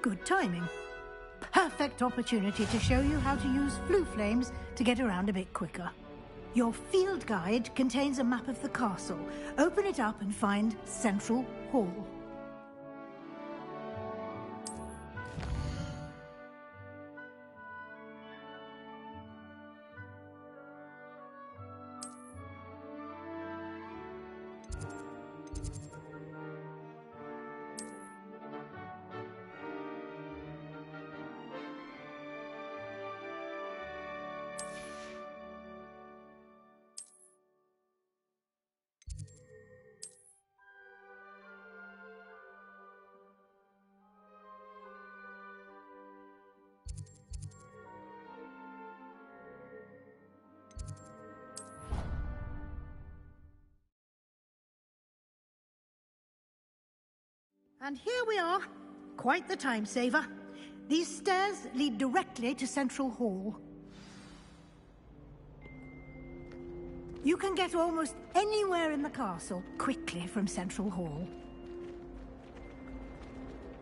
Good timing. Perfect opportunity to show you how to use flue flames to get around a bit quicker. Your field guide contains a map of the castle. Open it up and find Central Hall. And here we are. Quite the time saver. These stairs lead directly to Central Hall. You can get almost anywhere in the castle quickly from Central Hall.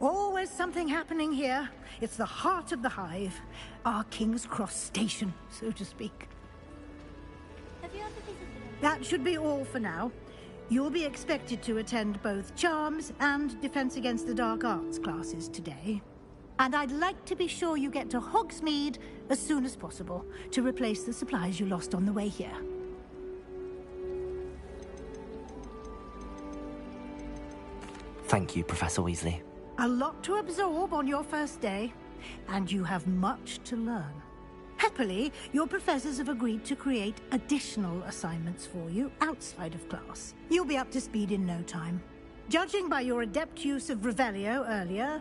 Always something happening here. It's the heart of the Hive. Our King's Cross station, so to speak. Have you ever visited him? That should be all for now. You'll be expected to attend both Charms and Defense Against the Dark Arts classes today. And I'd like to be sure you get to Hogsmeade as soon as possible to replace the supplies you lost on the way here. Thank you, Professor Weasley. A lot to absorb on your first day, and you have much to learn. Happily, your professors have agreed to create additional assignments for you outside of class. You'll be up to speed in no time. Judging by your adept use of Revelio earlier,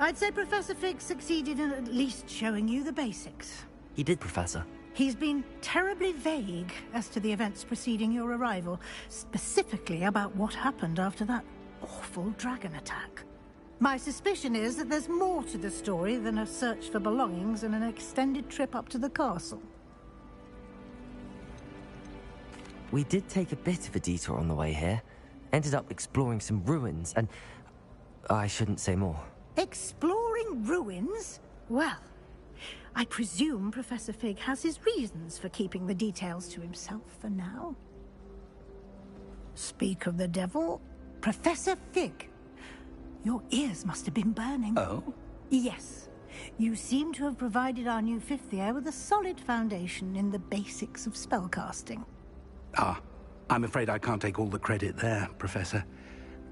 I'd say Professor Fig succeeded in at least showing you the basics. He did, Professor. He's been terribly vague as to the events preceding your arrival, specifically about what happened after that awful dragon attack. My suspicion is that there's more to the story than a search for belongings and an extended trip up to the castle. We did take a bit of a detour on the way here. Ended up exploring some ruins, and I shouldn't say more. Exploring ruins? Well, I presume Professor Fig has his reasons for keeping the details to himself for now. Speak of the devil, Professor Fig. Your ears must have been burning. Oh? Yes. You seem to have provided our new fifth year with a solid foundation in the basics of spellcasting. Ah, I'm afraid I can't take all the credit there, Professor.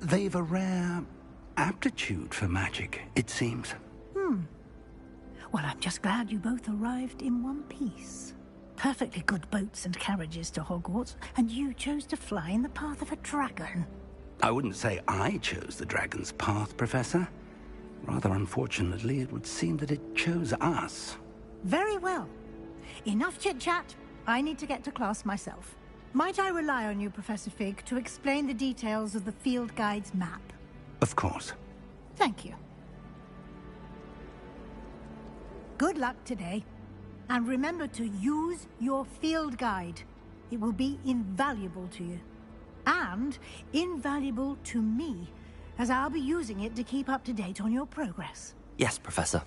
They've a rare aptitude for magic, it seems. Well, I'm just glad you both arrived in one piece. Perfectly good boats and carriages to Hogwarts, and you chose to fly in the path of a dragon. I wouldn't say I chose the dragon's path, Professor. Rather unfortunately, it would seem that it chose us. Very well. Enough chit-chat. I need to get to class myself. Might I rely on you, Professor Fig, to explain the details of the field guide's map? Of course. Thank you. Good luck today. And remember to use your field guide. It will be invaluable to you. And invaluable to me, as I'll be using it to keep up to date on your progress. Yes, Professor.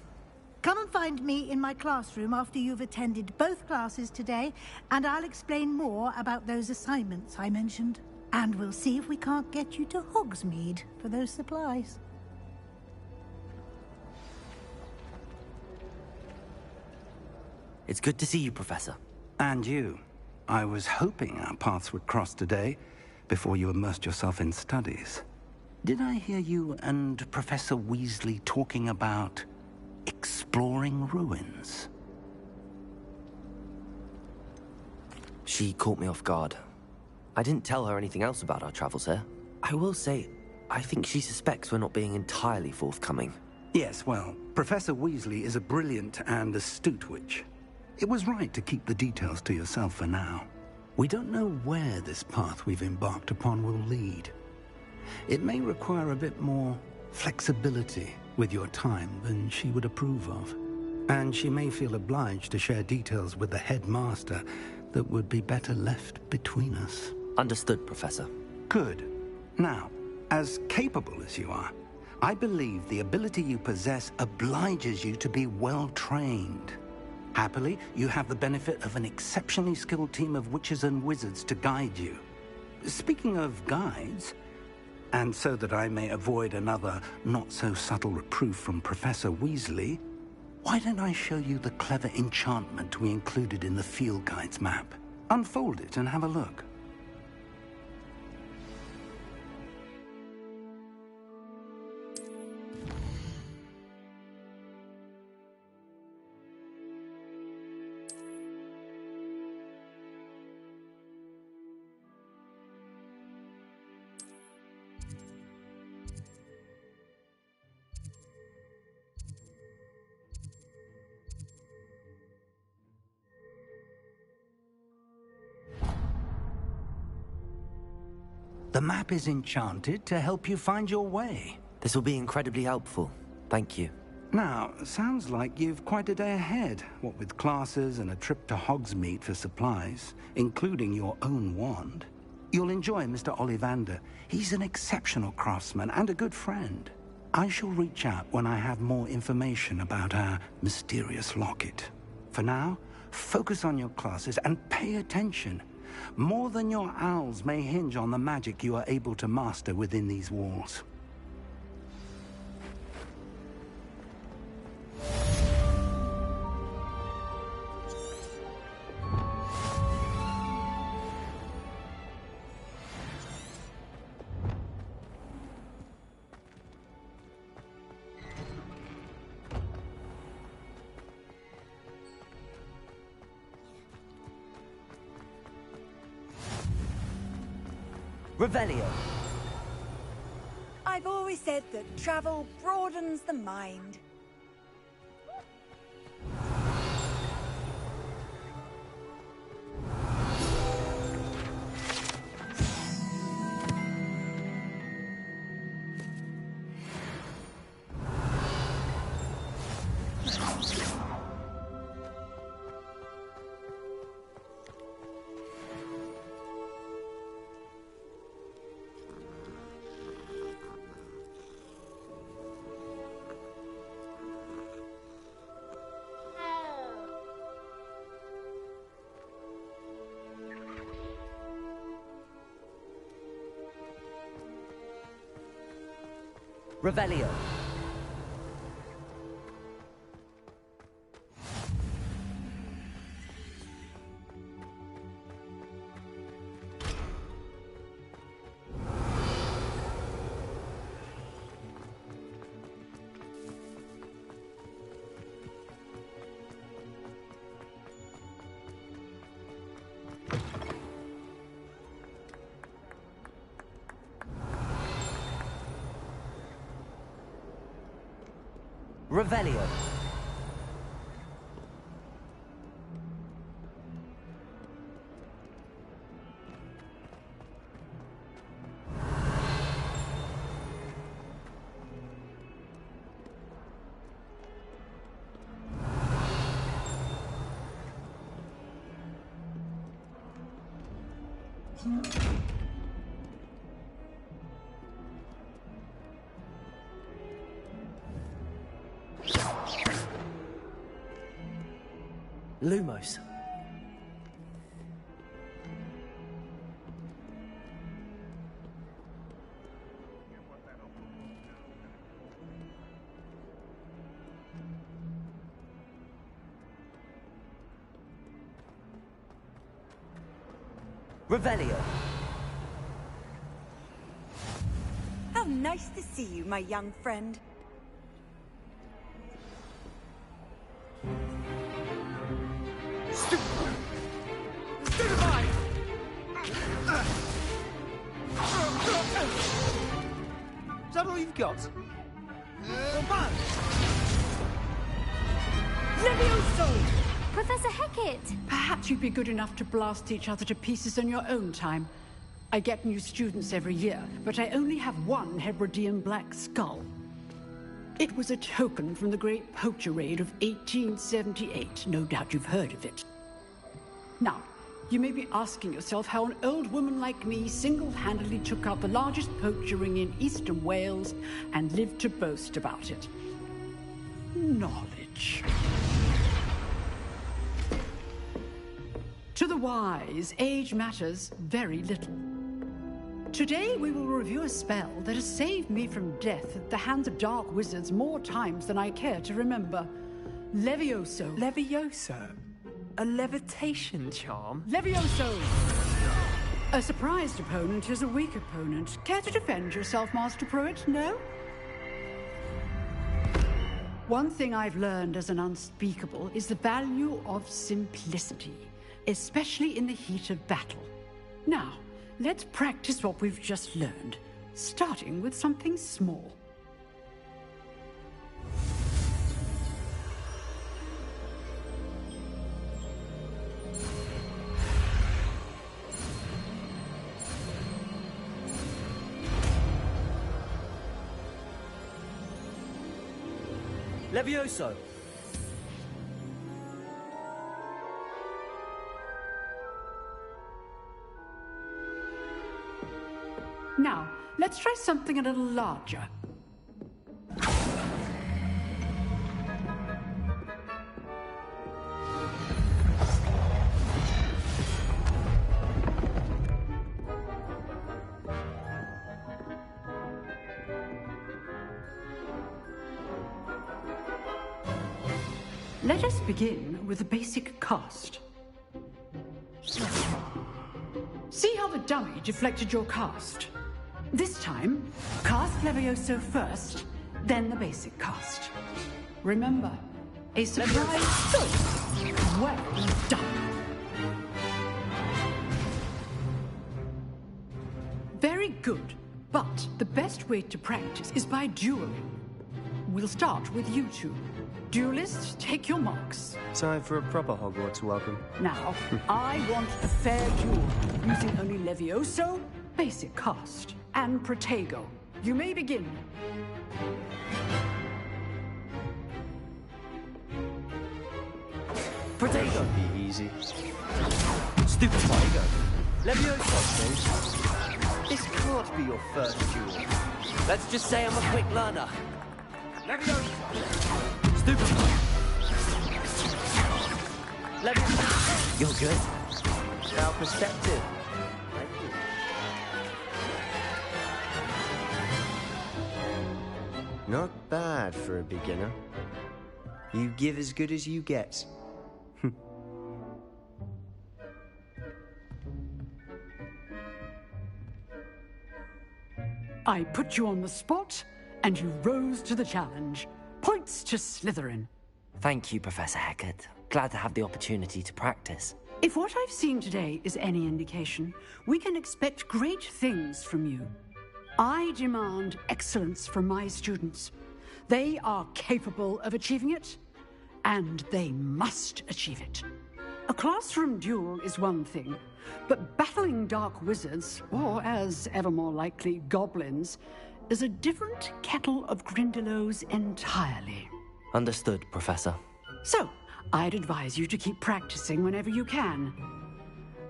Come and find me in my classroom after you've attended both classes today, and I'll explain more about those assignments I mentioned. And we'll see if we can't get you to Hogsmeade for those supplies. It's good to see you, Professor. And you. I was hoping our paths would cross today, before you immersed yourself in studies. Did I hear you and Professor Weasley talking about exploring ruins? She caught me off guard. I didn't tell her anything else about our travels here. I will say, I think she suspects we're not being entirely forthcoming. Yes, well, Professor Weasley is a brilliant and astute witch. It was right to keep the details to yourself for now. We don't know where this path we've embarked upon will lead. It may require a bit more flexibility with your time than she would approve of. And she may feel obliged to share details with the headmaster that would be better left between us. Understood, Professor. Good. Now, as capable as you are, I believe the ability you possess obliges you to be well trained. Happily, you have the benefit of an exceptionally skilled team of witches and wizards to guide you. Speaking of guides, and so that I may avoid another not-so-subtle reproof from Professor Weasley, why don't I show you the clever enchantment we included in the field guide's map? Unfold it and have a look. The map is enchanted to help you find your way. This will be incredibly helpful. Thank you. Now, sounds like you've quite a day ahead, what with classes and a trip to Hogsmeade for supplies, including your own wand. You'll enjoy Mr. Ollivander. He's an exceptional craftsman and a good friend. I shall reach out when I have more information about our mysterious locket. For now, focus on your classes and pay attention. More than your owls may hinge on the magic you are able to master within these walls. Revelio. I've always said that travel broadens the mind. Revelio. Revelio. Lumos. Revelio. How nice to see you, my young friend. Is that all you've got? Levioso! Professor Hecat! Perhaps you'd be good enough to blast each other to pieces on your own time. I get new students every year, but I only have one Hebridean black skull. It was a token from the Great Poacher Raid of 1878. No doubt you've heard of it. Now, you may be asking yourself how an old woman like me single-handedly took out the largest poacher ring in eastern Wales and lived to boast about it. Knowledge. To the wise, age matters very little. Today we will review a spell that has saved me from death at the hands of dark wizards more times than I care to remember. Levioso. Levioso? A levitation charm? Levioso! A surprised opponent is a weak opponent. Care to defend yourself, Master Pruitt? No? One thing I've learned as an unspeakable is the value of simplicity, especially in the heat of battle. Now, let's practice what we've just learned, starting with something small. Levioso! Now, let's try something a little larger. Let us begin with the basic cast. See how the dummy deflected your cast? This time, cast Levioso first, then the basic cast. Remember, a surprise. Well done. Very good, but the best way to practice is by dueling. We'll start with you two. Duelists, take your marks. Time for a proper Hogwarts welcome. Now, I want a fair duel, using only Levioso, basic cast, and Protego. You may begin. Protego! Be easy. Stupid Protego! Levioso, please. This can't be your first duel. Let's just say I'm a quick learner. Levioso! Stupid Levioso! You're good. Now perceptive. Not bad for a beginner. You give as good as you get. I put you on the spot, and you rose to the challenge. Points to Slytherin. Thank you, Professor Hecat. Glad to have the opportunity to practice. If what I've seen today is any indication, we can expect great things from you. I demand excellence from my students. They are capable of achieving it, and they must achieve it. A classroom duel is one thing, but battling dark wizards, or as ever more likely, goblins, is a different kettle of Grindylows entirely. Understood, Professor. So, I'd advise you to keep practicing whenever you can.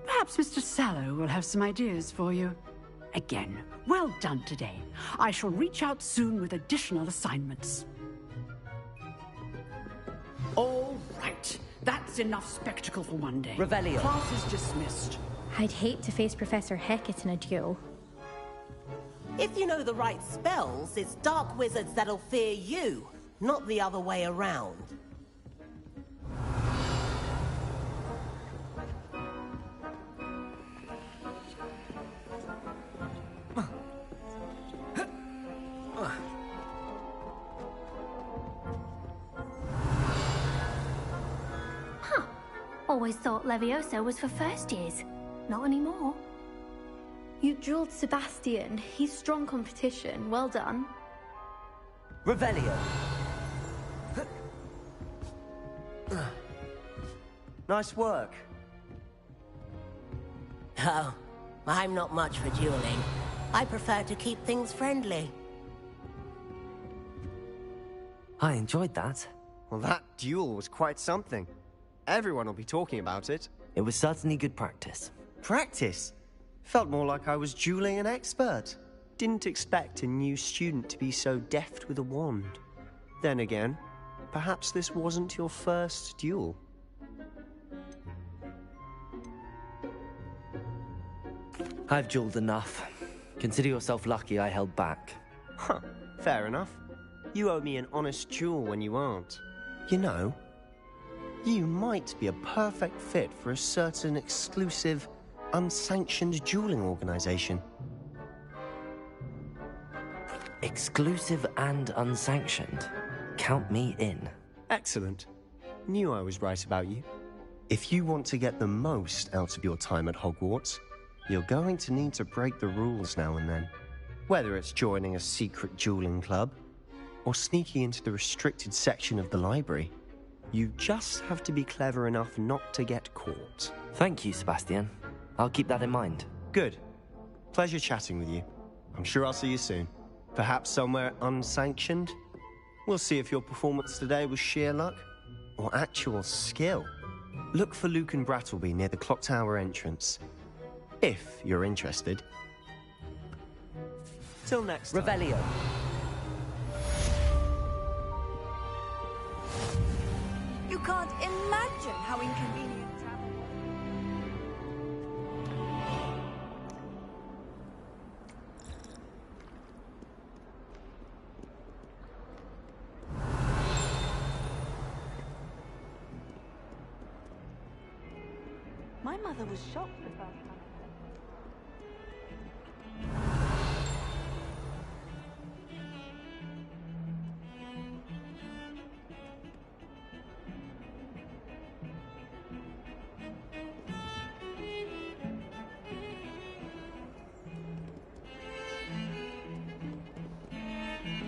Perhaps Mr. Sallow will have some ideas for you. Again, well done today. I shall reach out soon with additional assignments. All right. That's enough spectacle for one day. Revelio. Class is dismissed. I'd hate to face Professor Hecat in a duel. If you know the right spells, it's dark wizards that'll fear you, not the other way around. Always thought Levioso was for first years. Not anymore. You drilled Sebastian. He's strong competition. Well done. Revelio. Nice work. Oh, I'm not much for dueling. I prefer to keep things friendly. I enjoyed that. Well, that duel was quite something. Everyone will be talking about it. It was certainly good practice. Practice? Felt more like I was dueling an expert. Didn't expect a new student to be so deft with a wand. Then again, perhaps this wasn't your first duel. I've dueled enough. Consider yourself lucky I held back. Huh, fair enough. You owe me an honest duel when you aren't. You know, you might be a perfect fit for a certain exclusive, unsanctioned dueling organization. Exclusive and unsanctioned. Count me in. Excellent. Knew I was right about you. If you want to get the most out of your time at Hogwarts, you're going to need to break the rules now and then. Whether it's joining a secret dueling club, or sneaking into the restricted section of the library, you just have to be clever enough not to get caught. Thank you, Sebastian. I'll keep that in mind. Good. Pleasure chatting with you. I'm sure I'll see you soon. Perhaps somewhere unsanctioned? We'll see if your performance today was sheer luck, or actual skill. Look for Lucan Brattleby near the Clock Tower entrance. If you're interested. Till next time. Revelio. You can't imagine how inconvenient travel My mother was shocked the first time.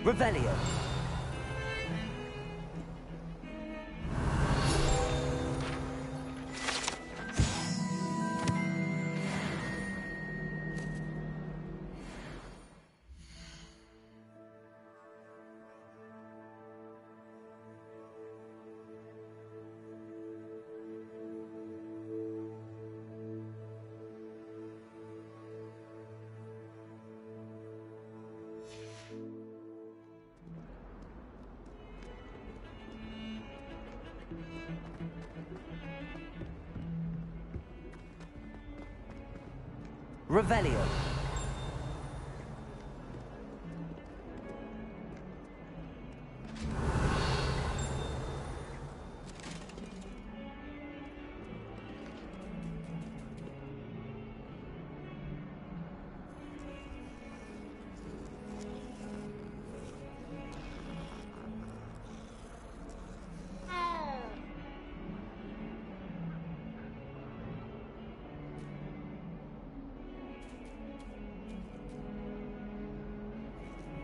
Revelio. Revelio.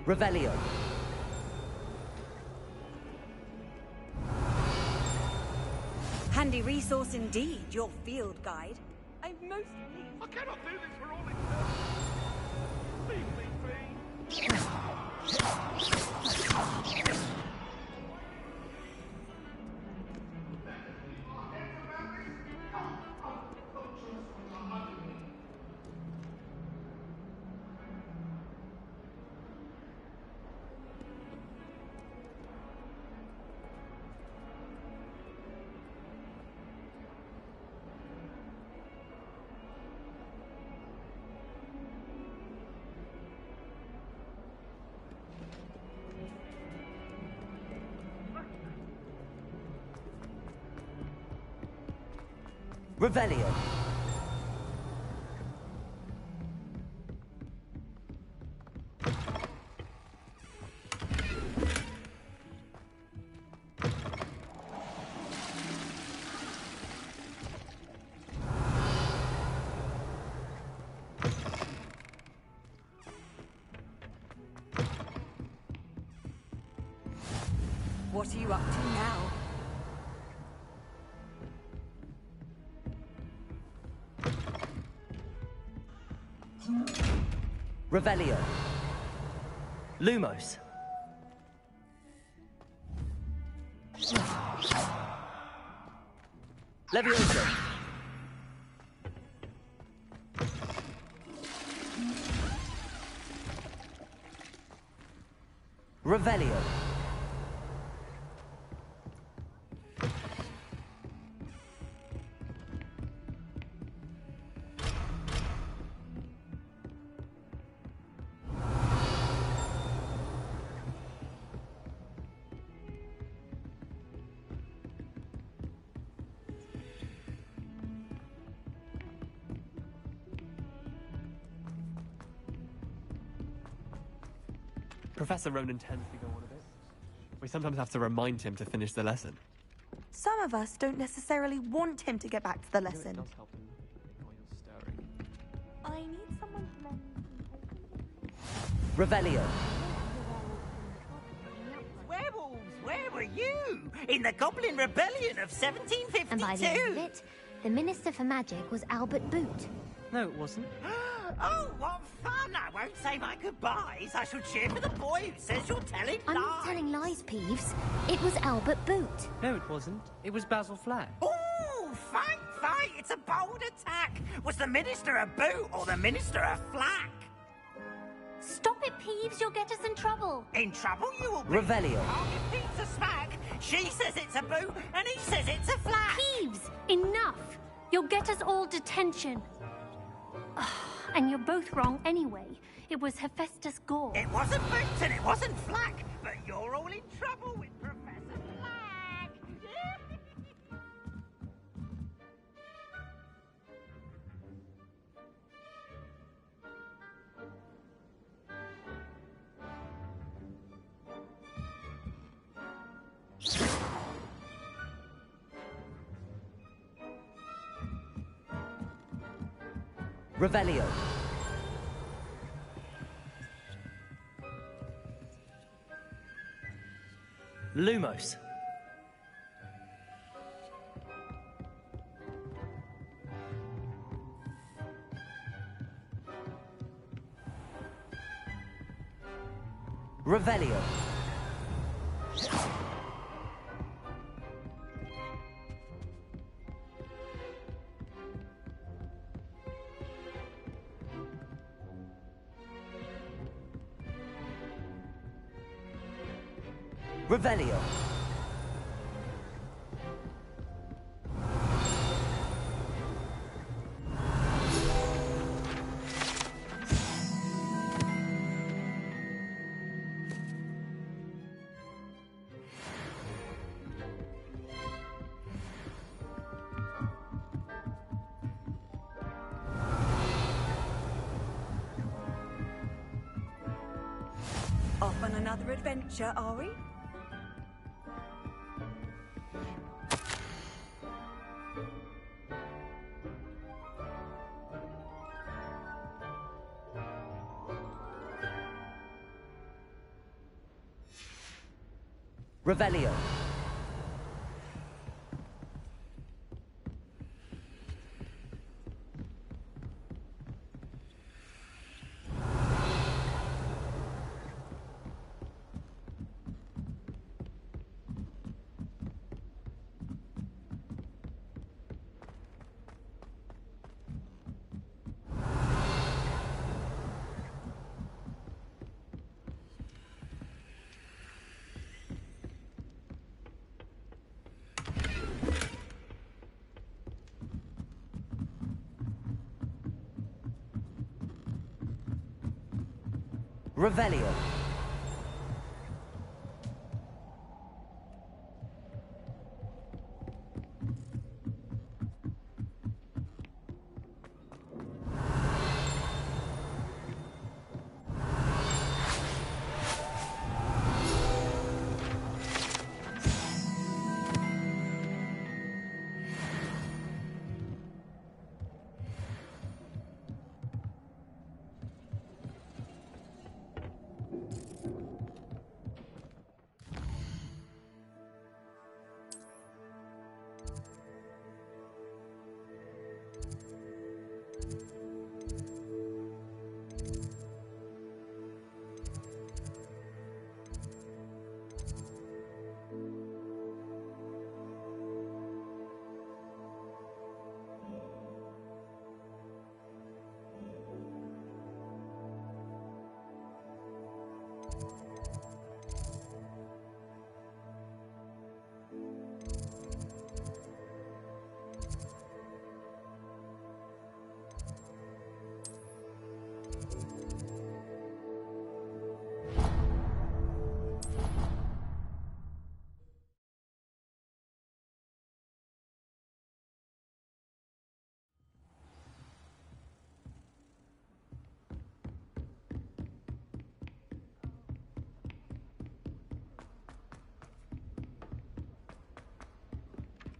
Revelio. Handy resource indeed, your field guide. I'm most pleased. I cannot do this for all eternity. Leave me be. Revelio. What are you up to now? Revelio. Lumos. Levioso. Revelio. Professor Ronan tends to go on a bit. We sometimes have to remind him to finish the lesson. Some of us don't necessarily want him to get back to the You know, lesson. it does help him while you're stirring. I need someone to lend Revelio. Werewolves, where were you? In the Goblin Rebellion of 1752? And by the end of it, the Minister for Magic was Albert Boot. No, it wasn't. Oh, what fun! I won't say my goodbyes. I shall cheer for the boy who says you're telling I'm lies. not telling lies, Peeves. It was Albert Boot. No, it wasn't. It was Basil Flack. Oh, fight, fight! It's a bold attack. Was the Minister a boot or the Minister a flack? Stop it, Peeves. You'll get us in trouble. In trouble you will be. Revelio. I'll give Peeves a smack. She says it's a boot and he says it's a flack. Peeves, enough. You'll get us all detention. And you're both wrong anyway. It was Hephaestus Gore. It wasn't boot and it wasn't flack, but you're all in trouble with Professor Flack. Revelio. Lumos. Revelio. Revelio. Off on another adventure, are we? Revelio. Revelio.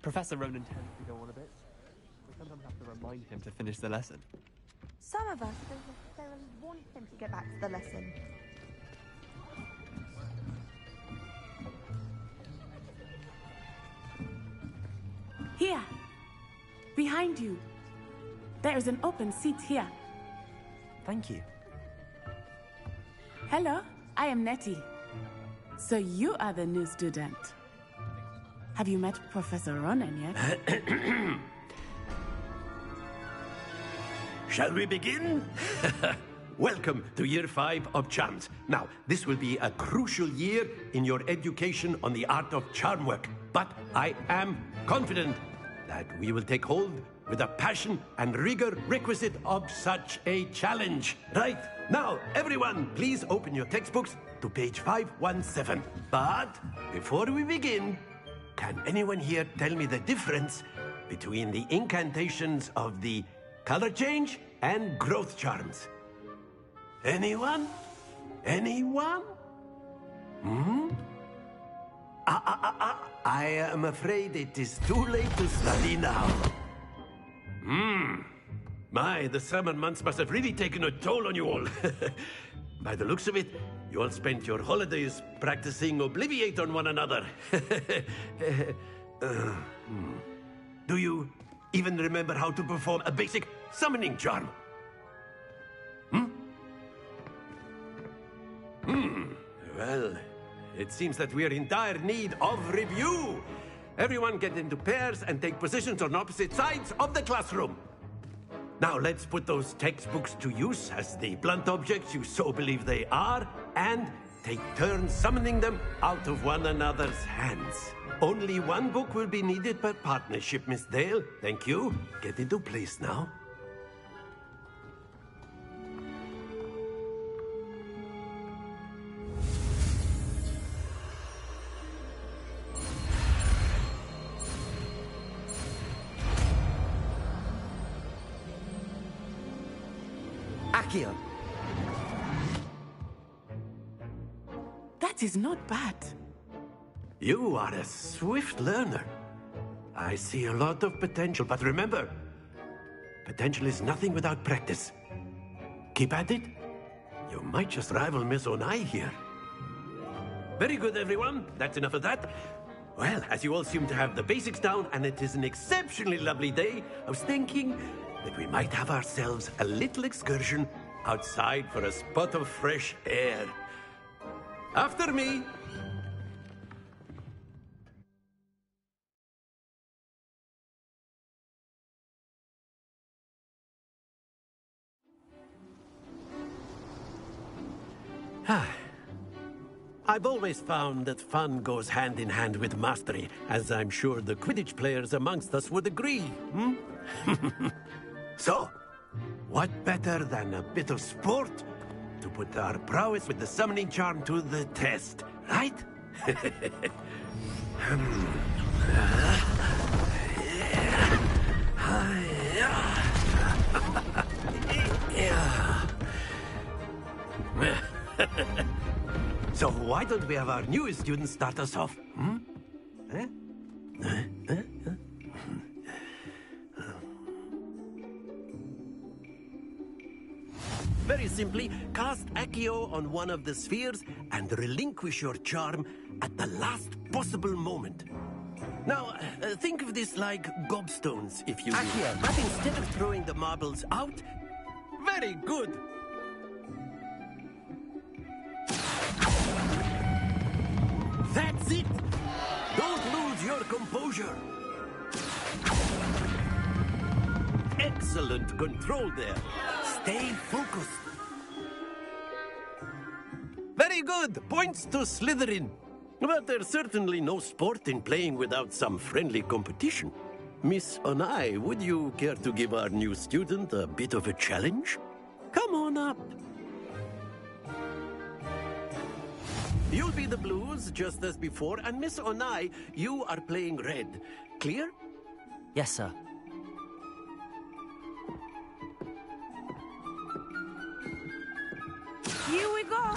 Professor Ronan tends to go on a bit. We sometimes have to remind him to finish the lesson. Some of us don't necessarily want him to get back to the lesson. Here. Behind you. There is an open seat here. Thank you. Hello, I am Nettie. So you are the new student. Have you met Professor Ronan yet? Shall we begin? Welcome to Year 5 of Charms. Now, this will be a crucial year in your education on the art of charm work. But I am confident that we will take hold with the passion and rigor requisite of such a challenge. Right, now, everyone, please open your textbooks to page 517. But before we begin, can anyone here tell me the difference between the incantations of the color change and growth charms? Anyone? Anyone? I am afraid it is too late to study now. My, the summer months must have really taken a toll on you all. By the looks of it, you all spent your holidays practicing Obliviate on one another. Do you even remember how to perform a basic summoning charm? Well, it seems that we are in dire need of review. Everyone get into pairs and take positions on opposite sides of the classroom. Now let's put those textbooks to use as the blunt objects you so believe they are, and take turns summoning them out of one another's hands. Only one book will be needed per partnership, Miss Dale. Thank you. Get into place now. Accio. That is not bad. You are a swift learner. I see a lot of potential, but remember, potential is nothing without practice. Keep at it. You might just rival Miss Onai here. Very good, everyone. That's enough of that. Well, as you all seem to have the basics down, and it is an exceptionally lovely day, I was thinking that we might have ourselves a little excursion outside for a spot of fresh air. After me. I've always found that fun goes hand in hand with mastery, as I'm sure the Quidditch players amongst us would agree. So, what better than a bit of sport to put our prowess with the summoning charm to the test, right? So why don't we have our newest student start us off? Very simply, cast Accio on one of the spheres and relinquish your charm at the last possible moment. Now, think of this like gobstones, if you will. Accio. But instead of throwing the marbles out, very good. That's it! Don't lose your composure. Excellent control there. Stay focused. Very good. Points to Slytherin. But there's certainly no sport in playing without some friendly competition. Miss Onai, would you care to give our new student a bit of a challenge? Come on up. You'll be the blues, just as before, and Miss Onai, you are playing red. Clear? Yes, sir. Here we go.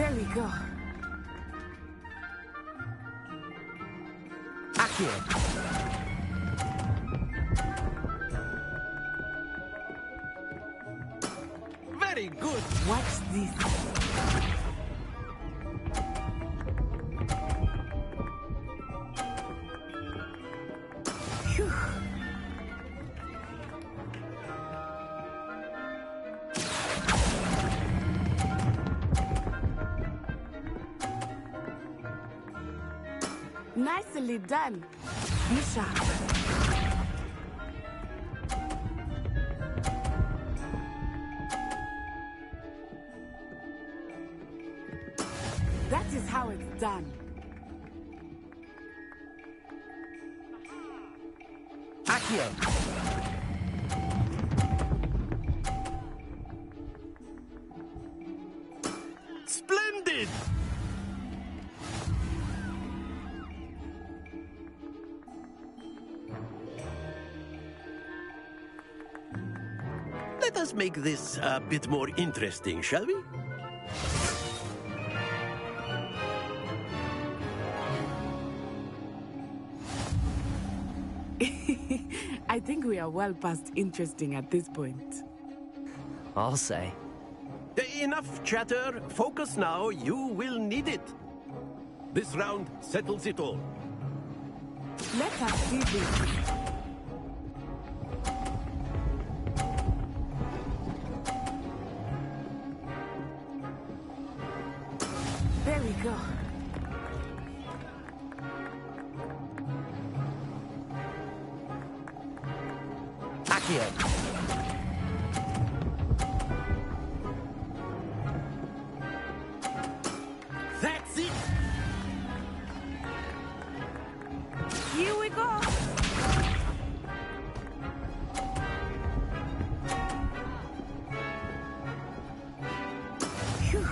There we go. Accio! Very good. Watch this. Phew. Nicely done, Bishop. That is how it's done. Accio! Splendid! Let us make this a bit more interesting, shall we? I think we are well past interesting at this point. I'll say. Enough chatter. Focus now. You will need it. This round settles it all. Let us see this. There we go. Accio! That's it! Here we go. Phew.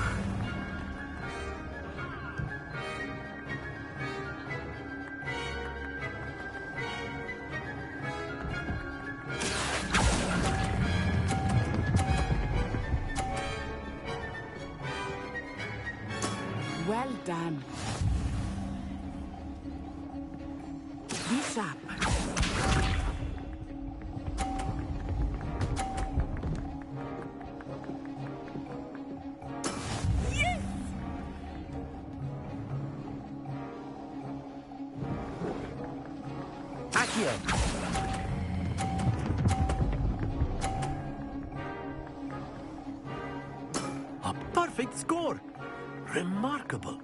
Well done. Bishop. Yes! Accio! A perfect score. Remarkable.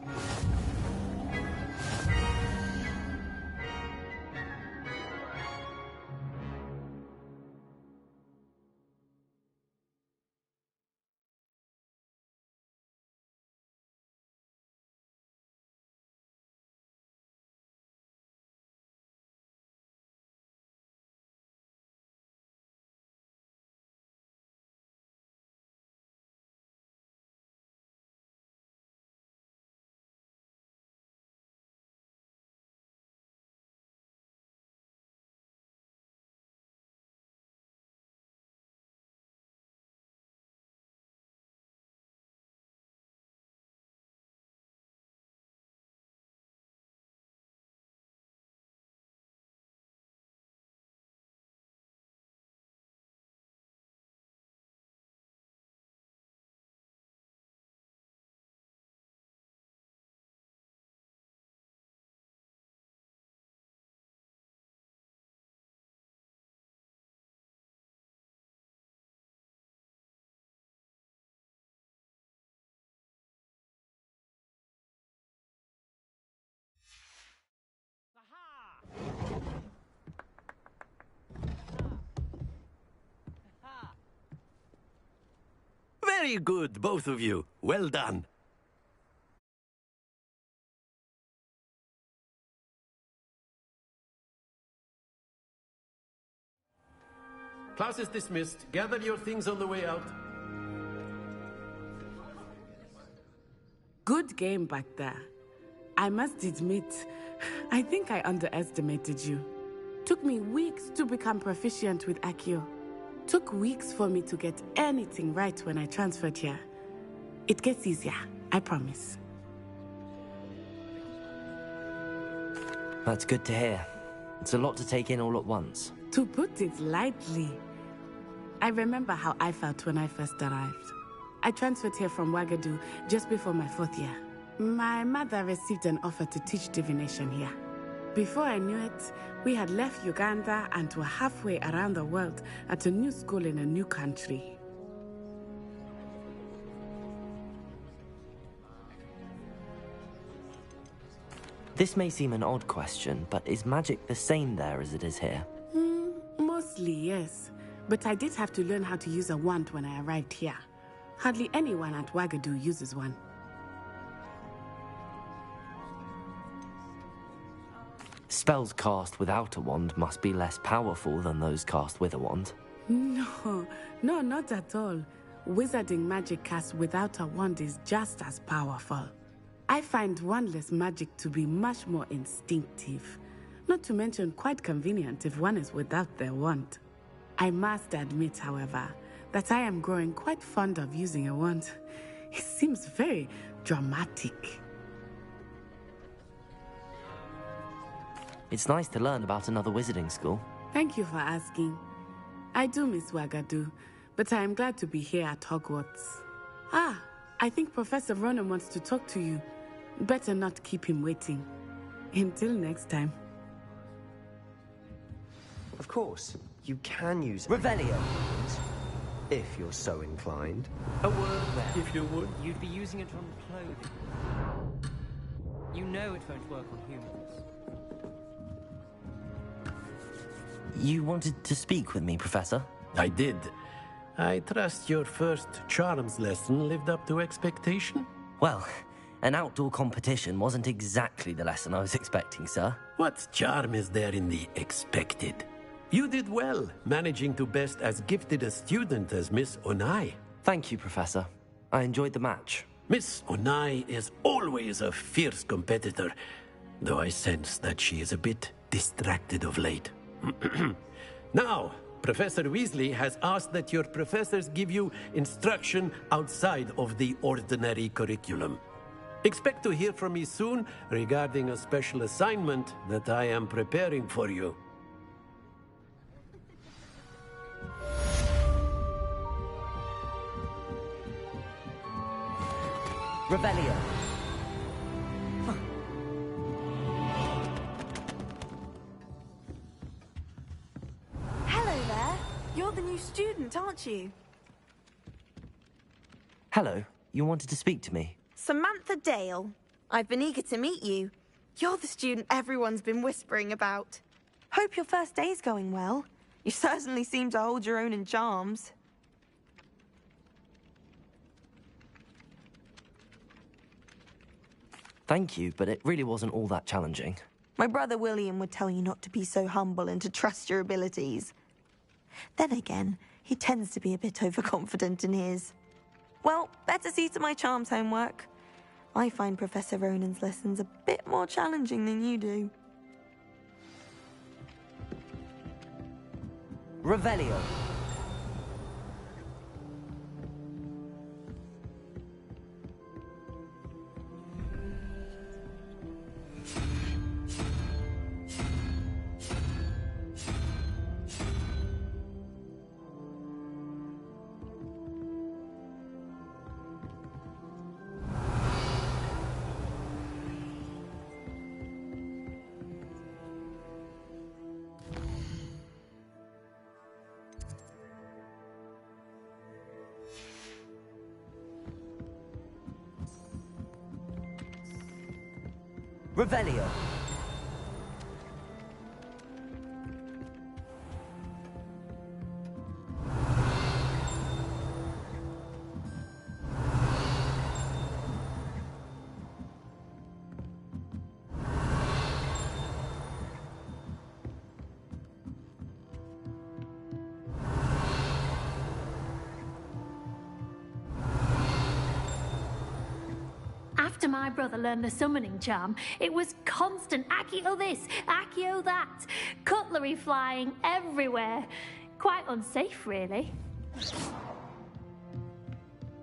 Very good, both of you. Well done. Class is dismissed. Gather your things on the way out. Good game back there. I must admit, I think I underestimated you. Took me weeks to become proficient with Accio. Took weeks for me to get anything right when I transferred here. It gets easier. I promise. That's good to hear. It's a lot to take in all at once. To put it lightly, I remember how I felt when I first arrived. I transferred here from Wagadu just before my 4th year. My mother received an offer to teach divination here. Before I knew it, we had left Uganda and were halfway around the world at a new school in a new country. This may seem an odd question, but is magic the same there as it is here? Mostly, yes. But I did have to learn how to use a wand when I arrived here. Hardly anyone at Wagadu uses one. Spells cast without a wand must be less powerful than those cast with a wand. No, not at all. Wizarding magic cast without a wand is just as powerful. I find wandless magic to be much more instinctive. Not to mention quite convenient if one is without their wand. I must admit, however, that I am growing quite fond of using a wand. It seems very dramatic. It's nice to learn about another wizarding school. Thank you for asking. I do miss Wagadu, but I am glad to be here at Hogwarts. I think Professor Ronen wants to talk to you. Better not keep him waiting. Until next time. Of course, you can use Revelio, if you're so inclined. A word there. If you would. You'd be using it on clothing. You know it won't work on humans. You wanted to speak with me, Professor? I did. I trust your first charms lesson lived up to expectation? Well, an outdoor competition wasn't exactly the lesson I was expecting, sir. What charm is there in the expected? You did well, managing to best as gifted a student as Miss Onai. Thank you, Professor. I enjoyed the match. Miss Onai is always a fierce competitor, though I sense that she is a bit distracted of late. Now, Professor Weasley has asked that your professors give you instruction outside of the ordinary curriculum. Expect to hear from me soon regarding a special assignment that I am preparing for you. Revelio. Hello there. You're the new student, aren't you? Hello. You wanted to speak to me? Samantha Dale. I've been eager to meet you. You're the student everyone's been whispering about. Hope your first day's going well. You certainly seem to hold your own in charms. Thank you, but it really wasn't all that challenging. My brother William would tell you not to be so humble and to trust your abilities. Then again, he tends to be a bit overconfident in his. Well, better see to my charms homework. I find Professor Ronen's lessons a bit more challenging than you do. Revelio. Revelio. After my brother learned the summoning charm, it was constant Accio this, Accio that, cutlery flying everywhere. Quite unsafe, really.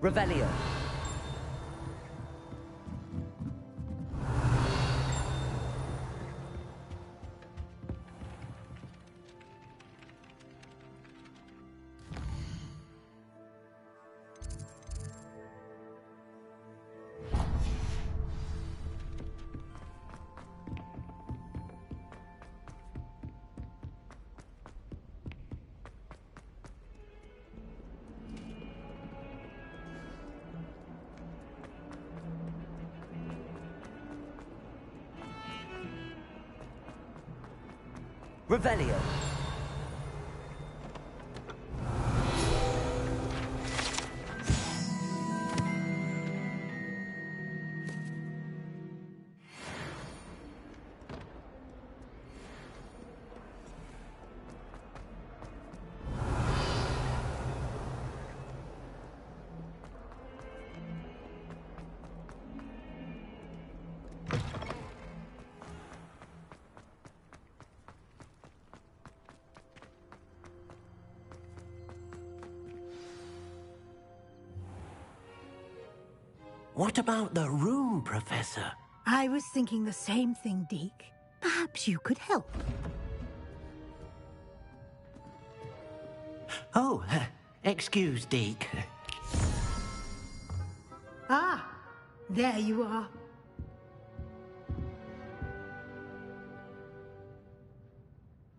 Revelio. Revelio. What about the room, Professor? I was thinking the same thing, Deke. Perhaps you could help. Oh, excuse, Deke. Ah, there you are.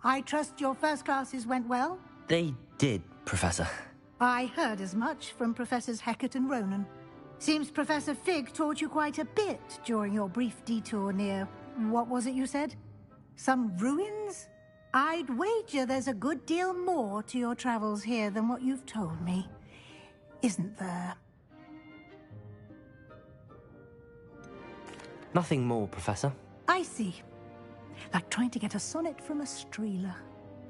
I trust your first classes went well? They did, Professor. I heard as much from Professors Hecat and Ronan. Seems Professor Fig taught you quite a bit during your brief detour near... what was it you said? Some ruins? I'd wager there's a good deal more to your travels here than what you've told me. Isn't there? Nothing more, Professor. I see. Like trying to get a sonnet from a streeler.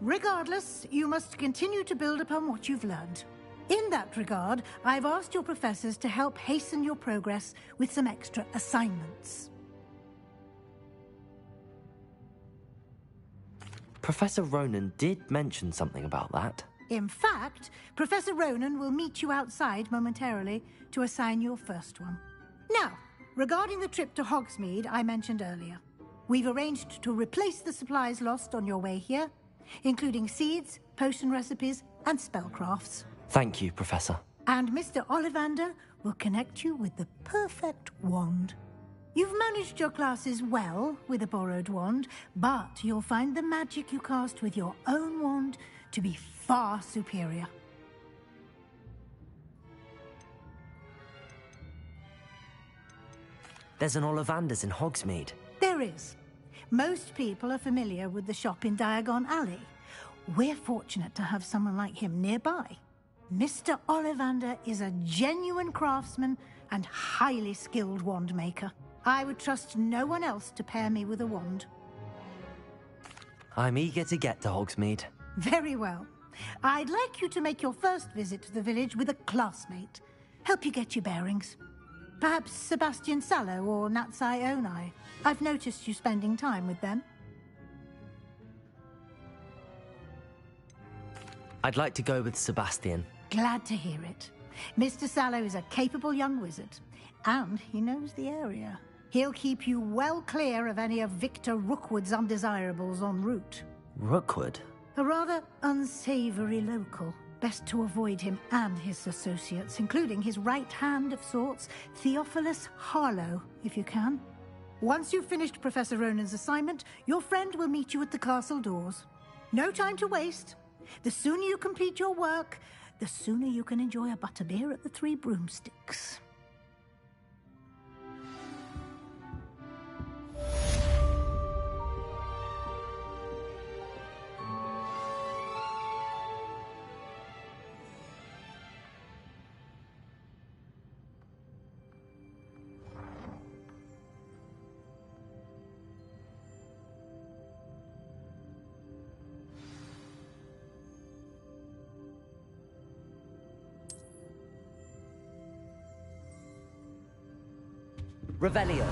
Regardless, you must continue to build upon what you've learned. In that regard, I've asked your professors to help hasten your progress with some extra assignments. Professor Ronan did mention something about that. In fact, Professor Ronan will meet you outside momentarily to assign your first one. Now, regarding the trip to Hogsmeade I mentioned earlier, we've arranged to replace the supplies lost on your way here, including seeds, potion recipes, and spellcrafts. Thank you, Professor. And Mr. Ollivander will connect you with the perfect wand. You've managed your classes well with a borrowed wand, but you'll find the magic you cast with your own wand to be far superior. There's an Ollivander's in Hogsmeade. There is. Most people are familiar with the shop in Diagon Alley. We're fortunate to have someone like him nearby. Mr. Ollivander is a genuine craftsman and highly skilled wand maker. I would trust no one else to pair me with a wand. I'm eager to get to Hogsmeade. Very well. I'd like you to make your first visit to the village with a classmate. Help you get your bearings. Perhaps Sebastian Sallow or Natsai Onai. I've noticed you spending time with them. I'd like to go with Sebastian. Glad to hear it. Mr. Sallow is a capable young wizard, and he knows the area. He'll keep you well clear of any of Victor Rookwood's undesirables en route. Rookwood? A rather unsavory local. Best to avoid him and his associates, including his right hand of sorts, Theophilus Harlow, if you can. Once you've finished Professor Ronan's assignment, your friend will meet you at the castle doors. No time to waste. The sooner you complete your work, the sooner you can enjoy a butterbeer at the Three Broomsticks. Revelio.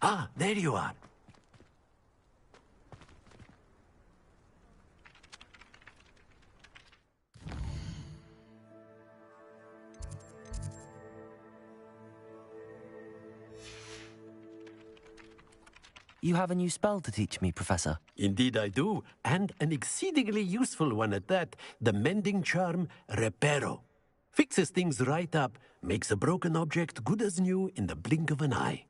Ah, there you are. You have a new spell to teach me, Professor. Indeed I do, and an exceedingly useful one at that, the mending charm Reparo. Fixes things right up, makes a broken object good as new in the blink of an eye.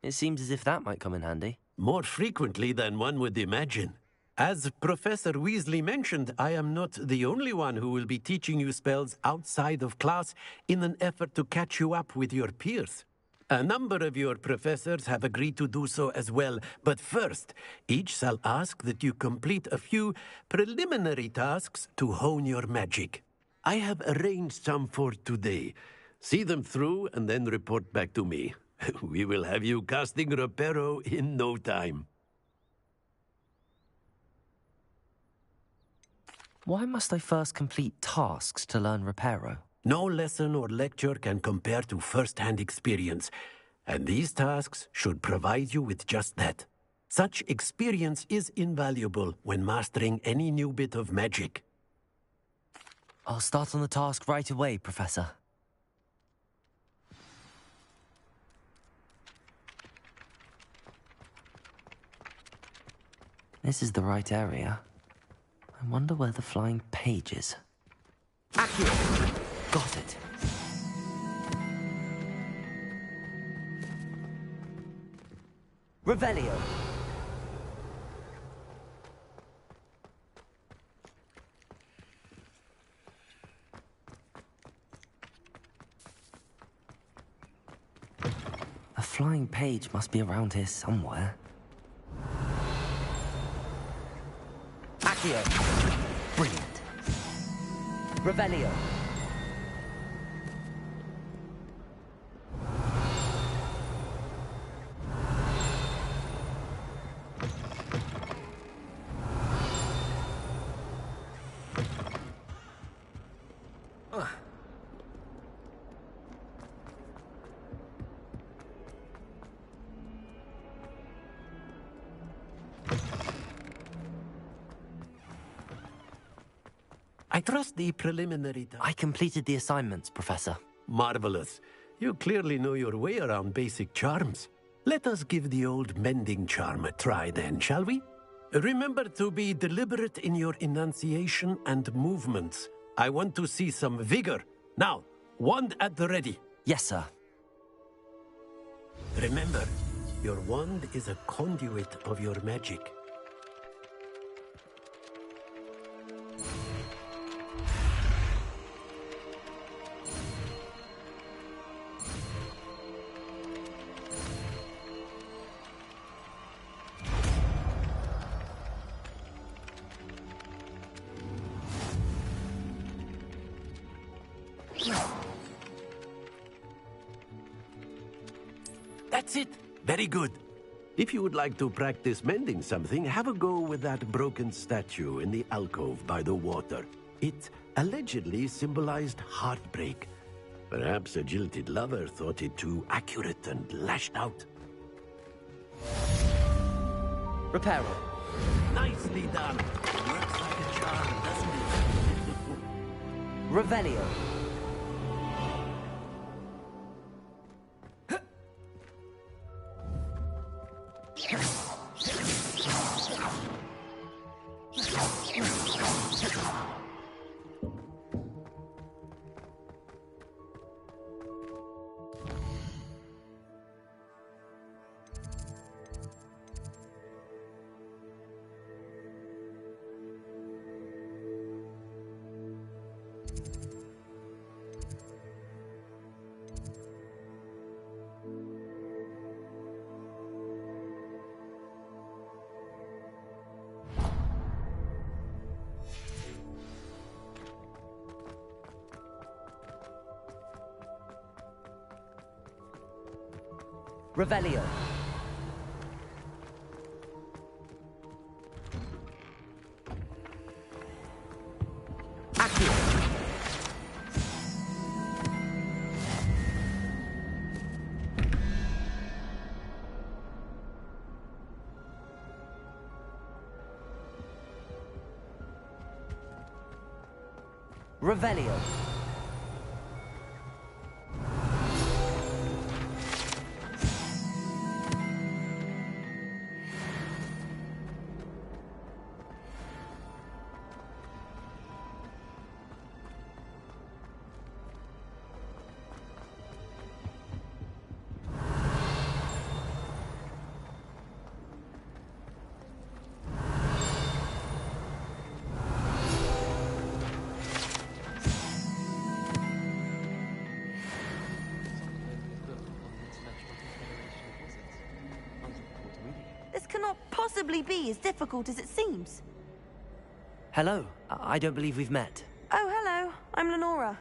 It seems as if that might come in handy. More frequently than one would imagine. As Professor Weasley mentioned, I am not the only one who will be teaching you spells outside of class in an effort to catch you up with your peers. A number of your professors have agreed to do so as well, but first, each shall ask that you complete a few preliminary tasks to hone your magic. I have arranged some for today. See them through and then report back to me. We will have you casting Reparo in no time. Why must I first complete tasks to learn Reparo? No lesson or lecture can compare to first-hand experience, and these tasks should provide you with just that. Such experience is invaluable when mastering any new bit of magic. I'll start on the task right away, Professor. This is the right area. I wonder where the flying page is. Accio! Got it. Revelio. A flying page must be around here somewhere. Accio. Brilliant. Revelio. I trust the preliminary... I completed the assignments, Professor. Marvelous. You clearly know your way around basic charms. Let us give the old mending charm a try then, shall we? Remember to be deliberate in your enunciation and movements. I want to see some vigor. Now, wand at the ready. Yes, sir. Remember, your wand is a conduit of your magic. That's it. Very good. If you would like to practice mending something, have a go with that broken statue in the alcove by the water. It allegedly symbolized heartbreak. Perhaps a jilted lover thought it too accurate and lashed out. Reparo. Nicely done. Works like a charm, doesn't it? Revelio. Revelio. Accio. Revelio. cannot possibly be as difficult as it seems. Hello. I don't believe we've met. Oh, hello. I'm Lenora.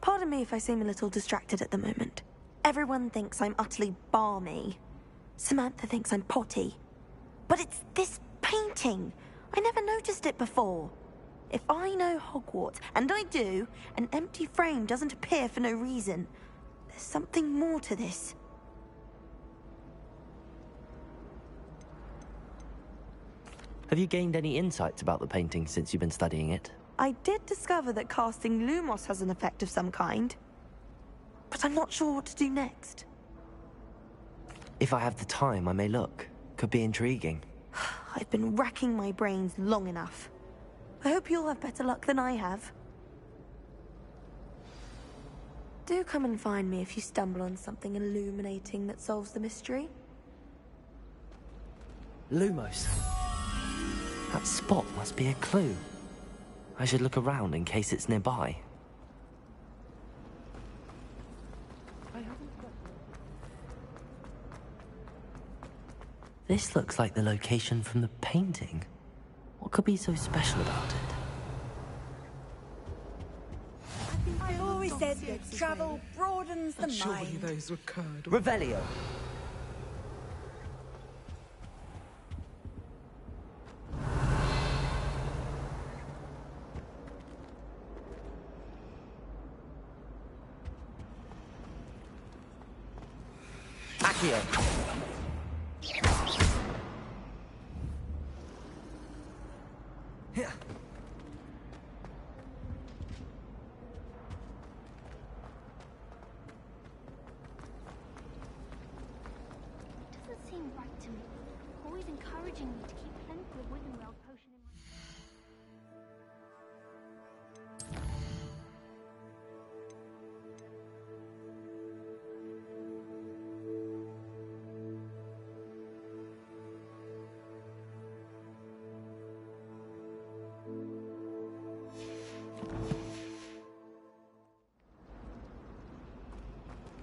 Pardon me if I seem a little distracted at the moment. Everyone thinks I'm utterly balmy. Samantha thinks I'm potty. But it's this painting. I never noticed it before. If I know Hogwarts, and I do, an empty frame doesn't appear for no reason. There's something more to this. Have you gained any insights about the painting since you've been studying it? I did discover that casting Lumos has an effect of some kind. But I'm not sure what to do next. If I have the time, I may look. Could be intriguing. I've been racking my brains long enough. I hope you'll have better luck than I have. Do come and find me if you stumble on something illuminating that solves the mystery. Lumos. That spot must be a clue. I should look around in case it's nearby. This looks like the location from the painting. What could be so special about it? I always said that travel broadens the mind. Those were curd. Revelio. Accio. Here. Doesn't seem right to me. Always encouraging me to keep plenty of Wiggenweld potion in my...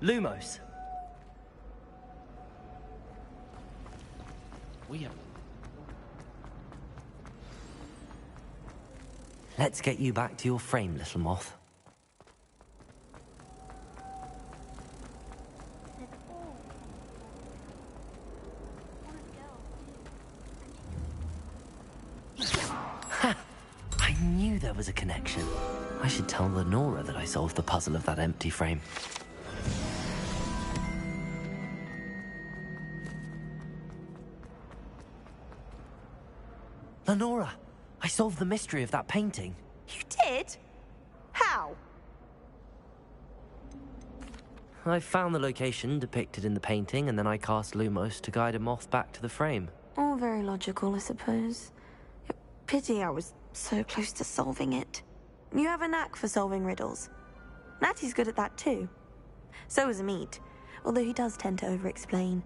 Lumos. We have... Let's get you back to your frame, little moth. Ha! I knew there was a connection. I should tell Lenora that I solved the puzzle of that empty frame. Lenora, I solved the mystery of that painting. You did? How? I found the location depicted in the painting, and then I cast Lumos to guide a moth back to the frame. All very logical, I suppose. Pity I was so close to solving it. You have a knack for solving riddles. Natty's good at that too. So is Amit, although he does tend to over-explain.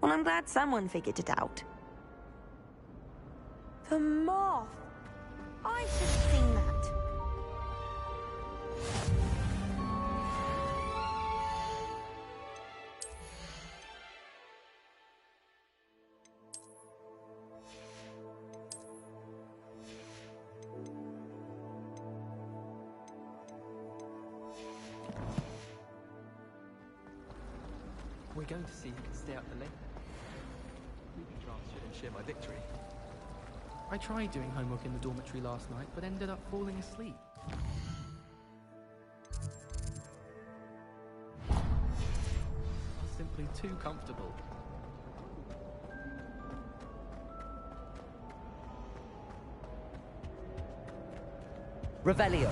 Well, I'm glad someone figured it out. The moth! I should have seen that. We're going to see who can stay up the late. Reading drafts should ensure my victory. I tried doing homework in the dormitory last night, but ended up falling asleep. I was simply too comfortable. Revelio.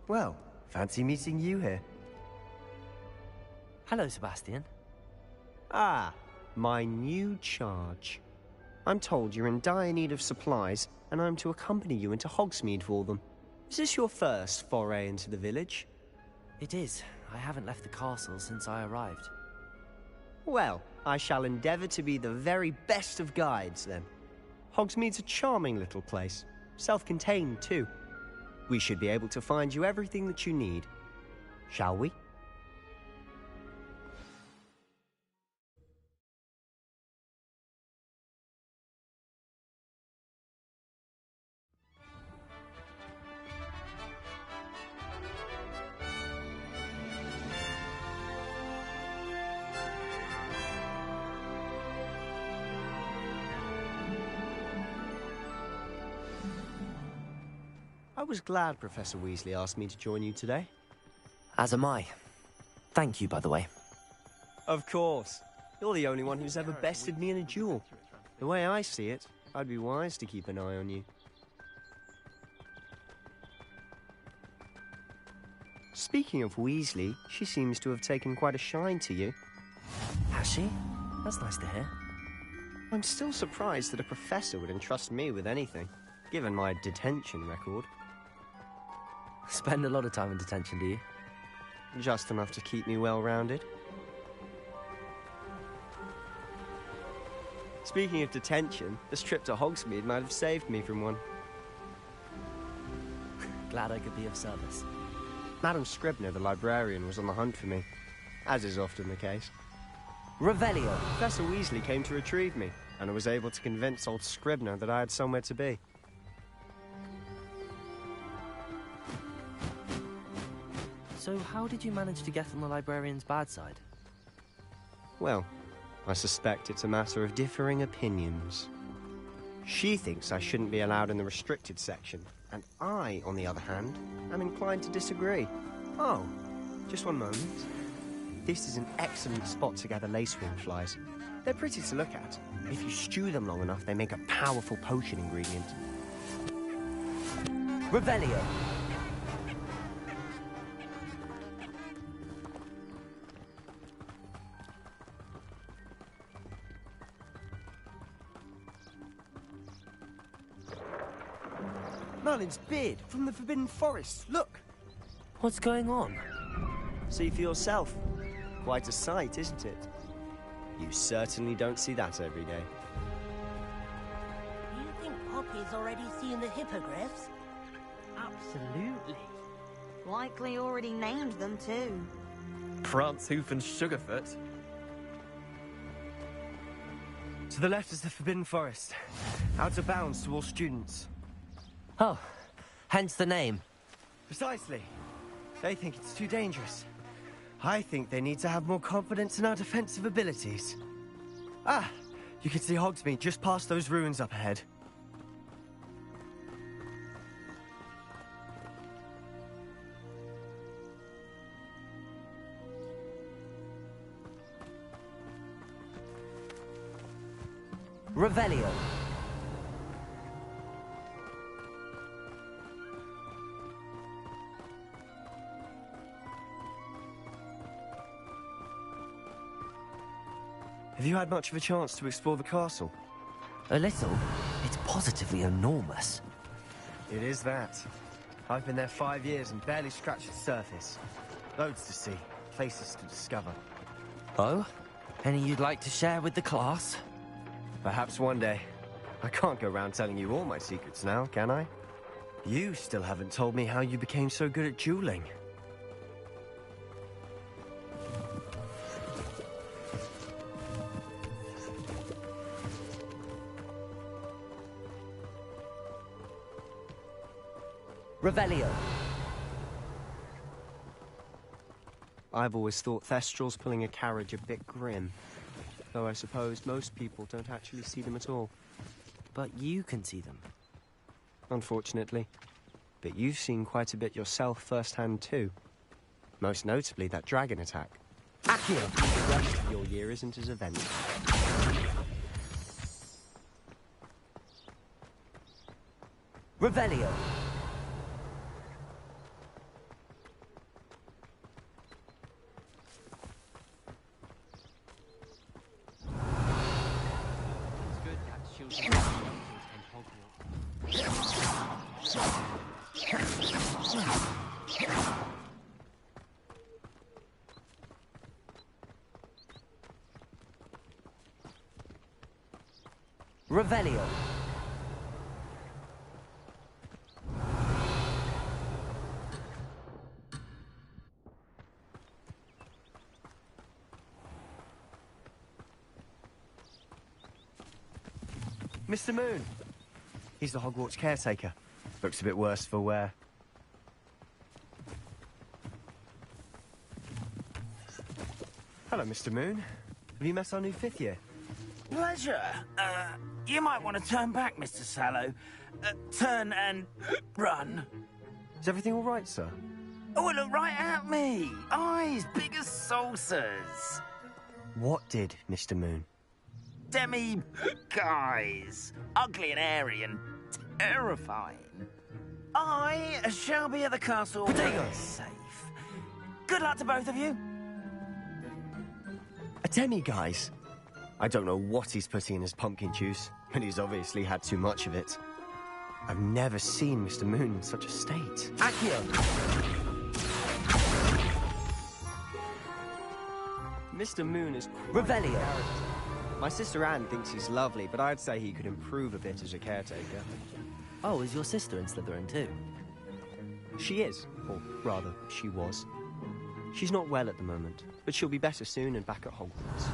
Well, fancy meeting you here. Hello, Sebastian. Ah, my new charge. I'm told you're in dire need of supplies, and I'm to accompany you into Hogsmeade for them. Is this your first foray into the village? It is. I haven't left the castle since I arrived. Well, I shall endeavour to be the very best of guides, then. Hogsmeade's a charming little place. Self-contained, too. We should be able to find you everything that you need. Shall we? I was glad Professor Weasley asked me to join you today. As am I. Thank you, by the way. Of course. You're the only one who's ever bested me in a duel. The way I see it, I'd be wise to keep an eye on you. Speaking of Weasley, she seems to have taken quite a shine to you. Has she? That's nice to hear. I'm still surprised that a professor would entrust me with anything, given my detention record. Spend a lot of time in detention, do you? Just enough to keep me well-rounded. Speaking of detention, this trip to Hogsmeade might have saved me from one. Glad I could be of service. Madam Scribner, the librarian, was on the hunt for me, as is often the case. Revelio! Professor Weasley came to retrieve me, and I was able to convince old Scribner that I had somewhere to be. So how did you manage to get on the librarian's bad side? Well, I suspect it's a matter of differing opinions. She thinks I shouldn't be allowed in the restricted section, and I, on the other hand, am inclined to disagree. Oh, just one moment. This is an excellent spot to gather lacewing flies. They're pretty to look at. If you stew them long enough, they make a powerful potion ingredient. Revelio! Merlin's beard from the Forbidden Forest. Look! What's going on? See for yourself. Quite a sight, isn't it? You certainly don't see that every day. You think Poppy's already seen the hippogriffs? Absolutely. Likely already named them too. Prance, Hoof, and Sugarfoot. To the left is the Forbidden Forest. Out of bounds to all students. Oh, hence the name. Precisely. They think it's too dangerous. I think they need to have more confidence in our defensive abilities. Ah, you can see Hogsmeade just past those ruins up ahead. Revelio. Have you had much of a chance to explore the castle? A little. It's positively enormous. It is that. I've been there 5 years and barely scratched the surface. Loads to see, places to discover. Oh? Any you'd like to share with the class? Perhaps one day. I can't go around telling you all my secrets now, can I? You still haven't told me how you became so good at dueling. Revelio. I've always thought Thestrals pulling a carriage a bit grim. Though I suppose most people don't actually see them at all. But you can see them. Unfortunately. But you've seen quite a bit yourself firsthand too. Most notably that dragon attack. Accio! The rest of your year isn't as eventful. Revelio. Revelio. Mr. Moon. He's the Hogwarts caretaker. Looks a bit worse for wear. Hello, Mr. Moon. Have you met our new fifth year? Pleasure. You might want to turn back, Mr. Sallow. Turn and run. Is everything all right, sir? Oh, look right at me. Eyes big as saucers. What did, Mr. Moon? Guys. Ugly and airy and terrifying. I shall be at the castle. Potatoes. Safe. Good luck to both of you. A guys. I don't know what he's putting in his pumpkin juice, but he's obviously had too much of it. I've never seen Mr. Moon in such a state. Accio! Mr. Moon is Revelio. My sister Anne thinks he's lovely, but I'd say he could improve a bit as a caretaker. Oh, is your sister in Slytherin too? She is, or rather, she was. She's not well at the moment, but she'll be better soon and back at Hogwarts.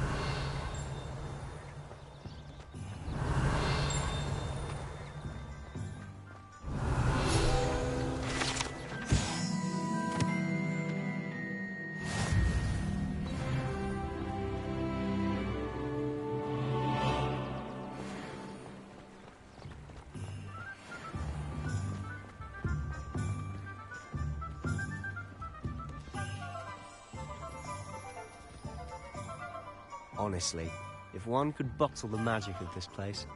Honestly, if one could bottle the magic of this place.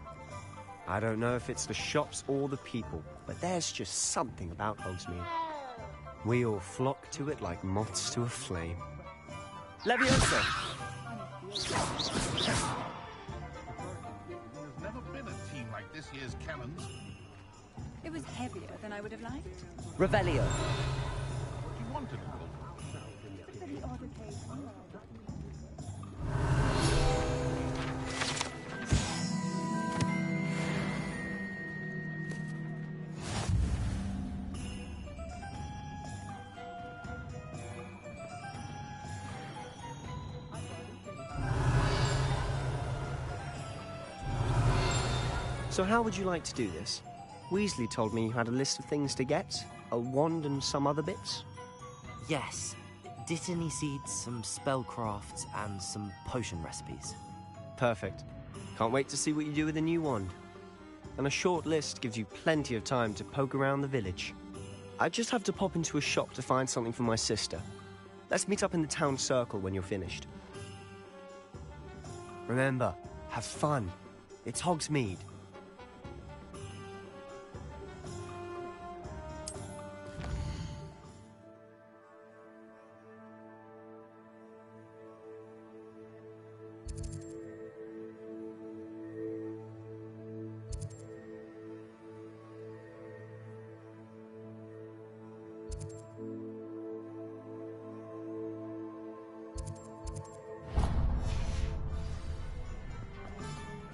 I don't know if it's the shops or the people, but there's just something about Hogsmeade. We all flock to it like moths to a flame. Leviosa! There's never been a team like this year's Cannons. It was heavier than I would have liked. Revelio. What do you want it called? So how would you like to do this? Weasley told me you had a list of things to get, a wand and some other bits. Yes. Dittany seeds, some spellcrafts, and some potion recipes. Perfect. Can't wait to see what you do with the new wand. And a short list gives you plenty of time to poke around the village. I just have to pop into a shop to find something for my sister. Let's meet up in the town circle when you're finished. Remember, have fun. It's Hogsmeade.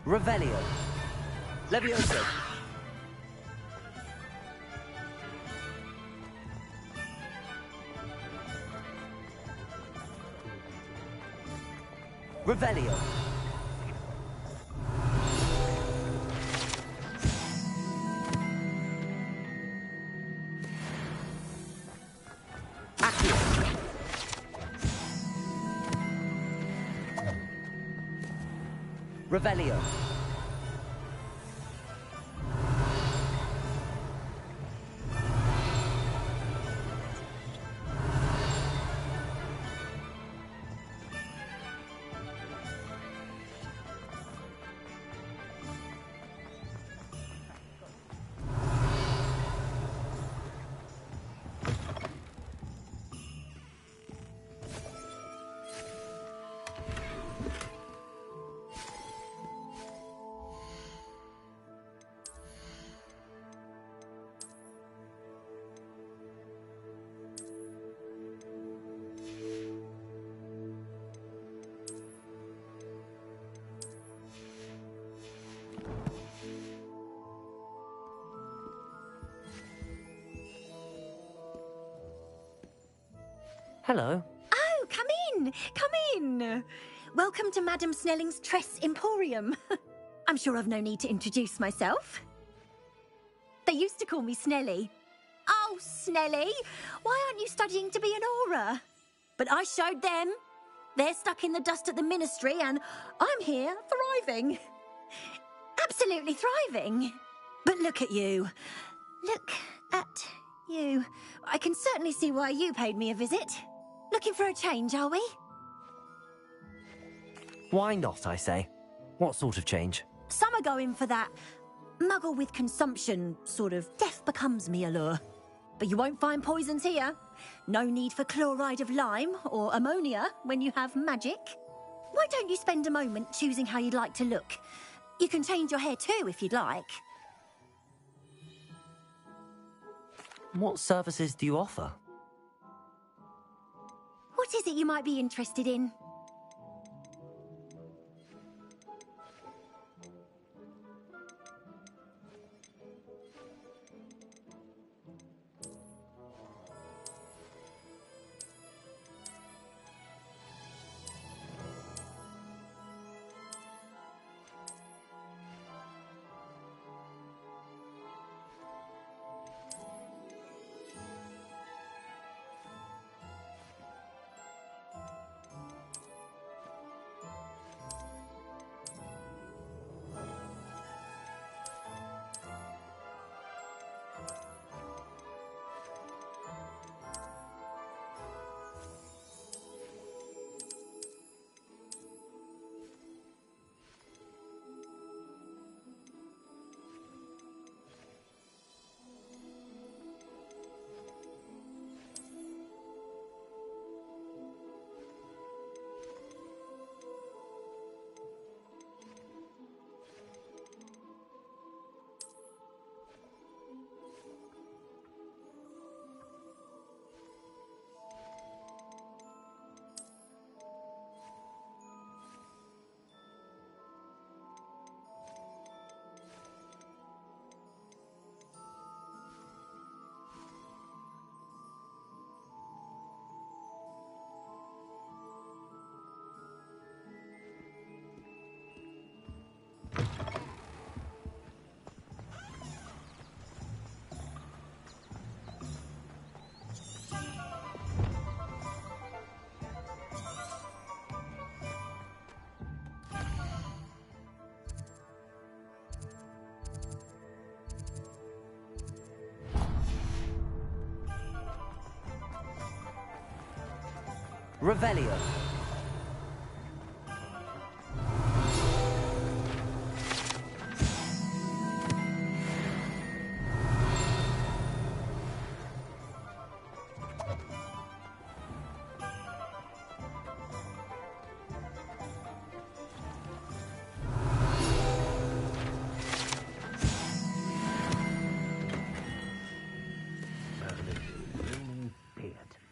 Revelio. Leviosa. Revelio. Accio. Revelio. Hello. Oh, come in! Come in! Welcome to Madame Snelling's Tress Emporium. I'm sure I've no need to introduce myself. They used to call me Snelly. Oh, Snelly, why aren't you studying to be an Auror? But I showed them. They're stuck in the dust at the Ministry, and I'm here, thriving. Absolutely thriving. But look at you. Look at you. I can certainly see why you paid me a visit. Looking for a change, are we? Why not, I say? What sort of change? Some are going for that muggle with consumption, sort of death becomes me allure. But you won't find poisons here. No need for chloride of lime or ammonia when you have magic. Why don't you spend a moment choosing how you'd like to look? You can change your hair too if you'd like. What services do you offer? What is it you might be interested in? Revelio.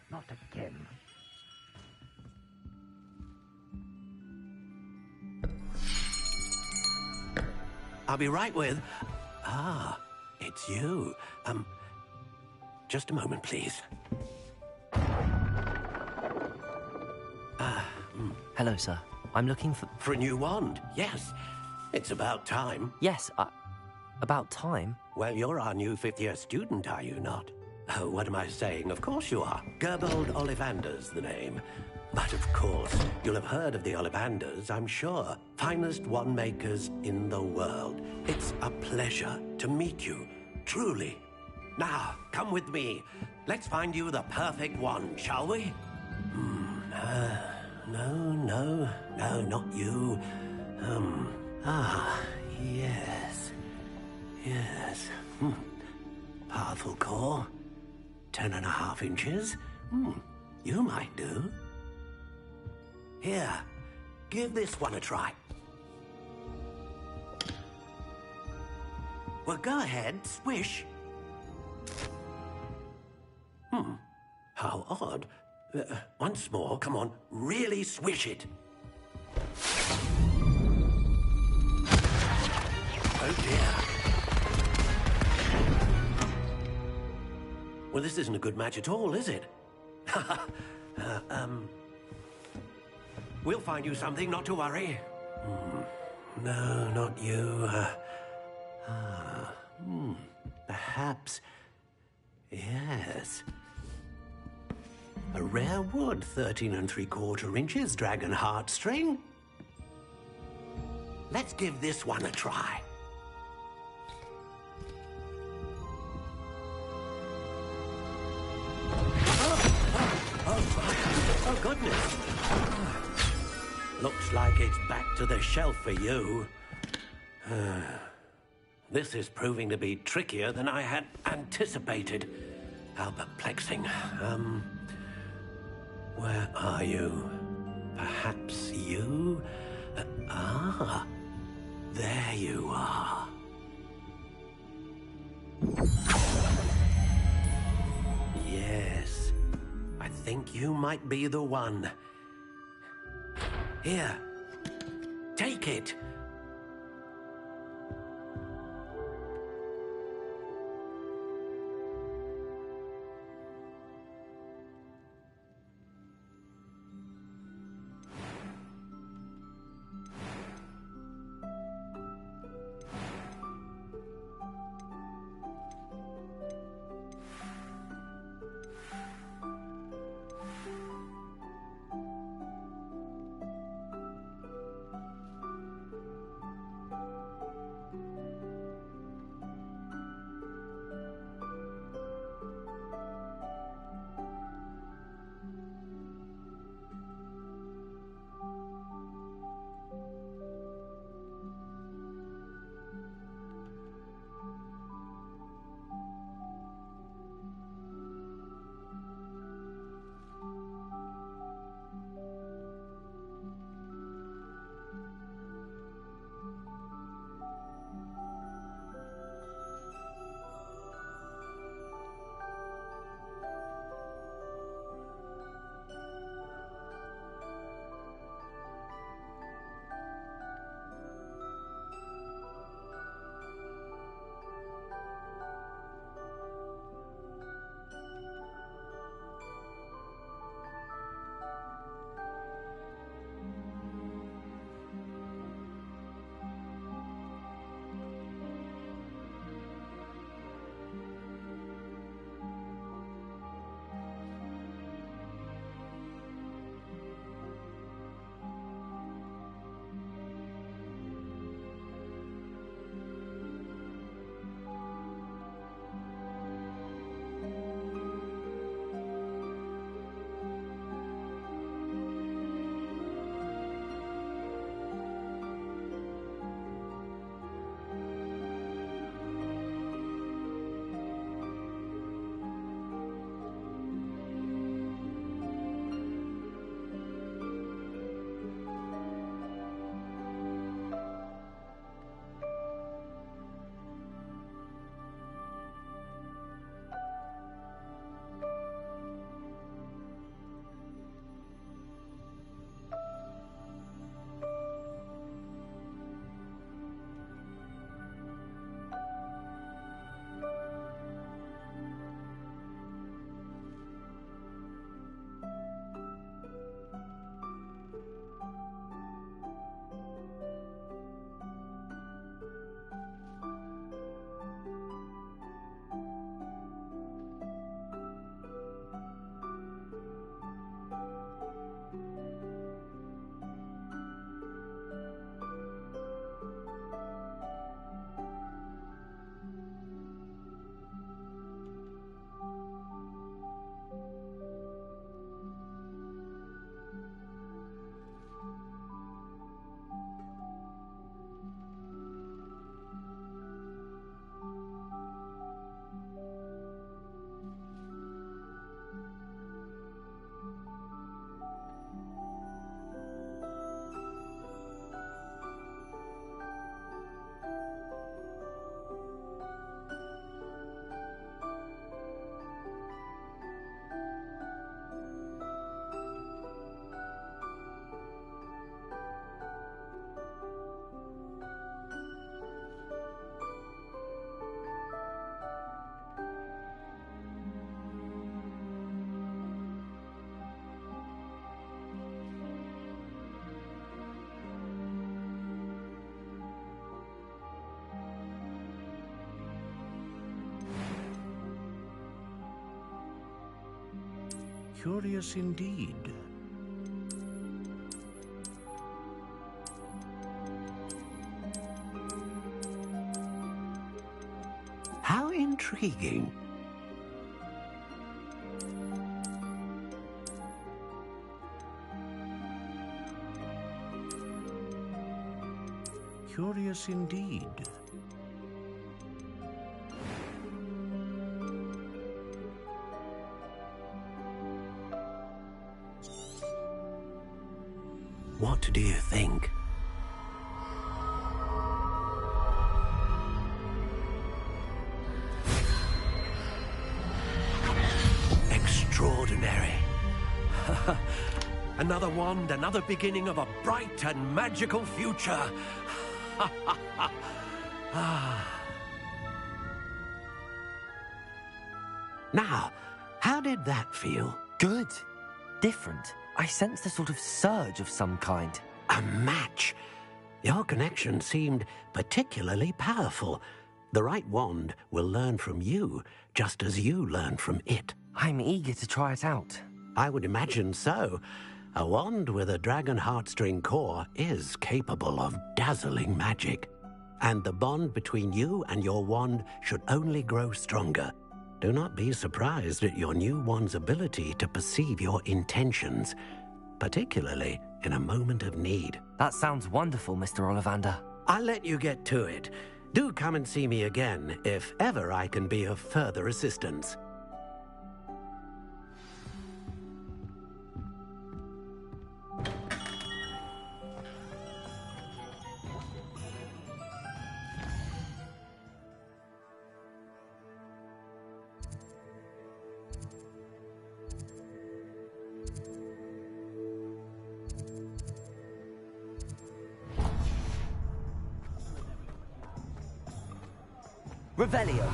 Not again. I'll be right with... Ah, it's you. Just a moment, please. Hello, sir. I'm looking for... For a new wand, yes. It's about time. Yes, about time? Well, you're our new fifth-year student, are you not? Oh, what am I saying? Of course you are. Gerbold Ollivander's the name. But of course, you'll have heard of the Ollivanders, I'm sure. Finest wand makers in the world. It's a pleasure to meet you, truly. Now, come with me. Let's find you the perfect wand, shall we? No, not you. Yes. Powerful core. 10.5 inches. You might do. Here, give this one a try. Well, go ahead, swish. How odd. Once more, come on, really swish it. Oh dear. Well, this isn't a good match at all, is it? We'll find you something, not to worry. No, not you. Perhaps... Yes. A rare wood, 13 3/4 inches, dragon heartstring. Let's give this one a try. Oh, goodness. Looks like it's back to the shelf for you. This is proving to be trickier than I had anticipated. How perplexing. Where are you? Perhaps you? There you are. Yes, I think you might be the one. Here, take it. Curious indeed. How intriguing. Curious indeed. What do you think? Extraordinary. Another wand, another beginning of a bright and magical future. Now, how did that feel? Good. Different. I sensed a sort of surge of some kind. A match. Your connection seemed particularly powerful. The right wand will learn from you, just as you learn from it. I'm eager to try it out. I would imagine so. A wand with a dragon heartstring core is capable of dazzling magic. And the bond between you and your wand should only grow stronger. Do not be surprised at your new wand's ability to perceive your intentions, particularly in a moment of need. That sounds wonderful, Mr. Ollivander. I'll let you get to it. Do come and see me again if ever I can be of further assistance. Revelio.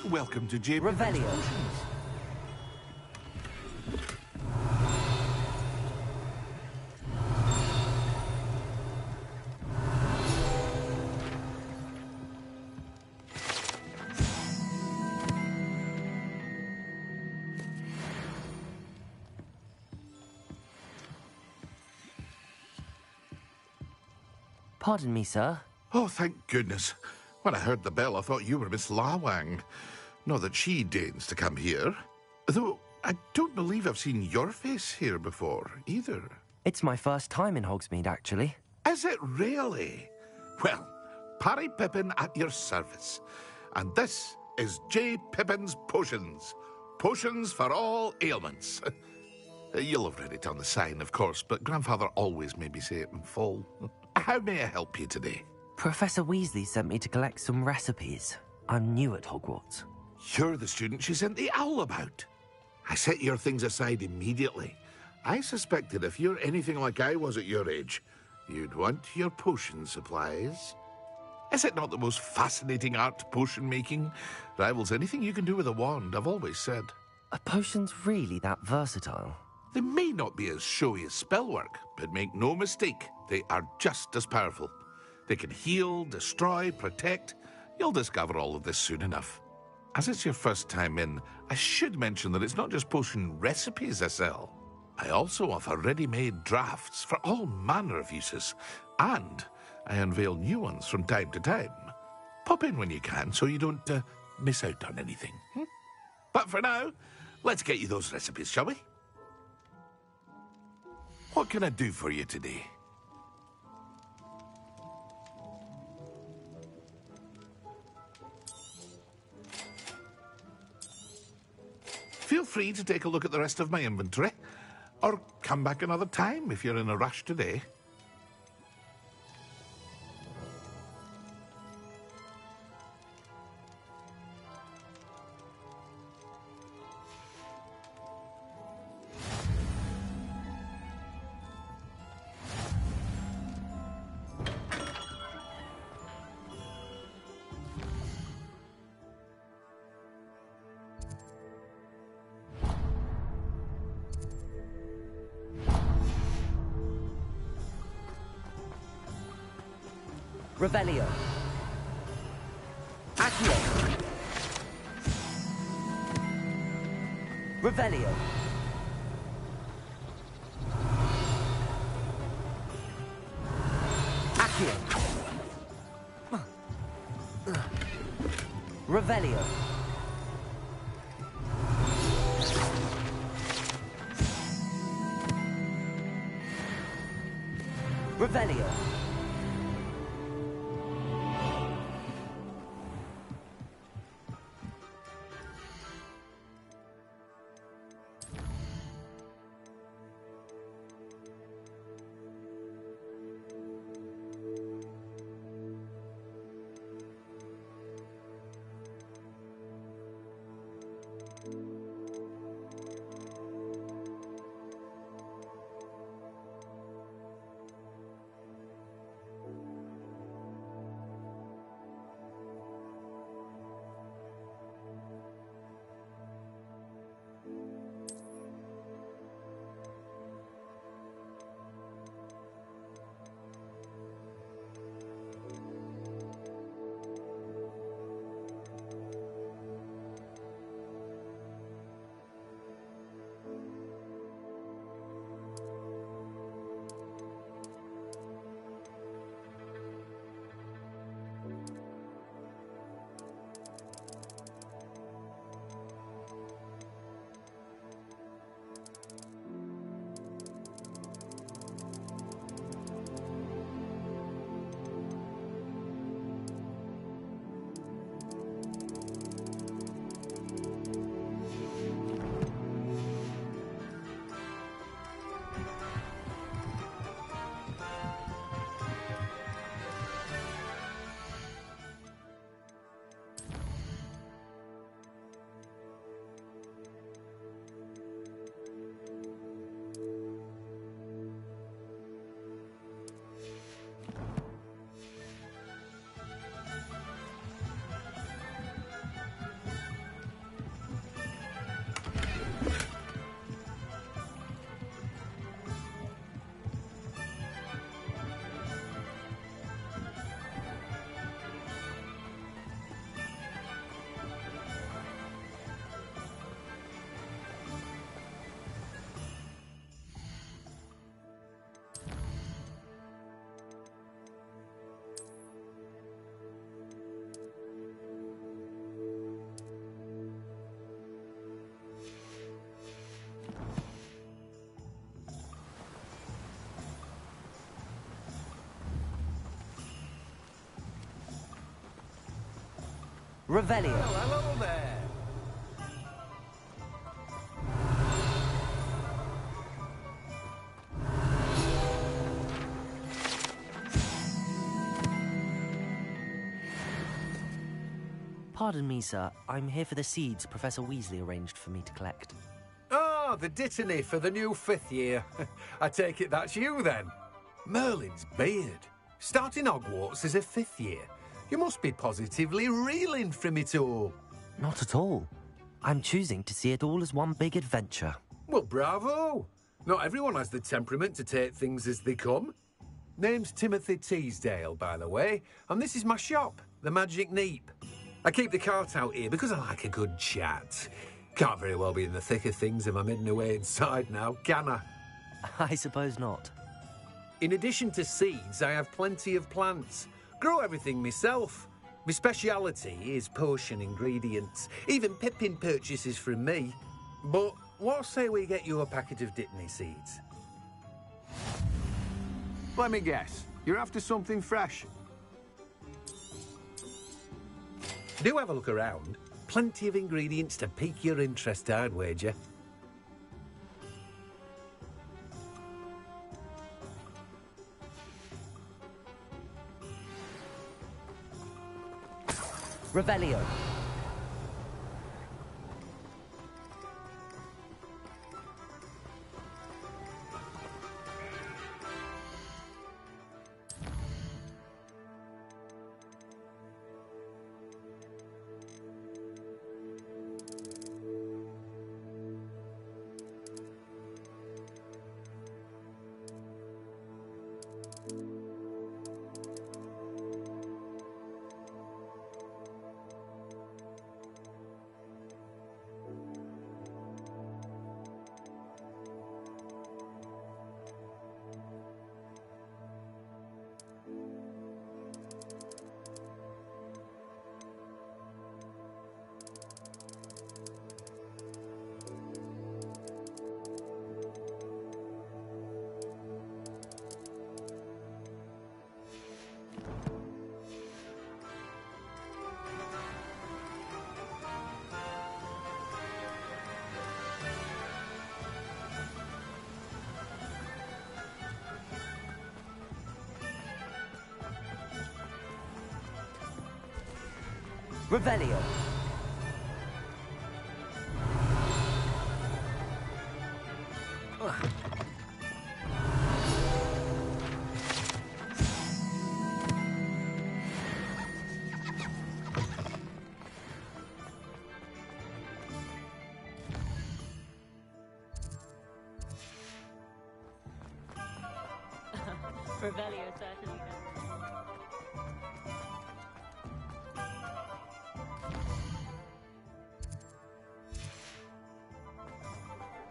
Welcome to J. Revelio. Pardon me, sir. Oh, thank goodness. When I heard the bell, I thought you were Miss Lawang. Not that she deigns to come here. Though, I don't believe I've seen your face here before, either. It's my first time in Hogsmeade, actually. Is it really? Well, Parry Pippin at your service. And this is J. Pippin's Potions. Potions for all ailments. You'll have read it on the sign, of course, but Grandfather always made me say it in full. How may I help you today? Professor Weasley sent me to collect some recipes. I'm new at Hogwarts. You're the student she sent the owl about. I set your things aside immediately. I suspected if you're anything like I was at your age, you'd want your potion supplies. Is it not the most fascinating art, potion making? Rivals anything you can do with a wand, I've always said. Are potions really that versatile? They may not be as showy as spellwork, but make no mistake, they are just as powerful. They can heal, destroy, protect. You'll discover all of this soon enough. As it's your first time in, I should mention that it's not just potion recipes I sell. I also offer ready-made drafts for all manner of uses, and I unveil new ones from time to time. Pop in when you can so you don't miss out on anything. But for now, let's get you those recipes, shall we? What can I do for you today? Feel free to take a look at the rest of my inventory, or come back another time if you're in a rush today. Revelio. Accio. Revelio. Accio. Revelio. Revelio. Revelio. Hello there. Pardon me, sir. I'm here for the seeds Professor Weasley arranged for me to collect. Oh, the dittany for the new 5th year. I take it that's you, then. Merlin's beard. Starting Hogwarts as a 5th year. You must be positively reeling from it all. Not at all. I'm choosing to see it all as one big adventure. Well, bravo. Not everyone has the temperament to take things as they come. Name's Timothy Teasdale, by the way, and this is my shop, the Magic Neep. I keep the cart out here because I like a good chat. Can't very well be in the thick of things if I'm hidden away inside now, can I? I suppose not. In addition to seeds, I have plenty of plants. Grow everything myself. My speciality is potion ingredients. Even Pippin purchases from me. But what say we get you a packet of Dittany seeds? Let me guess. You're after something fresh. Do have a look around. Plenty of ingredients to pique your interest, I'd wager. Revelio. Revelio. Revelio certainly does.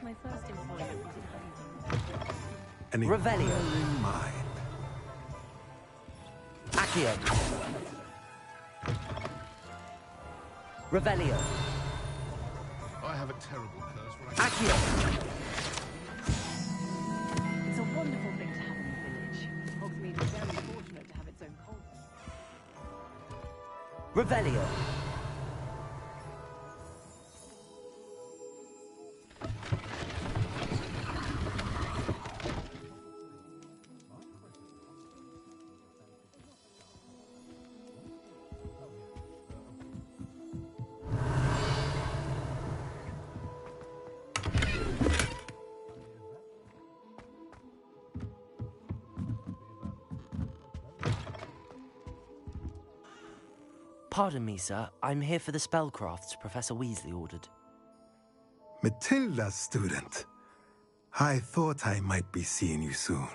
My first employer was An Revelio. inquiring mind. Accio. Revelio. I have a terrible curse right Accio. It's a wonderful thing to have in the village. Hogsmeade is very fortunate to have its own cult. Revelio. Pardon me, sir. I'm here for the spellcrafts Professor Weasley ordered. Matilda, student. I thought I might be seeing you soon.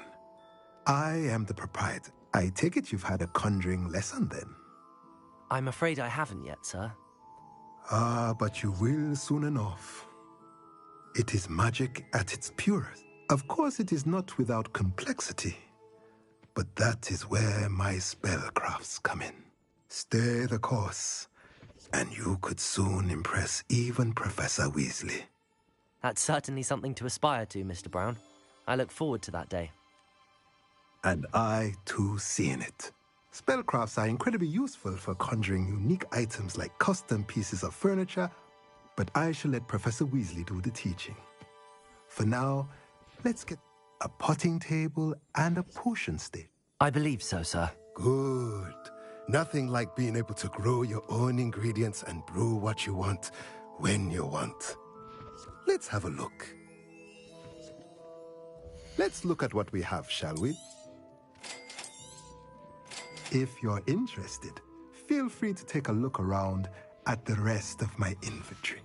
I am the proprietor. I take it you've had a conjuring lesson then? I'm afraid I haven't yet, sir. Ah, but you will soon enough. It is magic at its purest. Of course, it is not without complexity. But that is where my spellcrafts come in. Stay the course, and you could soon impress even Professor Weasley. That's certainly something to aspire to, Mr. Brown. I look forward to that day. And I, too, seeing it. Spellcrafts are incredibly useful for conjuring unique items like custom pieces of furniture, but I shall let Professor Weasley do the teaching. For now, let's get a potting table and a potion station. I believe so, sir. Good. Nothing like being able to grow your own ingredients and brew what you want when you want. Let's have a look. Let's look at what we have, shall we? If you're interested, feel free to take a look around at the rest of my inventory.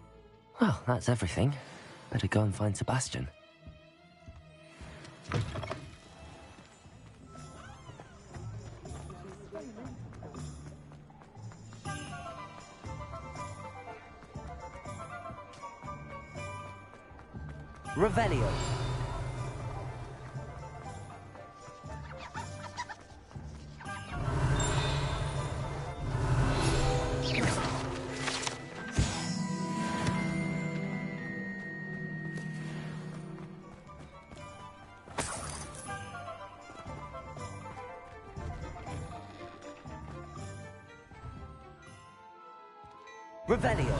Well, that's everything. Better go and find Sebastian. Revelio. Revelio.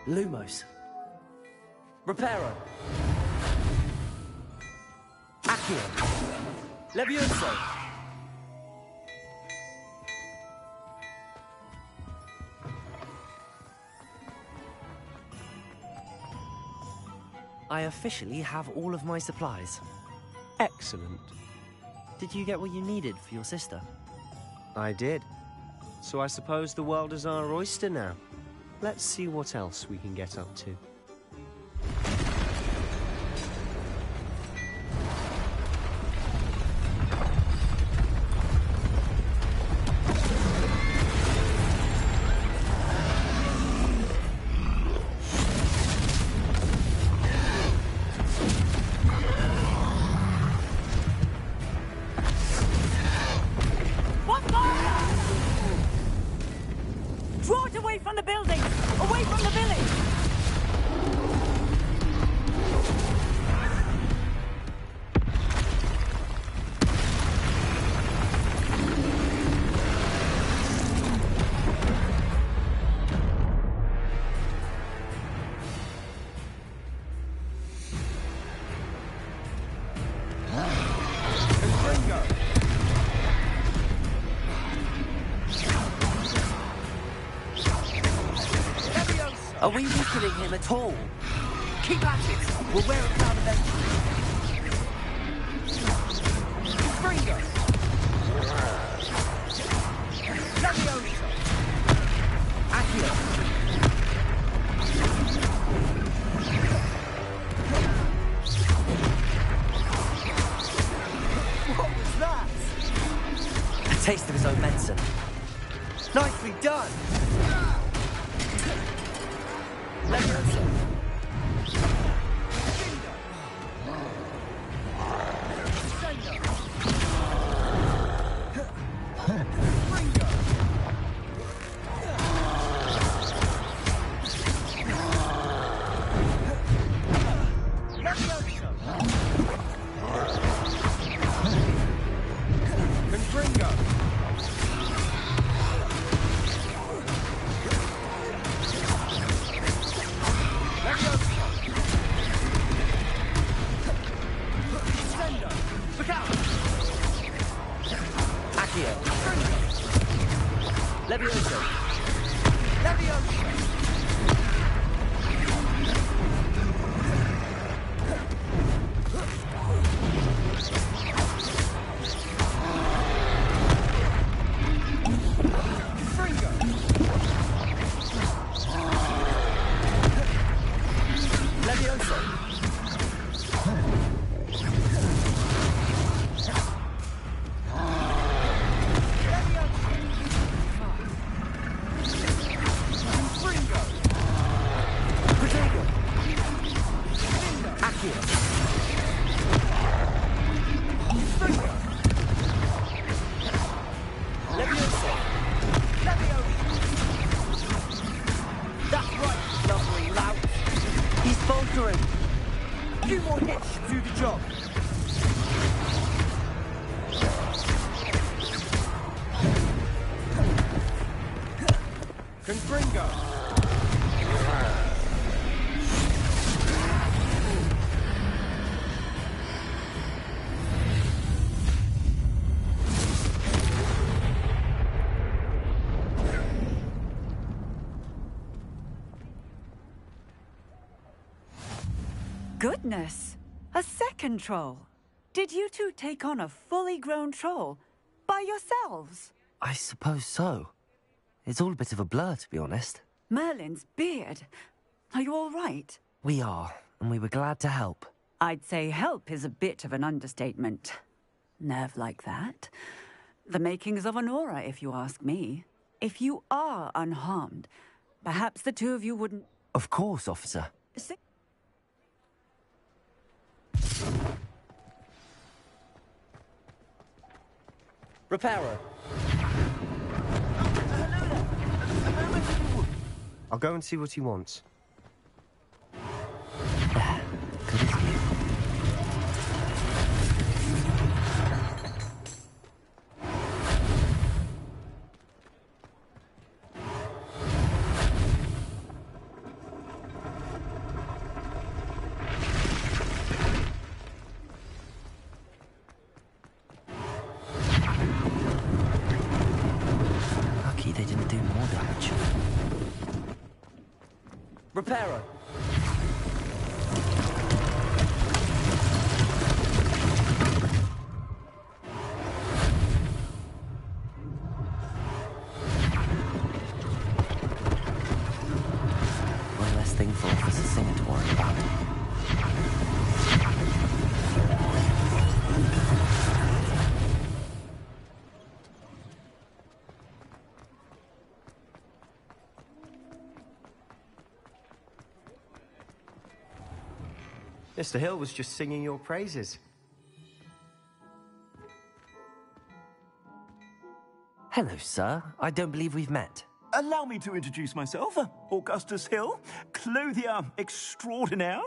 Lumos. Reparo. Accio. Levioso. I officially have all of my supplies. Excellent. Did you get what you needed for your sister? I did. So I suppose the world is our oyster now. Let's see what else we can get up to. Draw it away from the building! Away from the village! Are we weakening him at all? Keep at it! We'll wear him down eventually. Confringo! Leviosa! Accio! What was that? A taste of his own medicine. Nicely done! Leviosa! Leviosa! Leviosa! Fringo! Leviosa! A few more hits should do the job. Confringo. Goodness! A second troll! Did you two take on a fully grown troll? By yourselves? I suppose so. It's all a bit of a blur, to be honest. Merlin's beard. Are you all right? We are, and we were glad to help. I'd say help is a bit of an understatement. Nerve like that. The makings of an aura, if you ask me. If you are unharmed, perhaps the two of you wouldn't... Of course, officer. Reparo. I'll go and see what he wants. Lucky they didn't do more damage. Reparo. One less thing for Officer Singer to worry about. Mr. Hill was just singing your praises. Hello, sir. I don't believe we've met. Allow me to introduce myself, Augustus Hill, clothier extraordinaire.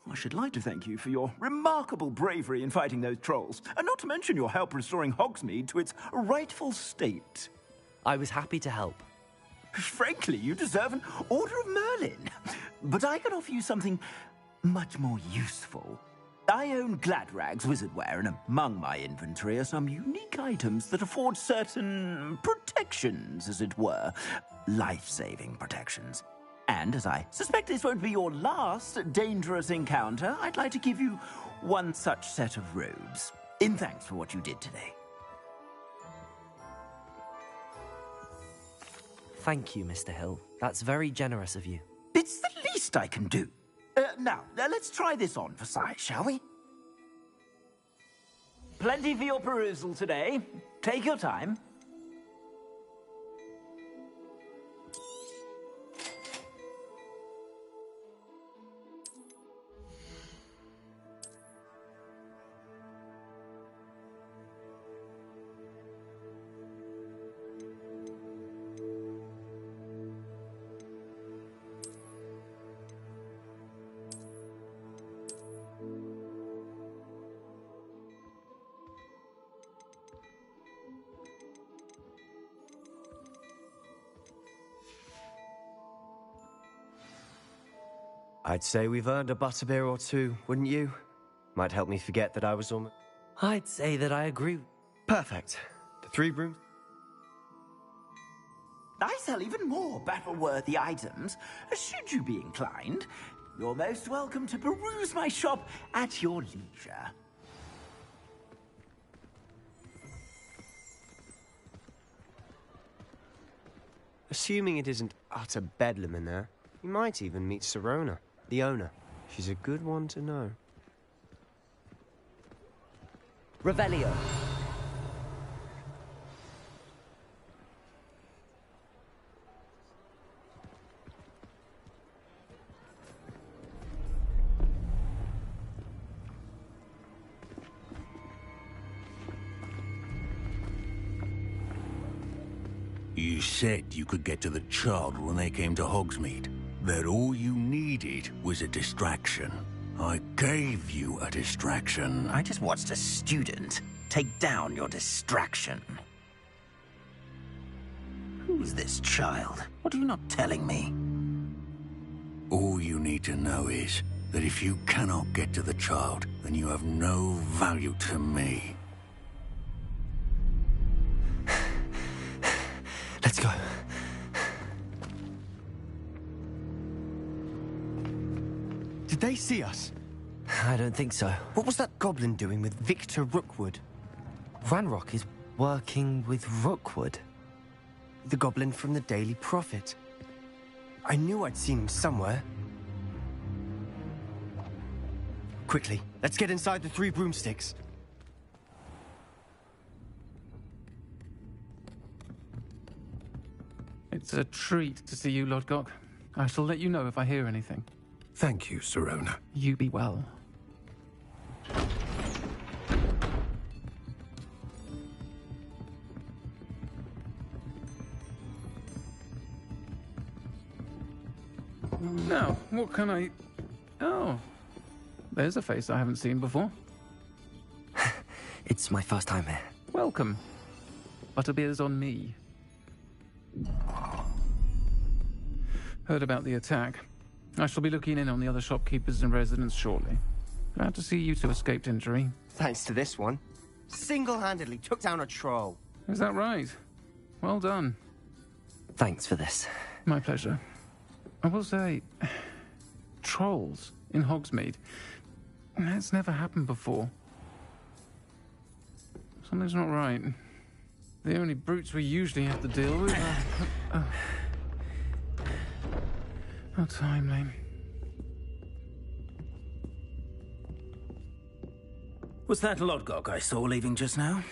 I should like to thank you for your remarkable bravery in fighting those trolls, and not to mention your help restoring Hogsmeade to its rightful state. I was happy to help. Frankly, you deserve an Order of Merlin. But I can offer you something much more useful. I own Gladrag's wizardware, and among my inventory are some unique items that afford certain protections, as it were. Life-saving protections. And as I suspect this won't be your last dangerous encounter, I'd like to give you one such set of robes, in thanks for what you did today. Thank you, Mr. Hill. That's very generous of you. It's the least I can do. Now, let's try this on for size, shall we? Plenty for your perusal today. Take your time. I'd say we've earned a butterbeer or two, wouldn't you? Might help me forget that I was almost... I'd say that I agree. Perfect. The 3 brooms... I sell even more battle-worthy items. Should you be inclined, you're most welcome to peruse my shop at your leisure. Assuming it isn't utter bedlam in there, you might even meet Sirona, the owner. She's a good one to know. Revelio. You said you could get to the child when they came to Hogsmeade. That all you needed was a distraction. I gave you a distraction. I just watched a student take down your distraction. Who's this child? What are you not telling me? All you need to know is that if you cannot get to the child, then you have no value to me. Let's go. Did they see us? I don't think so. What was that goblin doing with Victor Rookwood? Ranrock is working with Rookwood. The goblin from the Daily Prophet. I knew I'd seen him somewhere. Quickly, let's get inside the 3 broomsticks. It's a treat to see you, Lodgok. I shall let you know if I hear anything. Thank you, Sirona. You be well. Now, what can I... Oh, there's a face I haven't seen before. It's my first time here. Welcome. Butterbeer's on me. Heard about the attack. I shall be looking in on the other shopkeepers and residents shortly. Glad to see you two escaped injury. Thanks to this one. Single-handedly took down a troll. Is that right? Well done. Thanks for this. My pleasure. I will say, trolls in Hogsmeade. That's never happened before. Something's not right. The only brutes we usually have to deal with are... How timely. Was that Lodgok I saw leaving just now?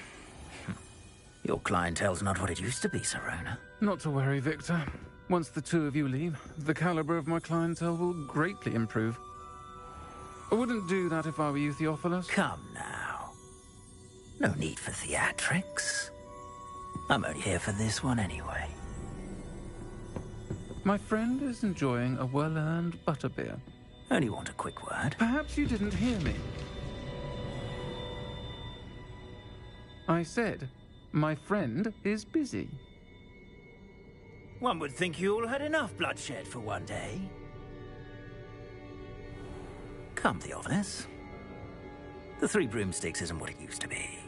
Your clientele's not what it used to be, Sirona. Not to worry, Victor. Once the 2 of you leave, the caliber of my clientele will greatly improve. I wouldn't do that if I were you, Theophilus. Come now. No need for theatrics. I'm only here for this one anyway. My friend is enjoying a well-earned butterbeer. Only want a quick word. Perhaps you didn't hear me. I said, my friend is busy. One would think you all had enough bloodshed for one day. Come, Theophilus. The 3 broomsticks isn't what it used to be.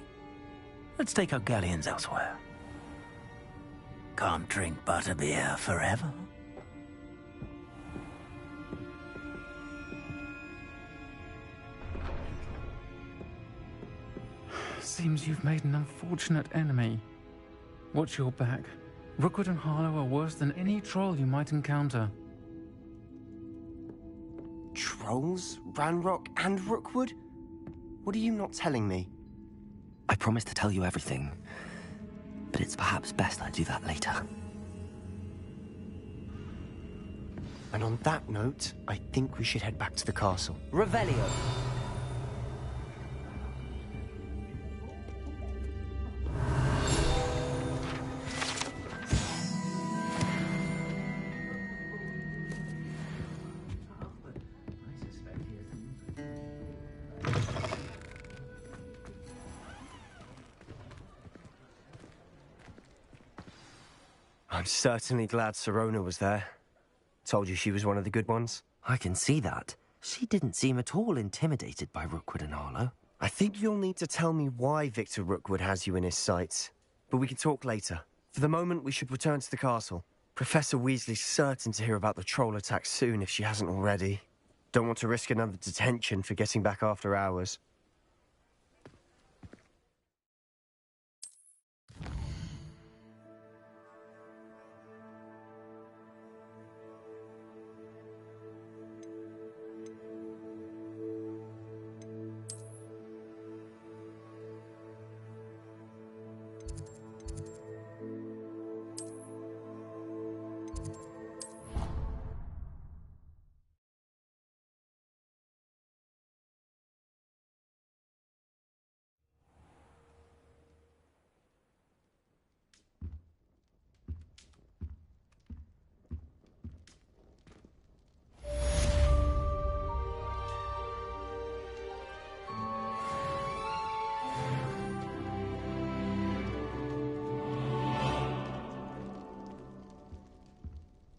Let's take our galleons elsewhere. Can't drink butterbeer forever. Seems you've made an unfortunate enemy. Watch your back. Rookwood and Harlow are worse than any troll you might encounter. Trolls? Ranrock and Rookwood? What are you not telling me? I promise to tell you everything, but it's perhaps best I do that later. And on that note, I think we should head back to the castle. Revelio! I'm certainly glad Sirona was there. Told you she was one of the good ones. I can see that. She didn't seem at all intimidated by Rookwood and Harlow. I think you'll need to tell me why Victor Rookwood has you in his sights. But we can talk later. For the moment, we should return to the castle. Professor Weasley's certain to hear about the troll attack soon if she hasn't already. Don't want to risk another detention for getting back after hours.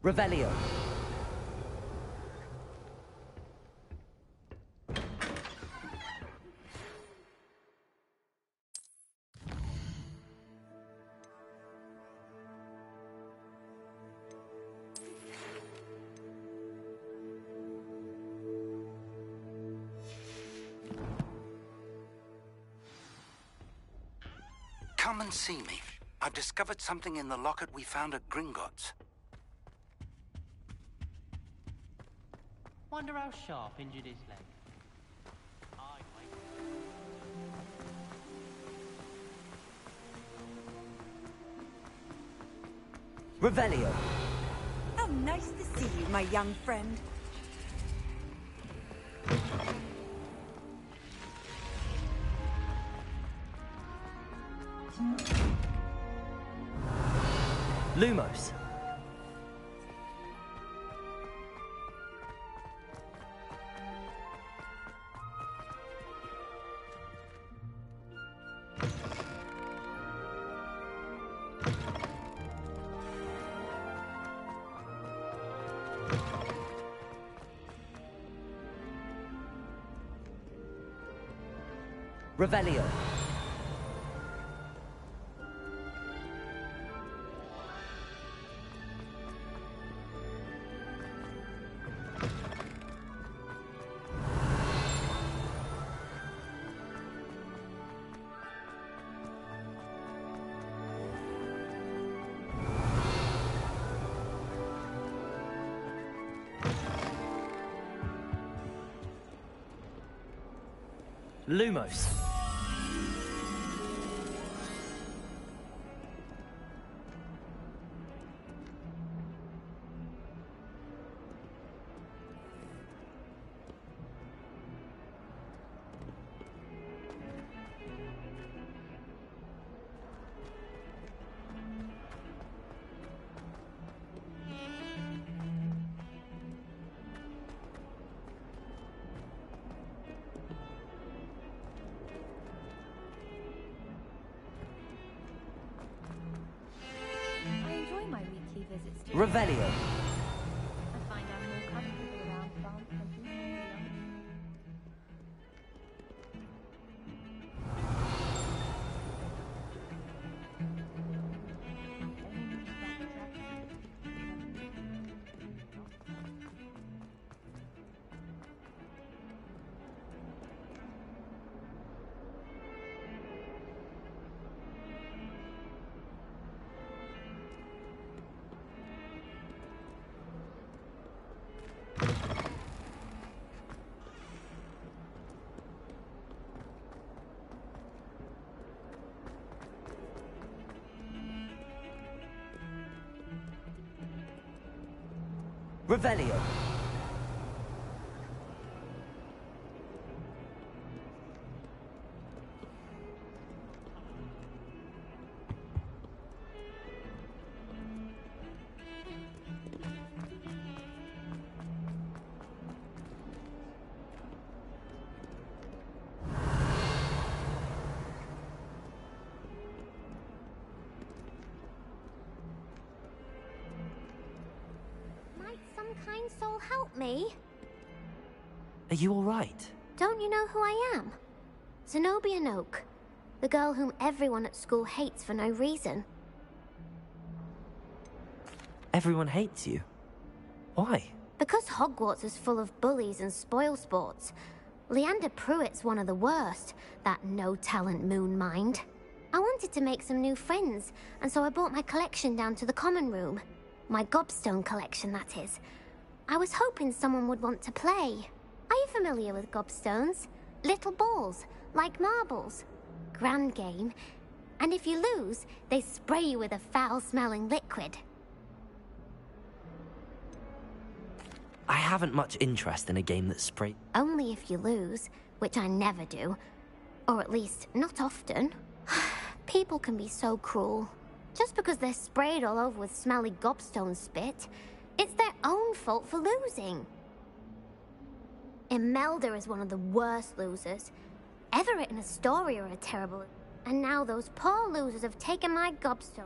Revelio. Come and see me. I've discovered something in the locket we found at Gringotts. Wonder how Sharp injured his leg. Revelio. How nice to see you, my young friend. Lumos. Revelio. Lumos. Revelio. I find I'm more comfortable around plants than people. Revelio. Kind soul help me? Are you all right? Don't you know who I am? Zenobia Noak, the girl whom everyone at school hates for no reason. Everyone hates you. Why? Because Hogwarts is full of bullies and spoilsports. Leander Pruitt's one of the worst, that no-talent moon mind. I wanted to make some new friends, and so I brought my collection down to the common room. My gobstone collection, that is. I was hoping someone would want to play. Are you familiar with gobstones? Little balls, like marbles. Grand game. And if you lose, they spray you with a foul-smelling liquid. I haven't much interest in a game that spray... Only if you lose, which I never do. Or at least, not often. People can be so cruel. Just because they're sprayed all over with smelly gobstone spit, it's their own fault for losing. Imelda is one of the worst losers. Everett and Astoria are terrible. And now those poor losers have taken my gobstone.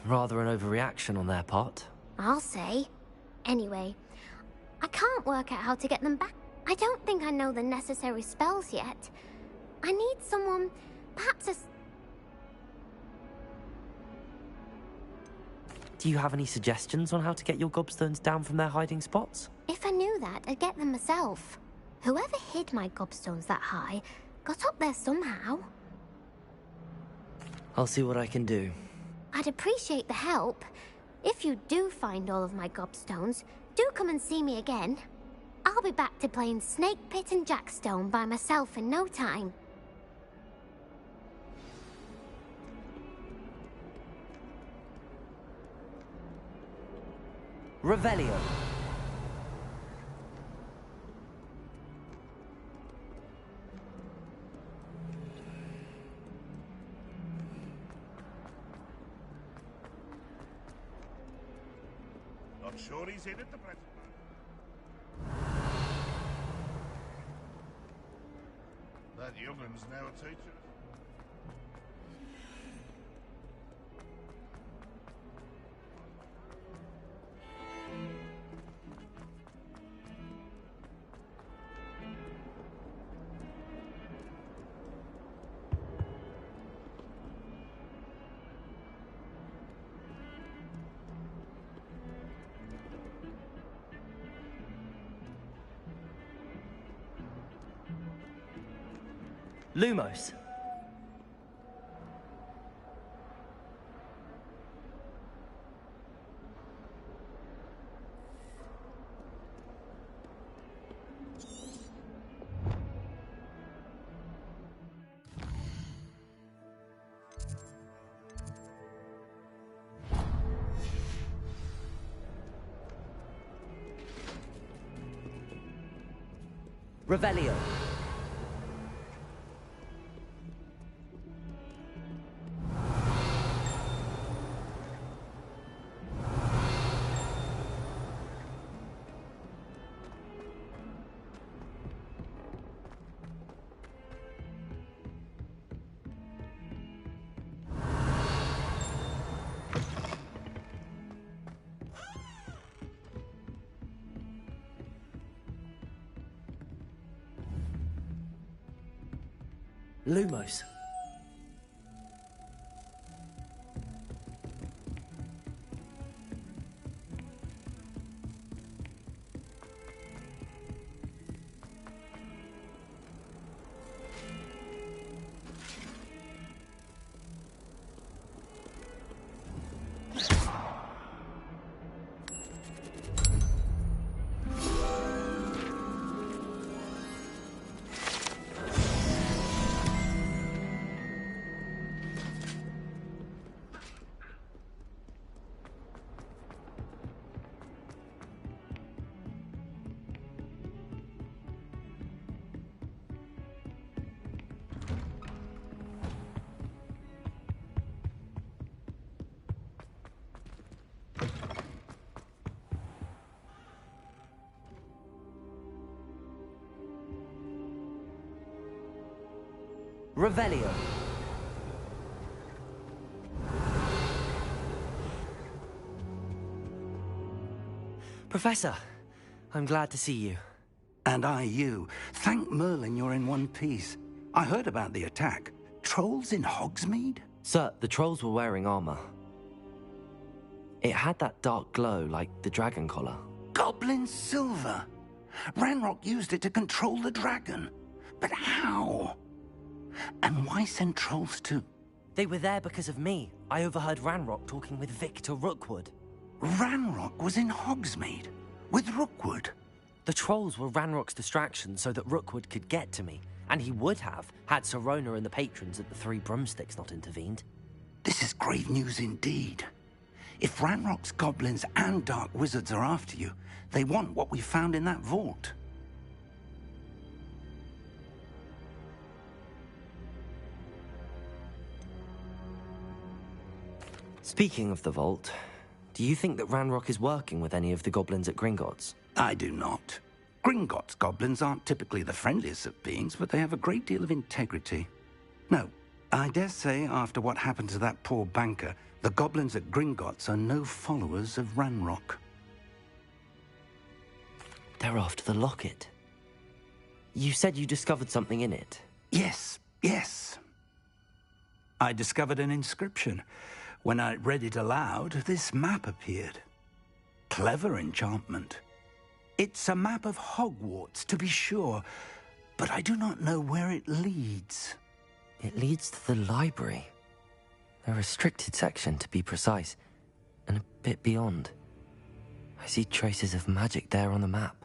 Rather an overreaction on their part. I'll say. Anyway, I can't work out how to get them back. I don't think I know the necessary spells yet. I need someone, perhaps a... Do you have any suggestions on how to get your gobstones down from their hiding spots? If I knew that, I'd get them myself. Whoever hid my gobstones that high got up there somehow. I'll see what I can do. I'd appreciate the help. If you do find all of my gobstones, do come and see me again. I'll be back to playing Snake Pit and Jackstone by myself in no time. Revelio. Not sure he's in at the present moment. That youngun's now a teacher. Lumos. Revelio. Lumos. Revelio. Professor, I'm glad to see you. And I you. Thank Merlin you're in one piece. I heard about the attack. Trolls in Hogsmeade? Sir, the trolls were wearing armor. It had that dark glow like the dragon collar. Goblin silver! Ranrock used it to control the dragon. But how? And why send trolls to... They were there because of me. I overheard Ranrock talking with Victor Rookwood. Ranrock was in Hogsmeade? With Rookwood? The trolls were Ranrock's distraction so that Rookwood could get to me. And he would have, had Sirona and the patrons at the Three Broomsticks not intervened. This is grave news indeed. If Ranrock's goblins and dark wizards are after you, they want what we found in that vault. Speaking of the vault, do you think that Ranrock is working with any of the goblins at Gringotts? I do not. Gringotts goblins aren't typically the friendliest of beings, but they have a great deal of integrity. No, I dare say after what happened to that poor banker, the goblins at Gringotts are no followers of Ranrock. They're after the locket. You said you discovered something in it. Yes. I discovered an inscription. When I read it aloud, this map appeared. Clever enchantment. It's a map of Hogwarts, to be sure, but I do not know where it leads. It leads to the library. A restricted section, to be precise, and a bit beyond. I see traces of magic there on the map.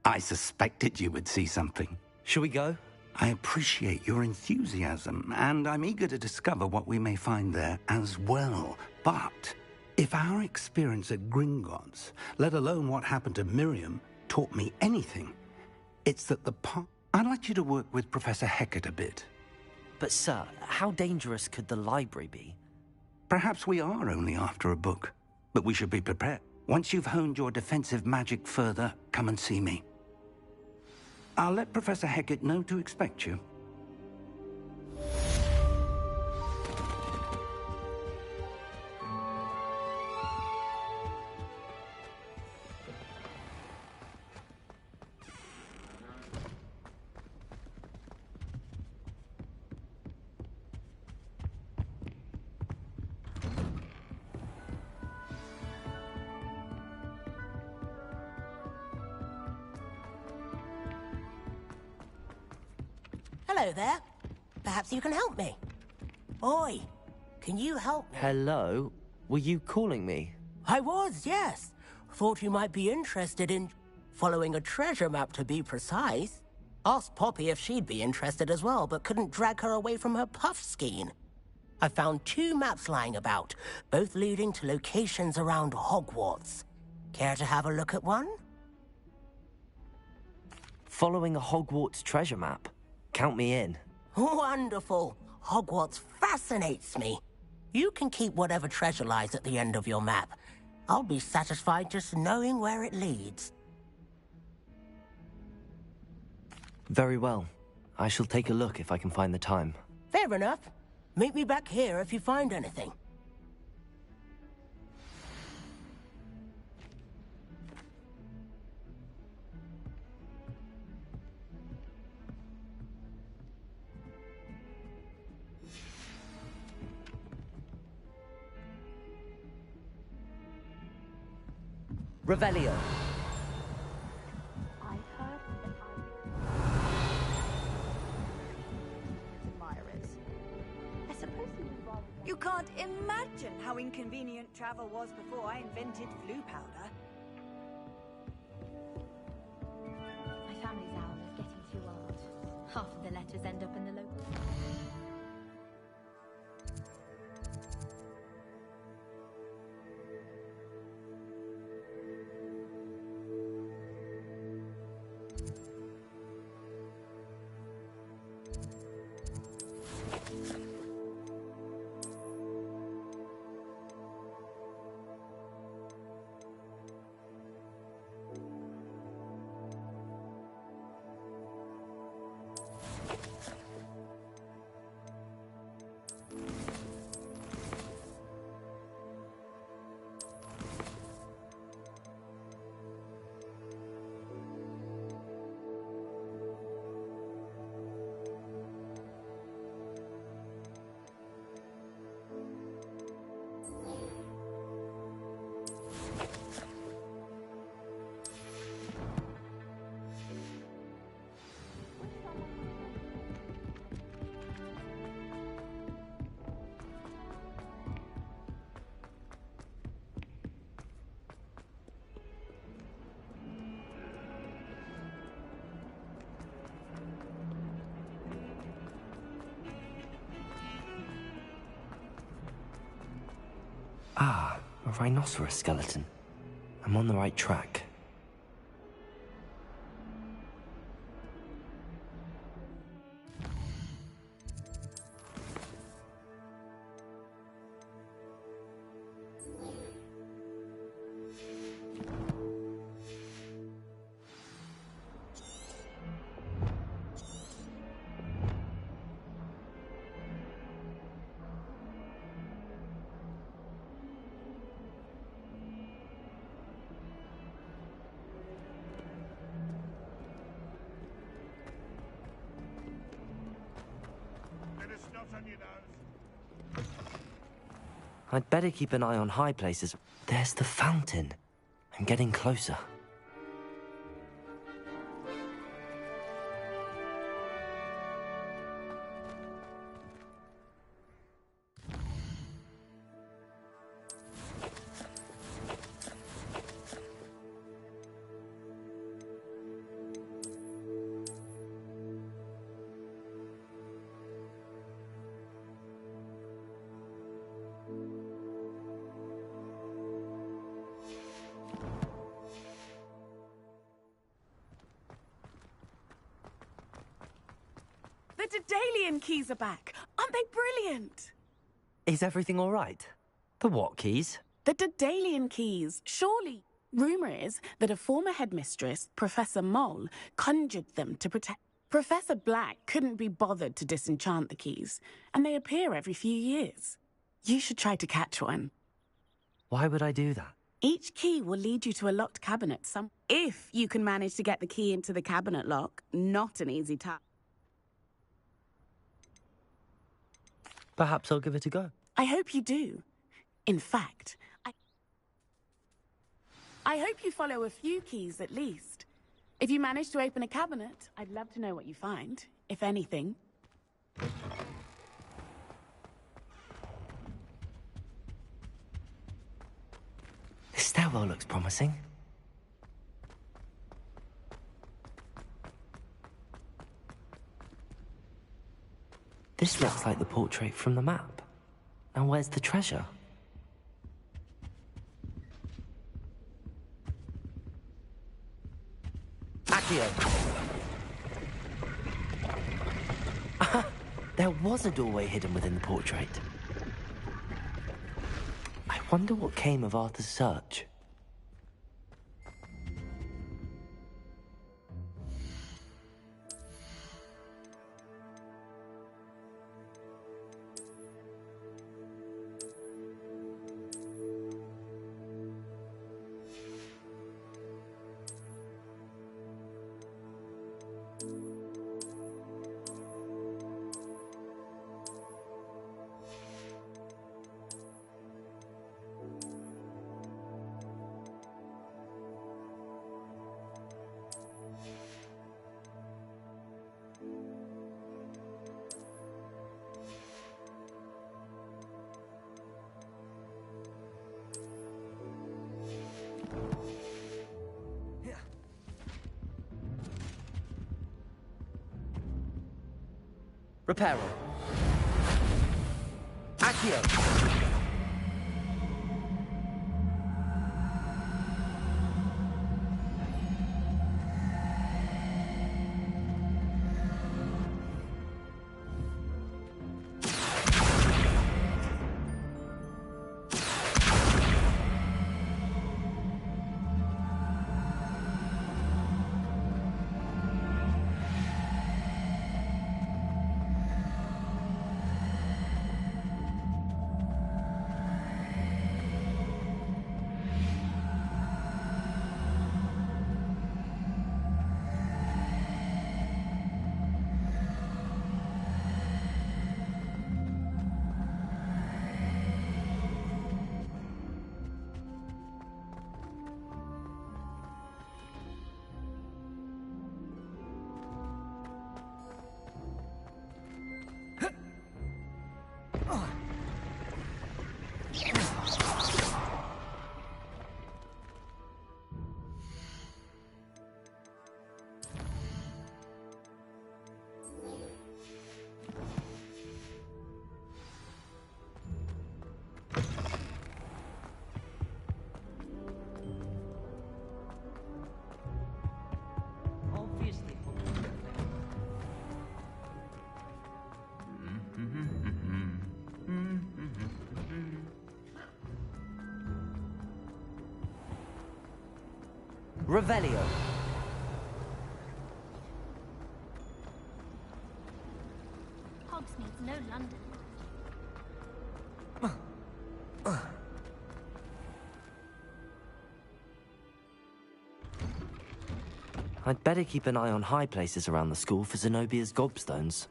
I suspected you would see something. Shall we go? I appreciate your enthusiasm, and I'm eager to discover what we may find there as well. But if our experience at Gringotts, let alone what happened to Miriam, taught me anything, it's that I'd like you to work with Professor Hecat a bit. But sir, how dangerous could the library be? Perhaps we are only after a book, but we should be prepared. Once you've honed your defensive magic further, come and see me. I'll let Professor Hecat know to expect you. Hello there. Perhaps you can help me. Oi, can you help me? Hello? Were you calling me? I was, yes. Thought you might be interested in following a treasure map, to be precise. Asked Poppy if she'd be interested as well, but couldn't drag her away from her puff skein. I found 2 maps lying about, both leading to locations around Hogwarts. Care to have a look at one? Following a Hogwarts treasure map? Count me in. Wonderful. Hogwarts fascinates me. You can keep whatever treasure lies at the end of your map. I'll be satisfied just knowing where it leads. Very well. I shall take a look if I can find the time. Fair enough. Meet me back here if you find anything. Revelio. You can't imagine how inconvenient travel was before I invented flu powder. My family's owl is getting too old. Half of the letters end up in the local... Ah, a rhinoceros skeleton. I'm on the right track. I'd better keep an eye on high places. There's the fountain. I'm getting closer. The Daedalian keys are back. Aren't they brilliant? Is everything all right? The what keys? The Daedalian keys. Surely. Rumour is that a former headmistress, Professor Moll, conjured them to protect... Professor Black couldn't be bothered to disenchant the keys, and they appear every few years. You should try to catch one. Why would I do that? Each key will lead you to a locked cabinet if you can manage to get the key into the cabinet lock. Not an easy task. Perhaps I'll give it a go. I hope you do. In fact, I hope you follow a few keys at least. If you manage to open a cabinet, I'd love to know what you find, if anything. This stairwell looks promising. This looks like the portrait from the map. Now where's the treasure? Accio! There was a doorway hidden within the portrait. I wonder what came of Arthur's search. Reparo. Accio. Revelio. Hogsmeade's no London. I'd better keep an eye on high places around the school for Zenobia's gobstones.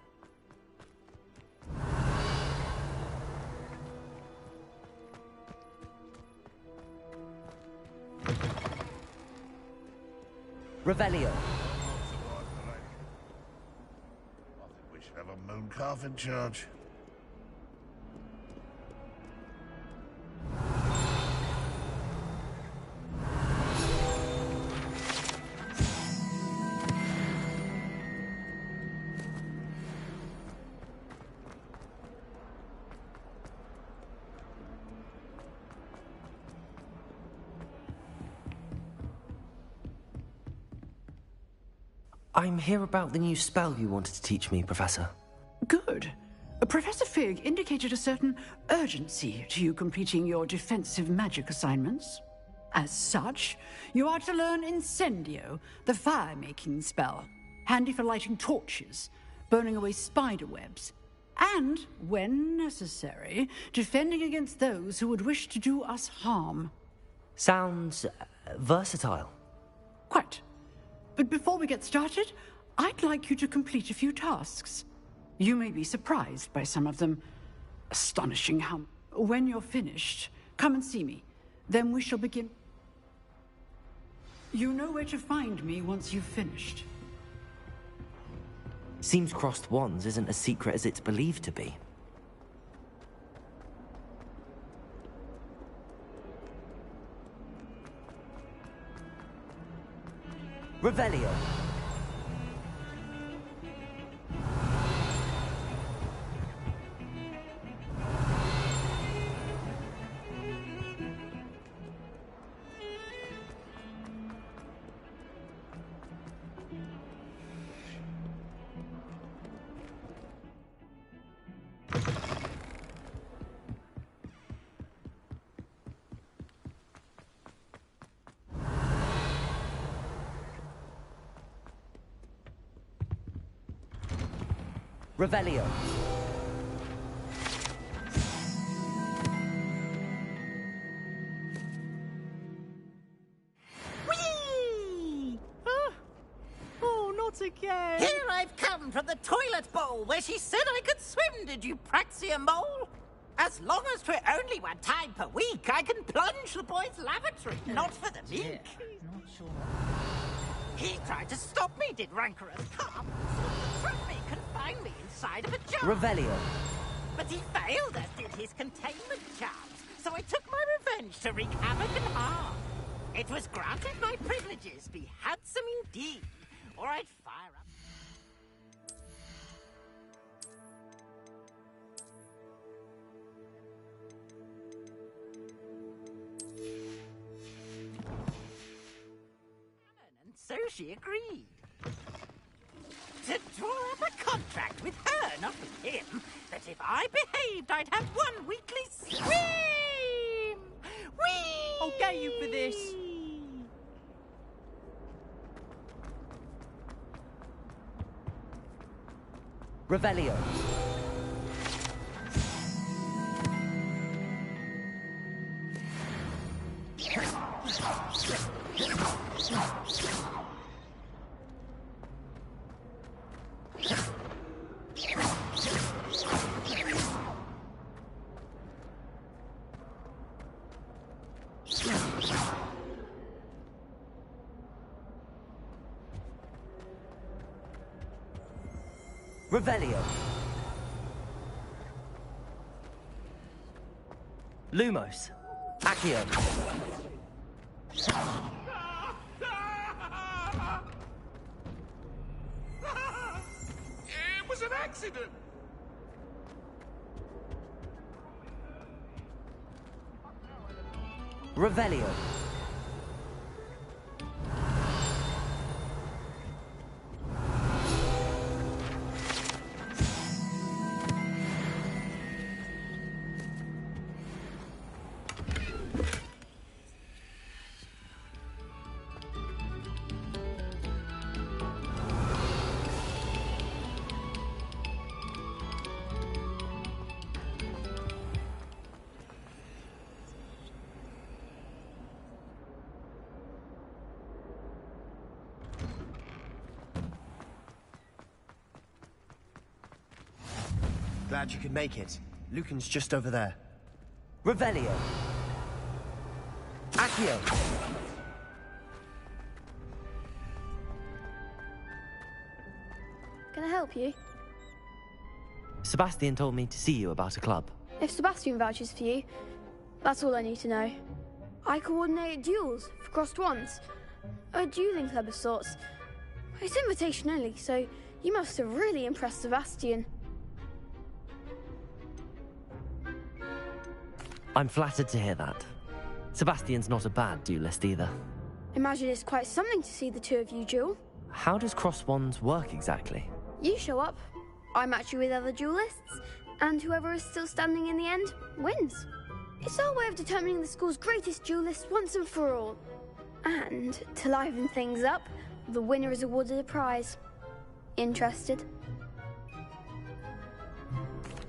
Revelio. I think we should have a moon calf in charge. I'm here about the new spell you wanted to teach me, Professor. Good. Professor Fig indicated a certain urgency to you completing your defensive magic assignments. As such, you are to learn Incendio, the fire-making spell, handy for lighting torches, burning away spider webs, and, when necessary, defending against those who would wish to do us harm. Sounds versatile. Quite. But before we get started, I'd like you to complete a few tasks. You may be surprised by some of them. Astonishing how... When you're finished, come and see me. Then we shall begin. You know where to find me once you've finished. Seems crossed wands isn't as secret as it's believed to be. Revelio. Revelio. Whee! Oh, not again! Here I've come from the toilet bowl where she said I could swim, did you Praxia mole? As long as 'twere only one time per week, I can plunge the boy's lavatory, not for the mink. Not sure. He tried to stop me, did rancorous cop. So the me confined me inside of a jar. Revelio. But he failed, as did his containment charms. So I took my revenge to wreak havoc and harm. It was granted my privileges be handsome indeed, or I'd fire up. And so she agreed. To draw up a contract with her, not with him, that if I behaved, I'd have one weekly swim! Whee! I'll get you for this. Revelio. Revelio. Lumos. Accio. It was an accident! Revelio. glad you could make it. Lucan's just over there. Revelio. Accio. Can I help you? Sebastian told me to see you about a club. If Sebastian vouches for you, that's all I need to know. I coordinate duels for crossed wands. A dueling club of sorts. It's invitation only, so you must have really impressed Sebastian. I'm flattered to hear that. Sebastian's not a bad duelist either. Imagine it's quite something to see the two of you duel. How does cross wands work exactly? You show up, I match you with other duelists, and whoever is still standing in the end wins. It's our way of determining the school's greatest duelist once and for all. And to liven things up, the winner is awarded a prize. Interested?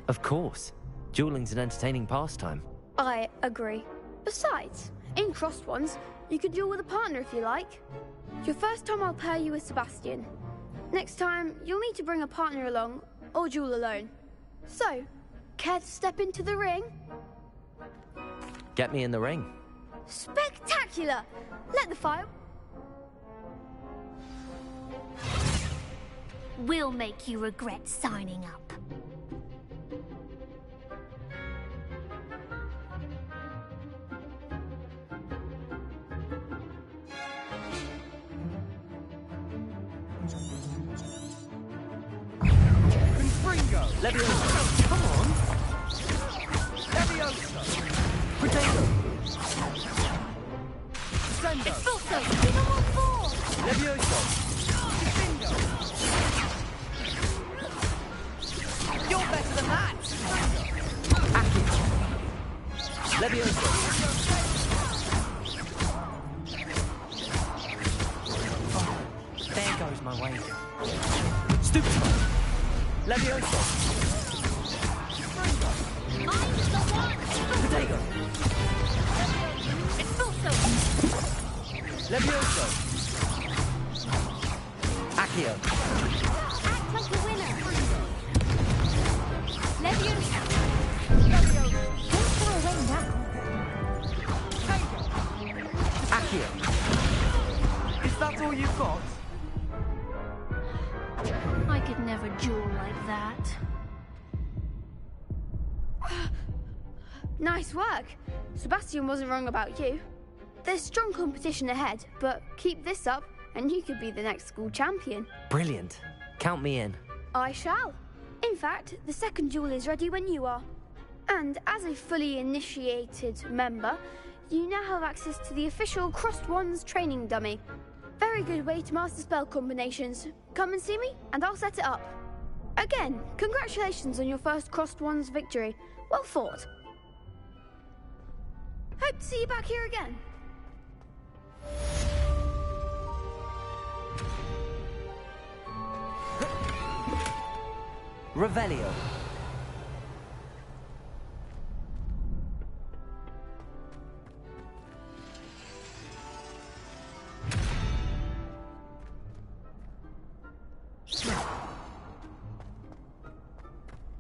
Of course. Dueling's an entertaining pastime. I agree. Besides, in crossed ones, you can duel with a partner if you like. Your first time I'll pair you with Sebastian. Next time, you'll need to bring a partner along, or duel alone. So, care to step into the ring? Get me in the ring. Spectacular! Let the fire... We'll make you regret signing up. Confringo! Levioso! Come on! Levioso! Potato! Descendo! Expulso! Give them on board! Levioso! You're better than that! Aki! Levioso! Oh, there goes my wager. Stupid! Levioso! I'm the one! Potato! Expulso! Levioso! Accio! Act like a winner! Levioso! Don't throw away now! Accio! Is that all you've got? I could never duel like that. Nice work. Sebastian wasn't wrong about you. There's strong competition ahead, but keep this up and you could be the next school champion. Brilliant. Count me in. I shall. In fact, the second duel is ready when you are. And as a fully initiated member, you now have access to the official Crossed Wands training dummy. Very good way to master spell combinations. Come and see me, and I'll set it up. Again, congratulations on your first Crossed Wands victory. Well fought. Hope to see you back here again. Revelio.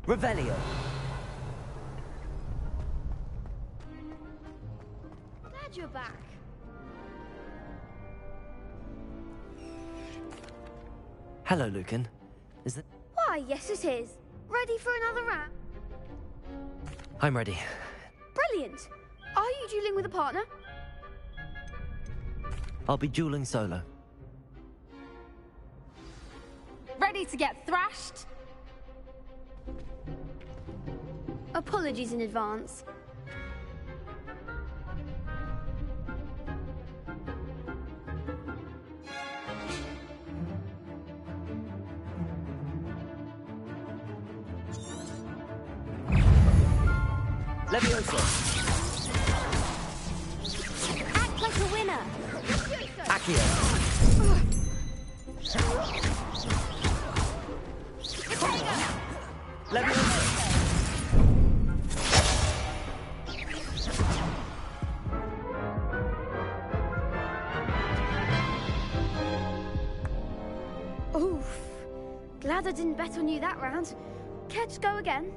Revelio. Glad you're back. Hello, Lucan. Is that... Why, yes it is. Ready for another round? I'm ready. Brilliant. Are you dueling with a partner? I'll be dueling solo. Ready to get thrashed? Apologies in advance. Levioso. Act like a winner! Accio. Levioso. Oof. Glad I didn't bet on you that round. Care to go again?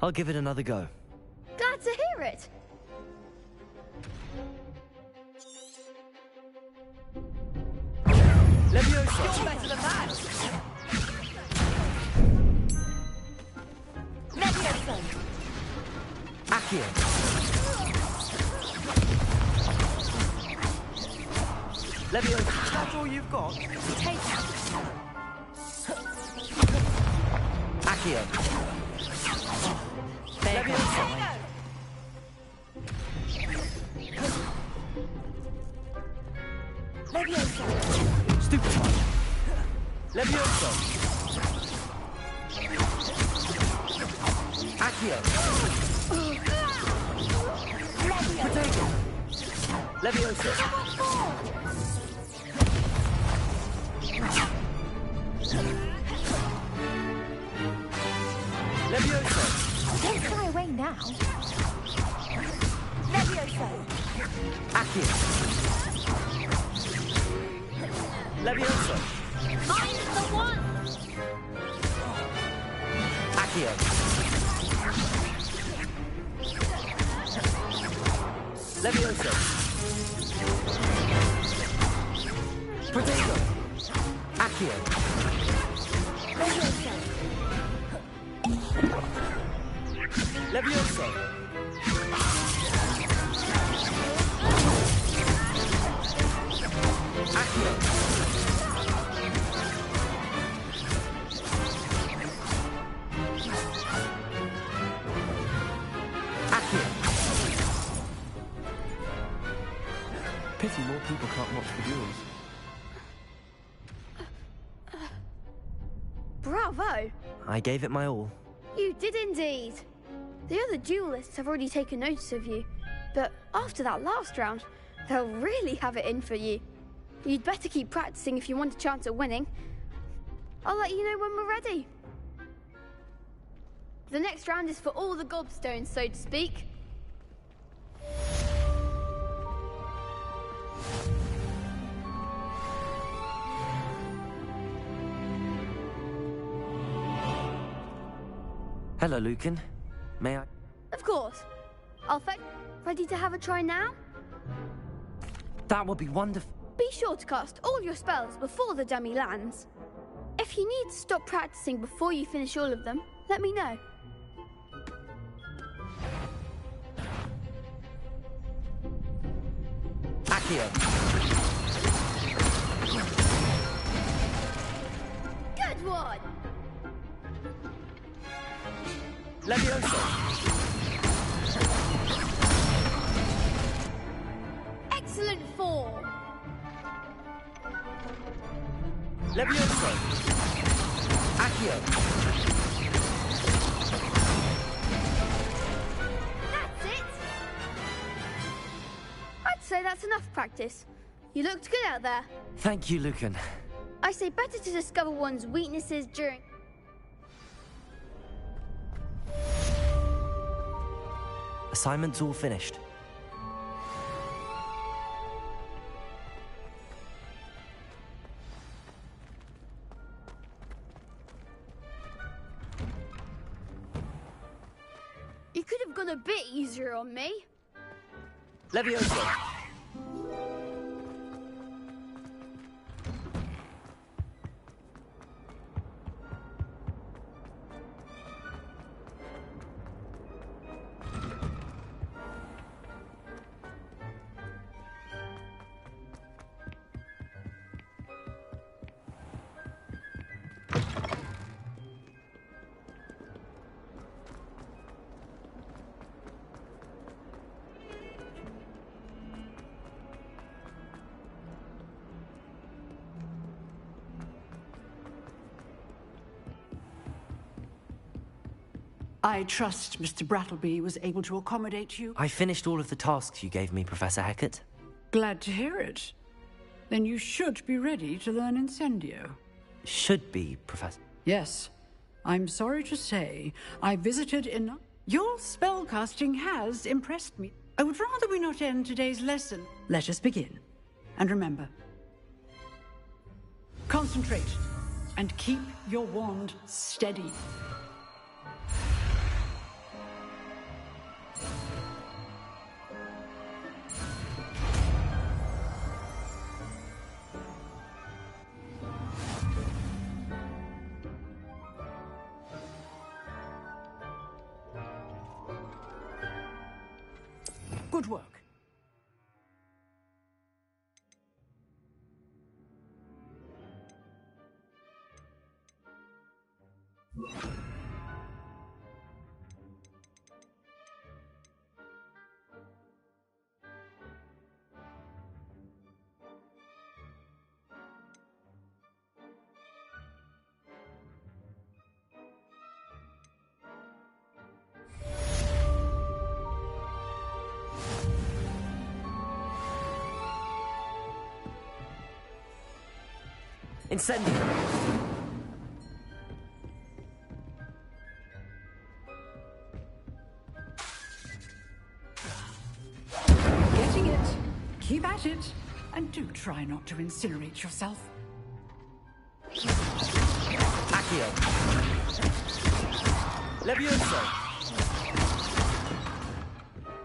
I'll give it another go. Glad to hear it. Leviosa! You're better than that. Leviosa! Accio! Leviosa! That's all you've got? Take it. Accio! Leviosa! Leviosa! Stupefy! Leviosa! Accio! Potato! Leviosa! Leviosa! Don't fly away now. Leviosa! Accio! Leviosa! Mine's the one! Accio! Leviosa! Potato! Accio! Leviosa! Leviosa! Accio! Accio! Pity more people can't watch the duels. Bravo! I gave it my all. You did indeed. The other duelists have already taken notice of you, but after that last round, they'll really have it in for you. You'd better keep practicing if you want a chance at winning. I'll let you know when we're ready. The next round is for all the gobstones, so to speak. Hello, Lucan. May I? Of course. I'll fetch. Ready to have a try now? That would be wonderful. Be sure to cast all your spells before the dummy lands. If you need to stop practicing before you finish all of them, let me know. Accio! Good one! Leviosa! Excellent form! Leviosa! Accio! That's it! I'd say that's enough practice. You looked good out there. Thank you, Lucan. I say better to discover one's weaknesses during... Assignment's all finished. You could have gone a bit easier on me. Leviosa! I trust Mr. Brattleby was able to accommodate you. I finished all of the tasks you gave me, Professor Hecat. Glad to hear it. Then you should be ready to learn Incendio. Should be, Professor. Yes. I'm sorry to say, I visited in... Your spellcasting has impressed me. I would rather we not end today's lesson. Let us begin. And remember, concentrate and keep your wand steady. Good work. Incendio! Getting it. Keep at it. And do try not to incinerate yourself. Accio! Levioso!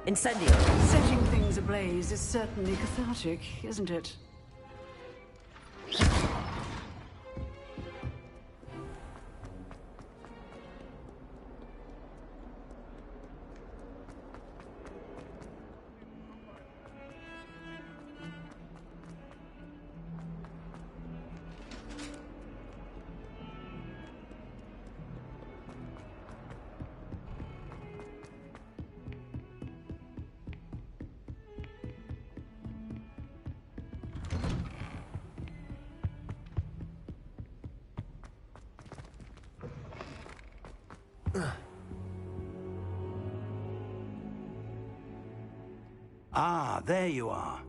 Incendio! Setting things ablaze is certainly cathartic, isn't it? Ah, there you are.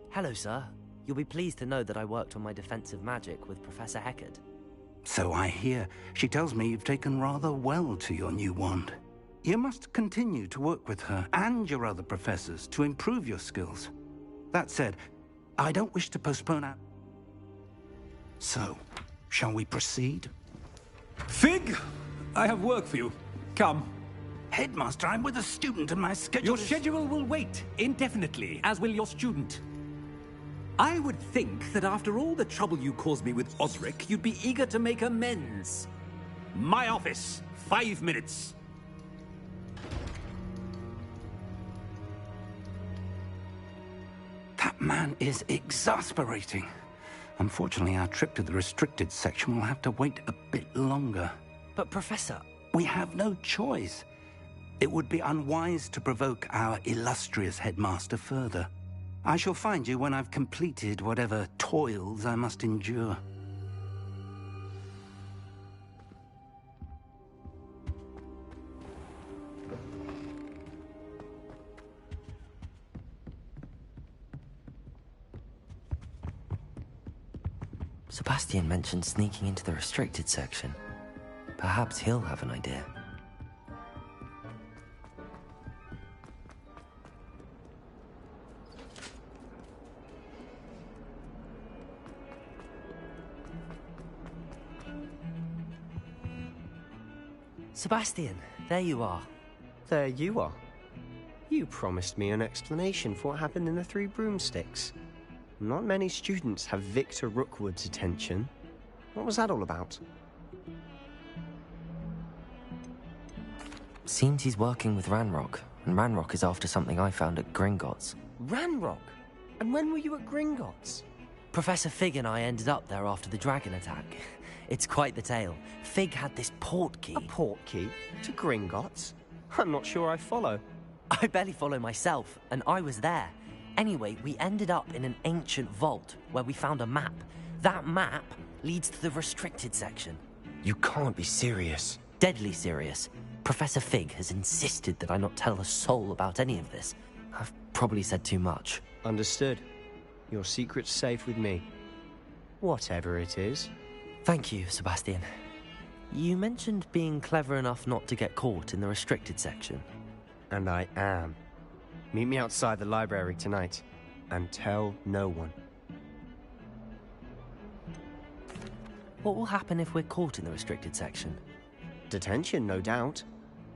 Hello, sir. You'll be pleased to know that I worked on my defensive magic with Professor Heckard. So I hear. She tells me you've taken rather well to your new wand. You must continue to work with her and your other professors to improve your skills. That said, I don't wish to postpone our... So, shall we proceed? Fig! I have work for you. Come. Headmaster, I'm with a student and my schedule Your schedule will wait indefinitely, as will your student. I would think that after all the trouble you caused me with Osric, you'd be eager to make amends. My office, 5 minutes. That man is exasperating. Unfortunately, our trip to the restricted section will have to wait a bit longer. But, Professor... We have no choice. It would be unwise to provoke our illustrious headmaster further. I shall find you when I've completed whatever toils I must endure. Sebastian mentioned sneaking into the restricted section. Perhaps he'll have an idea. Sebastian, there you are. There you are. You promised me an explanation for what happened in the Three Broomsticks. Not many students have Victor Rookwood's attention. What was that all about? Seems he's working with Ranrock, and Ranrock is after something I found at Gringotts. Ranrock? And when were you at Gringotts? Professor Fig and I ended up there after the dragon attack. It's quite the tale. Fig had this port key. A port key? To Gringotts? I'm not sure I follow. I barely follow myself, and I was there. Anyway, we ended up in an ancient vault where we found a map. That map leads to the restricted section. You can't be serious. Deadly serious. Professor Fig has insisted that I not tell a soul about any of this. I've probably said too much. Understood. Your secret's safe with me. Whatever it is. Thank you, Sebastian. You mentioned being clever enough not to get caught in the restricted section. And I am. Meet me outside the library tonight, and tell no one. What will happen if we're caught in the restricted section? Detention, no doubt.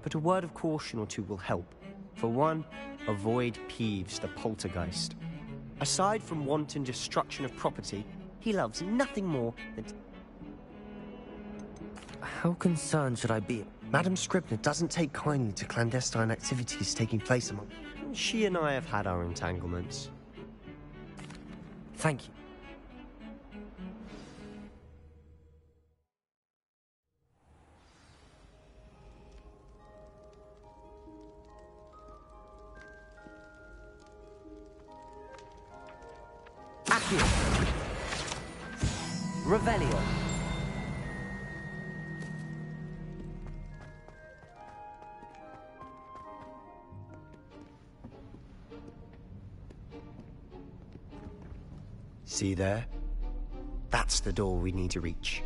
But a word of caution or two will help. For one, avoid Peeves, the poltergeist. Aside from wanton destruction of property, he loves nothing more than... How concerned should I be? Madame Scribner doesn't take kindly to clandestine activities taking place among... She and I have had our entanglements. Thank you. Accio! Revelio! See there? That's the door we need to reach.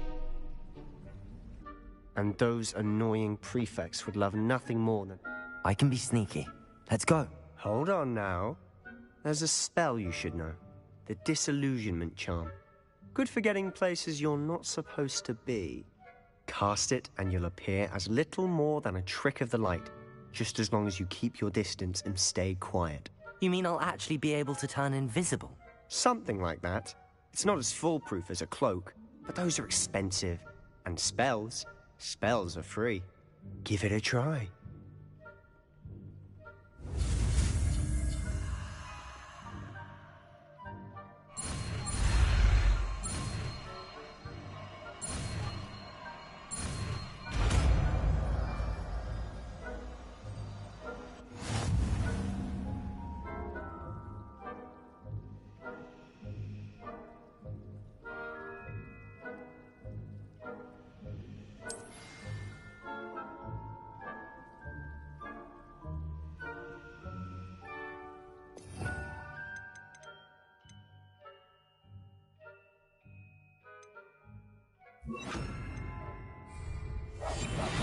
And those annoying prefects would love nothing more than... I can be sneaky. Let's go. Hold on now. There's a spell you should know. The Disillusionment Charm. Good for getting places you're not supposed to be. Cast it and you'll appear as little more than a trick of the light, just as long as you keep your distance and stay quiet. You mean I'll actually be able to turn invisible? Something like that. It's not as foolproof as a cloak, but those are expensive. And spells are free. Give it a try.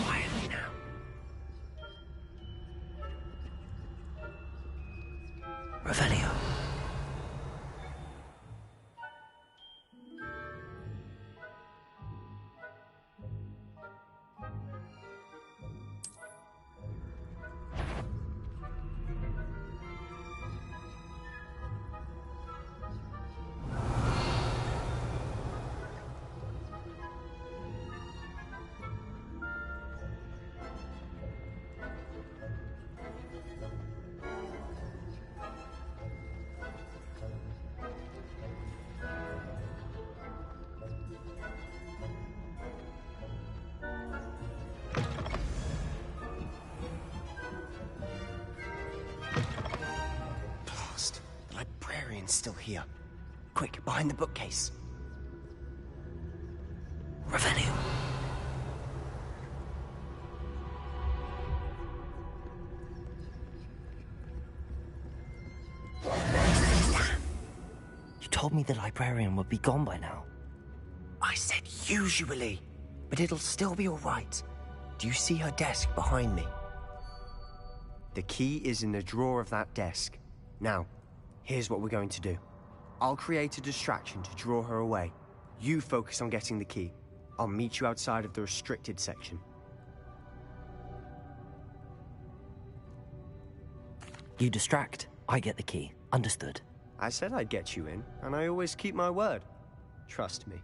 Quietly now. Revelio. Still here. Quick, behind the bookcase. Revelio. You told me the librarian would be gone by now. I said usually, but it'll still be all right. Do you see her desk behind me? The key is in the drawer of that desk. Now, here's what we're going to do. I'll create a distraction to draw her away. You focus on getting the key. I'll meet you outside of the restricted section. You distract, I get the key. Understood. I said I'd get you in, and I always keep my word. Trust me.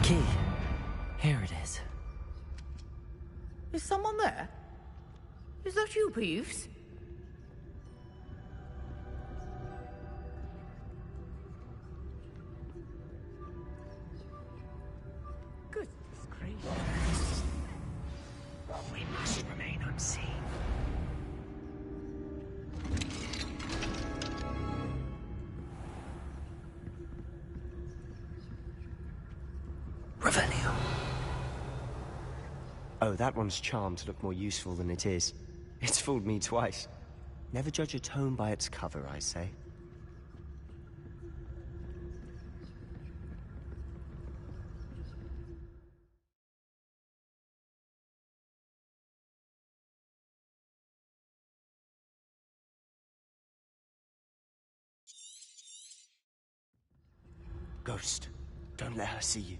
Key. Here it is. Is someone there? Is that you, Peeves? Goodness gracious. We must remain unseen. Revelio. Oh, that one's charmed to look more useful than it is. It's fooled me twice. Never judge a tome by its cover, I say. Ghost, don't let her see you.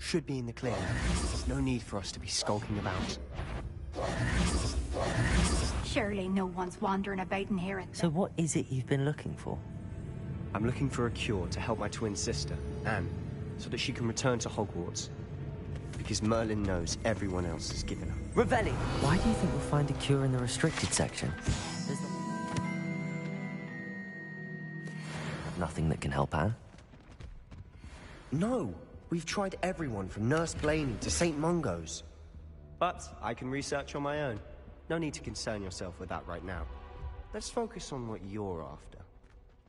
should be in the clear. There's no need for us to be skulking about. Surely no one's wandering about in here. So what is it you've been looking for? I'm looking for a cure to help my twin sister, Anne, so that she can return to Hogwarts. Because Merlin knows everyone else has given up. Revelli! Why do you think we'll find a cure in the restricted section? There's nothing that can help Anne? No! We've tried everyone from Nurse Blaney to St. Mungo's. But I can research on my own. No need to concern yourself with that right now. Let's focus on what you're after.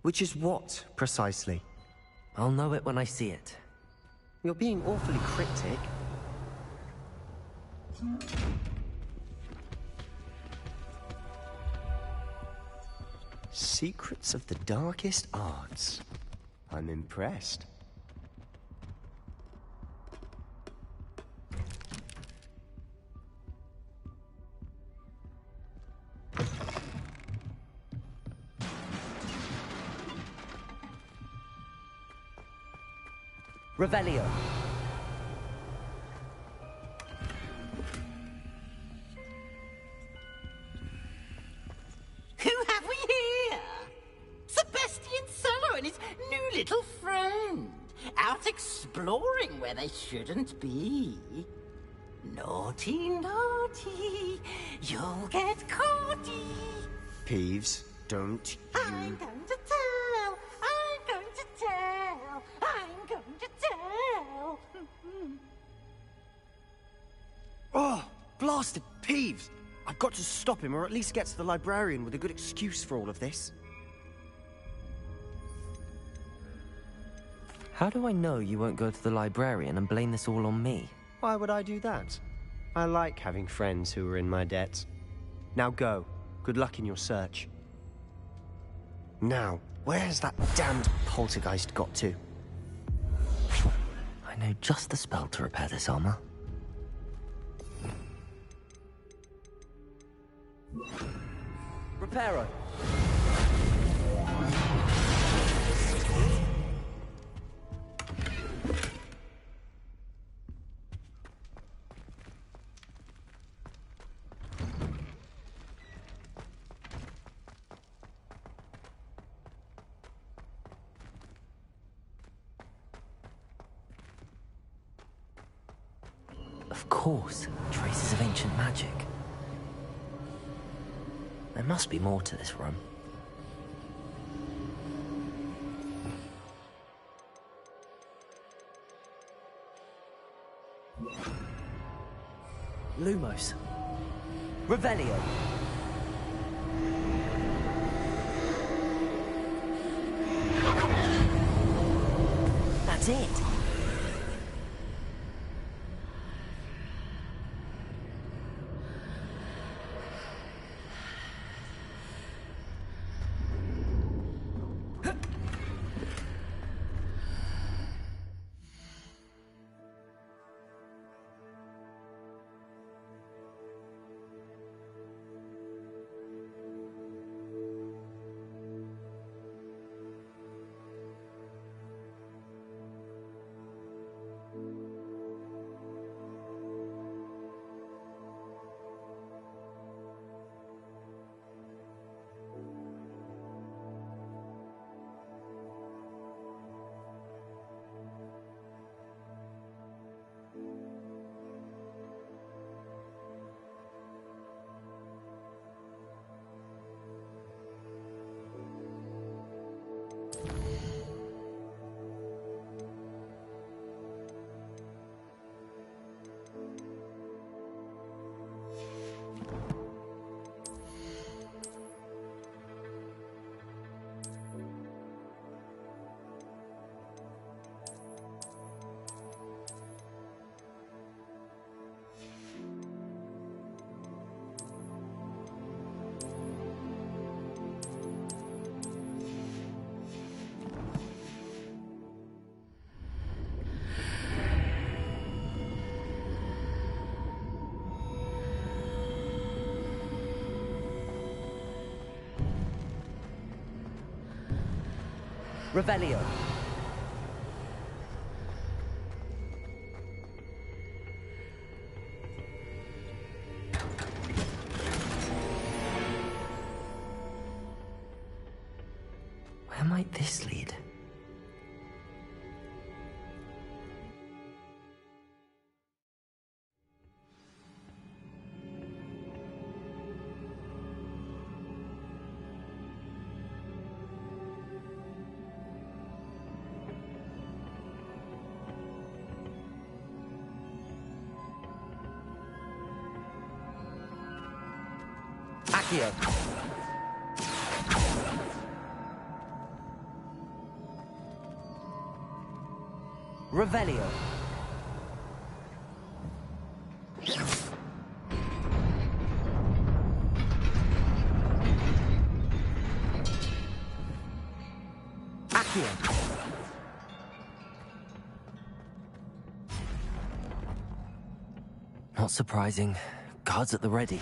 Which is what, precisely? I'll know it when I see it. You're being awfully cryptic. Secrets of the darkest arts. I'm impressed. Revelio. Who have we here? Sebastian Solo and his new little friend. Out exploring where they shouldn't be. Naughty, naughty. You'll get caughty. Peeves, don't you... I'm going to tell. I'm going to tell. I'm going to tell. Oh, blasted Peeves! I've got to stop him, or at least get to the librarian with a good excuse for all of this. How do I know you won't go to the librarian and blame this all on me? Why would I do that? I like having friends who are in my debt. Now go. Good luck in your search. Now, where's that damned poltergeist got to? I know just the spell to repair this armor. Reparo! Of course, traces of ancient magic. There must be more to this room. Lumos. Revelio. That's it. Revelio. might this lead? Accio. Revelio. Accio. Not surprising. Guards at the ready.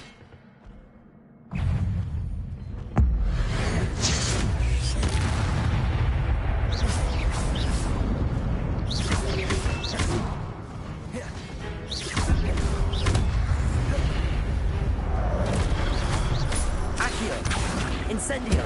Incendio!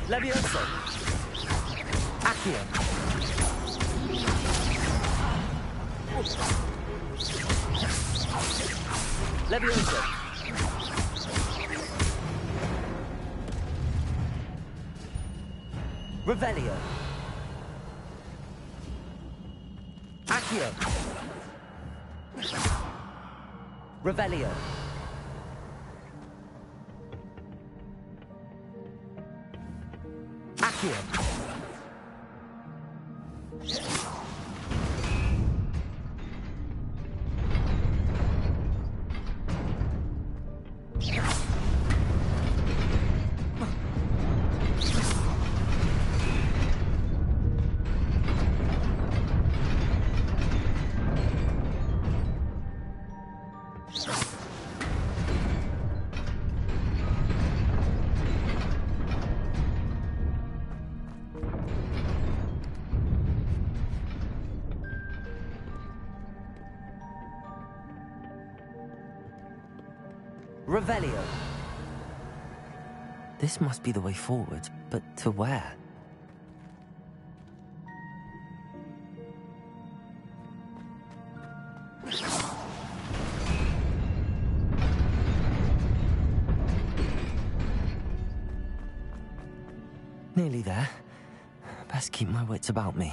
Levioso. Accio. Levioso. Revelio. Accio. Revelio. Accio. Revelio. This must be the way forward, but to where? Nearly there. Best keep my wits about me.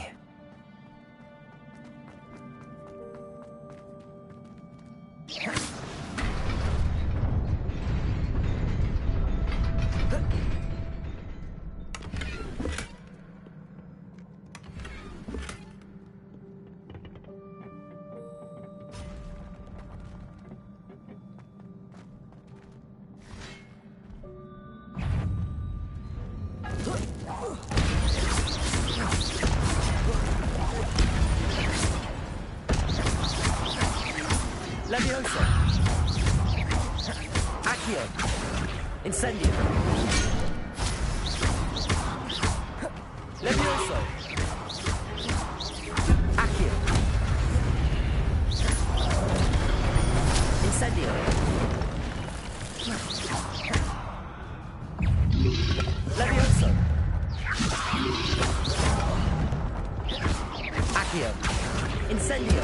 Levioso. Accio. Incendio. Levioso. Accio. Incendio. Levioso. Accio. Incendio.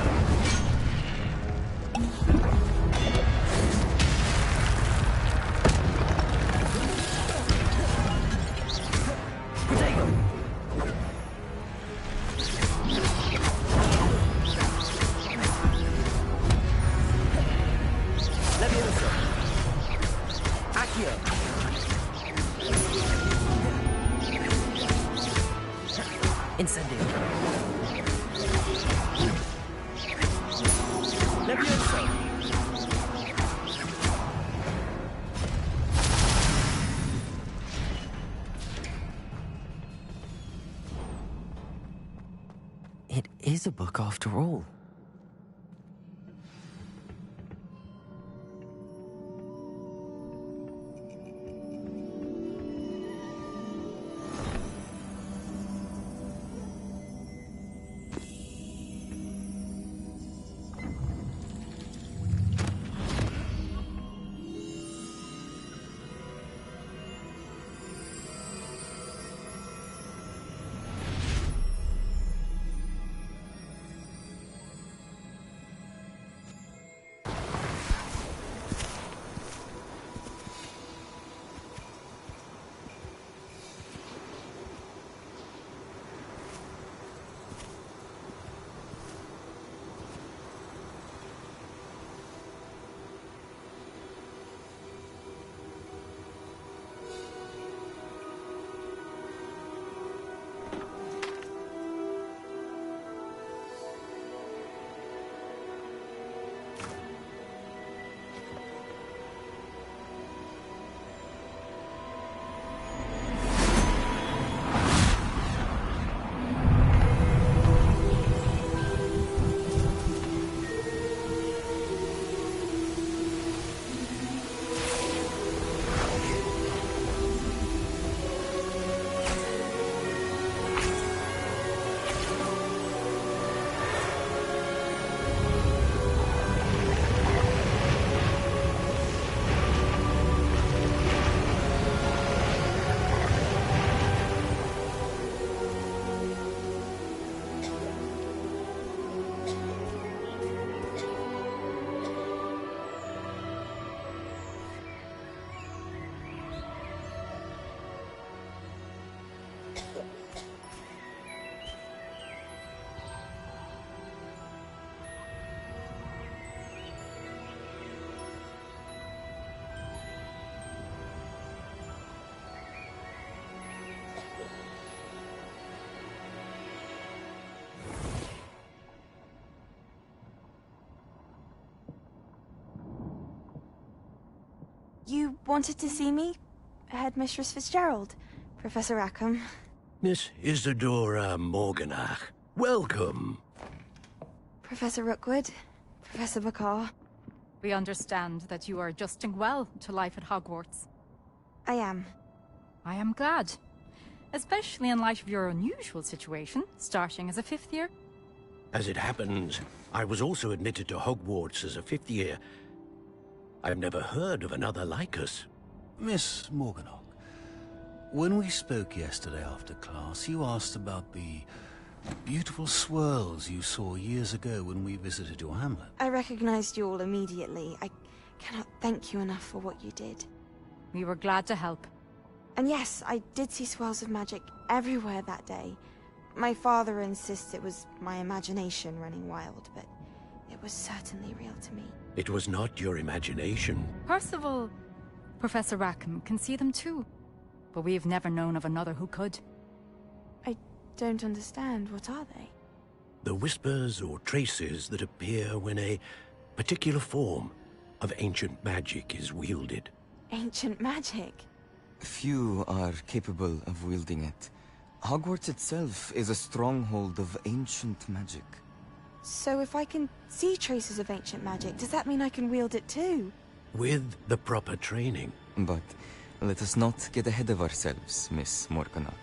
It is a book after all. You wanted to see me? Headmistress Fitzgerald, Professor Rackham. Miss Isadora Morganach, welcome. Professor Rookwood, Professor Bakar. We understand that you are adjusting well to life at Hogwarts. I am. I am glad. Especially in light of your unusual situation, starting as a 5th year. As it happens, I was also admitted to Hogwarts as a 5th year. I've never heard of another like us. Miss Morganach, when we spoke yesterday after class, you asked about the beautiful swirls you saw years ago when we visited your hamlet. I recognized you all immediately. I cannot thank you enough for what you did. We were glad to help. And yes, I did see swirls of magic everywhere that day. My father insists it was my imagination running wild, but it was certainly real to me. It was not your imagination. Percival, Professor Rackham can see them too. But we've never known of another who could. I don't understand. What are they? The whispers or traces that appear when a particular form of ancient magic is wielded. Ancient magic? Few are capable of wielding it. Hogwarts itself is a stronghold of ancient magic. So if I can see traces of ancient magic, does that mean I can wield it too? With the proper training. But let us not get ahead of ourselves, Miss Morganach.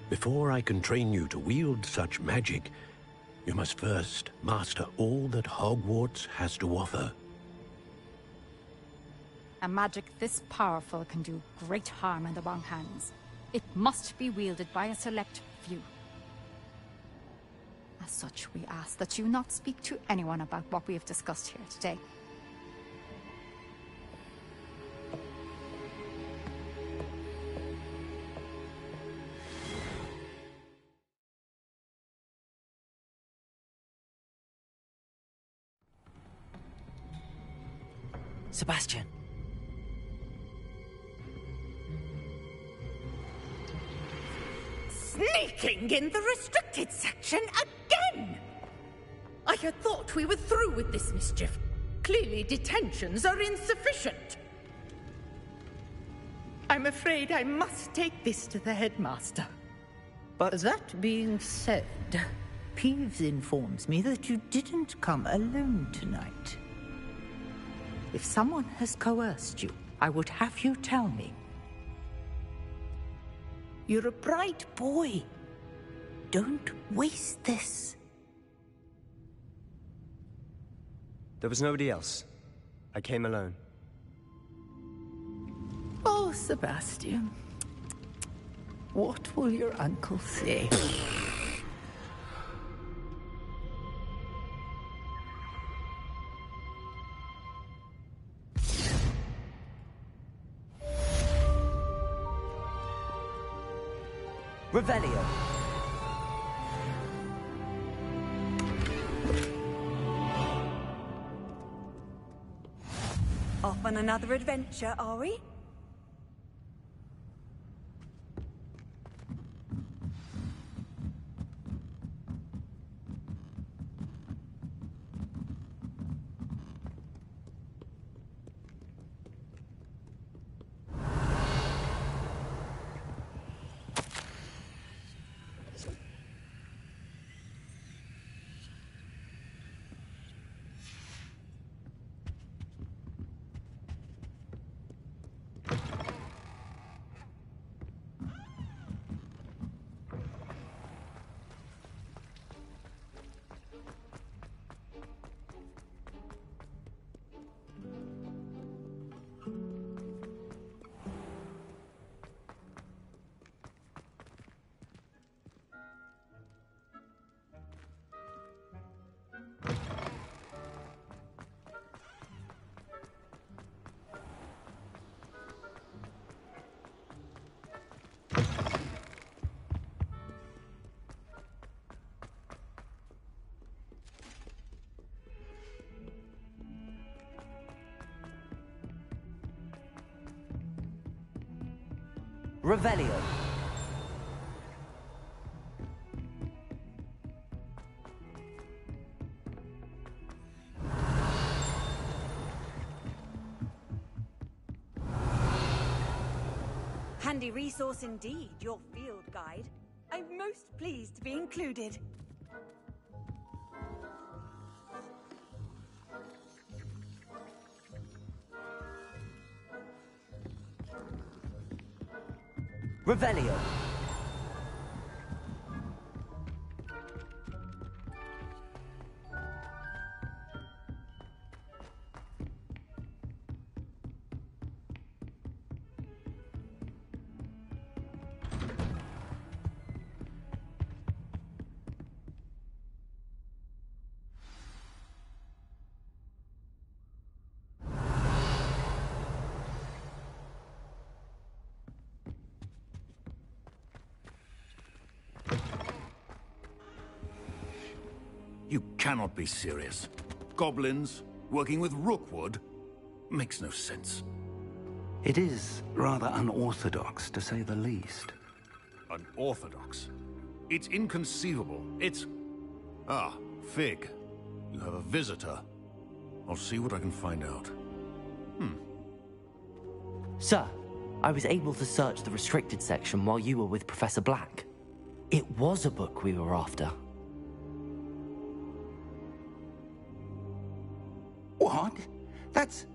Before I can train you to wield such magic, you must first master all that Hogwarts has to offer. A magic this powerful can do great harm in the wrong hands. It must be wielded by a select few. As such, we ask that you not speak to anyone about what we have discussed here today. Sebastian. Sneaking in the restricted section again! I had thought we were through with this mischief. Clearly detentions are insufficient. I'm afraid I must take this to the headmaster. But that being said, Peeves informs me that you didn't come alone tonight. If someone has coerced you, I would have you tell me. You're a bright boy. Don't waste this. There was nobody else. I came alone. Oh, Sebastian. What will your uncle say? Revelio. Off on another adventure, are we? Revelio. Handy resource indeed, your field guide. I'm most pleased to be included. Revelio. You cannot be serious. Goblins working with Rookwood makes no sense. It is rather unorthodox, to say the least. Unorthodox? It's inconceivable. It's... Ah, Fig. You have a visitor. I'll see what I can find out. Sir, I was able to search the restricted section while you were with Professor Black. It was a book we were after. What? That's...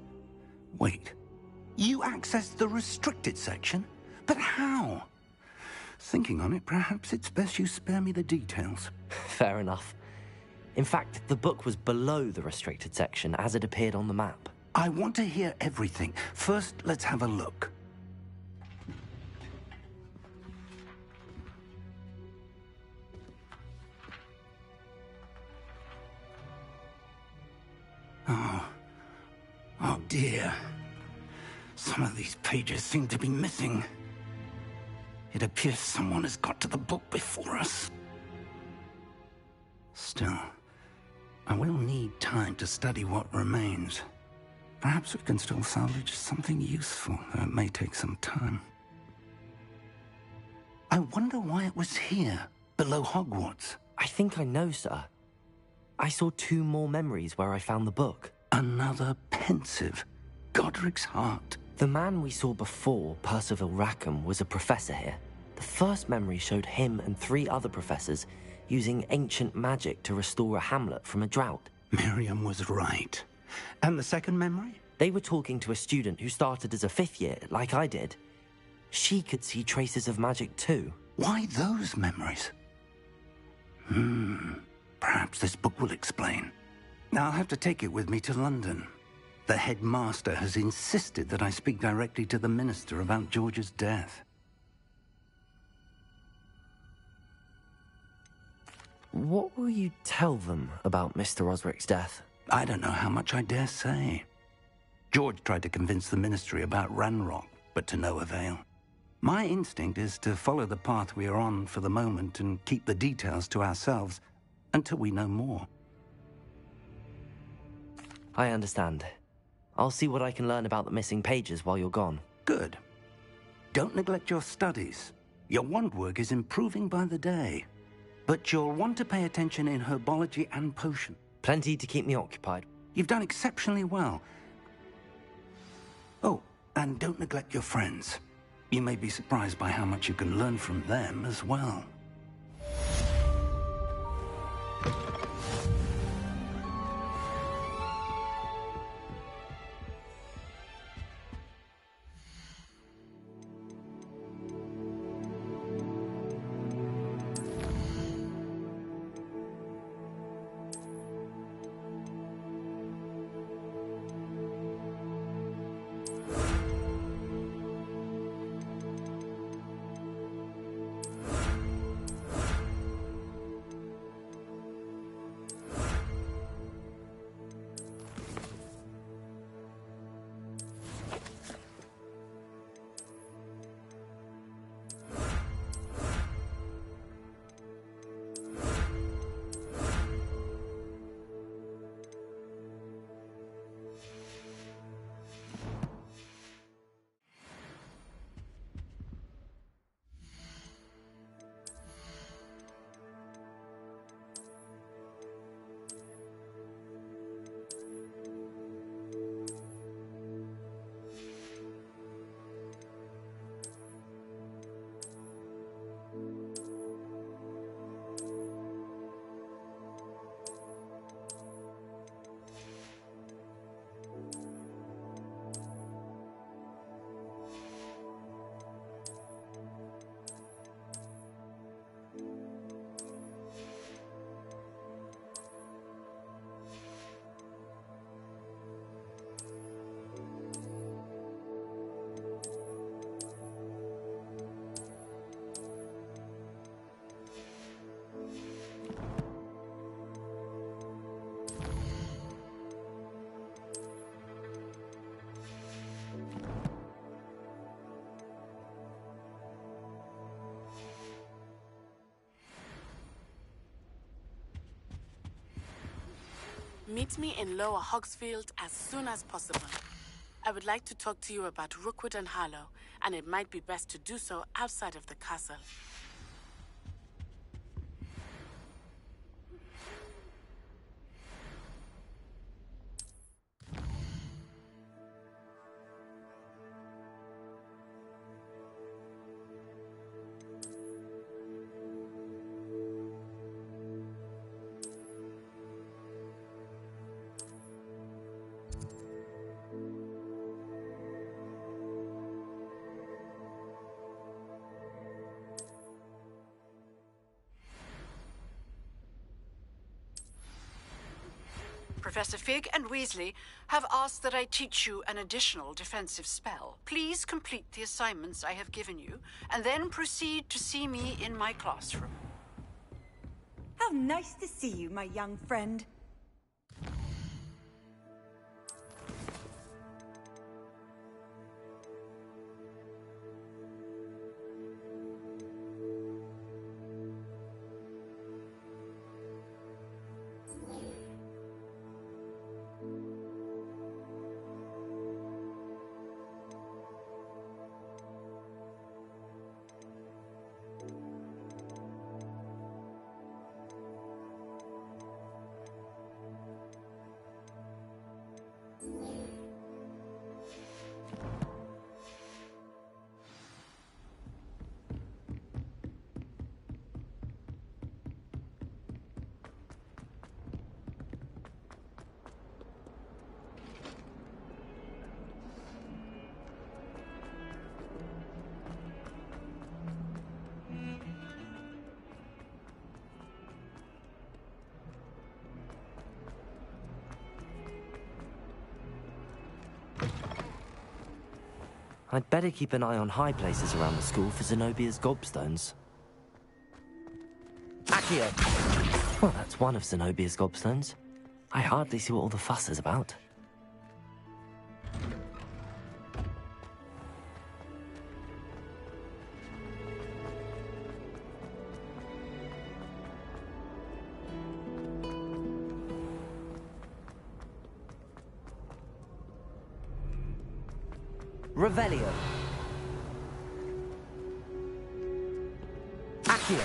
Wait. You accessed the restricted section? But how? Thinking on it, perhaps it's best you spare me the details. Fair enough. In fact, the book was below the restricted section as it appeared on the map. I want to hear everything. First, let's have a look. Oh dear. Some of these pages seem to be missing. It appears someone has got to the book before us. Still, I will need time to study what remains. Perhaps we can still salvage something useful, though it may take some time. I wonder why it was here, below Hogwarts. I think I know, sir. I saw 2 more memories where I found the book. Another pensive. Godric's heart. The man we saw before, Percival Rackham, was a professor here. The first memory showed him and 3 other professors using ancient magic to restore a hamlet from a drought. Miriam was right. And the second memory? They were talking to a student who started as a 5th year, like I did. She could see traces of magic too. Why those memories? Perhaps this book will explain. I'll have to take it with me to London. The headmaster has insisted that I speak directly to the minister about George's death. What will you tell them about Mr. Osric's death? I don't know how much I dare say. George tried to convince the ministry about Ranrock, but to no avail. My instinct is to follow the path we are on for the moment and keep the details to ourselves until we know more. I understand. I'll see what I can learn about the missing pages while you're gone. Good. Don't neglect your studies. Your wand work is improving by the day. But you'll want to pay attention in herbology and potion. Plenty to keep me occupied. You've done exceptionally well. Oh, and don't neglect your friends. You may be surprised by how much you can learn from them as well. Meet me in Lower Hogsfield as soon as possible. I would like to talk to you about Rookwood and Harlow, and it might be best to do so outside of the castle. Professor Fig and Weasley have asked that I teach you an additional defensive spell. Please complete the assignments I have given you, and then proceed to see me in my classroom. How nice to see you, my young friend. I'd better keep an eye on high places around the school for Zenobia's gobstones. Accio! Well, that's one of Zenobia's gobstones. I hardly see what all the fuss is about. Revelio. Accio.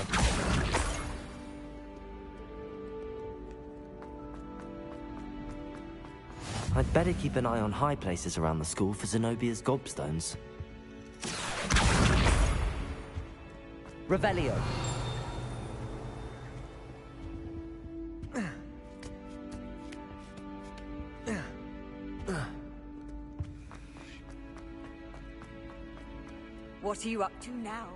I'd better keep an eye on high places around the school for Zenobia's gobstones. Revelio. What are you up to now?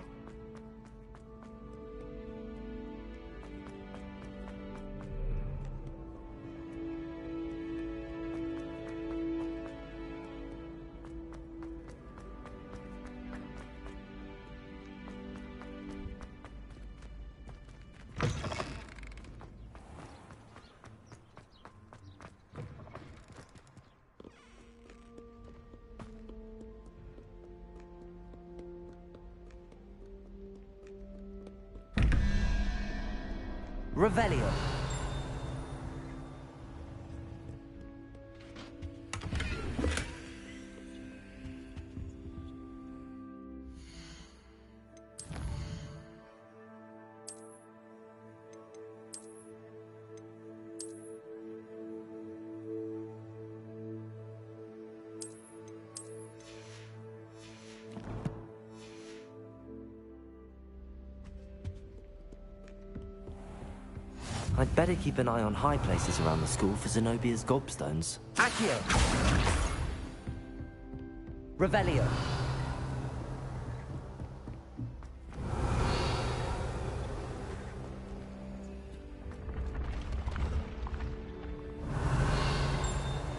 Revelio. I'd better keep an eye on high places around the school for Zenobia's gobstones. Accio! Revelio.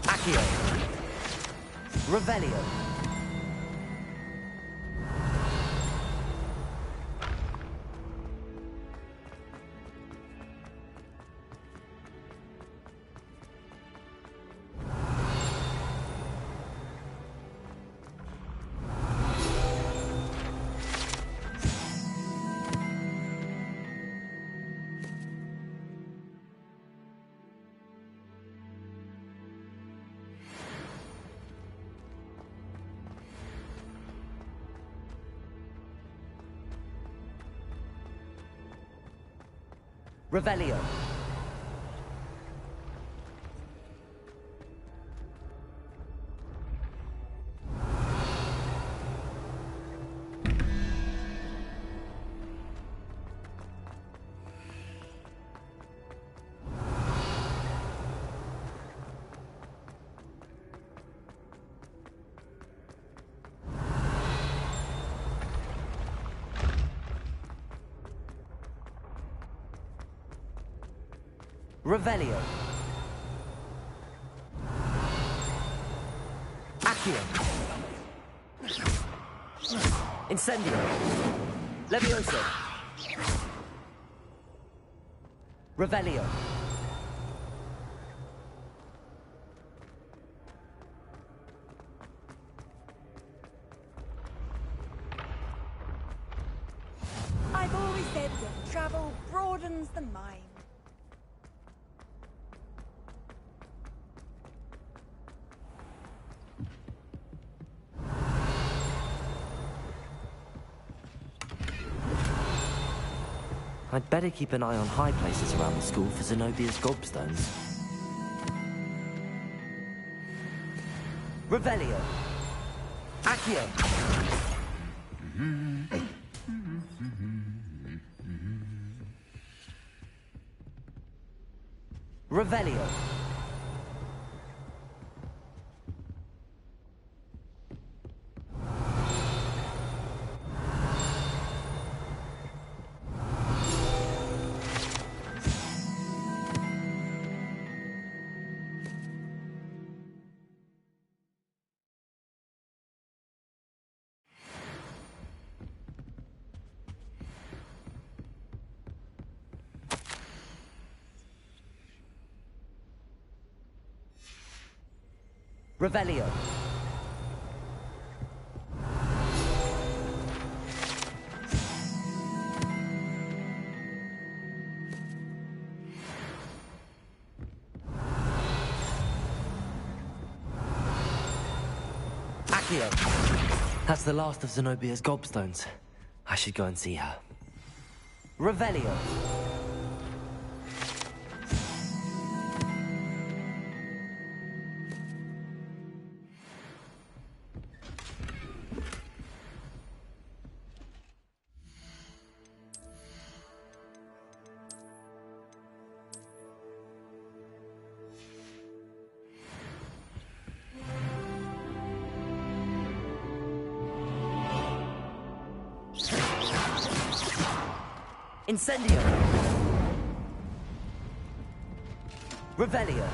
Accio! Revelio. Revelio. Revelio. Accio. Incendio. Levioso. Revelio. I've always said that travel broadens the mind. I'd better keep an eye on high places around the school for Zenobia's gobstones. Revelio. Accio. Revelio. Revelio. Accio. That's the last of Zenobia's gobstones. I should go and see her. Revelio. Incendio. Revelio.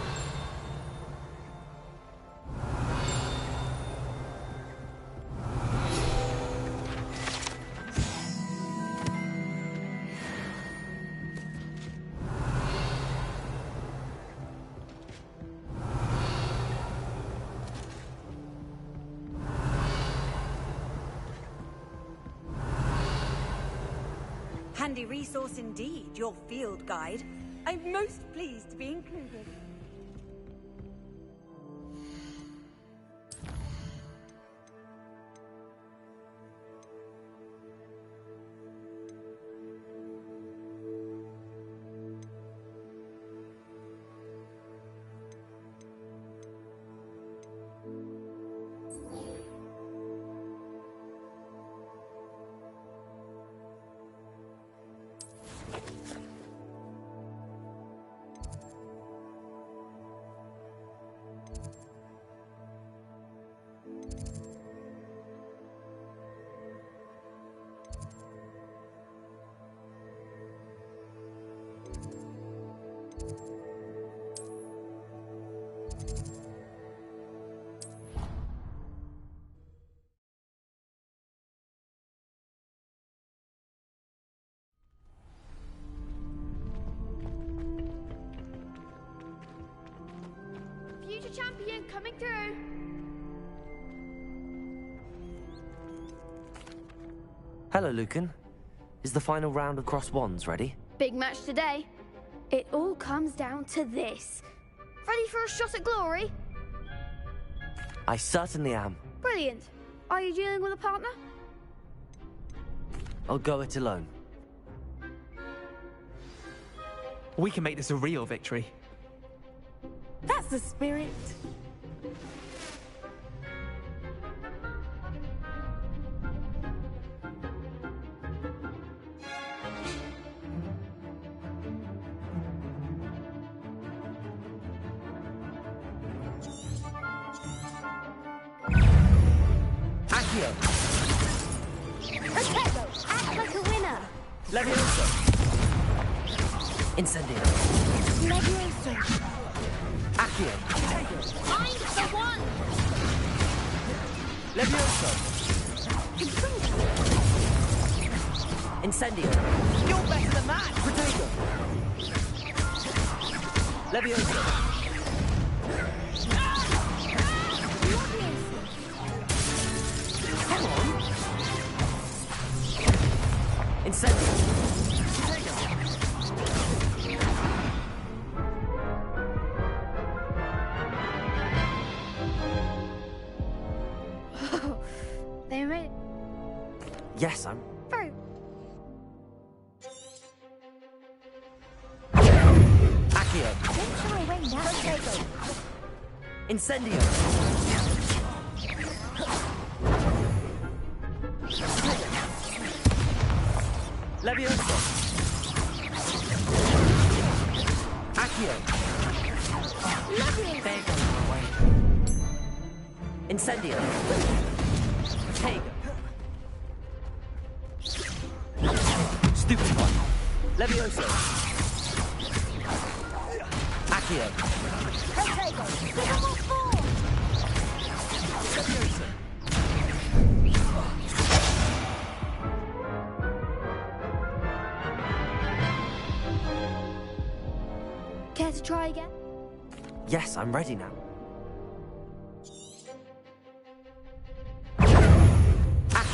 Handy resource indeed, your field guide. I'm most pleased to be included. Future champion coming through. Hello, Lucan. Is the final round of Cross Wands ready? Big match today. It all comes down to this. Ready for a shot at glory? I certainly am. Brilliant. Are you dealing with a partner? I'll go it alone. We can make this a real victory. That's the spirit. Accio. Protego, act like a winner. Levioso. Incendio. Levioso. Accio. I'm the one. Levioso. Incendio. You're better than that. Protego. Levioso. Come on. Incendio. They made it. Yes, I'm... Very. Accio. Don't shy away now. Protego. Incendio. Levioso. Accio. Levioso. There goes my way. Incendio. Protego. Stupefy. Levioso. Accio. Protego. Double four. Levioso. Care to try again? Yes, I'm ready now.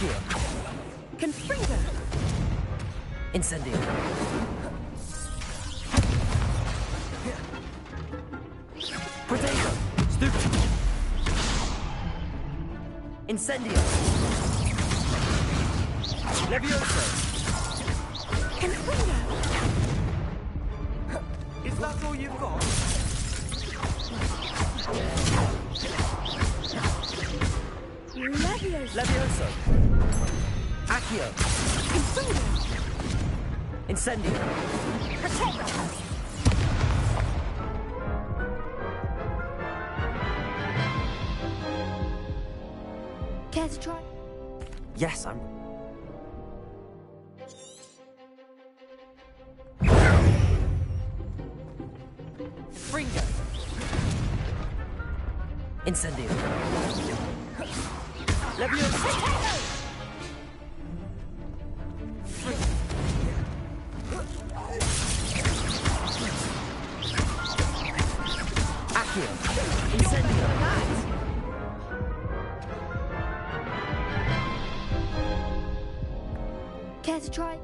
Accio. Confringo. Incendio. Protego. Stupid. Incendio. Levioso. Confringo. Is that all you've got? Levioso. Levioso. Accio. Confringo. Incendio. Protego. Care to try? Yes, I'm... Fringo. Incendio. Levioso. Accio. Incendio. Care to try?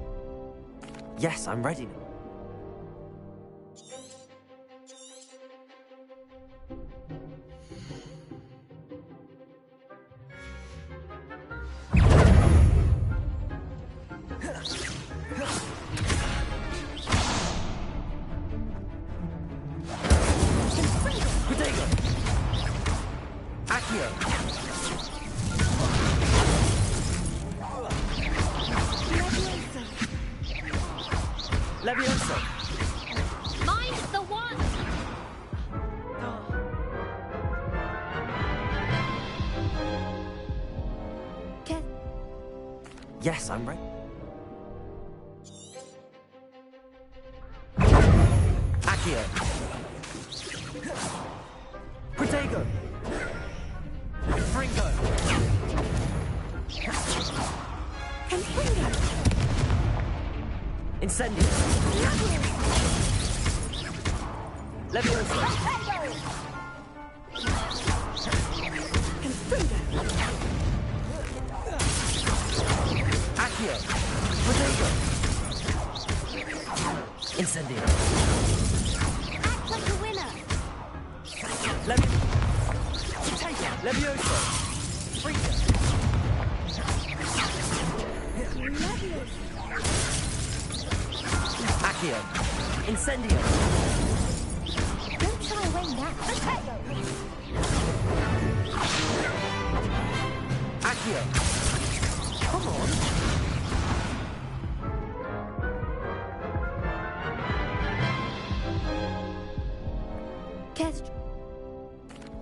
Yes, I'm ready. Protego. Accio. Levioso. Mine's the one! Care. Yes, I'm ready. Accio. Protego. Fringo. Confringo. Incendio. Levioso. Confringo. Accio. Protego. Incendio. Act like a winner! Levioso. Fringo. Accio. Incendio. Don't shy away now. Protego! Accio. Come on. Care to...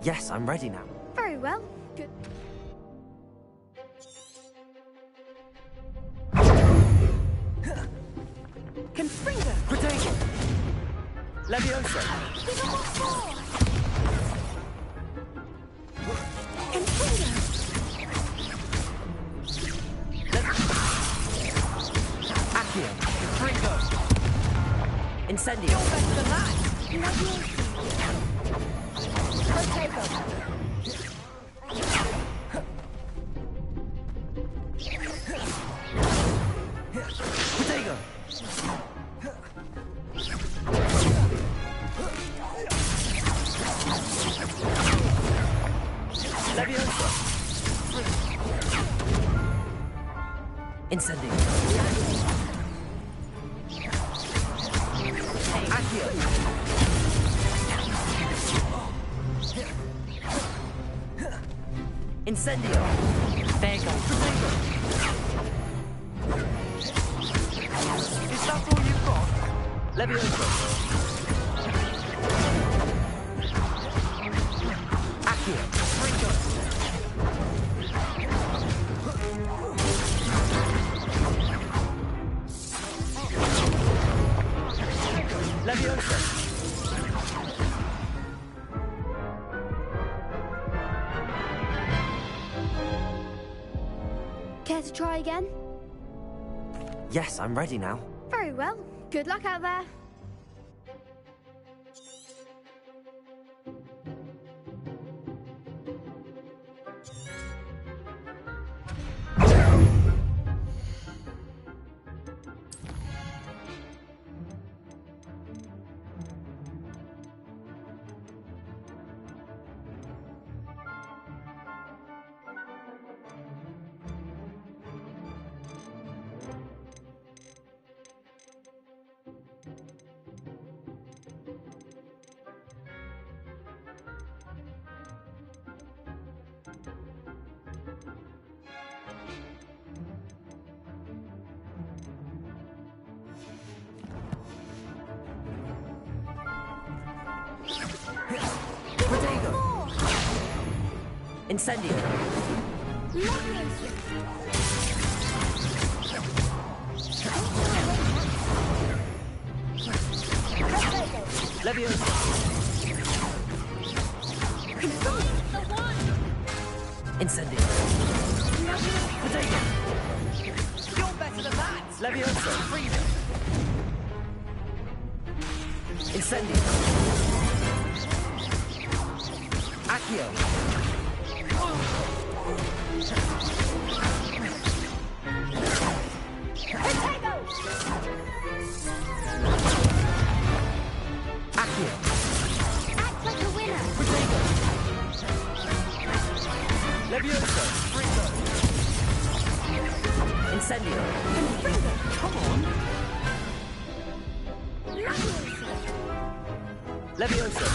Yes, I'm ready now. Very well. Good. Confringo. Protego. Levioso. Give him a four! Confringo. Accio. Fringo. Incendio. You're better than that. Protego! Protego. Levioso. Incendio. Accio. Incendio. There Protego. Is that all you've got? Levioso. Accio. Fringo. Levioso. Care to try again? Yes, I'm ready now. Very well. Good luck out there. Incendio. Leviosa. Incendio. Potato. You're better than that. Leviosa. Freedom. Incendio. Accio. Potato! Accio. Act like a winner! Potato. Leviosa. Freedom. Incendio. Come on. Leviosa.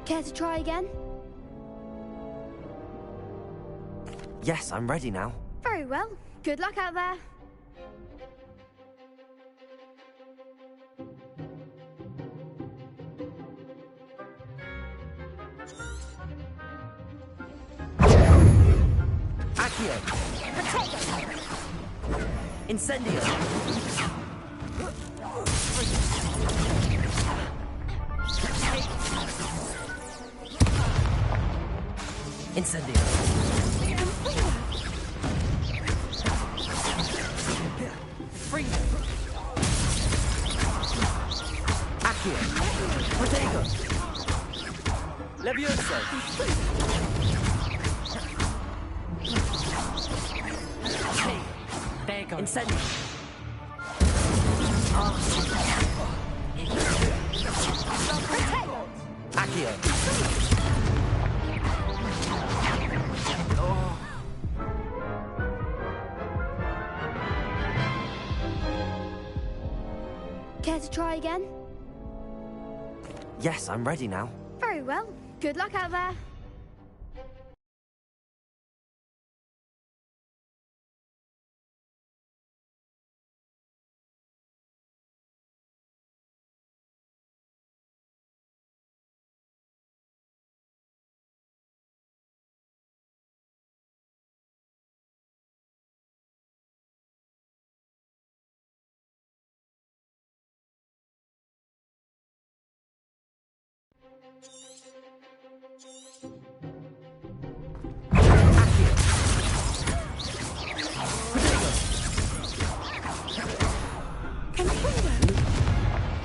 Care to try again? Yes, I'm ready now. Very well. Good luck out there. Accio. Incendio. Incendio. Freedom. Accio. Protego. Levioso. There you go. Incendio. Accio. Care to try again? Yes, I'm ready now. Very well. Good luck out there.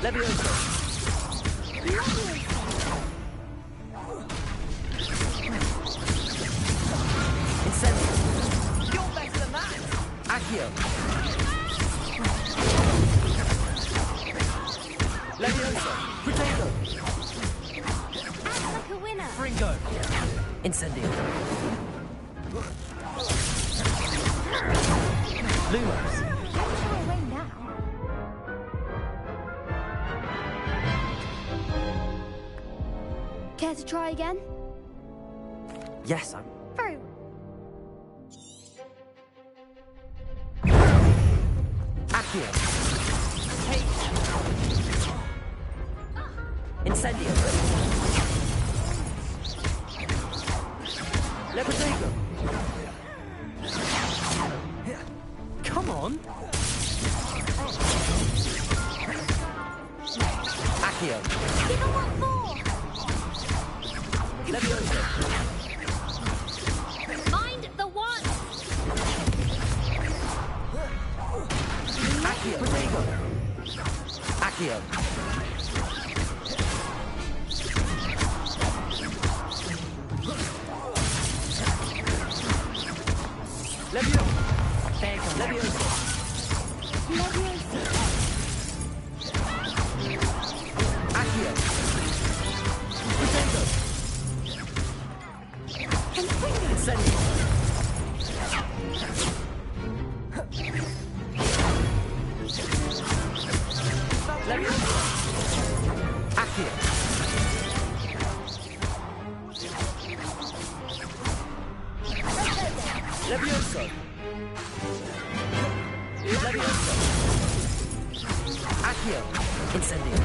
Levioso. Incendio. You're better than that. Accio. Levioso. Potato. Act like a winner. Fringo. Incendio. Lumos. Far away now. Care to try again? Yes, I'm... Very Accio. Incendio. Levitago. Come on. Accio. Give her what for? Levioso. Mind the one! Accio. Potato. Accio. Levioso. Levioso. Levioso. Accio. Potato. Incendio. Levioso. Accio. Levioso. Levioso. Accio! Incendio!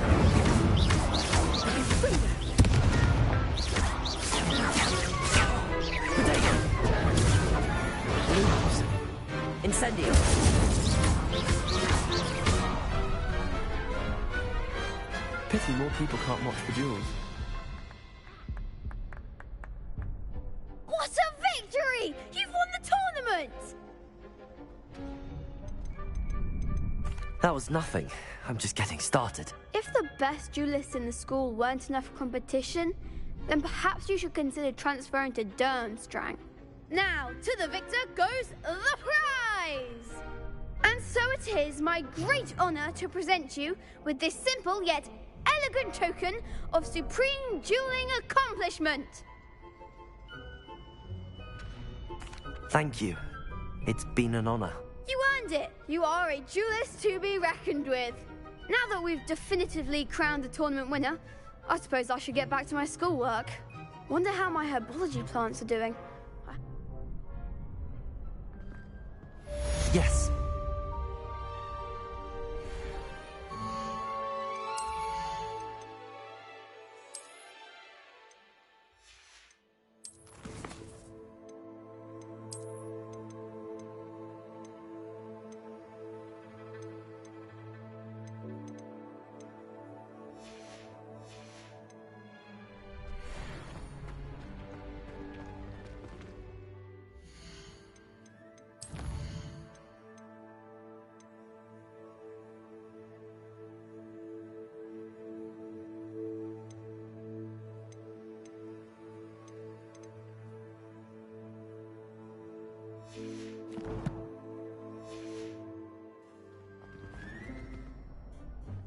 Potato! Lose! Incendio! Pity more people can't watch the duels. What a victory! You've won the tournament! That was nothing. I'm just getting started. If the best duelists in the school weren't enough for competition, then perhaps you should consider transferring to Durmstrang. Now, to the victor goes the prize! And so it is my great honor to present you with this simple yet elegant token of supreme dueling accomplishment. Thank you. It's been an honor. You earned it. You are a duelist to be reckoned with. Now that we've definitively crowned the tournament winner, I suppose I should get back to my schoolwork. Wonder how my herbology plants are doing. Yes.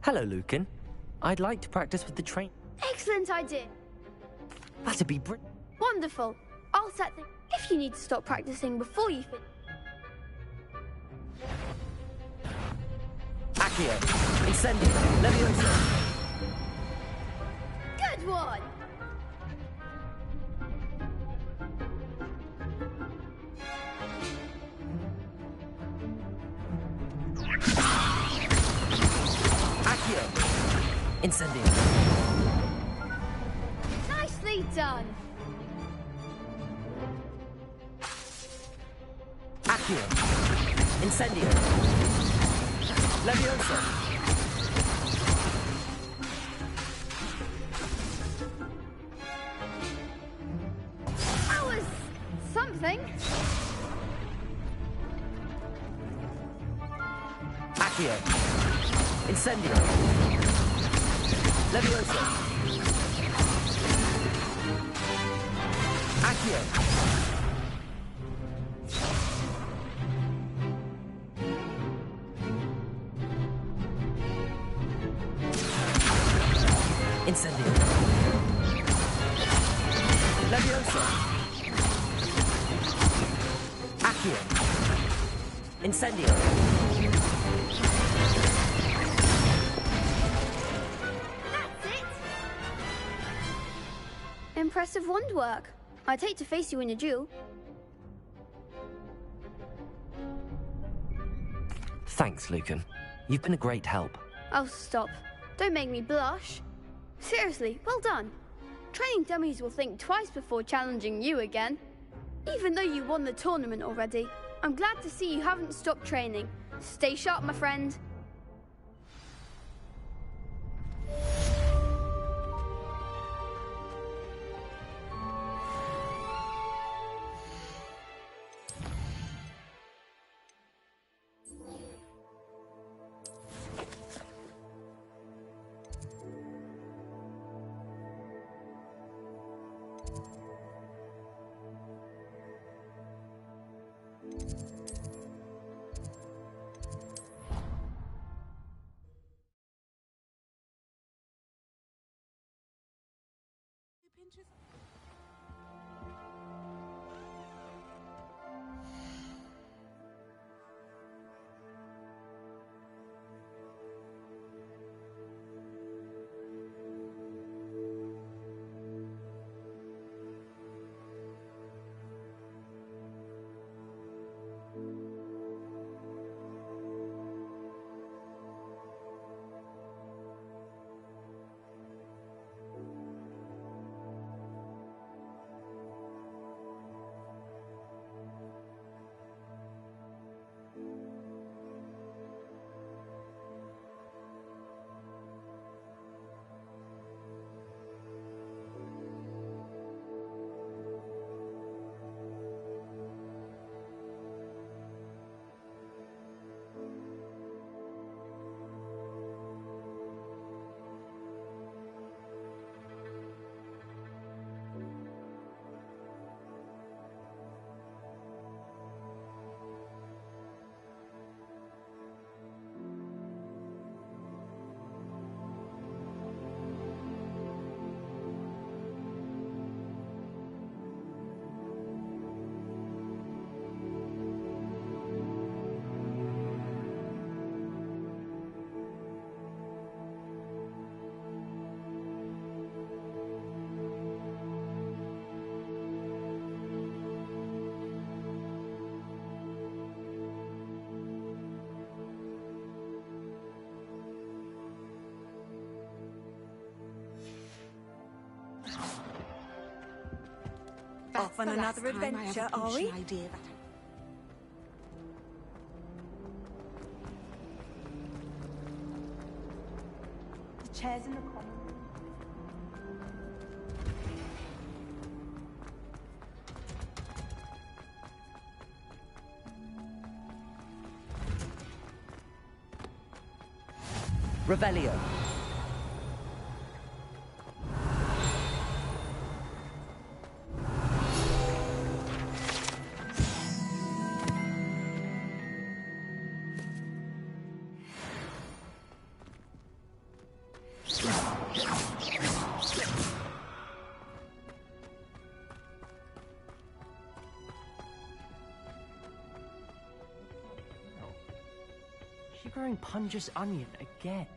Hello, Lucan. I'd like to practice with the train. Excellent idea. That'd be brilliant. Wonderful. I'll set the... If you need to stop practicing before you finish... Accio! Incendio! Leviosa! Good one! Incendio! Nicely done! Accio! Incendio! Leviosa! That was... something. Accio! Incendio! Leviosa! Accio! Incendio! Leviosa! Accio! Incendio! Impressive wand work. I'd hate to face you in a duel. Thanks, Lucan. You've been a great help. Oh, stop. Don't make me blush. Seriously, well done. Training dummies will think twice before challenging you again. Even though you won the tournament already, I'm glad to see you haven't stopped training. Stay sharp, my friend. Off on another adventure, are we? Idea that The chairs in the common. Revelio. Shivering Punja's onion again.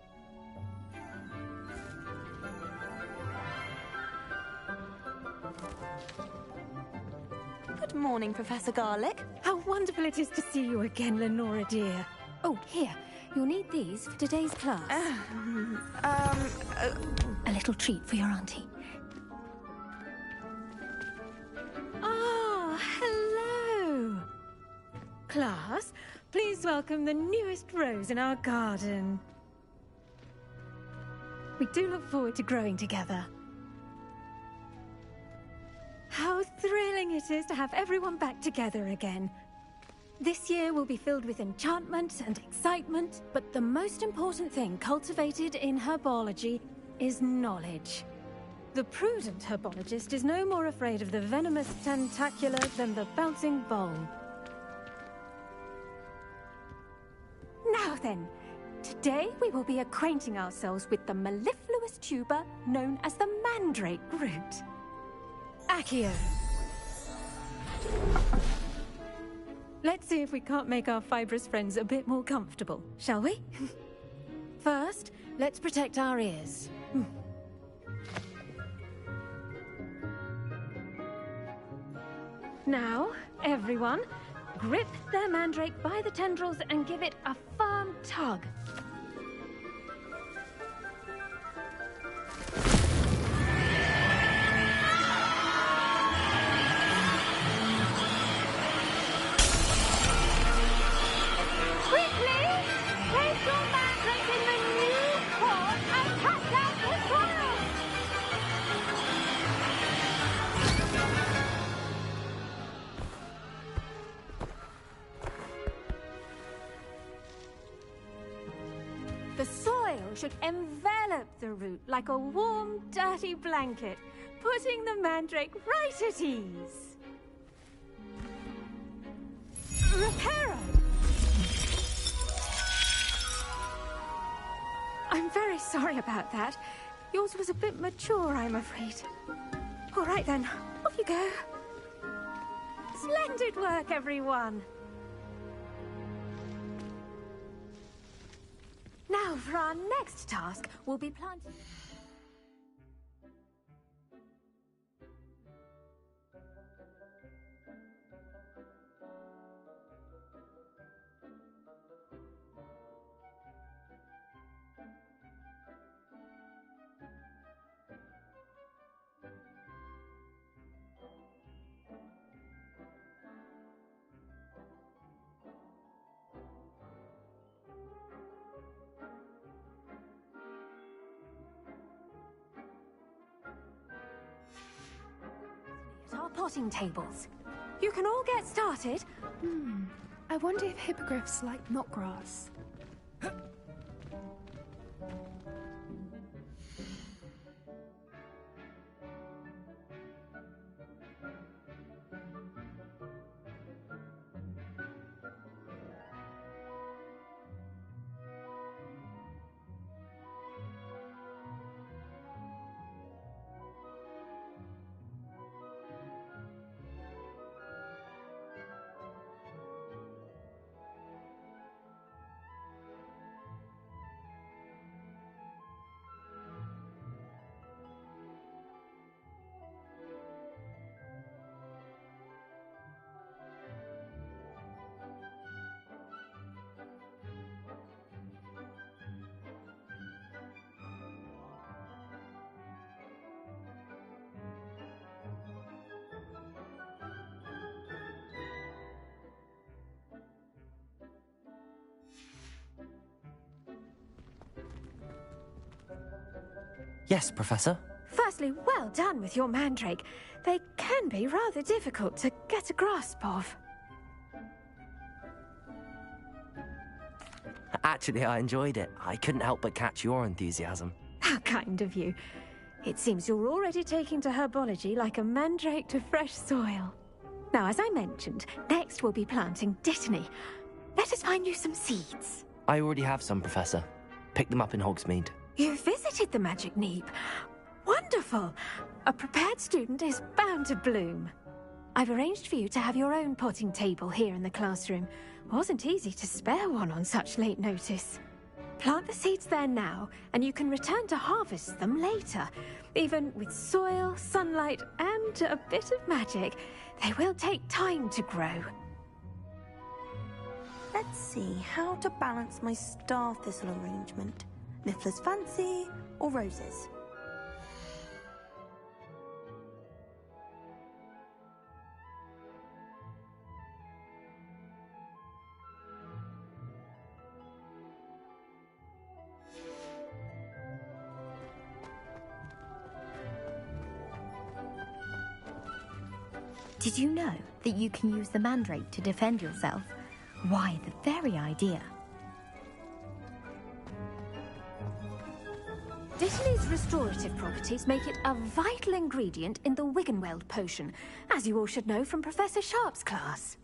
Good morning, Professor Garlick. How wonderful it is to see you again, Lenora dear. Oh, here. You'll need these for today's class. A little treat for your auntie. Ah, hello. Class, please welcome the newest rose in our garden. We do look forward to growing together. How thrilling it is to have everyone back together again. This year will be filled with enchantment and excitement, but the most important thing cultivated in herbology is knowledge. The prudent herbologist is no more afraid of the venomous tentacula than the bouncing vole. Now then, today we will be acquainting ourselves with the mellifluous tuber known as the mandrake root. Accio. Let's see if we can't make our fibrous friends a bit more comfortable, shall we? First, let's protect our ears. Now, everyone, grip their mandrake by the tendrils and give it a firm tug. The soil should envelop the root like a warm, dirty blanket, putting the mandrake right at ease. Reparo! I'm very sorry about that. Yours was a bit mature, I'm afraid. All right then, off you go. Splendid work, everyone! Now, for our next task, we'll be planting... our potting tables. You can all get started. I wonder if hippogriffs like knotgrass. Yes, Professor. Firstly, well done with your mandrake. They can be rather difficult to get a grasp of. Actually, I enjoyed it. I couldn't help but catch your enthusiasm. How kind of you. It seems you're already taking to herbology like a mandrake to fresh soil. Now, as I mentioned, next we'll be planting Dittany. Let us find you some seeds. I already have some, Professor. Picked them up in Hogsmeade. You visited the Magic Neep. Wonderful! A prepared student is bound to bloom. I've arranged for you to have your own potting table here in the classroom. Wasn't easy to spare one on such late notice. Plant the seeds there now, and you can return to harvest them later. Even with soil, sunlight, and a bit of magic, they will take time to grow. Let's see how to balance my star thistle arrangement. Niffler's Fancy or roses? Did you know that you can use the mandrake to defend yourself? Why, the very idea. Dittany's restorative properties make it a vital ingredient in the Wiggenweld potion, as you all should know from Professor Sharp's class.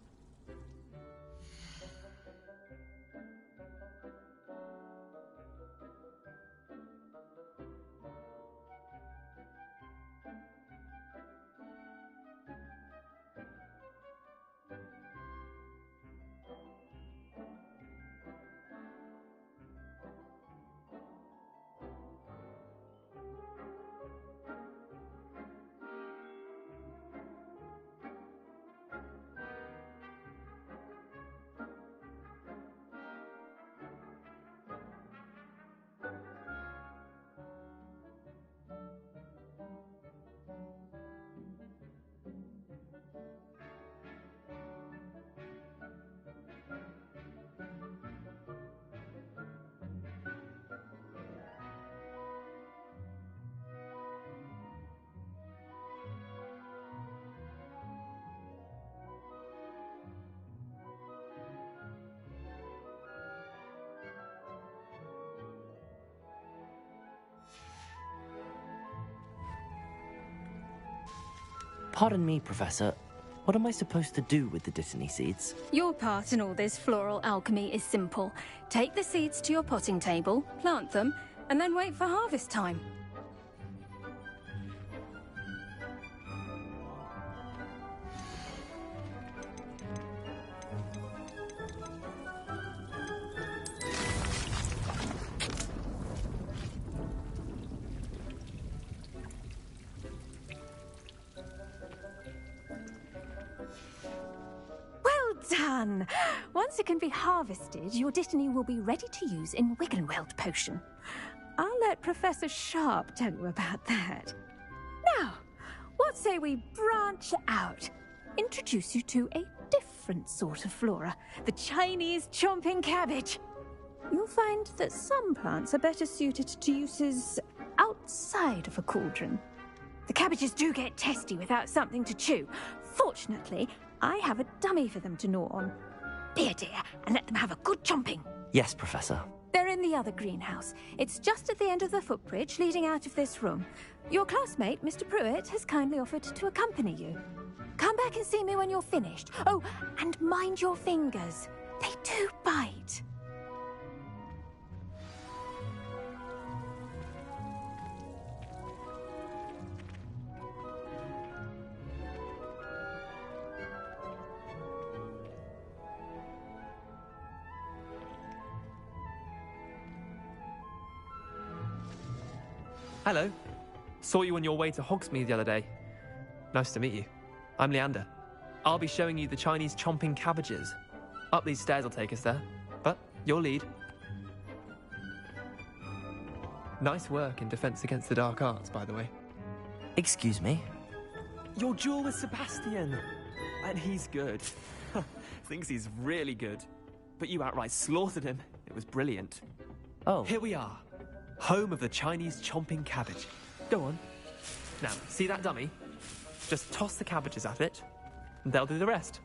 Pardon me, Professor. What am I supposed to do with the Dittany seeds? Your part in all this floral alchemy is simple. Take the seeds to your potting table, plant them, and then wait for harvest time. Done! Once it can be harvested, your Dittany will be ready to use in Wiggenweld potion. I'll let Professor Sharp tell you about that. Now, what say we branch out? Introduce you to a different sort of flora, the Chinese chomping cabbage. You'll find that some plants are better suited to uses outside of a cauldron. The cabbages do get testy without something to chew. Fortunately, I have a dummy for them to gnaw on. Be a dear, and let them have a good chomping. Yes, Professor. They're in the other greenhouse. It's just at the end of the footbridge leading out of this room. Your classmate, Mr. Pruitt, has kindly offered to accompany you. Come back and see me when you're finished. Oh, and mind your fingers. They do bite. Hello. Saw you on your way to Hogsmeade the other day. Nice to meet you. I'm Leander. I'll be showing you the Chinese chomping cabbages. Up these stairs will take us there, but your lead. Nice work in Defense Against the Dark Arts, by the way. Excuse me? Your duel with Sebastian. And he's good. Thinks he's really good. But you outright slaughtered him. It was brilliant. Oh. Here we are. Home of the Chinese chomping cabbage. Go on. Now, see that dummy? Just toss the cabbages at it, and they'll do the rest.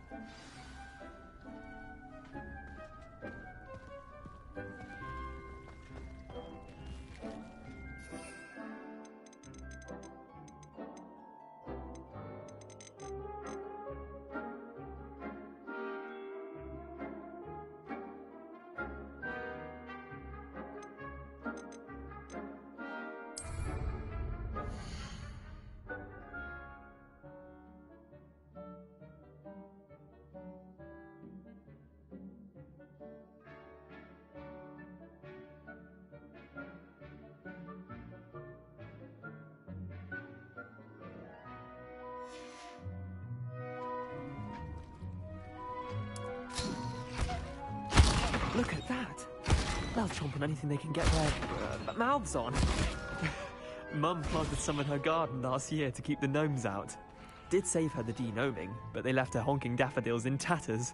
Look at that! They'll chomp on anything they can get their mouths on. Mum planted some in her garden last year to keep the gnomes out. Did save her the de-gnoming, but they left her honking daffodils in tatters.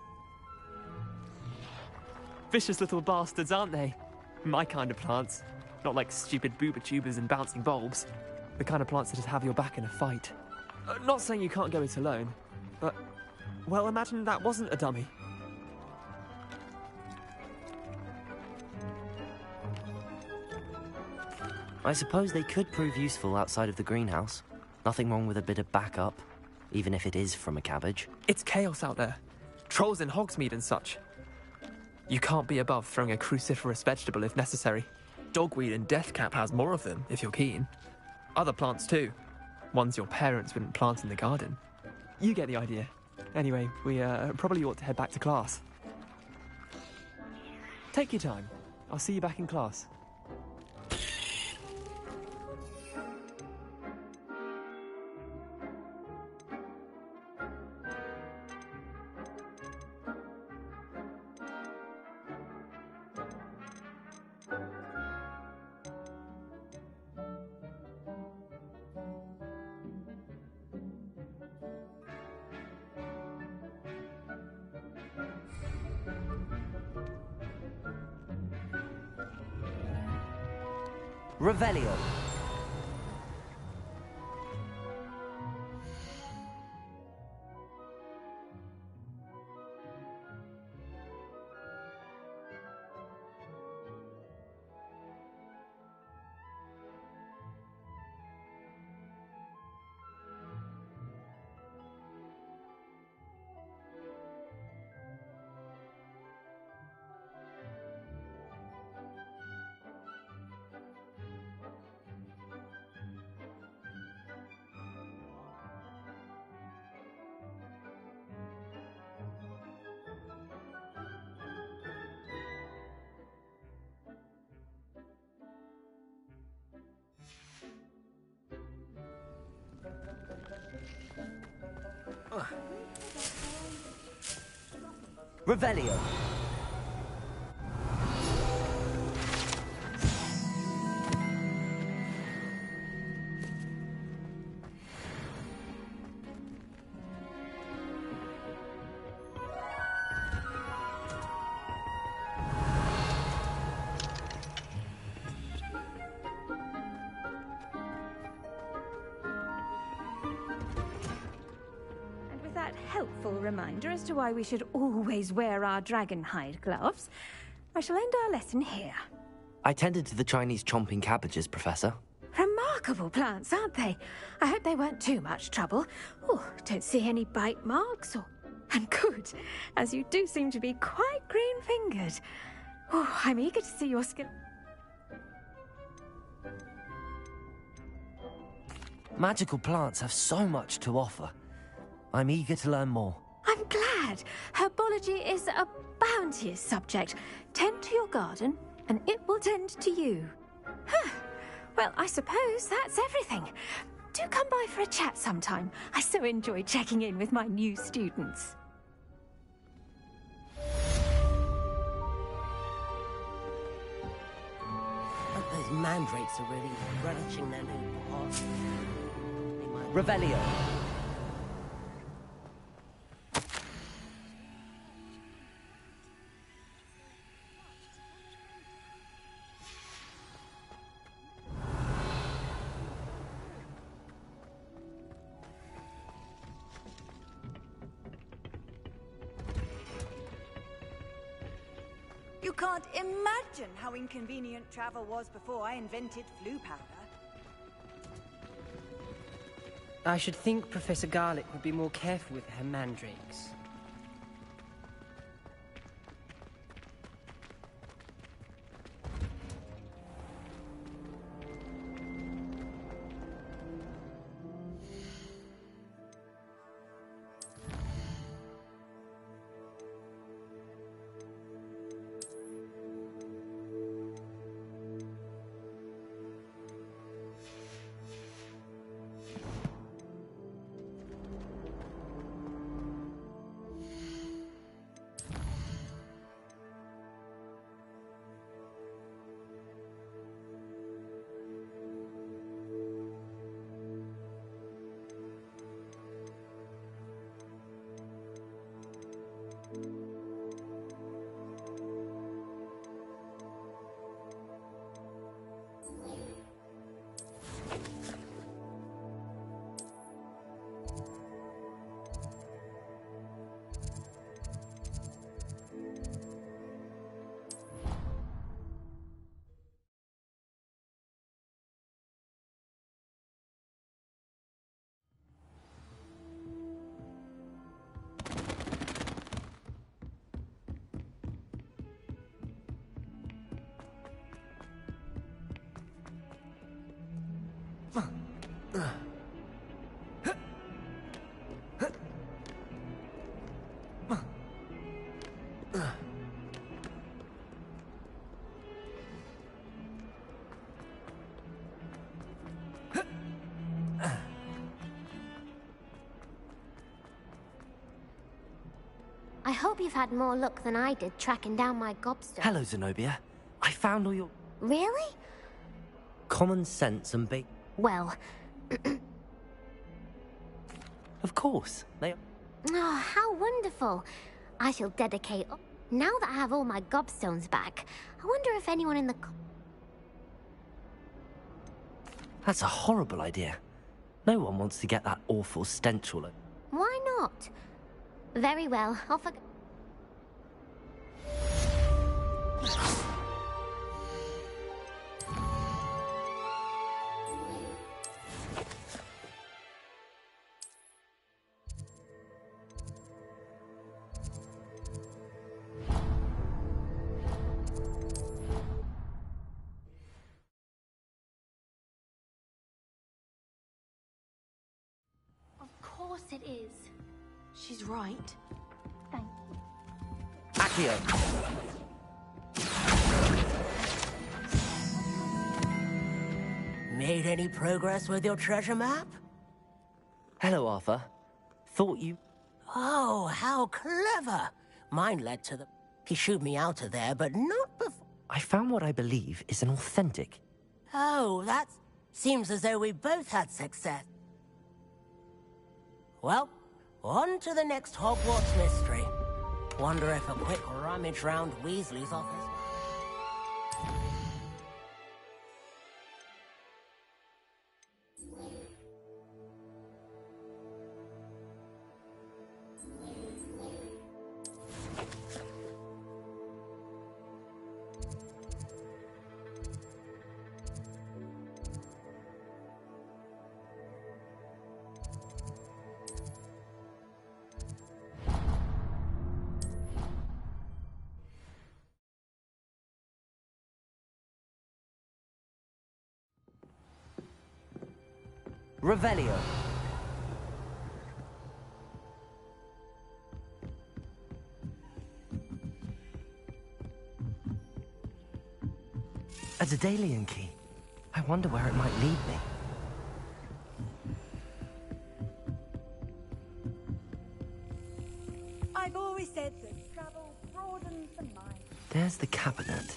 Vicious little bastards, aren't they? My kind of plants. Not like stupid booba tubers and bouncing bulbs. The kind of plants that just have your back in a fight. Not saying you can't go it alone, but... well, imagine that wasn't a dummy. I suppose they could prove useful outside of the greenhouse. Nothing wrong with a bit of backup, even if it is from a cabbage. It's chaos out there. Trolls in Hogsmeade and such. You can't be above throwing a cruciferous vegetable if necessary. Dogweed and deathcap has more of them, if you're keen. Other plants too. Ones your parents wouldn't plant in the garden. You get the idea. Anyway, we probably ought to head back to class. Take your time. I'll see you back in class. Revelio. Revelio. Helpful reminder as to why we should always wear our dragon hide gloves, I shall end our lesson here. I tended to the Chinese chomping cabbages, Professor. Remarkable plants, aren't they? I hope they weren't too much trouble. Oh, don't see any bite marks or... And good, as you do seem to be quite green-fingered. Oh, I'm eager to see your skill. Magical plants have so much to offer. I'm eager to learn more. I'm glad. Herbology is a bounteous subject. Tend to your garden, and it will tend to you. Huh. Well, I suppose that's everything. Do come by for a chat sometime. I so enjoy checking in with my new students. But those mandrakes are really relishing their new pot. Revelio. You can't imagine how inconvenient travel was before I invented flue powder. I should think Professor Garlick would be more careful with her mandrakes. I hope you've had more luck than I did tracking down my gobstone. Hello, Zenobia. I found all your... Really? common sense and Well... Of course. They... Oh, how wonderful. I shall dedicate... Now that I have all my gobstones back, I wonder if anyone in the... That's a horrible idea. No one wants to get that awful stench all over. Why not? Very well, I'll forget. Of course it is. She's right. Thank Accio! Made any progress with your treasure map? Hello, Arthur. Thought you... Oh, how clever! Mine led to the... He shooed me out of there, but not before... I found what I believe is an authentic... Oh, that seems as though we both had success. Well, on to the next Hogwarts mystery. Wonder if a quick rummage round Weasley's office... Revelio. A Daedalian key. I wonder where it might lead me. I've always said that travel broadens the mind. There's the cabinet.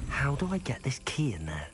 How do I get this key in there?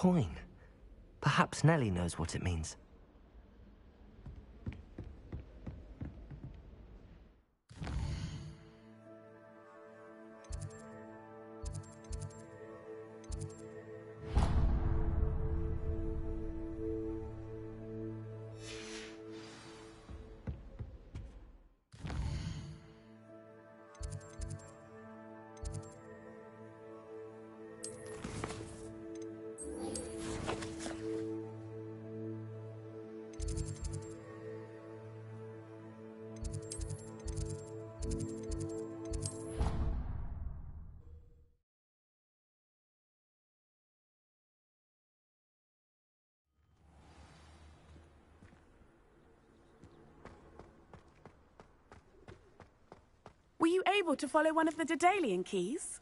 coin. Perhaps Nellie knows what it means. Were you able to follow one of the Daedalian keys?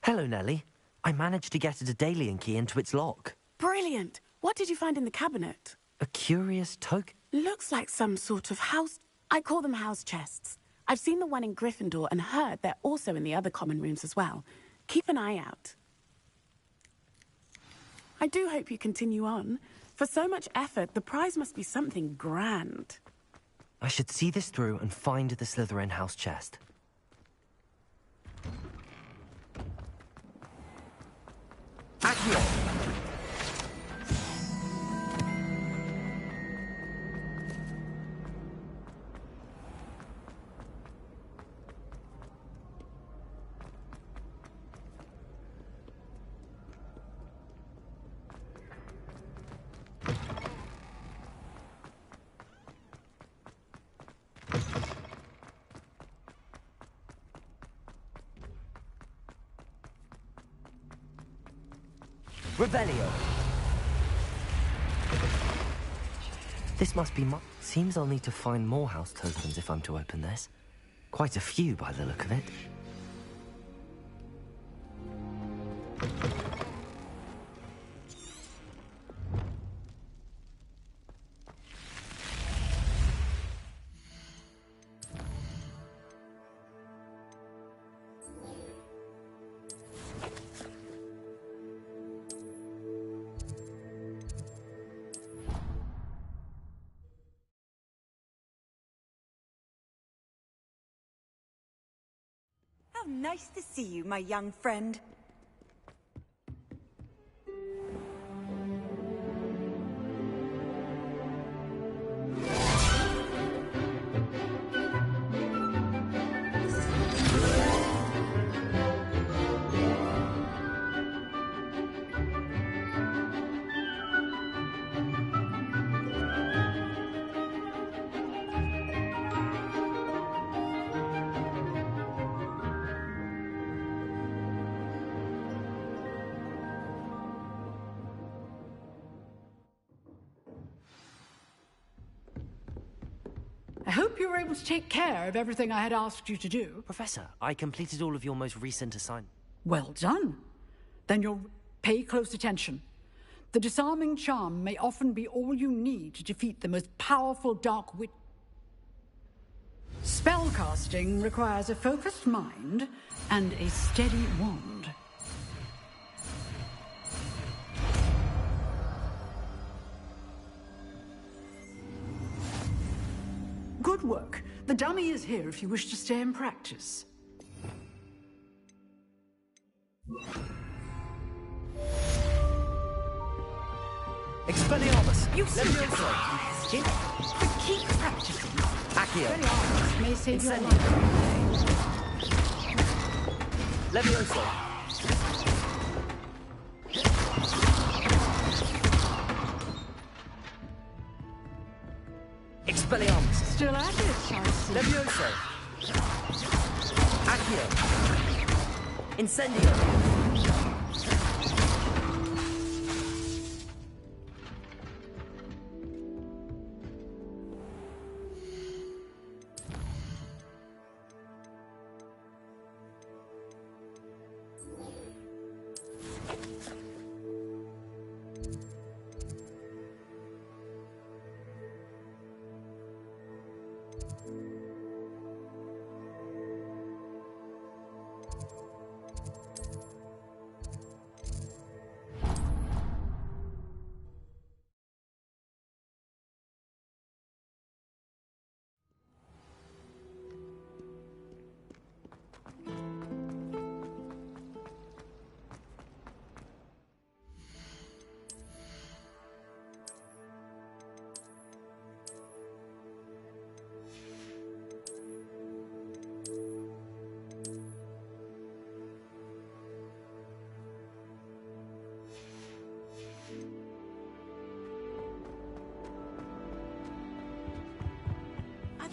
Hello, Nellie. I managed to get a Daedalian key into its lock. Brilliant! What did you find in the cabinet? A curious token? Looks like some sort of house... I call them house chests. I've seen the one in Gryffindor and heard they're also in the other common rooms as well. Keep an eye out. I do hope you continue on. For so much effort, the prize must be something grand. I should see this through and find the Slytherin house chest. Accio! Revelio. This must be Seems I'll need to find more house tokens if I'm to open this. Quite a few by the look of it. How nice to see you, my young friend. I hope you were able to take care of everything I had asked you to do. Professor, I completed all of your most recent assignments. Well done. Then you'll pay close attention. The disarming charm may often be all you need to defeat the most powerful dark witch. Spellcasting requires a focused mind and a steady wand. Good work. The dummy is here if you wish to stay and practice. Expelliarmus! You Let me see, also. but keep practicing. Accio. Expelliarmus may save your Incendio. life. Levioso. Expelliarmus. Still at it, I see. Levioso. Accio. Incendio.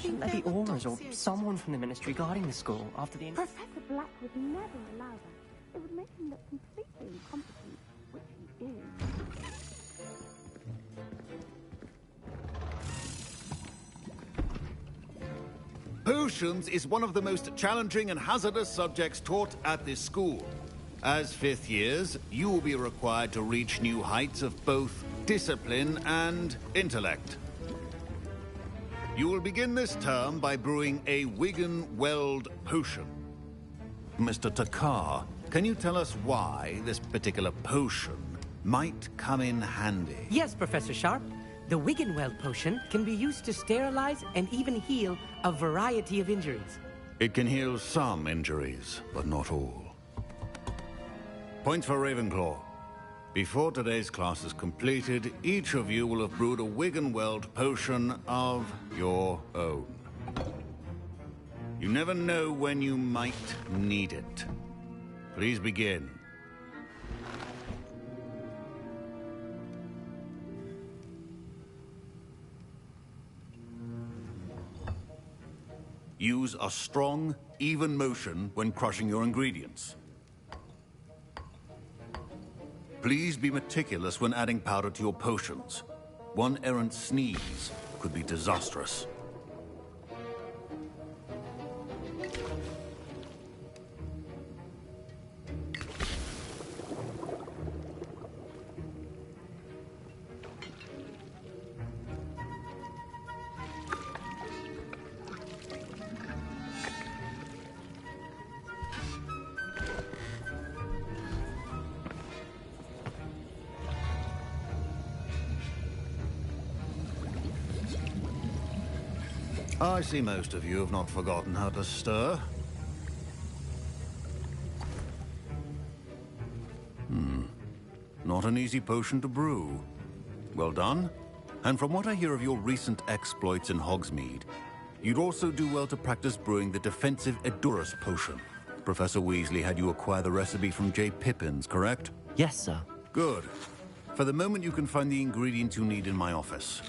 Shouldn't there be auras or someone from the Ministry guarding the school after the... Professor Black would never allow that. It would make him look completely incompetent, which he is. Potions is one of the most challenging and hazardous subjects taught at this school. As fifth years, you will be required to reach new heights of both discipline and intellect. You will begin this term by brewing a Wiggenweld potion. Mr. Takar, can you tell us why this particular potion might come in handy? Yes, Professor Sharp. The Wiggenweld potion can be used to sterilize and even heal a variety of injuries. It can heal some injuries, but not all. Points for Ravenclaw. Before today's class is completed, each of you will have brewed a Wiggenweld potion of your own. You never know when you might need it. Please begin. Use a strong, even motion when crushing your ingredients. Please be meticulous when adding powder to your potions. One errant sneeze could be disastrous. I see most of you have not forgotten how to stir. Not an easy potion to brew. Well done. And from what I hear of your recent exploits in Hogsmeade, you'd also do well to practice brewing the defensive Edurus potion. Professor Weasley had you acquire the recipe from J. Pippins, correct? Yes, sir. Good. For the moment, you can find the ingredients you need in my office.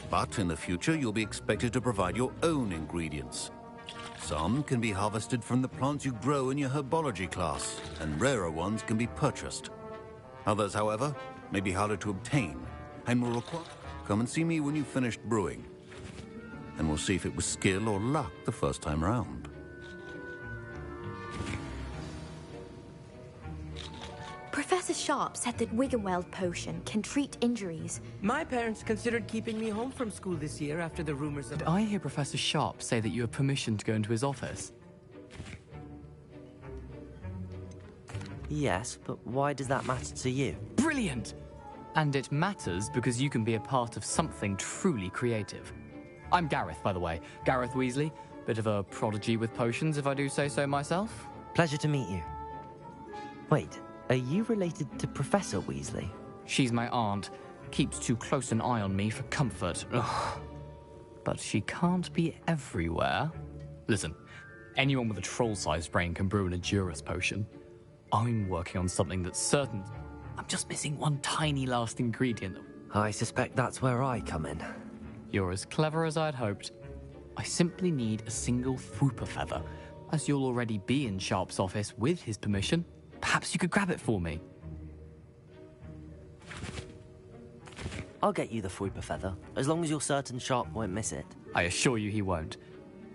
But in the future, you'll be expected to provide your own ingredients. Some can be harvested from the plants you grow in your herbology class, and rarer ones can be purchased. Others, however, may be harder to obtain, and will require... Come and see me when you've finished brewing, and we'll see if it was skill or luck the first time round. Professor Sharp said that Wiggenweld potion can treat injuries. My parents considered keeping me home from school this year after the rumors of... Did I hear Professor Sharp say that you have permission to go into his office? Yes, but why does that matter to you? Brilliant! And it matters because you can be a part of something truly creative. I'm Gareth, by the way. Gareth Weasley. Bit of a prodigy with potions, if I do say so myself. Pleasure to meet you. Wait, are you related to Professor Weasley? She's my aunt. Keeps too close an eye on me for comfort. Ugh. But she can't be everywhere. Listen, anyone with a troll-sized brain can brew an Edurus potion. I'm working on something that's certain. I'm just missing one tiny last ingredient. I suspect that's where I come in. You're as clever as I'd hoped. I simply need a single Fwooper feather. As you'll already be in Sharp's office with his permission, perhaps you could grab it for me. I'll get you the Fwooper feather, as long as you're certain Sharp won't miss it. I assure you he won't.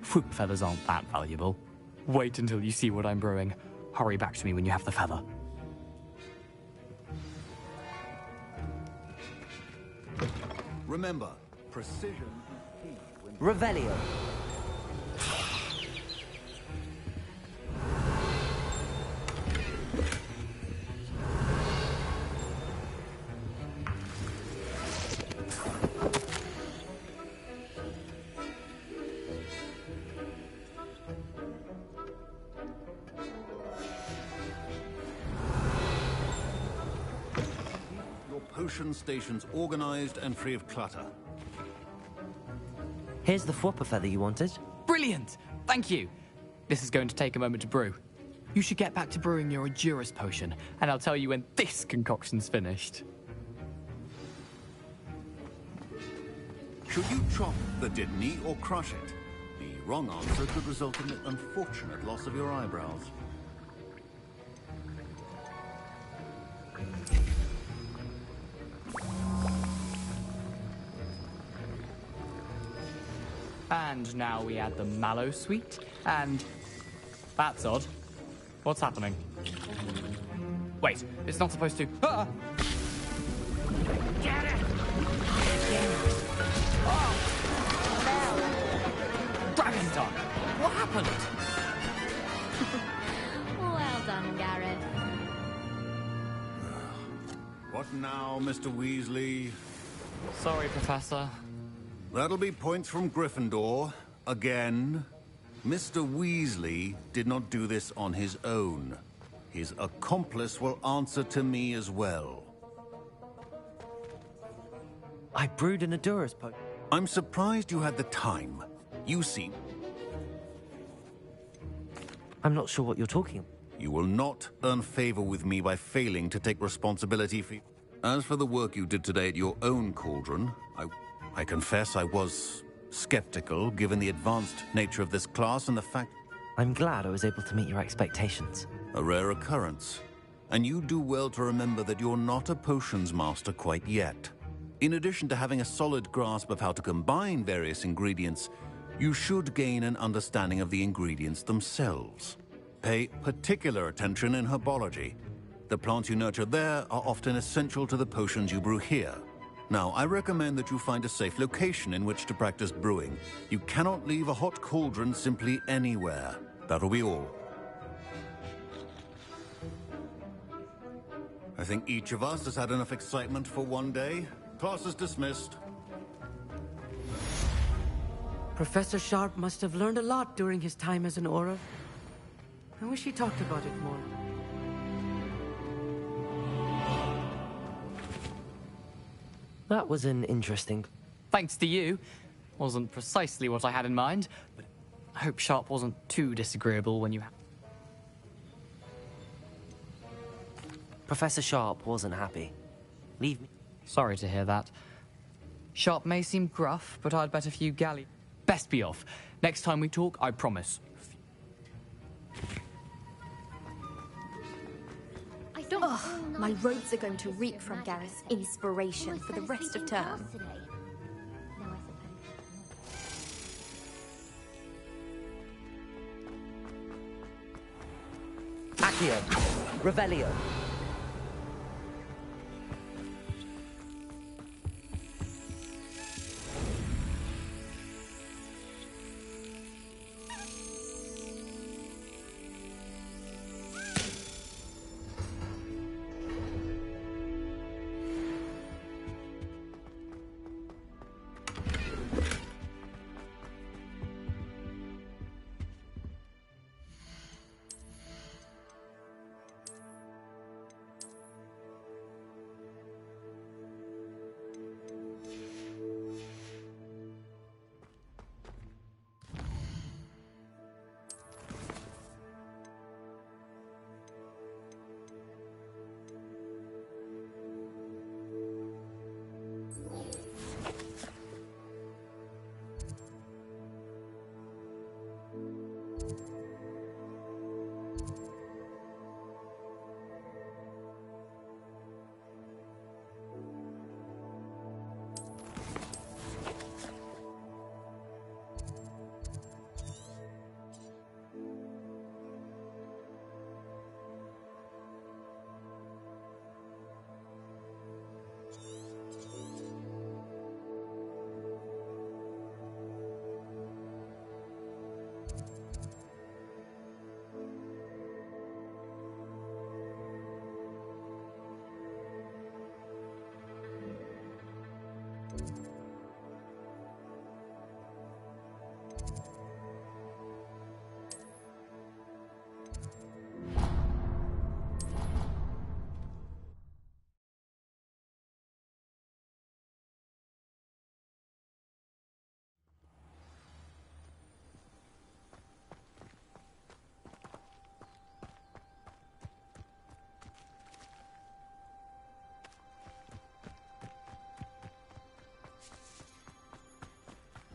Fwooper feathers aren't that valuable. Wait until you see what I'm brewing. Hurry back to me when you have the feather. Remember, precision is key when... Revelio. Potion stations organized and free of clutter. Here's the Fwooper feather you wanted. Brilliant! Thank you. This is going to take a moment to brew. You should get back to brewing your Edurus potion, and I'll tell you when this concoction's finished. Should you chop the Didney or crush it? wrong answer could result in the unfortunate loss of your eyebrows. And now we add the mallow sweet, and... That's odd. What's happening? Wait, it's not supposed to... Ah! Get it! Dragon's Tongue! What happened? Well done, Gareth. What now, Mr. Weasley? Sorry, Professor. That'll be points from Gryffindor. Again. Mr. Weasley did not do this on his own. His accomplice will answer to me as well. I brewed an Adurus potion. I'm surprised you had the time. You see... I'm not sure what you're talking about. You will not earn favor with me by failing to take responsibility for... As for the work you did today at your own cauldron, I confess I was skeptical, given the advanced nature of this class and the fact... I'm glad I was able to meet your expectations. A rare occurrence. And you do well to remember that you're not a potions master quite yet. In addition to having a solid grasp of how to combine various ingredients, you should gain an understanding of the ingredients themselves. Pay particular attention in herbology. The plants you nurture there are often essential to the potions you brew here. Now, I recommend that you find a safe location in which to practice brewing. You cannot leave a hot cauldron simply anywhere. That'll be all. I think each of us has had enough excitement for one day. Class is dismissed. Professor Sharp must have learned a lot during his time as an Auror. I wish he talked about it more. That was an interesting... Thanks to you. Wasn't precisely what I had in mind, but I hope Sharp wasn't too disagreeable when you... Professor Sharp wasn't happy. Leave me... Sorry to hear that. Sharp may seem gruff, but I'd bet a few galley... Best be off. Next time we talk, I promise. My robes are going to reek from Gareth's inspiration for the rest of term. Accio. Revelio.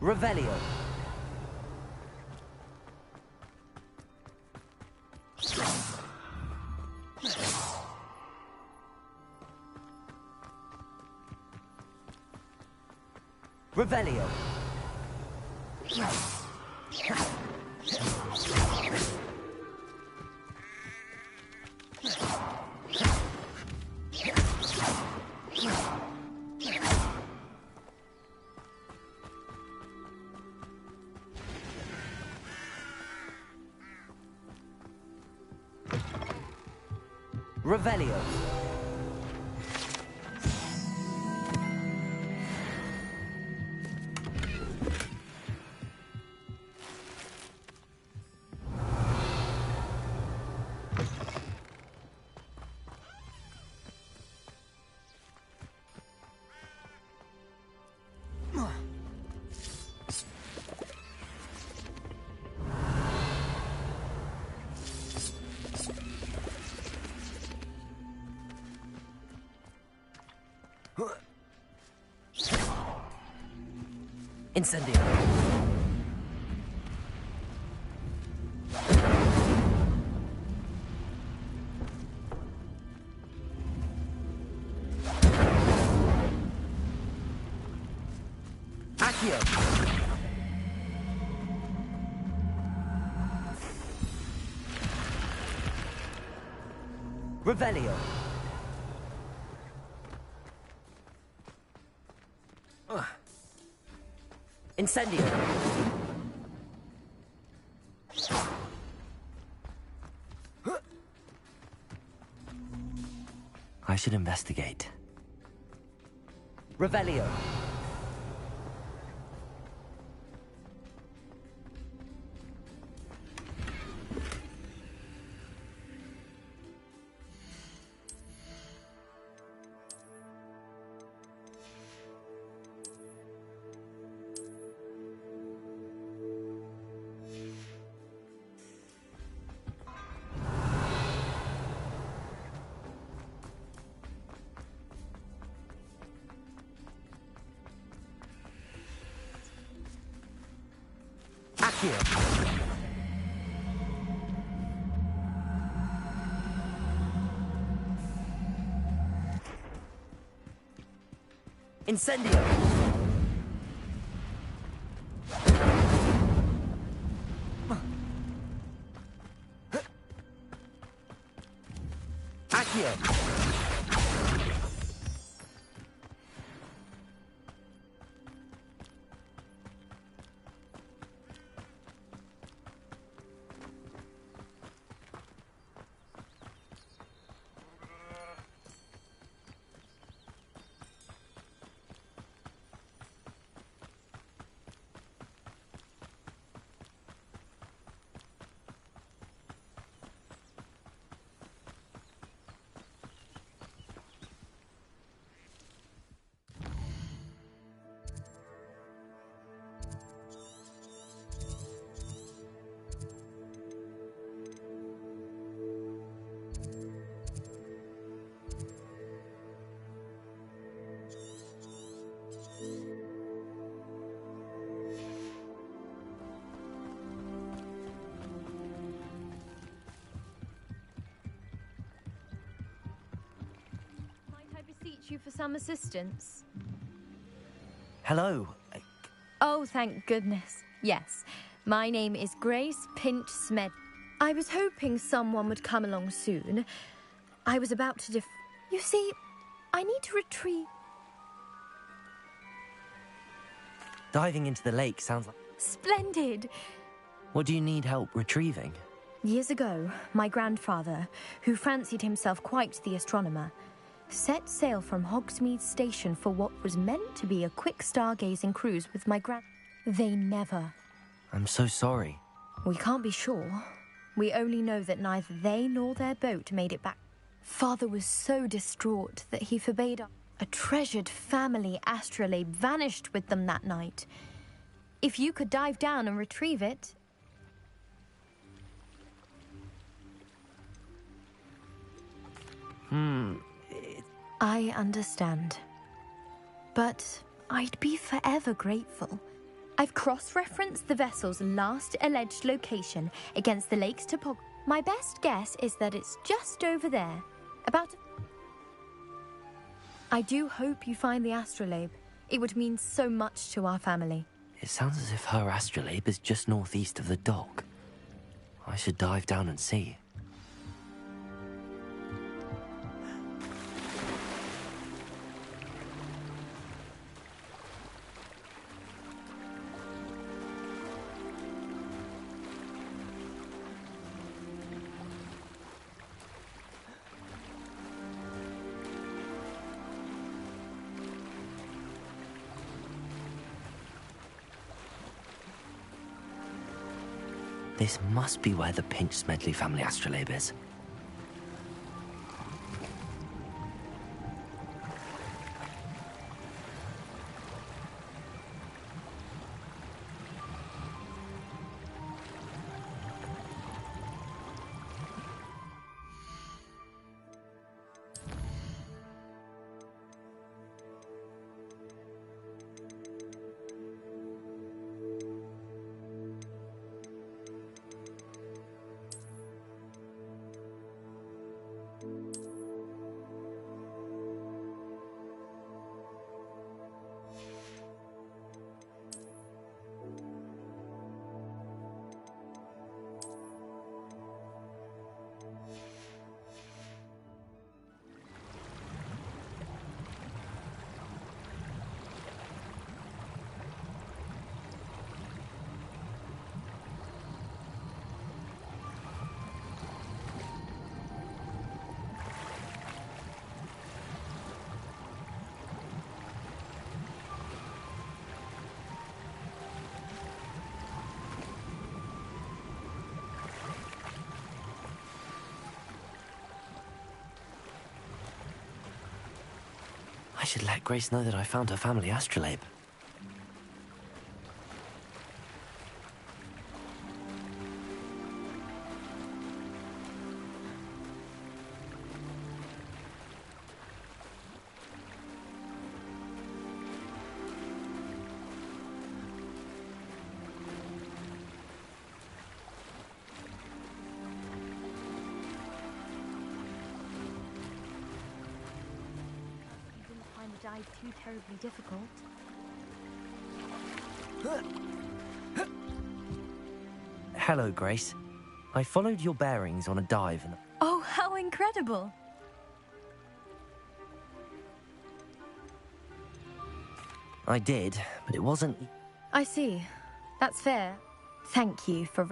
Revelio. Revelio. Revelio. Incendio. Accio. Revelio. Incendio. I should investigate. Revelio. Incendio. Accio. You for some assistance? Hello. Oh, thank goodness. Yes. My name is Grace Pinch Smed. I was hoping someone would come along soon. I was about to You see, I need to retrieve... Diving into the lake sounds like... Splendid! What do you need help retrieving? Years ago, my grandfather, who fancied himself quite the astronomer, set sail from Hogsmeade Station for what was meant to be a quick stargazing cruise with my They never. I'm so sorry. We can't be sure. We only know that neither they nor their boat made it back. Father was so distraught that he forbade a treasured family astrolabe vanished with them that night. If you could dive down and retrieve it... I understand. But I'd be forever grateful. I've cross-referenced the vessel's last alleged location against the lake's topography. My best guess is that it's just over there. I do hope you find the astrolabe. It would mean so much to our family. It sounds as if her astrolabe is just northeast of the dock. I should dive down and see. This must be where the Pinch-Smedley family astrolabe is. I should let Grace know that I found her family astrolabe. Dive too terribly difficult. Hello, Grace. I followed your bearings on a dive and... Oh, how incredible! I did, but it wasn't... I see. That's fair. Thank you for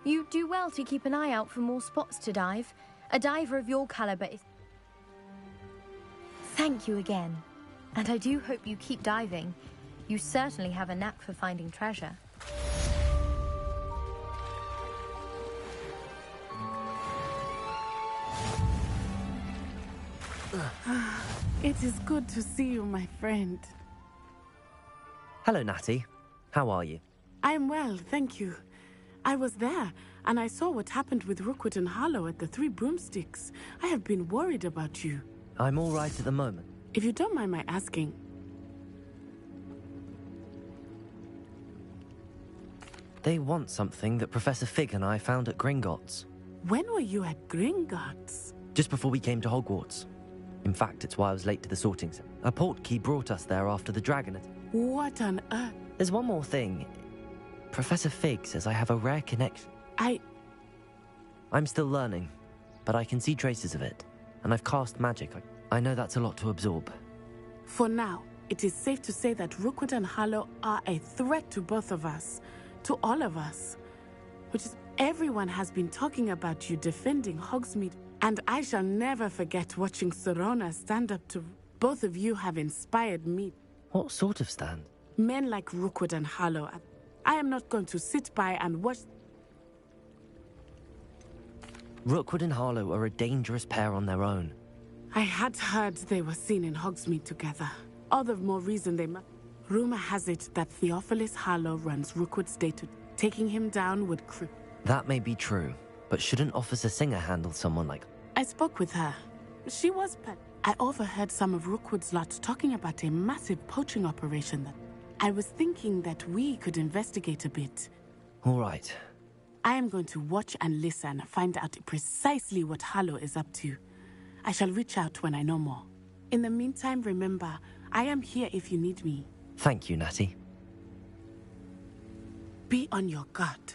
You do well to keep an eye out for more spots to dive. A diver of your caliber is... Thank you again. And I do hope you keep diving. You certainly have a knack for finding treasure. It is good to see you, my friend. Hello, Natty. How are you? I am well, thank you. I was there, and I saw what happened with Rookwood and Harlow at the Three Broomsticks. I have been worried about you. I'm all right at the moment. If you don't mind my asking... They want something that Professor Fig and I found at Gringotts. When were you at Gringotts? Just before we came to Hogwarts. In fact, it's why I was late to the sorting. A portkey brought us there after the dragon. What on earth? There's one more thing. Professor Fig says I have a rare connection. I'm still learning, but I can see traces of it. And I've cast magic. I know that's a lot to absorb. For now, it is safe to say that Rookwood and Harlow are a threat to both of us. To all of us. Which is, everyone has been talking about you defending Hogsmeade, and I shall never forget watching Sirona stand up to... Both of you have inspired me. What sort of stand? Men like Rookwood and Harlow. I am not going to sit by and watch... Rookwood and Harlow are a dangerous pair on their own. I had heard they were seen in Hogsmeade together. All the more reason they must... Rumor has it that Theophilus Harlow runs Rookwood's data. Taking him down would That may be true, but shouldn't Officer Singer handle someone like... I spoke with her. She was pet. I overheard some of Rookwood's lot talking about a massive poaching operation that... I was thinking that we could investigate a bit. All right. I am going to watch and listen, find out precisely what Harlow is up to. I shall reach out when I know more. In the meantime, remember, I am here if you need me. Thank you, Natty. Be on your guard.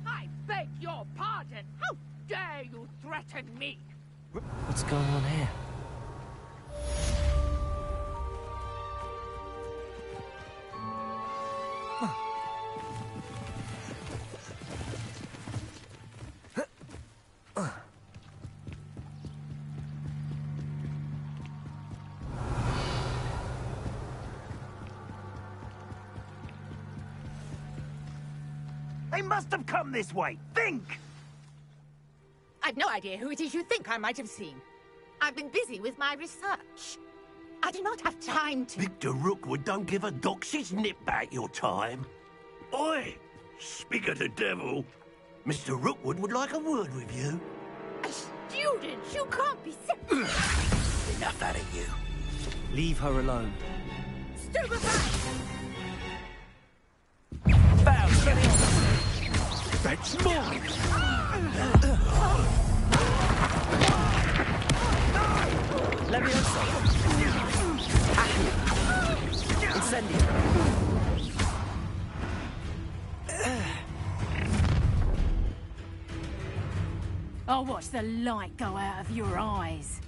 I beg your pardon. How dare you threaten me? What's going on here? They must have come this way. Think! I've no idea who it is you think I might have seen. I've been busy with my research. I do not have time to... Victor Rookwood don't give a doxy's nip back your time. Oi! Speak of the devil. Mr. Rookwood would like a word with you. A student? You can't be... Enough out of you. Leave her alone. Stupefy! That's mine! Leviosa! Accio! Incendio! I'll watch the light go out of your eyes.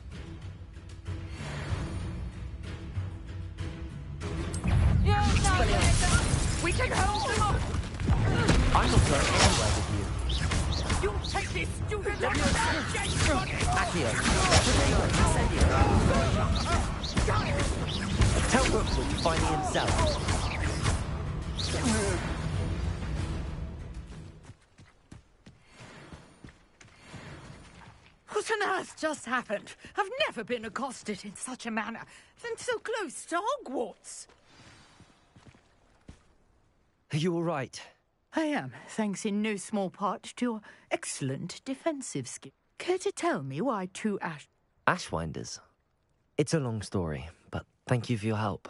We can hold them up! I'm not going anywhere with you. You take this student on Accio! Incendio! Tell Rookwood to find me himself. What on earth just happened? I've never been accosted in such a manner, and so close to Hogwarts. Are you all right? I am, thanks in no small part to your excellent defensive skill. Care to tell me why two Ashwinders? It's a long story, but thank you for your help.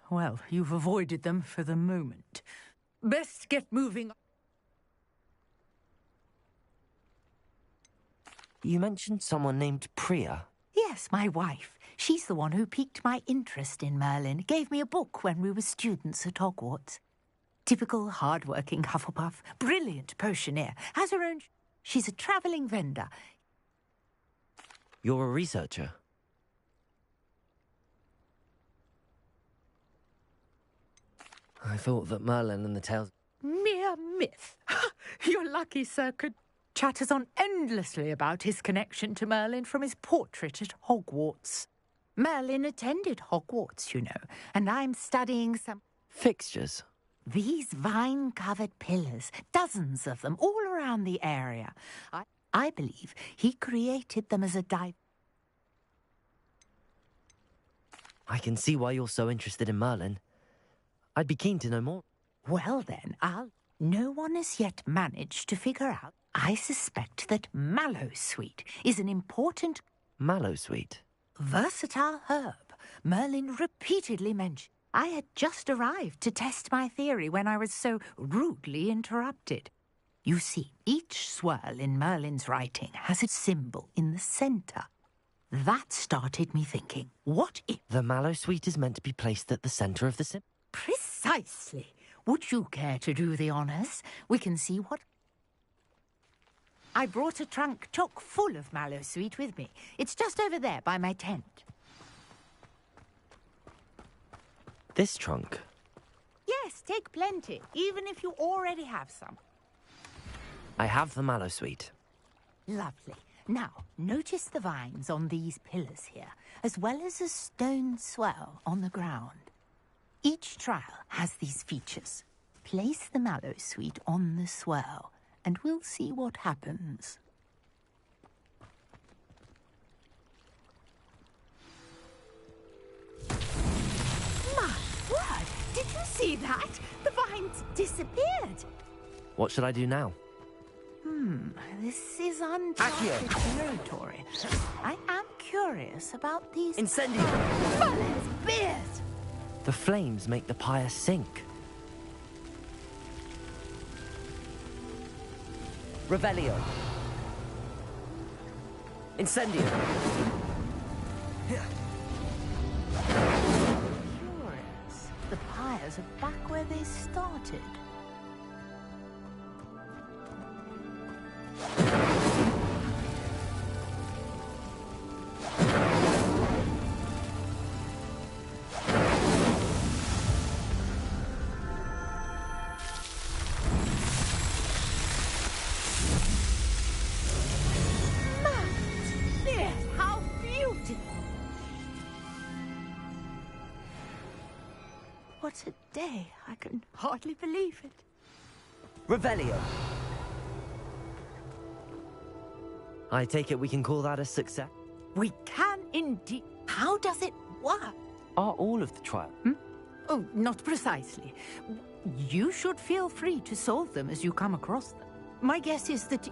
Well, you've avoided them for the moment. Best get moving. You mentioned someone named Priya. Yes, my wife. She's the one who piqued my interest in Merlin. Gave me a book when we were students at Hogwarts. Typical hard-working Hufflepuff. Brilliant potioneer. Has her own... She's a travelling vendor. You're a researcher? I thought that Merlin and the tales... Mere myth. You're lucky, sir, could... Chatters on endlessly about his connection to Merlin from his portrait at Hogwarts. Merlin attended Hogwarts, you know, and I'm studying some... Fixtures? These vine-covered pillars, dozens of them, all around the area. I believe he created them as a I can see why you're so interested in Merlin. I'd be keen to know more. Well then, No one has yet managed to figure out. I suspect that Mallowsweet is an important... Mallowsweet? Versatile herb. Merlin repeatedly mentioned. I had just arrived to test my theory when I was so rudely interrupted. You see, each swirl in Merlin's writing has a symbol in the centre. That started me thinking, what if... The Mallowsweet is meant to be placed at the centre of the symbol? Precisely. Would you care to do the honours? We can see what... I brought a trunk chock full of Mallowsweet with me. It's just over there by my tent. This trunk? Yes, take plenty, even if you already have some. I have the Mallowsweet. Lovely. Now, notice the vines on these pillars here, as well as a stone swell on the ground. Each trial has these features. Place the Mallowsweet on the swell, and we'll see what happens. My word! Did you see that? The vines disappeared. What should I do now? This is uncharted territory. I am curious about these... Incendio! Merlin's beard! The flames make the pyre sink. Revelio. Incendio. Curious. The pyres are back where they started. What a day. I can hardly believe it. Revelio. I take it we can call that a success? We can indeed. How does it work? Are all of the trials? Oh, not precisely. You should feel free to solve them as you come across them. My guess is that,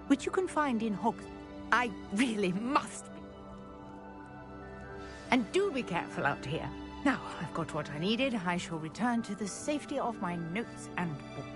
which you can find in Hogs. I really must be. And do be careful out here. Now, I've got what I needed. I shall return to the safety of my notes and books.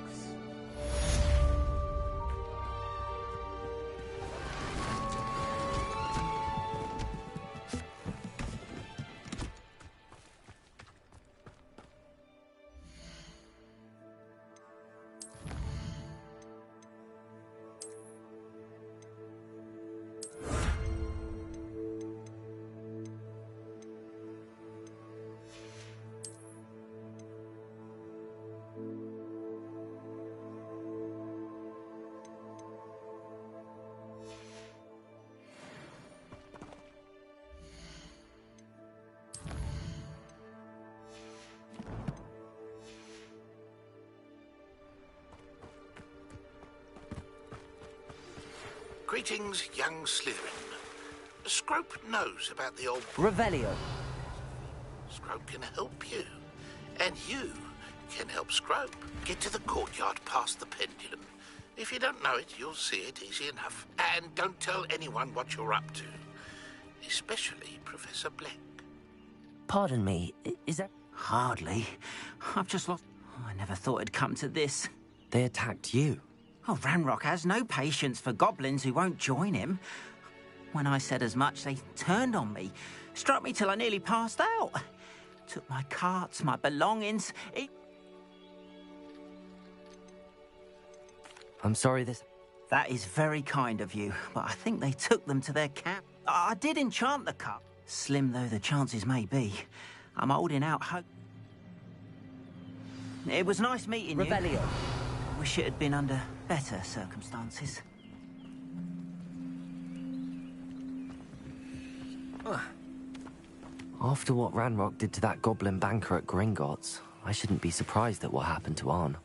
Greetings, young Slytherin. Scrope knows about the old... Revelio. Scrope can help you. And you can help Scrope get to the courtyard past the pendulum. If you don't know it, you'll see it easy enough. And don't tell anyone what you're up to. Especially Professor Black. Pardon me, is that... Hardly. I've just lost... Oh, I never thought it'd come to this. They attacked you. Oh, Ranrock has no patience for goblins who won't join him. When I said as much, they turned on me. Struck me till I nearly passed out. Took my carts, my belongings. I'm sorry this... That is very kind of you, but I think they took them to their camp. I did enchant the cup. Slim though the chances may be, I'm holding out hope. It was nice meeting you. Revelio. I wish it had been under better circumstances. After what Ranrock did to that goblin banker at Gringotts, I shouldn't be surprised at what happened to Arn.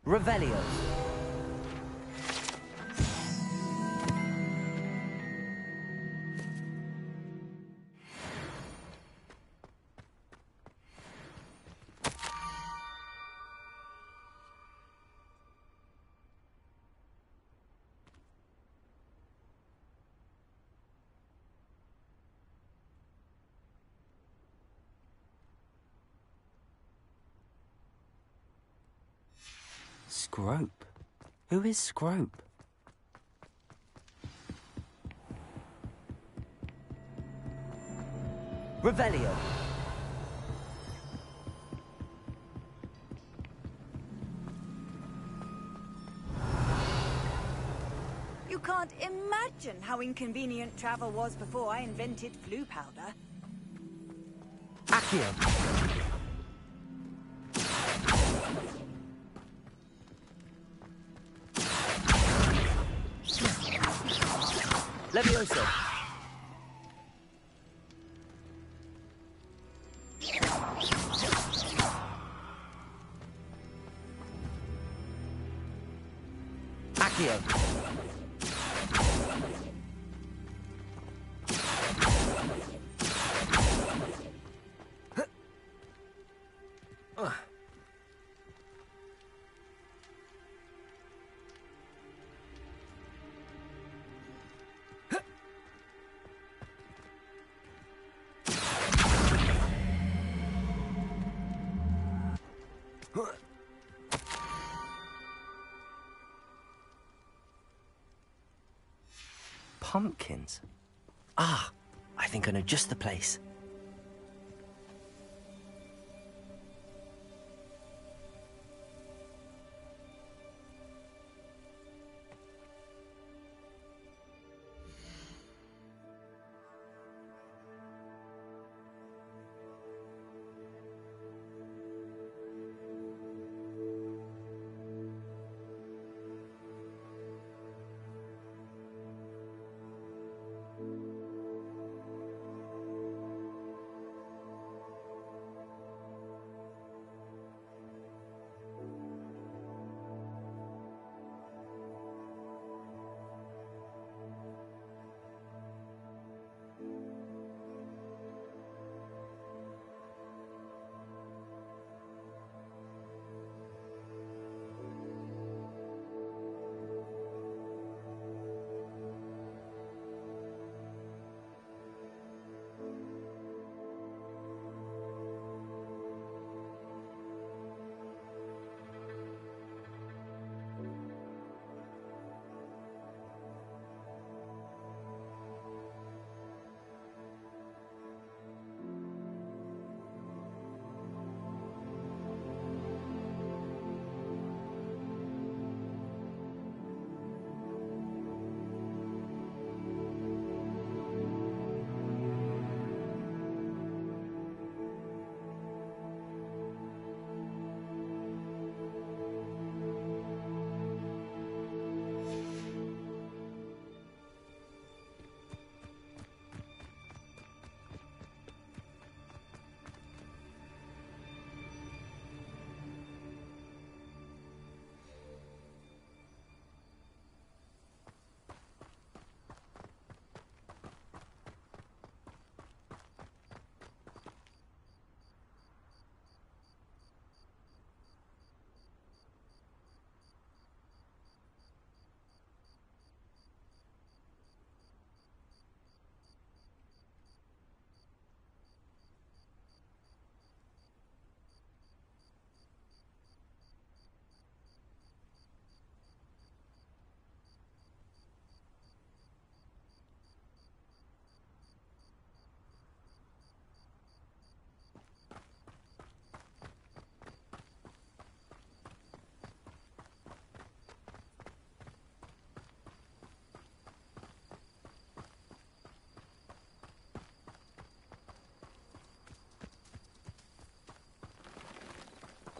Revelio. Scrope? Who is Scrope? Revelio. You can't imagine how inconvenient travel was before I invented flu powder. Accio. Levioso. Accio. Pumpkins? Ah, I think I know just the place.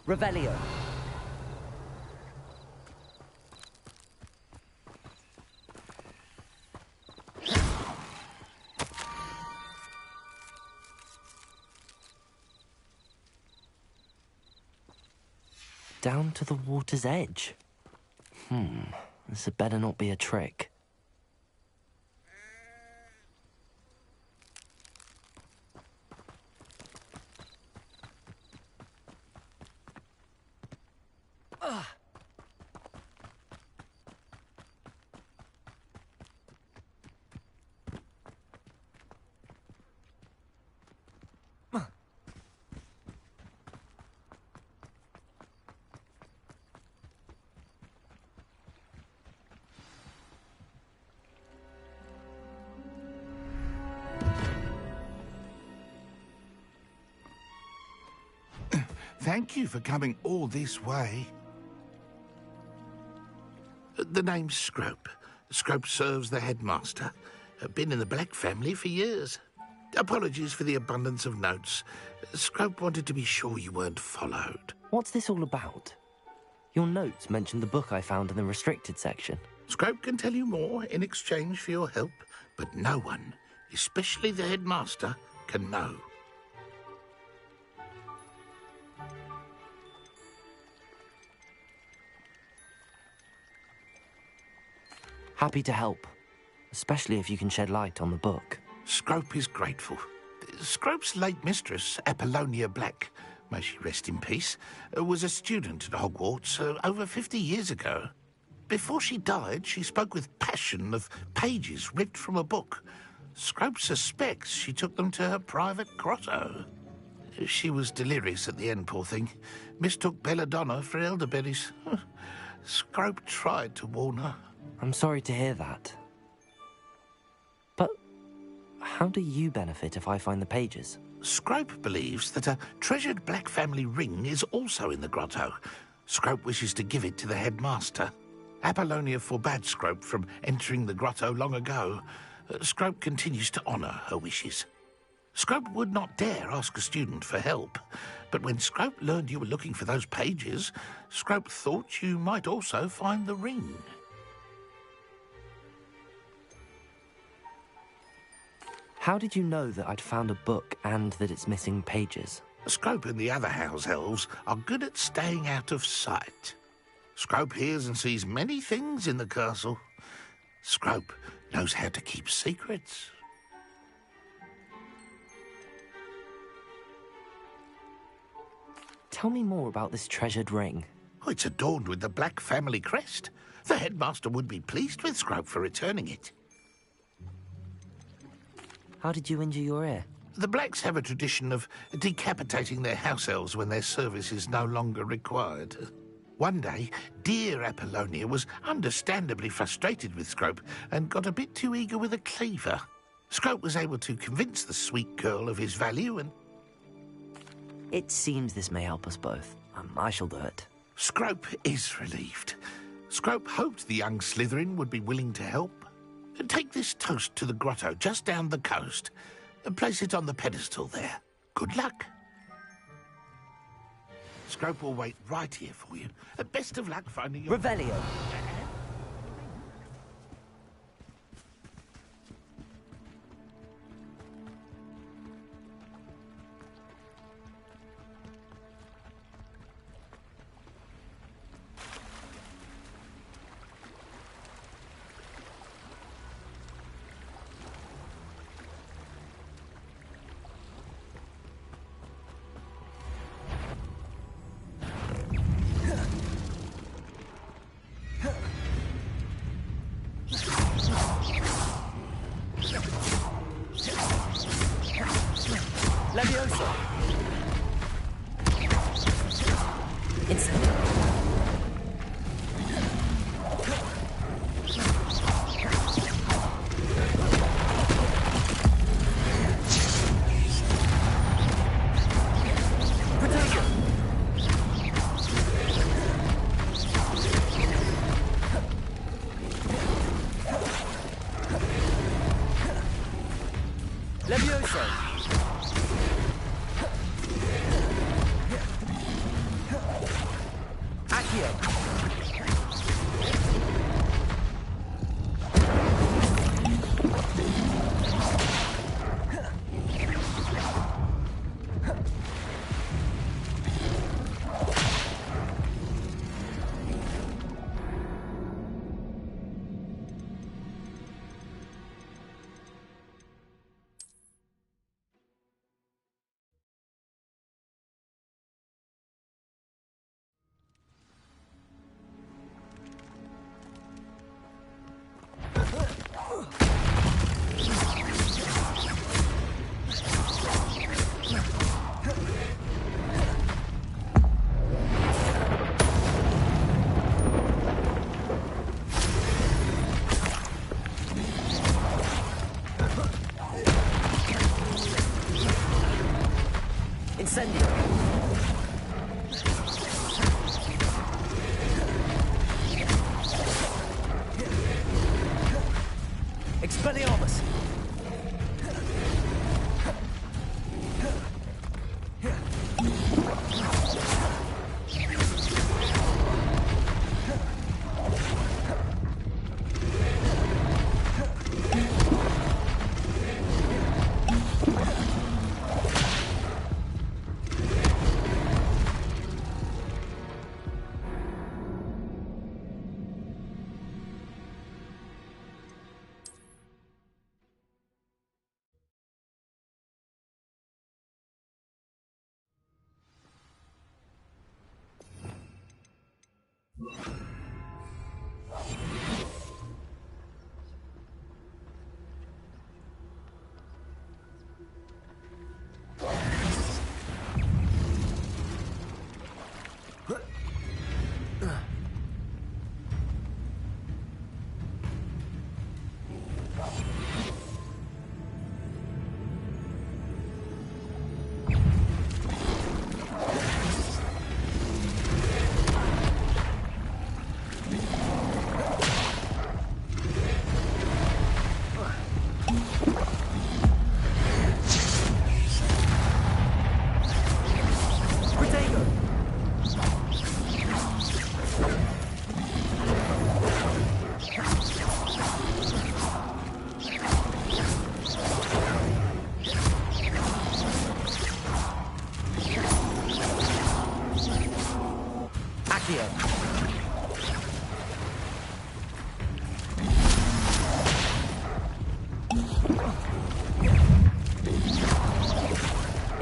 Revelio. down to the water's edge. This had better not be a trick. Thank you for coming all this way. The name's Scrope. Scrope serves the headmaster. Been in the Black family for years. Apologies for the abundance of notes. Scrope wanted to be sure you weren't followed. What's this all about? Your notes mentioned the book I found in the restricted section. Scrope can tell you more in exchange for your help, but no one, especially the headmaster, can know. Happy to help, especially if you can shed light on the book. Scrope is grateful. Scrope's late mistress, Apollonia Black, may she rest in peace, was a student at Hogwarts over 50 years ago. Before she died, she spoke with passion of pages ripped from a book. Scrope suspects she took them to her private grotto. She was delirious at the end, poor thing. Mistook belladonna for elderberries. Scrope tried to warn her. I'm sorry to hear that. But how do you benefit if I find the pages? Scrope believes that a treasured Black family ring is also in the grotto. Scrope wishes to give it to the headmaster. Apollonia forbade Scrope from entering the grotto long ago. Scrope continues to honour her wishes. Scrope would not dare ask a student for help, but when Scrope learned you were looking for those pages, Scrope thought you might also find the ring. How did you know that I'd found a book and that it's missing pages? Scrope and the other house elves are good at staying out of sight. Scrope hears and sees many things in the castle. Scrope knows how to keep secrets. Tell me more about this treasured ring. Oh, it's adorned with the Black family crest. The headmaster would be pleased with Scrope for returning it. How did you injure your ear? The Blacks have a tradition of decapitating their house elves when their service is no longer required. One day, dear Apollonia was understandably frustrated with Scrope and got a bit too eager with a cleaver. Scrope was able to convince the sweet girl of his value and... It seems this may help us both. I shall do it. Scrope is relieved. Scrope hoped the young Slytherin would be willing to help. Take this toast to the grotto just down the coast and place it on the pedestal there. Good luck. Scrope will wait right here for you. Best of luck finding your... Revelio. Leviosa! Instant. Leviosa! Incendio! Expelliarmus!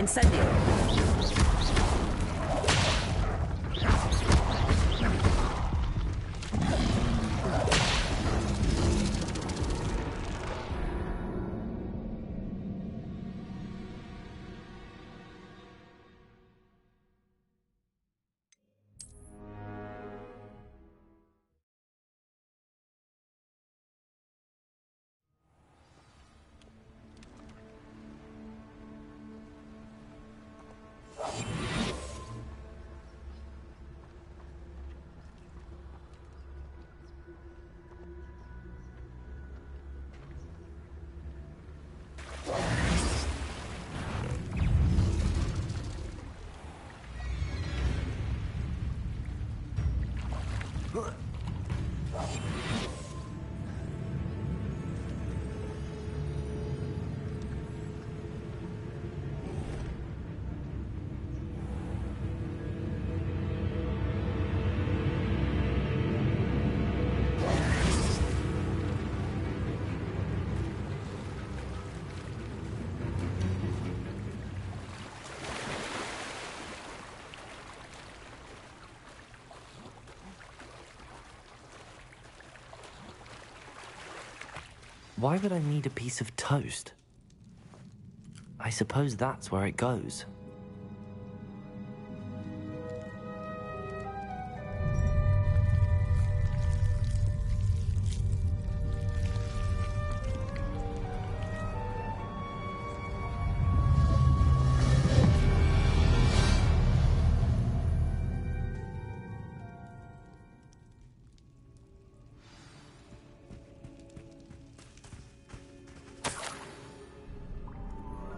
Incendio! Why would I need a piece of toast? I suppose that's where it goes.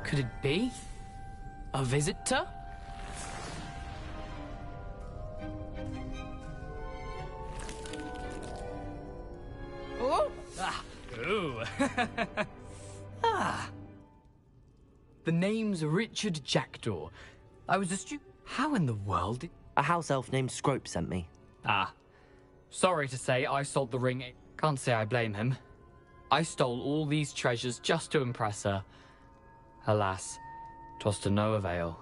Could it be? A visitor? Oh! Ah! Ooh! Ah! The name's Richard Jackdaw. I was a How in the world did... A house elf named Scrope sent me. Ah. Sorry to say, I sold the ring. Can't say I blame him. I stole all these treasures just to impress her. Alas, 'twas to no avail.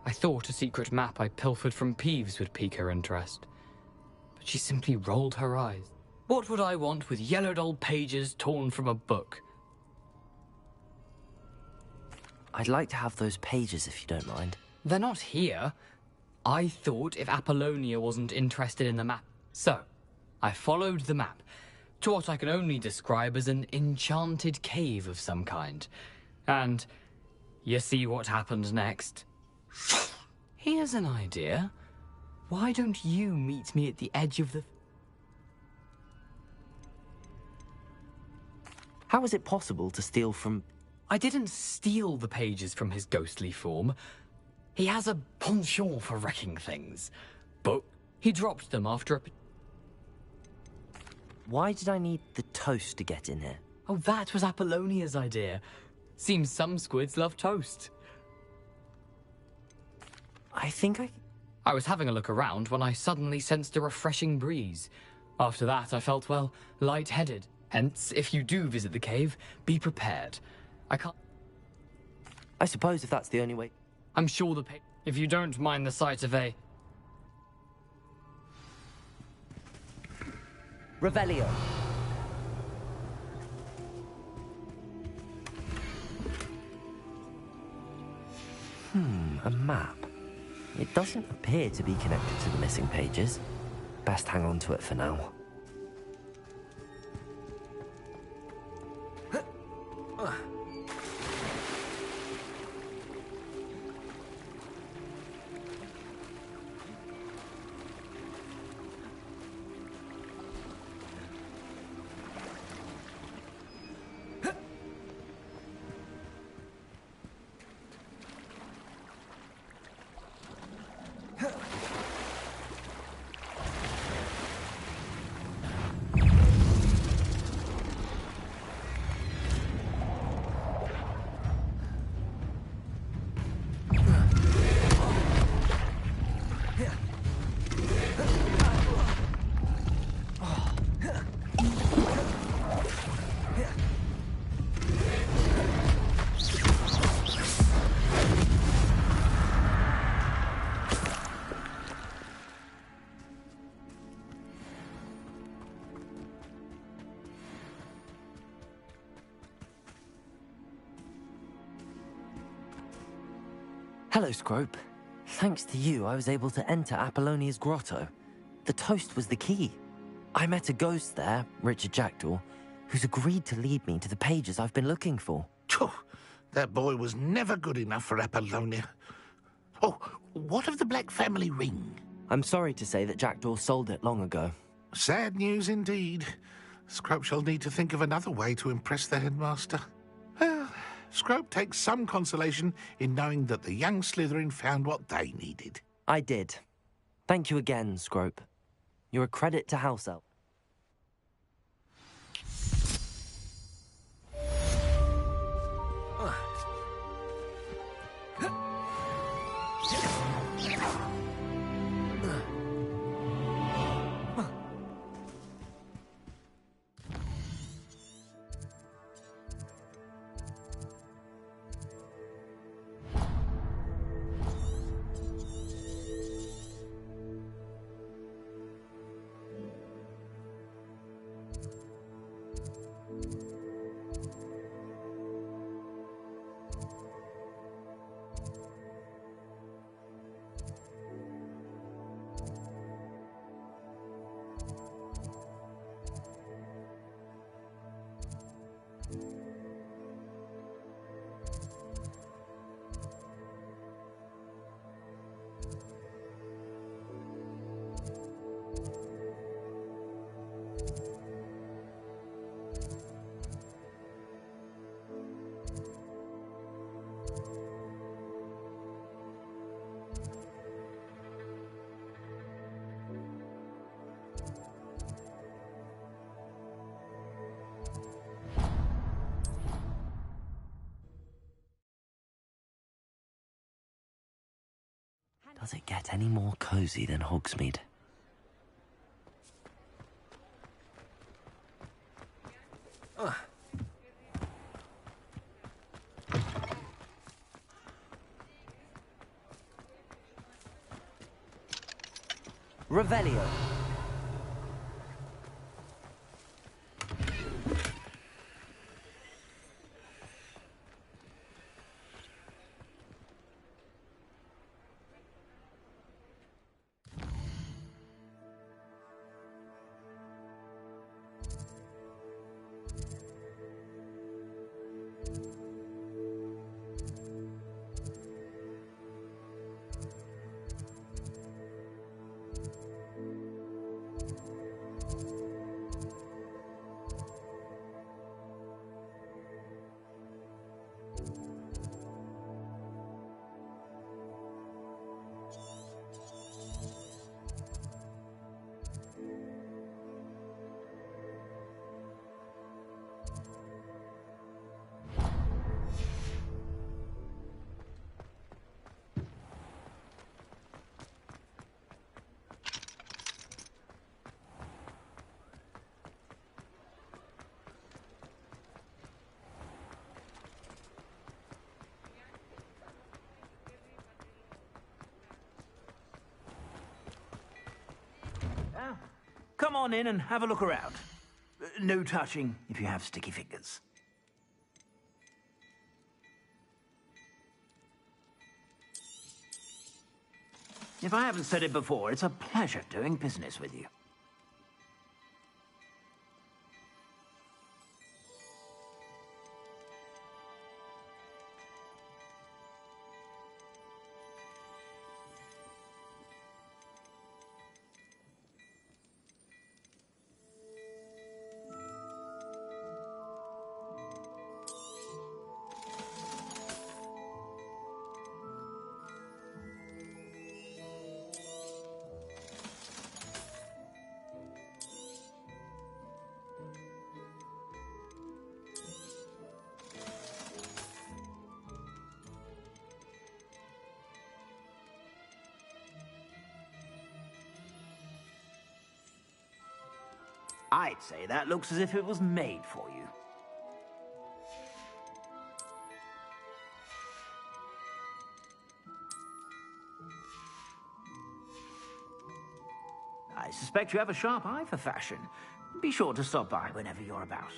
I thought a secret map I pilfered from Peeves would pique her interest. But she simply rolled her eyes. What would I want with yellowed old pages torn from a book? I'd like to have those pages if you don't mind. They're not here. I thought if Apollonia wasn't interested in the map. So, I followed the map to what I can only describe as an enchanted cave of some kind. And you see what happened next. Here's an idea. Why don't you meet me at the edge of the... How is it possible to steal from... I didn't steal the pages from his ghostly form. He has a penchant for wrecking things. But he dropped them after a... Why did I need the toast to get in here? Oh, that was Apollonia's idea. Seems some squids love toast. I think I was having a look around when I suddenly sensed a refreshing breeze. After that, I felt, well, lightheaded. Hence, if you do visit the cave, be prepared. I suppose if that's the only way... I'm sure if you don't mind the sight of a... Revelio. A map. It doesn't appear to be connected to the missing pages. Best hang on to it for now. Hello, Scrope. Thanks to you, I was able to enter Apollonia's grotto. The toast was the key. I met a ghost there, Richard Jackdaw, who's agreed to lead me to the pages I've been looking for. That boy was never good enough for Apollonia. Oh, what of the Black family ring? I'm sorry to say that Jackdaw sold it long ago. Sad news indeed. Scrope shall need to think of another way to impress the headmaster. Well, Scrope takes some consolation in knowing that the young Slytherin found what they needed. I did. Thank you again, Scrope. You're a credit to House Elf. Does it get any more cozy than Hogsmeade? Revelio. on in and have a look around. No touching if you have sticky fingers. If I haven't said it before, it's a pleasure doing business with you. I'd say that looks as if it was made for you. I suspect you have a sharp eye for fashion. Be sure to stop by whenever you're about.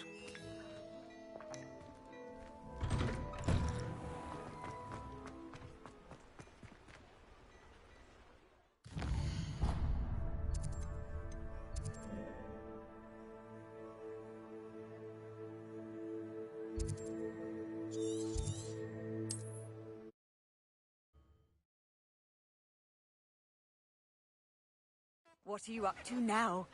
What are you up to now?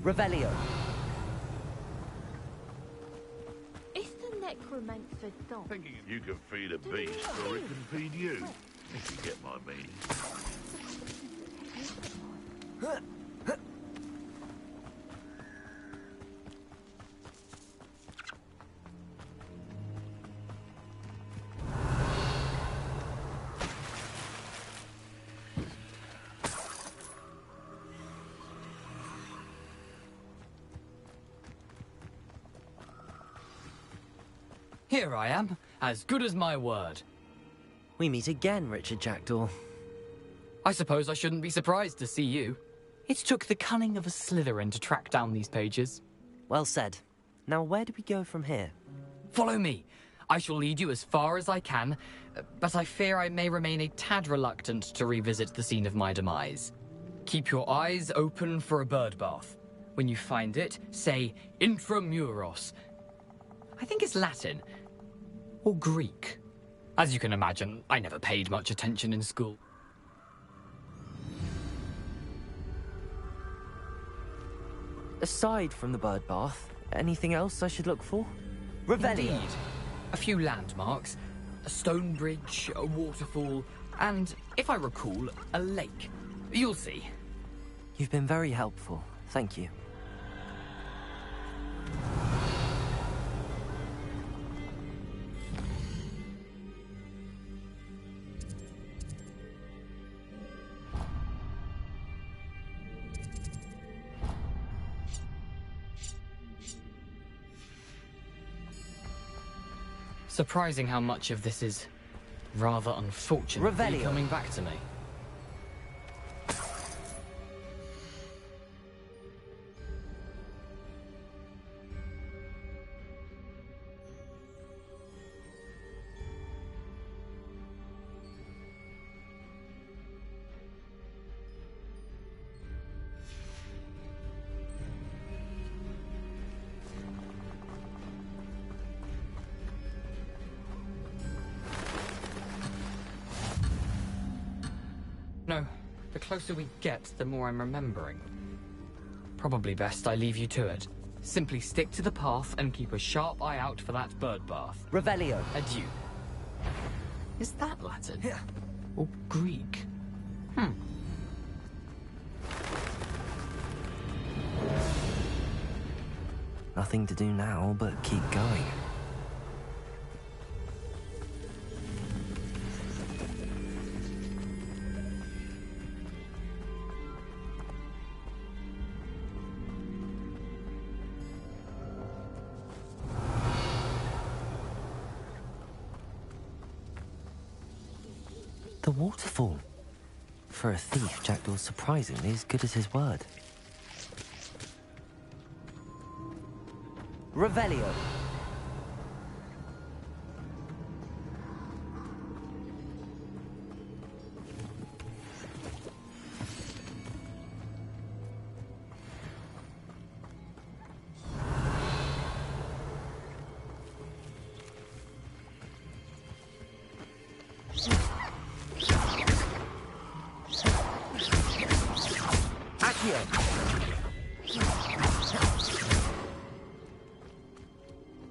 Revelio. Is the necromancer done? Thinking if you can feed a beast, or it can feed you. If you get my meaning. Here I am, as good as my word. We meet again, Richard Jackdaw. I suppose I shouldn't be surprised to see you. It took the cunning of a Slytherin to track down these pages. Well said. Now where do we go from here? Follow me. I shall lead you as far as I can, but I fear I may remain a tad reluctant to revisit the scene of my demise. Keep your eyes open for a bird bath. When you find it, say Intramuros. I think it's Latin. Or Greek. As you can imagine, I never paid much attention in school. Aside from the bird bath, anything else I should look for? Revelio. Indeed. A few landmarks, a stone bridge, a waterfall, and, if I recall, a lake. You'll see. You've been very helpful. Thank you. Surprising how much of this is rather unfortunately coming back to me. No, the closer we get, the more I'm remembering. Probably best I leave you to it. Simply stick to the path and keep a sharp eye out for that bird bath. Revelio. Adieu. Is that Latin? Or Greek? Nothing to do now but keep going. The waterfall. For a thief, Jackdaw's surprisingly as good as his word. Revelio.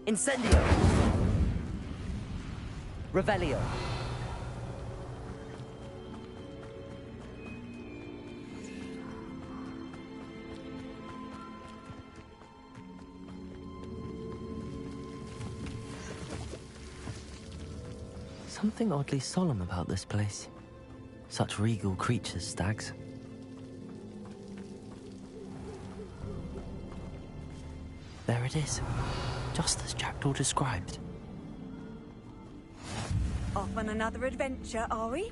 Incendio. Revelio. Something oddly solemn about this place. Such regal creatures, stags. There it is. Just as Jackdaw described. Off on another adventure, are we?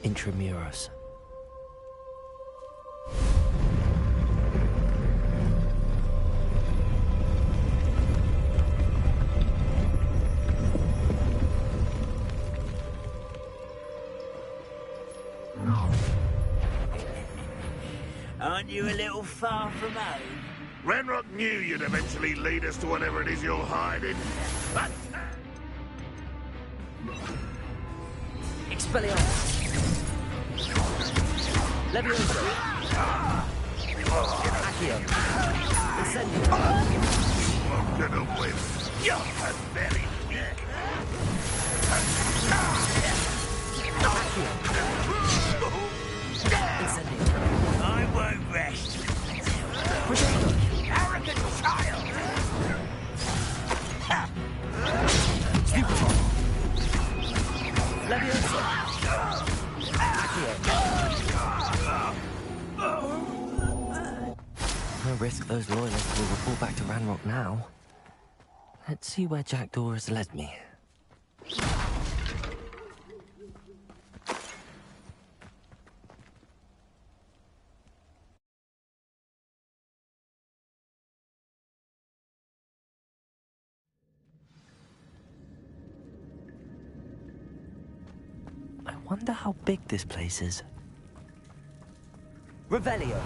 Intramuros. Aren't you a little far from home? Ranrock knew you'd eventually lead us to whatever it is you're hiding. But... Expelliarmus. Levioso. Accio. Incendio. I'm gonna win. You're pathetic. Incendio. I won't rest. Arrogant child! Stupefy. Levioso. Accio. No risk those loyalists will report back to Ranrock now. Let's see where Jackdaw has led me. I wonder how big this place is. Revelio.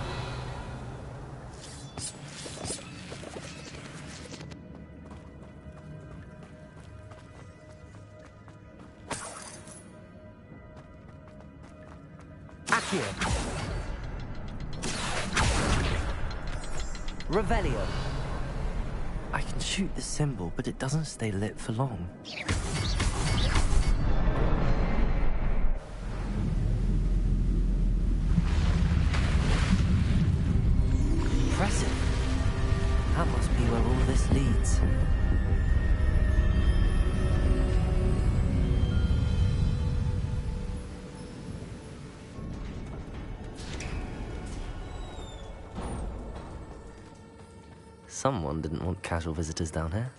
Accio. Revelio. I can shoot the symbol, but it doesn't stay lit for long. Impressive. That must be where all this leads. Someone didn't want casual visitors down here.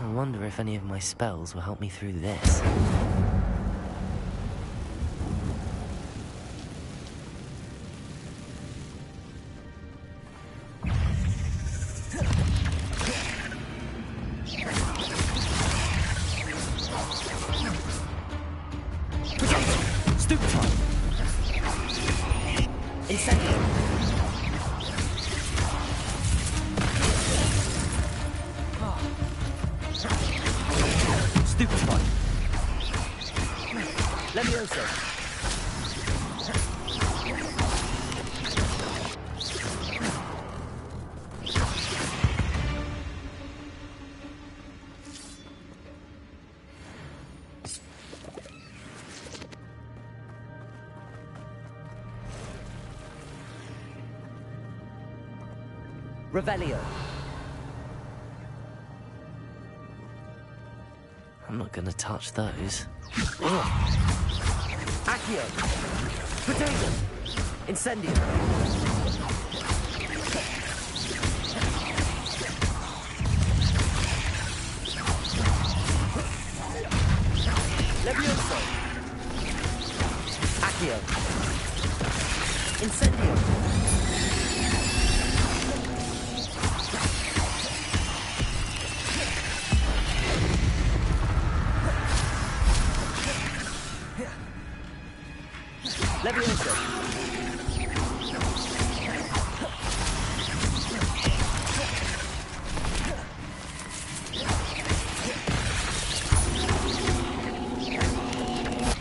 I wonder if any of my spells will help me through this. Stupefy. Incendio. Levioso! Revelio. I'm not gonna touch those. Accio. Potato. Incendio. Levioso. Accio. Incendio. Levioso.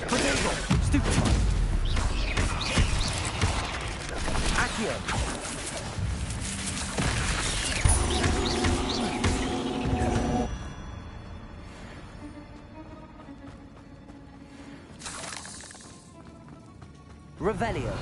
Potato. Stupefy. Accio. Revelio.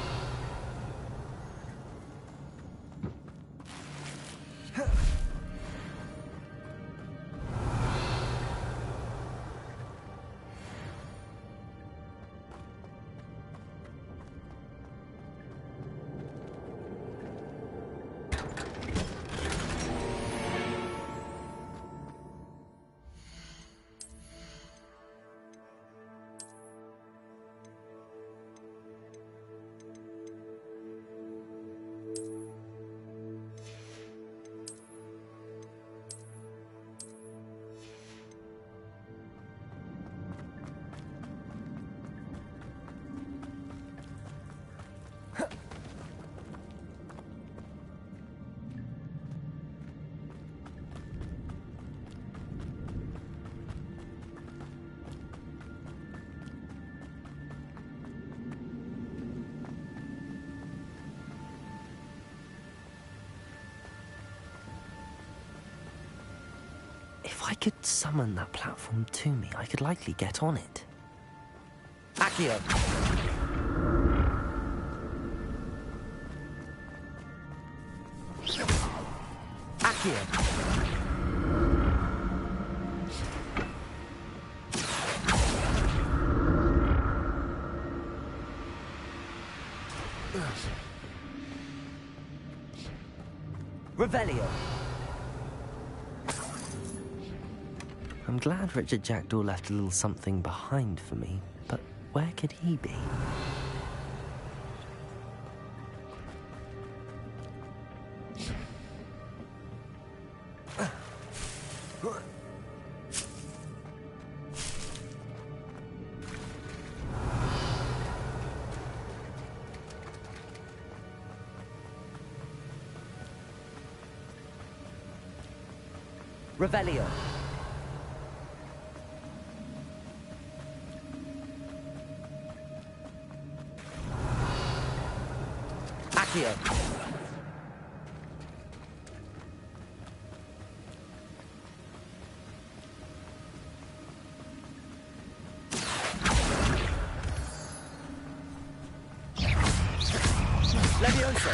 If I could summon that platform to me, I could likely get on it. Accio! Accio! Revelio! I'm glad Richard Jackdaw left a little something behind for me, but where could he be? Revelio. Accio. Levioso.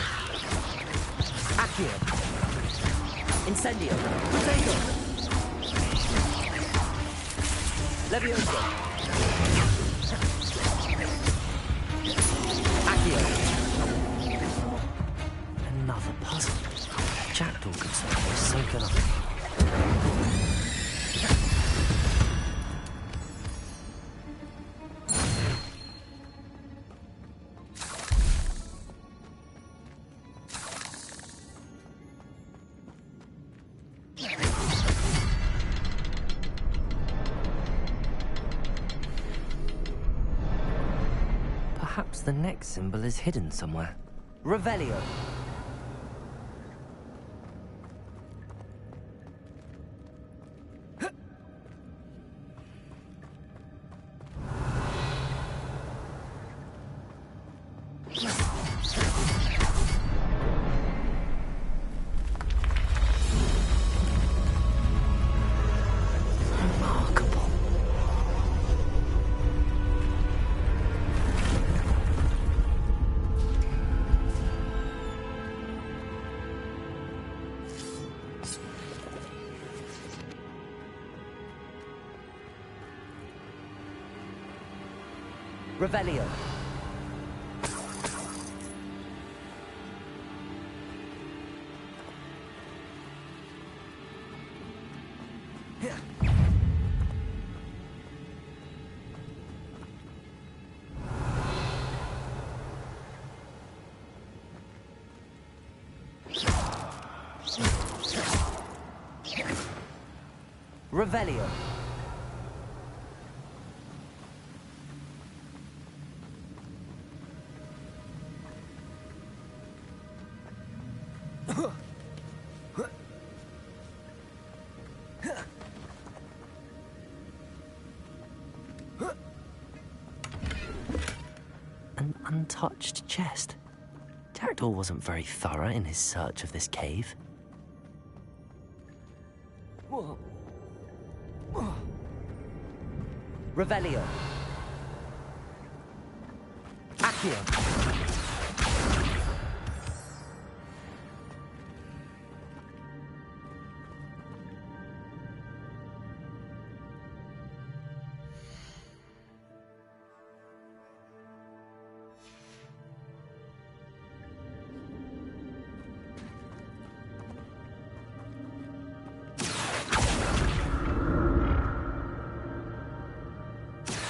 Accio. Incendio. Potato. Levioso. Accio. Another puzzle. Jackdaw could solve this, so can I. Perhaps the next symbol is hidden somewhere. Revelio. Revelio. Revelio. An untouched chest. Jackdaw wasn't very thorough in his search of this cave. Revelio. Accio.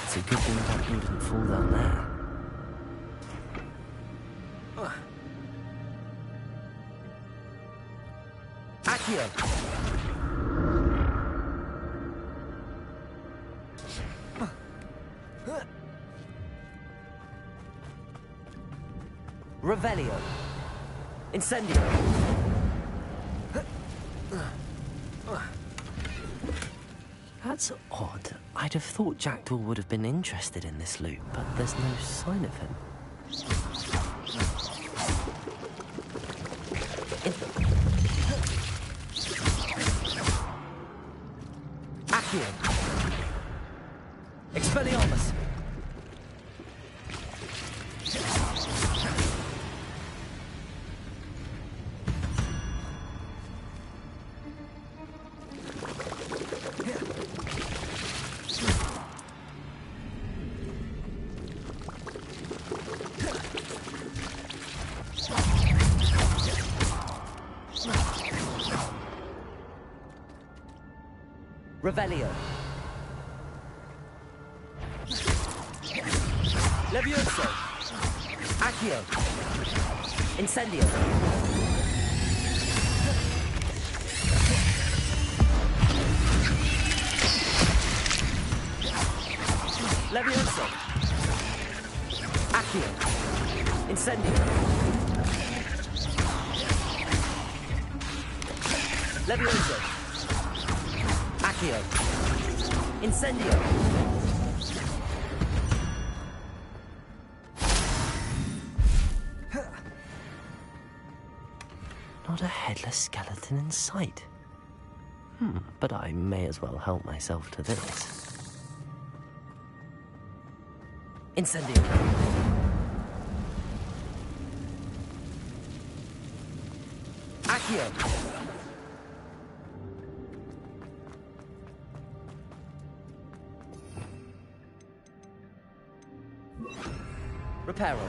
It's a good thing Jackdaw didn't fall down there. Accio. Revelio. Incendio. That's odd. I'd have thought Jackdaw would have been interested in this loot, but there's no sign of him. Accio. Expelliarmus. Revelio. Levioso. Accio. Incendio. Levioso. Accio. Incendio. Levioso. Accio. Incendio. Not a headless skeleton in sight. But I may as well help myself to this. Incendio. Accio. Reparo.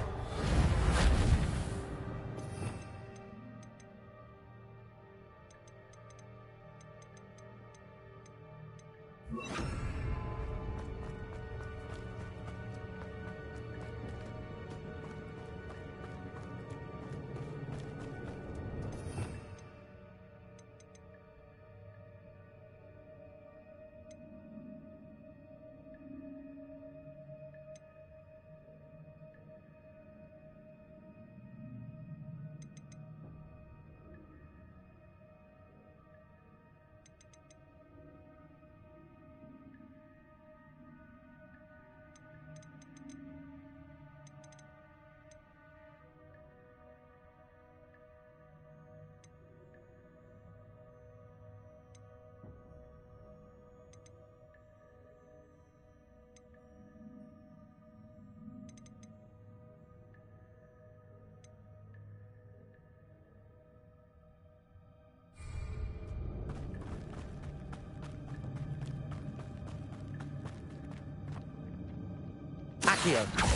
Accio.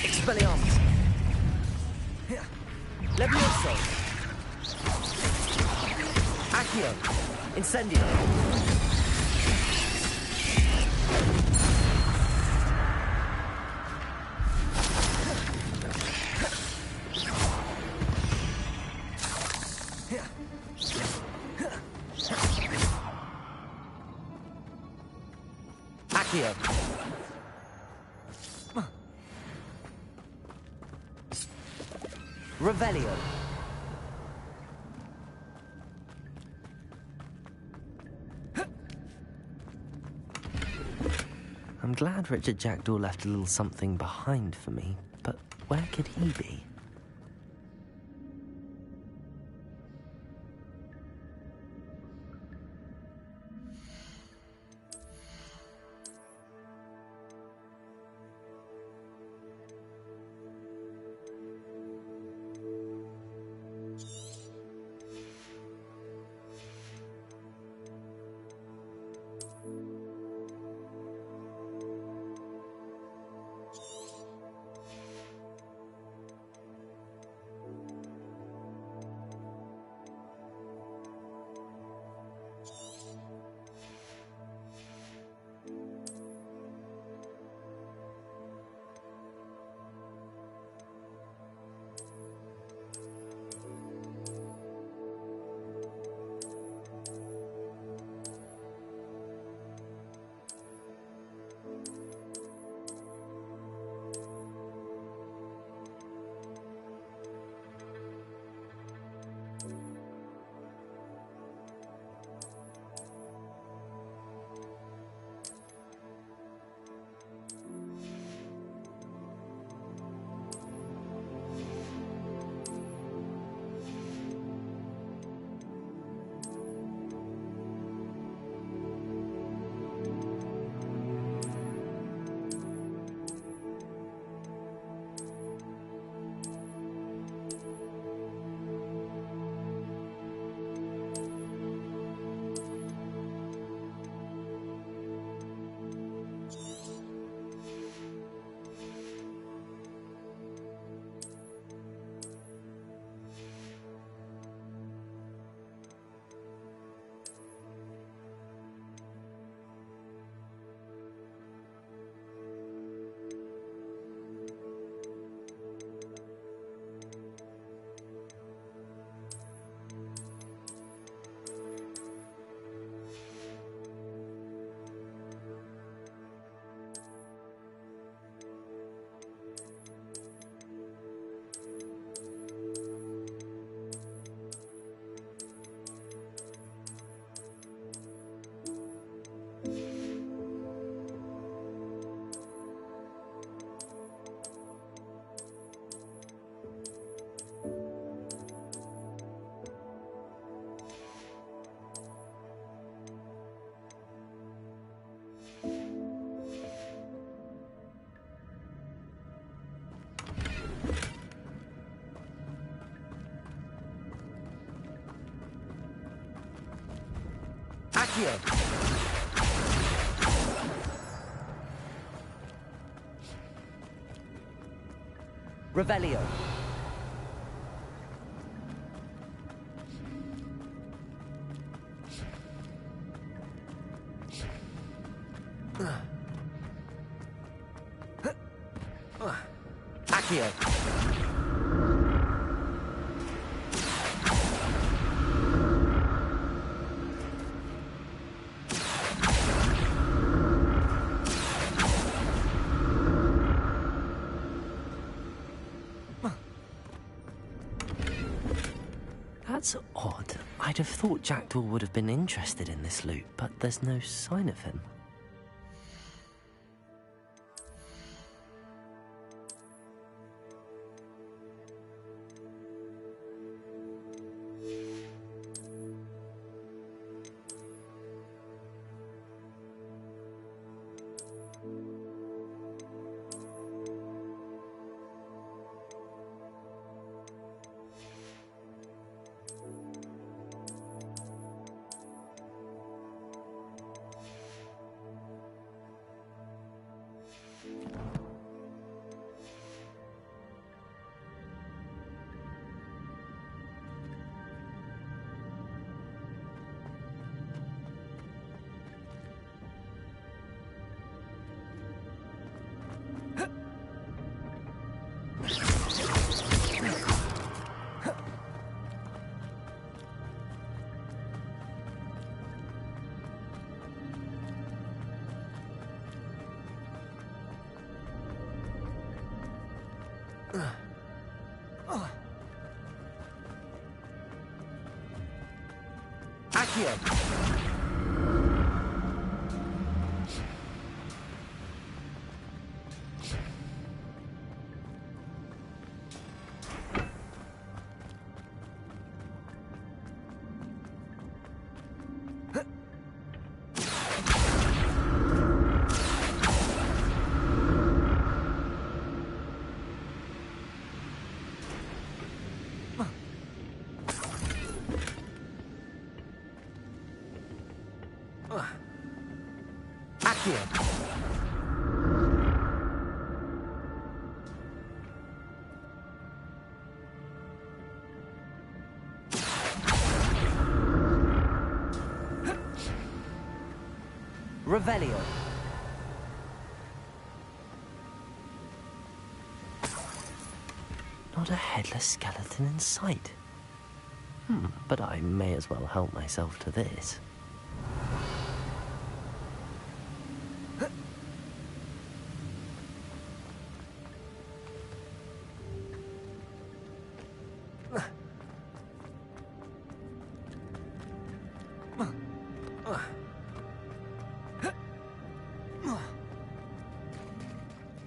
Expelliarmus. Levioso. Accio. Incendio. Accio. Revelio. I'm glad Richard Jackdaw left a little something behind for me, but where could he be? Accio. Revelio. Accio. That's odd. I'd have thought Jackdaw would have been interested in this loot, but there's no sign of him. Accio! Revelio. Not a headless skeleton in sight. But I may as well help myself to this.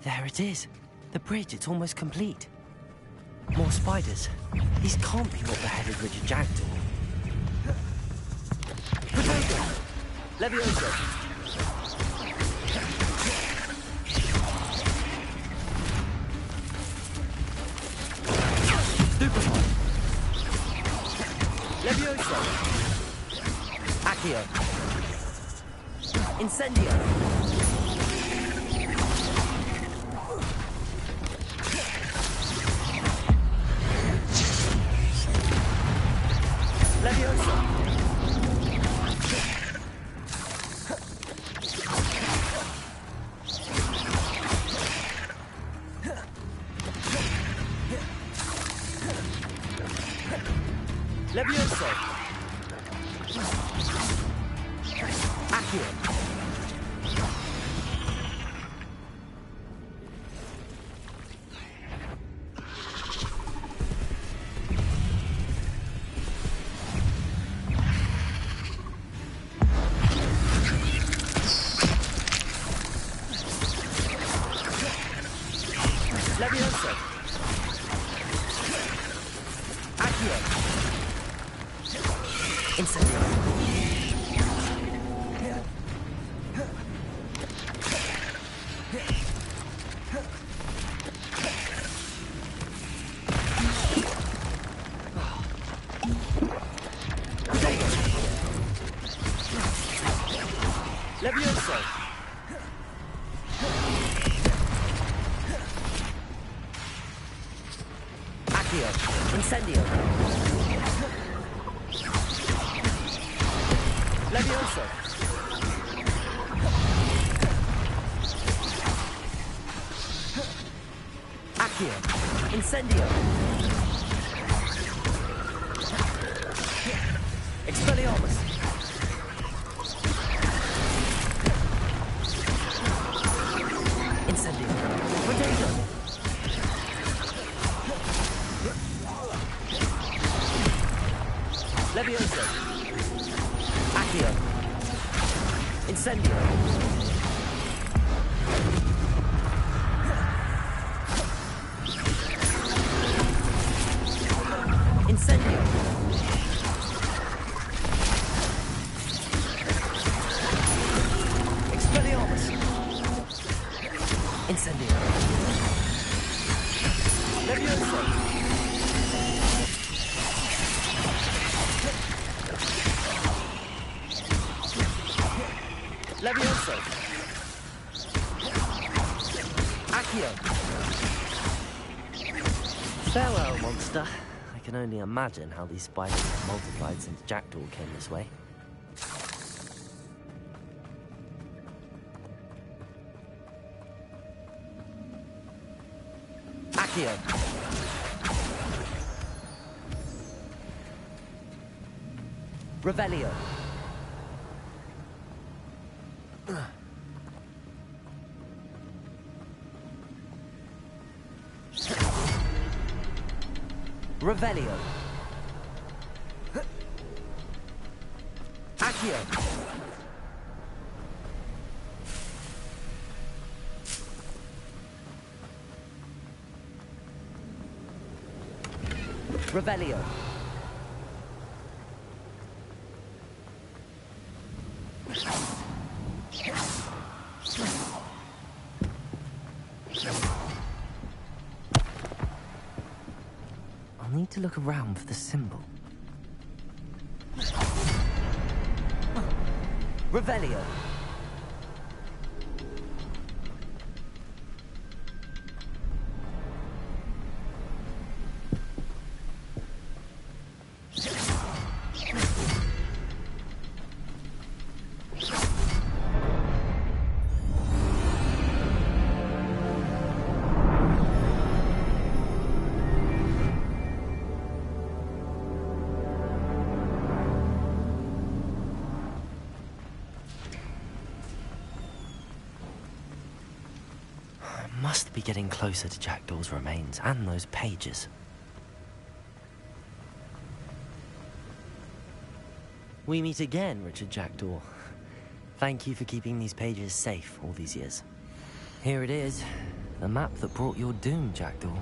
There it is. The bridge, it's almost complete. More spiders. These can't be what the headed Richard Jackdaw. Potato! Levioso! Stupefy! Levioso! Accio! Incendio! Levioso! Levioso! Accio! Levioso! Accio! Incendio! Levioso! Accio! Incendio! Levioso! Accio! Incendio! Expelliarmus! Incendio! Potato! Levioso! Accio! Incendio! Incendio! Expelliarmus! Incendio! Levioso! Levioso! Accio! Farewell, monster. I can only imagine how these spiders have multiplied since Jackdaw came this way. Accio! Revelio! Revelio. Accio. Revelio. I'll need to look around for the symbol. Revelio. Must be getting closer to Jackdaw's remains and those pages. We meet again, Richard Jackdaw. Thank you for keeping these pages safe all these years. Here it is, the map that brought your doom, Jackdaw.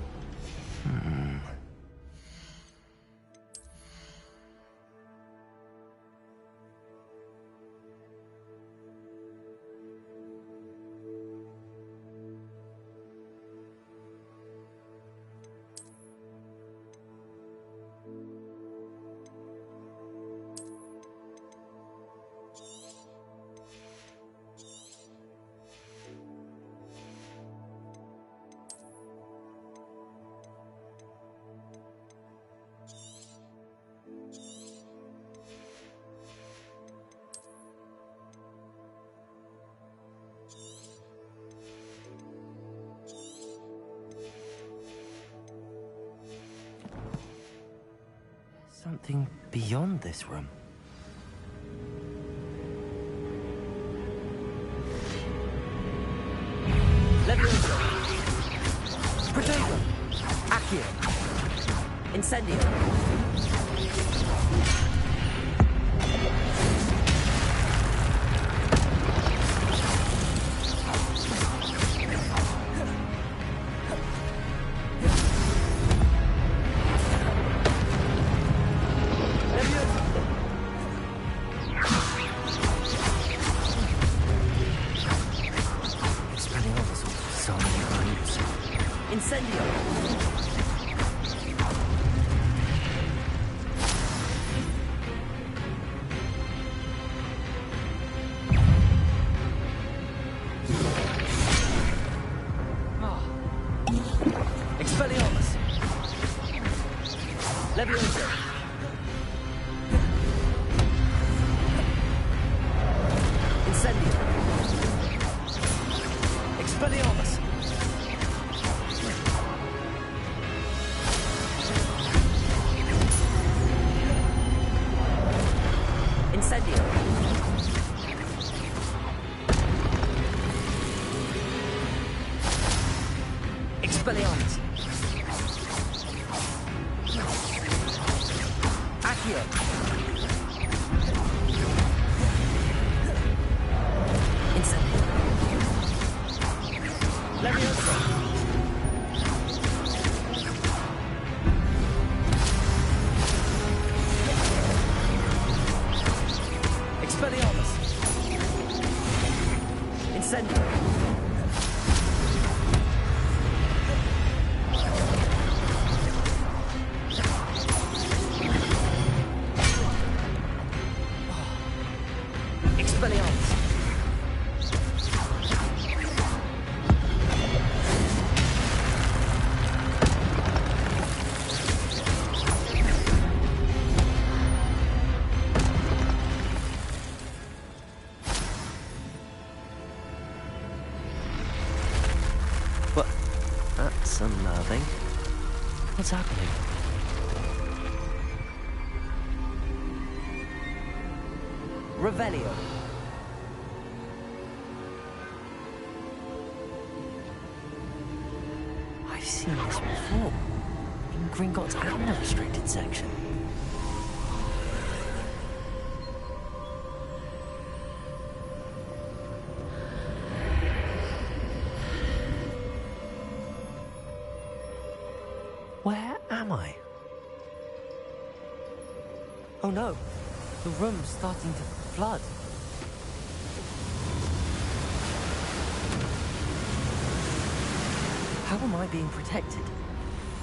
Something beyond this room. Levioso. Protego. Accio. Incendio. Expelliarmus. Levioso. Incendio. Expelliarmus. Incendio. Expelliarmus. Accio. Incendio. Levioso. Expelliarmus. Incendio. Expelliarmus. What? That's unnerving. What's happening? Revelio. I've seen this before. In Gringotts and the restricted section. Where am I? Oh no, the room's starting to flood. How am I being protected?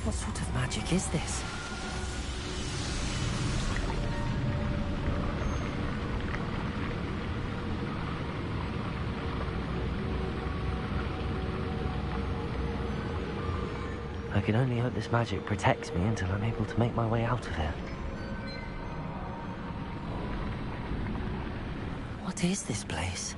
What sort of magic is this? I can only hope this magic protects me until I'm able to make my way out of here. What is this place?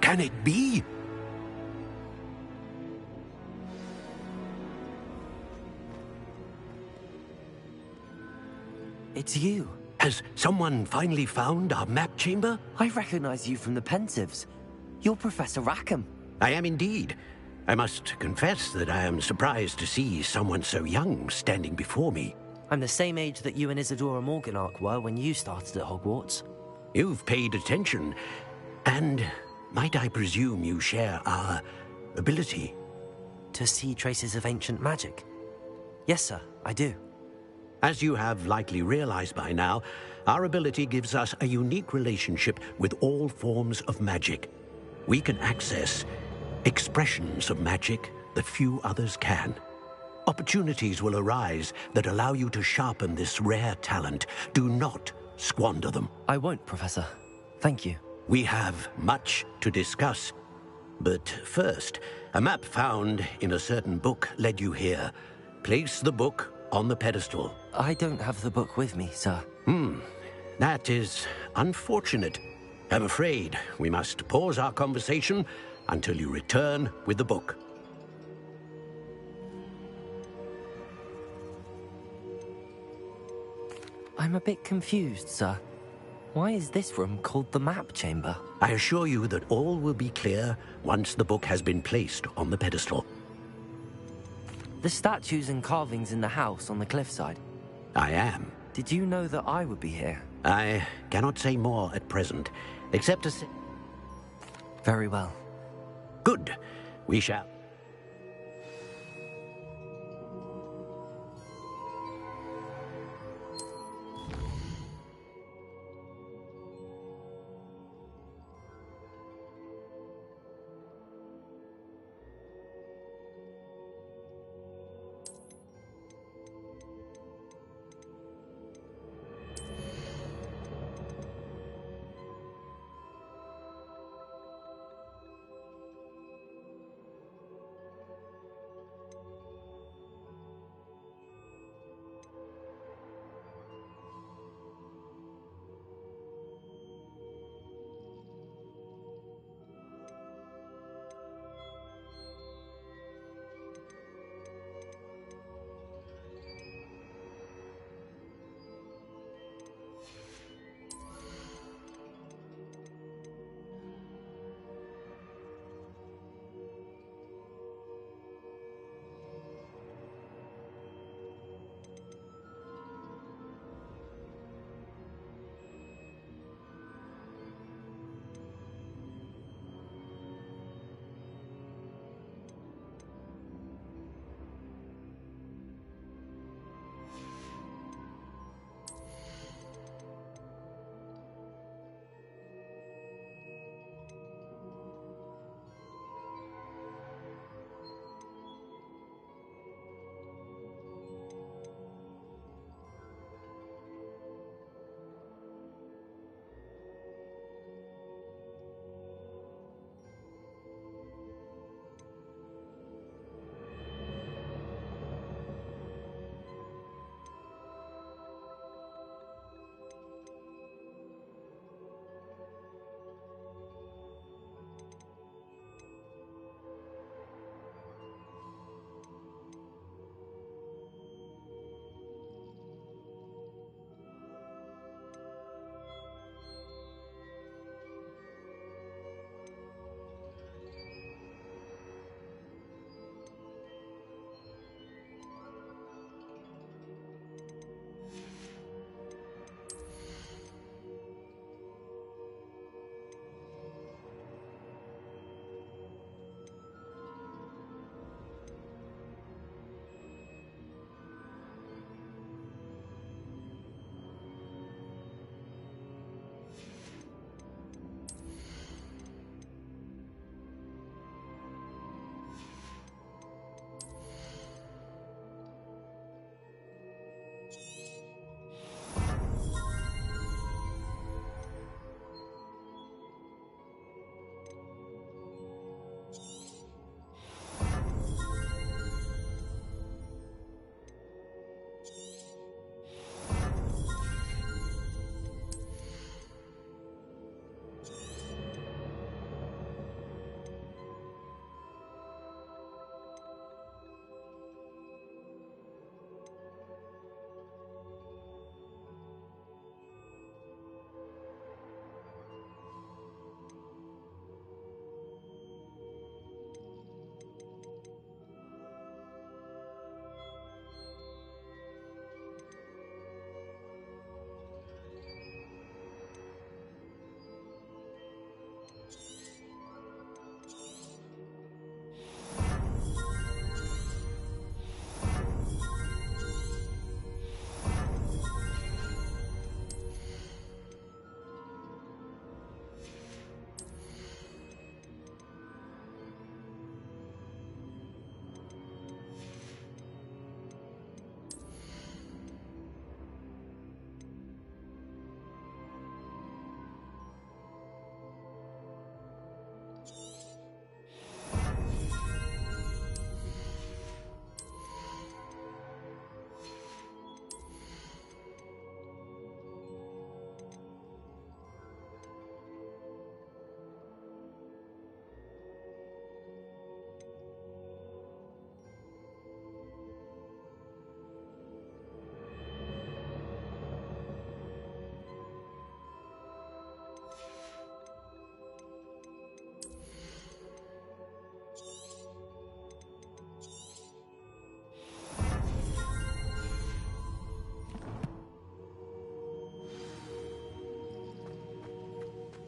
Can it be? It's you. Has someone finally found our map chamber? I recognize you from the Pensieves. You're Professor Rackham. I am indeed. I must confess that I am surprised to see someone so young standing before me. I'm the same age that you and Isadora Morganach were when you started at Hogwarts. You've paid attention, and might I presume you share our ability? To see traces of ancient magic? Yes, sir, I do. As you have likely realized by now, our ability gives us a unique relationship with all forms of magic. We can access expressions of magic that few others can. Opportunities will arise that allow you to sharpen this rare talent. Do not squander them. I won't, Professor. Thank you. We have much to discuss. But first, a map found in a certain book led you here. Place the book on the pedestal. I don't have the book with me, sir. That is unfortunate. I'm afraid we must pause our conversation until you return with the book. I'm a bit confused, sir. Why is this room called the map chamber? I assure you that all will be clear once the book has been placed on the pedestal. The statues and carvings in the house on the cliffside. I am. Did you know that I would be here? I cannot say more at present, except to say... Very well. Good. We shall...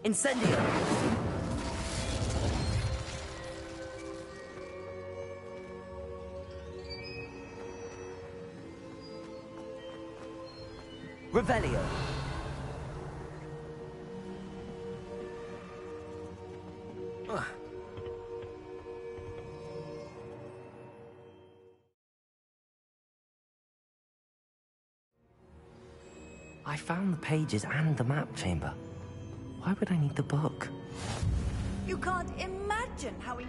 Incendio! Revelio! I found the pages and the map chamber. Why would I need the book? You can't imagine how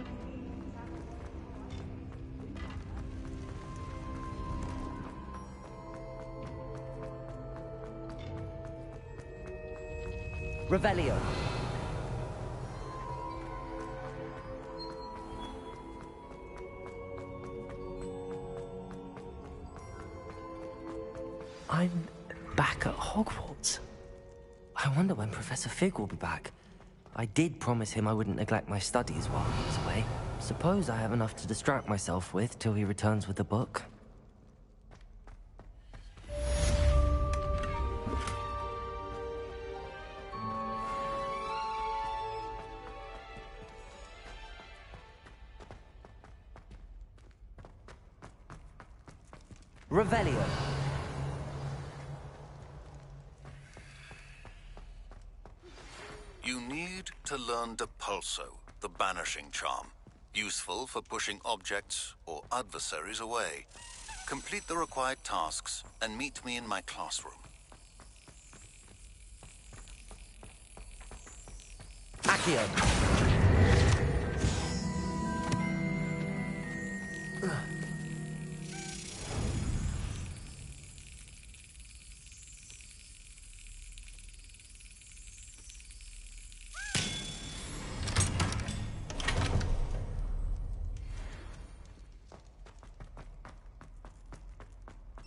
Revelio. I'm back at Hogwarts. I wonder when Professor Fig will be back. I did promise him I wouldn't neglect my studies while he was away. Suppose I have enough to distract myself with till he returns with the book. Revelio. You need to learn Depulso, the banishing charm. Useful for pushing objects or adversaries away. Complete the required tasks and meet me in my classroom. Accio.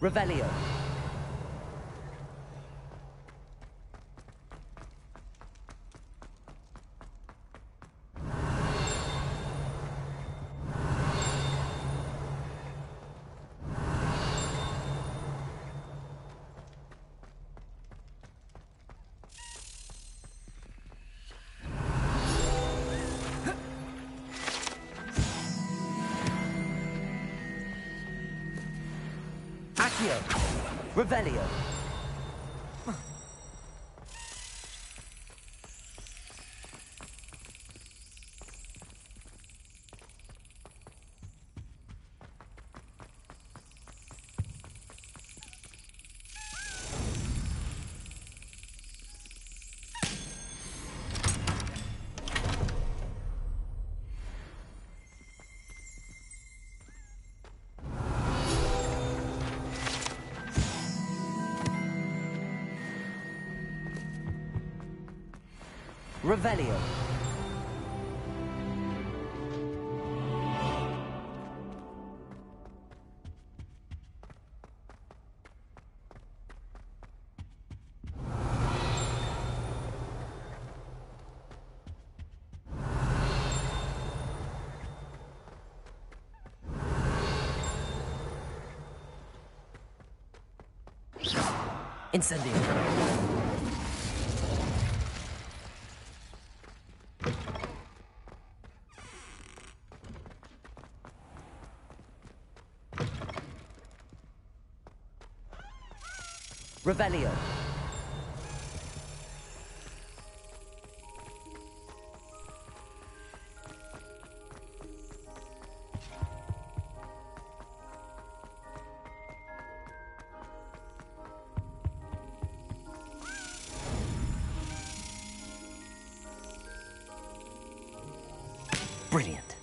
Revelio. Accio. Revelio. Revelio. Incendio. Revelio. Brilliant.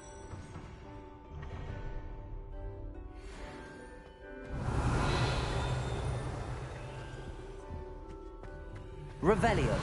Revelio.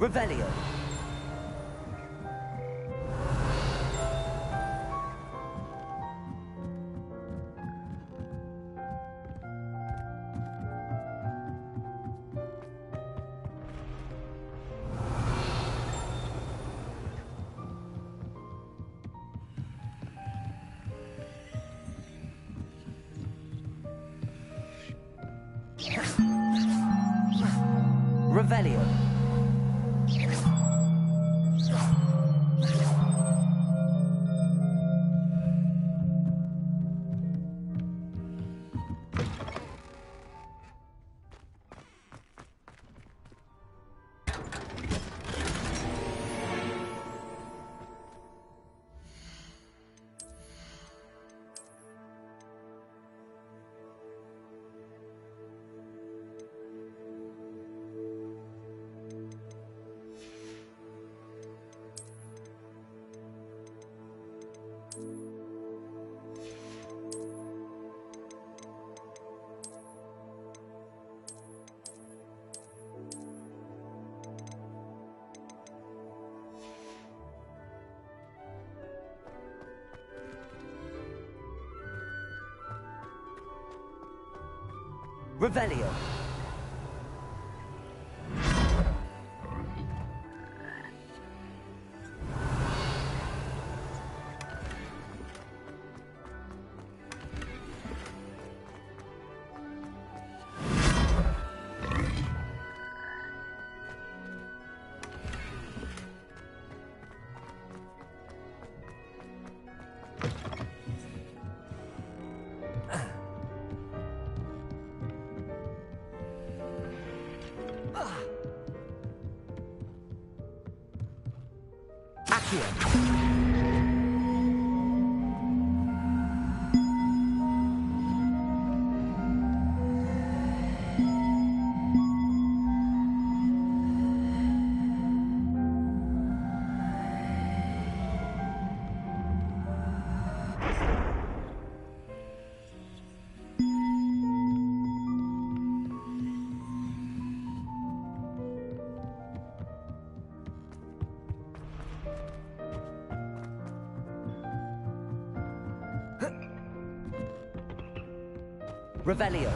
Revelio. Revelio. Revelio. Revelio.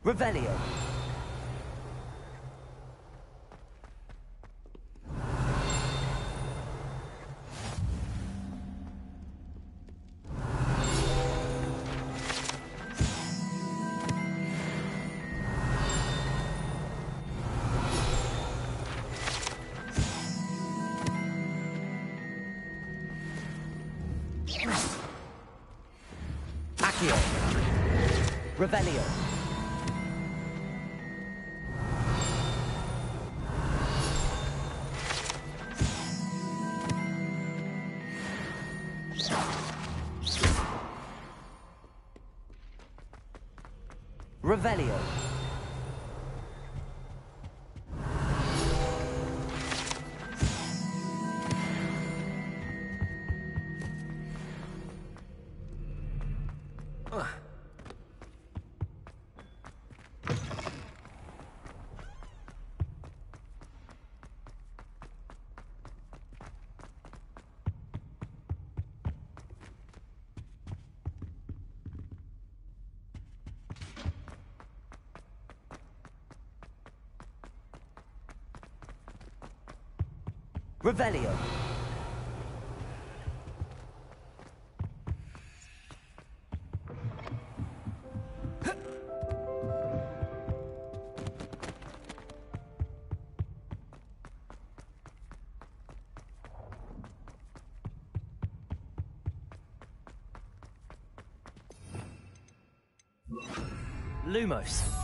Revelio. Accio. Revelio. Revelio. Revelio. Lumos.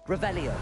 Revelio.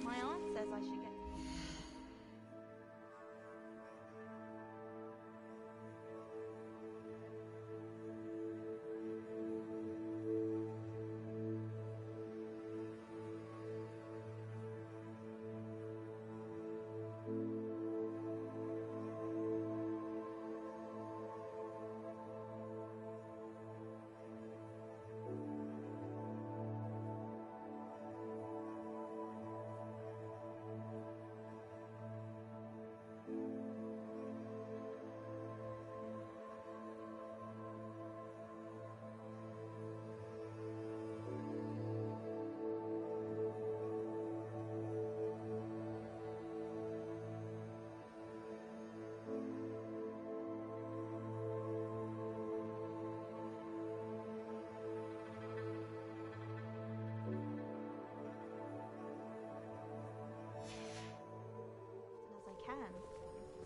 My aunt says I should get...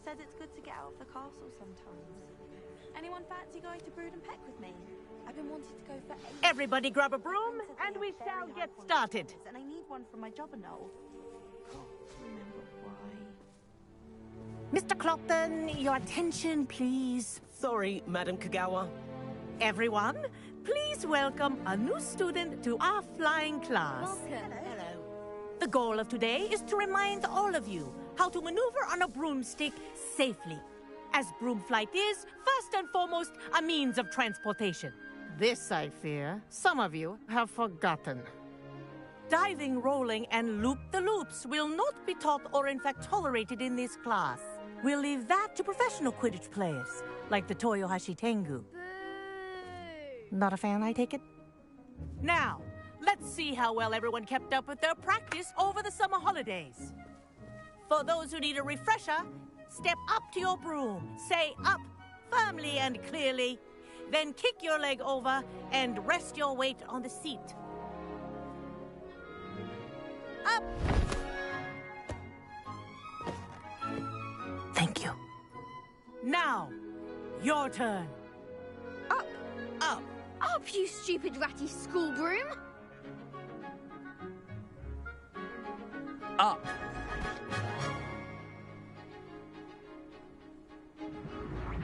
Says it's good to get out of the castle sometimes. Anyone fancy going to Brood and Peck with me? I've been wanting to go for ages. Everybody grab a broom, and we shall get started. And I need one from my job and all. Can't remember why. Mr. Clopton, your attention, please. Sorry, Madam Kagawa. Everyone, please welcome a new student to our flying class. Welcome. Hello. The goal of today is to remind all of you how to maneuver on a broomstick safely, as broom flight is, first and foremost, a means of transportation. This, I fear, some of you have forgotten. Diving, rolling, and loop-the-loops will not be taught or in fact tolerated in this class. We'll leave that to professional Quidditch players, like the Toyohashi Tengu. Not a fan, I take it? Now, let's see how well everyone kept up with their practice over the summer holidays. For those who need a refresher, step up to your broom, say up firmly and clearly, then kick your leg over and rest your weight on the seat. Up! Thank you. Now, your turn. Up! Up! Up, you stupid ratty school broom! Up!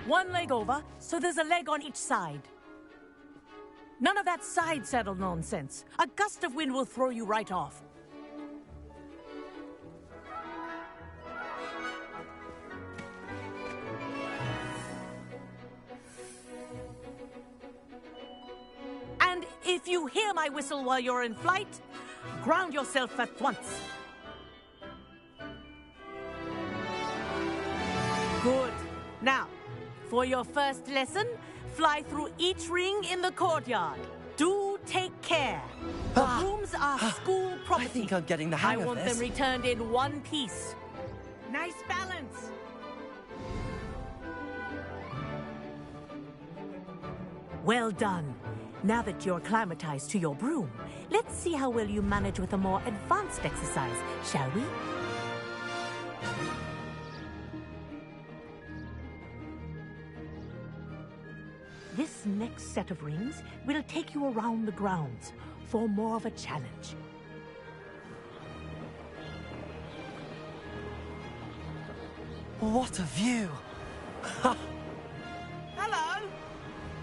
One leg over, so there's a leg on each side. None of that side saddle nonsense. A gust of wind will throw you right off. And if you hear my whistle while you're in flight, ground yourself at once. Now, for your first lesson, fly through each ring in the courtyard. Do take care. The rooms are school property. I think I'm getting the hang of I want this. them returned in one piece. Nice balance. Well done. Now that you're acclimatized to your broom, let's see how well you manage with a more advanced exercise, shall we? This next set of rings will take you around the grounds for more of a challenge. What a view! Hello!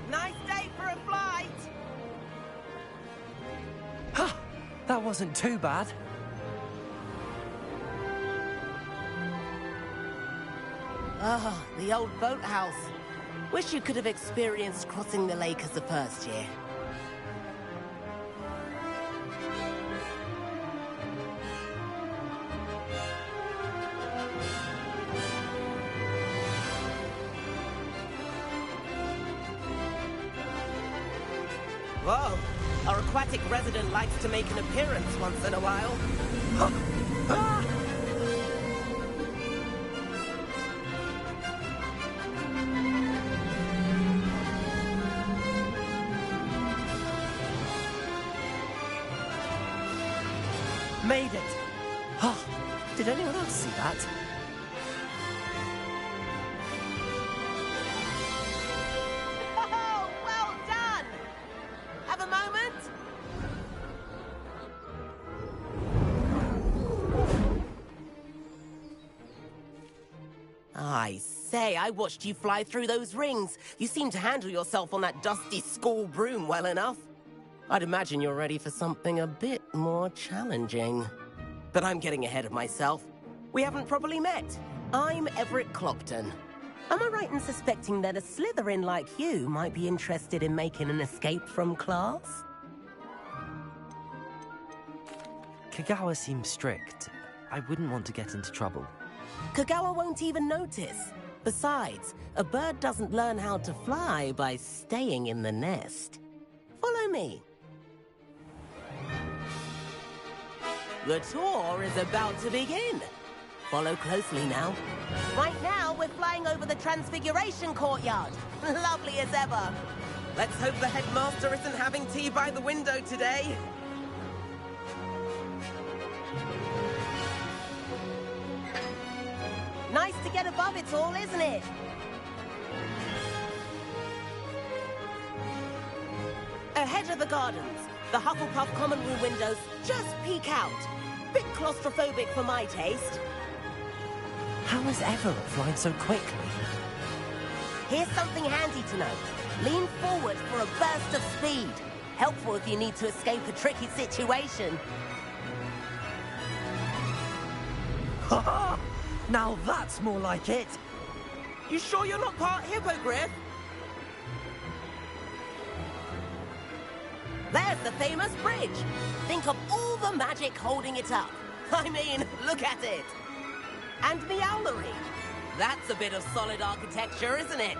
Nice day for a flight! That wasn't too bad. Ah, the old boathouse. Wish you could have experienced crossing the lake as a first year. Whoa, our aquatic resident likes to make an appearance once in a while. Made it! Did anyone else see that? Oh, well done! Have a moment? I say, I watched you fly through those rings. You seem to handle yourself on that dusty school broom well enough. I'd imagine you're ready for something a bit more challenging. But I'm getting ahead of myself. We haven't properly met. I'm Everett Clopton. Am I right in suspecting that a Slytherin like you might be interested in making an escape from class? Kagawa seems strict. I wouldn't want to get into trouble. Kagawa won't even notice. Besides, a bird doesn't learn how to fly by staying in the nest. Follow me. The tour is about to begin. Follow closely now. Right now, we're flying over the Transfiguration Courtyard. Lovely as ever. Let's hope the headmaster isn't having tea by the window today. Nice to get above it all, isn't it? Ahead of the gardens, the Hufflepuff common room windows just peek out. Bit claustrophobic for my taste. How is Everett flying so quickly? Here's something handy to know. Lean forward for a burst of speed. Helpful if you need to escape a tricky situation. Now that's more like it. You sure you're not part hippogriff? There's the famous bridge. Think of all the magic holding it up. I mean, look at it. And the owlery. That's a bit of solid architecture, isn't it?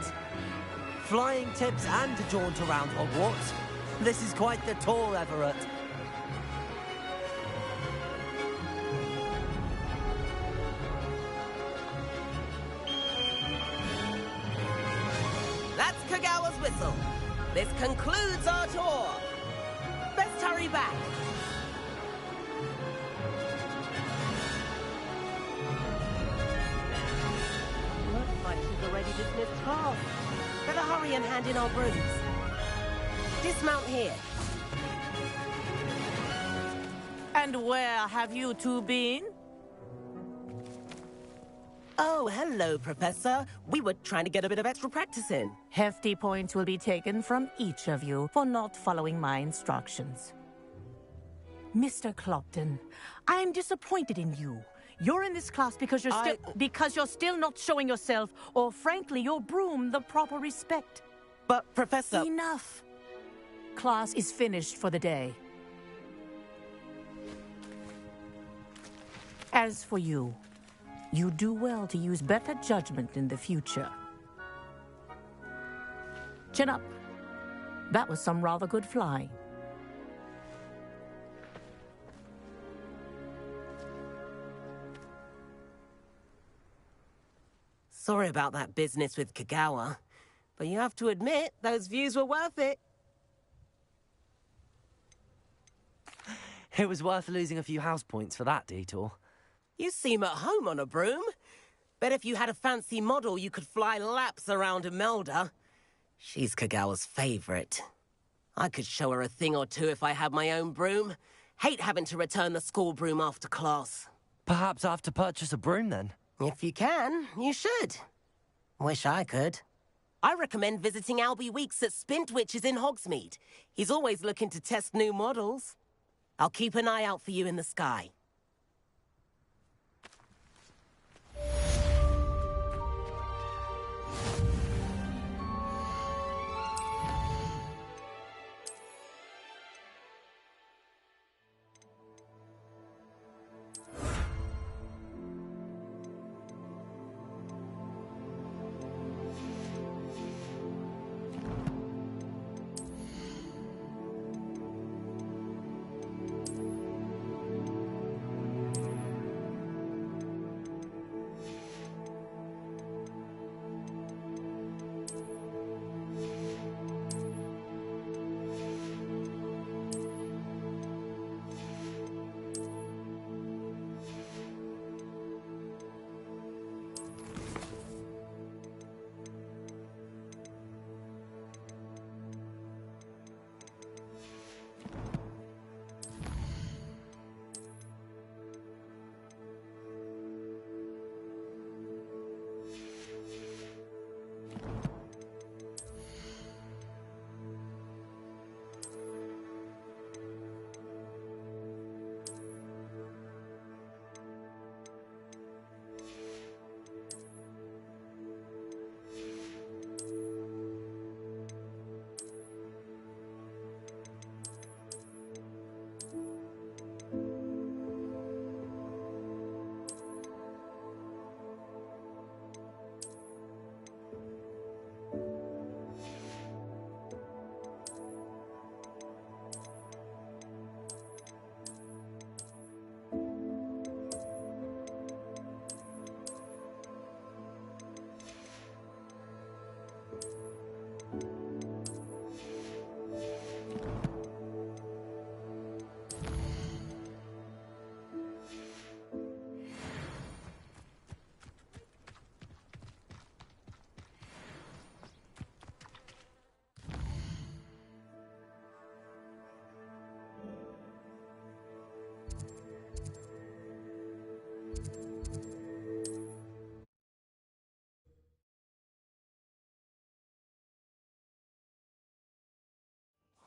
Flying tips and a jaunt around Hogwarts. This is quite the tour, Everett. That's Kagawa's whistle. This concludes our tour. Best hurry back. Looks like she's already dismissed class. Better hurry and hand in our brooms. Dismount here. And where have you two been? Oh, hello, Professor. We were trying to get a bit of extra practice in. Hefty points will be taken from each of you for not following my instructions. Mr. Clopton, I'm disappointed in you. You're in this class because you're still not showing yourself, or frankly, your broom, the proper respect. But, Professor... Enough. Class is finished for the day. As for you, you do well to use better judgment in the future. Chin up. That was some rather good flying. Sorry about that business with Kagawa, but you have to admit, those views were worth it. It was worth losing a few house points for that detour. You seem at home on a broom. Bet if you had a fancy model, you could fly laps around Imelda. She's Kagawa's favorite. I could show her a thing or two if I had my own broom. Hate having to return the school broom after class. Perhaps I have to purchase a broom then? If you can, you should. Wish I could. I recommend visiting Albie Weeks at Spintwitches in Hogsmeade. He's always looking to test new models. I'll keep an eye out for you in the sky.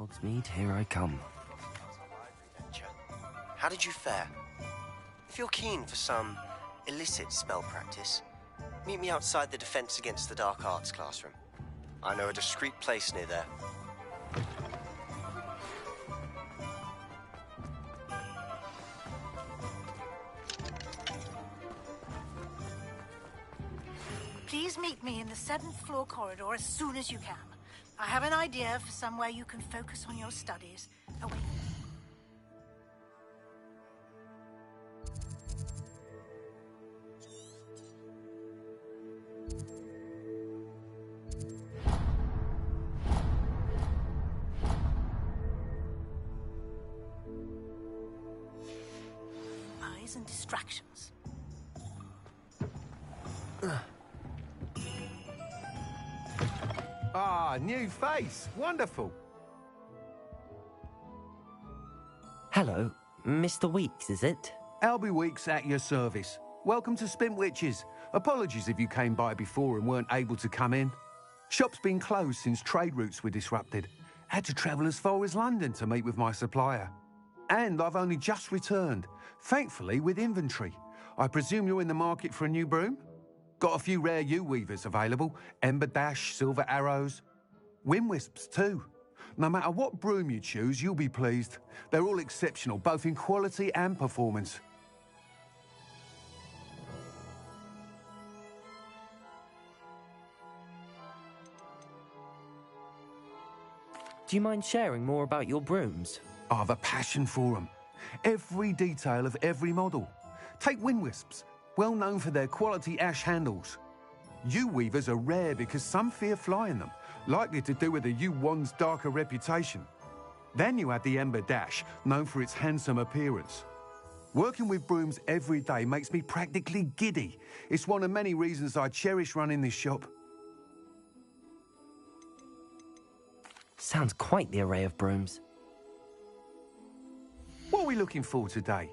Hogsmeade, here I come. How did you fare? If you're keen for some illicit spell practice, meet me outside the Defense Against the Dark Arts classroom. I know a discreet place near there. Please meet me in the 7th floor corridor as soon as you can. I have an idea for somewhere you can focus on your studies. Away. Eyes and distractions. Ah, new face. Wonderful. Hello, Mr. Weeks, is it? Albie Weeks at your service. Welcome to Spintwitches. Apologies if you came by before and weren't able to come in. Shop's been closed since trade routes were disrupted. Had to travel as far as London to meet with my supplier. And I've only just returned, thankfully with inventory. I presume you're in the market for a new broom? Got a few rare yew-weavers available. Ember Dash, Silver Arrows. Wind-Wisps too. No matter what broom you choose, you'll be pleased. They're all exceptional, both in quality and performance. Do you mind sharing more about your brooms? I have a passion for them. Every detail of every model. Take Windwisps, well known for their quality ash handles. U-weavers are rare because some fear flying them, likely to do with the U-Wand's darker reputation. Then you have the Ember Dash, known for its handsome appearance. Working with brooms every day makes me practically giddy. It's one of many reasons I cherish running this shop. Sounds quite the array of brooms. What are we looking for today?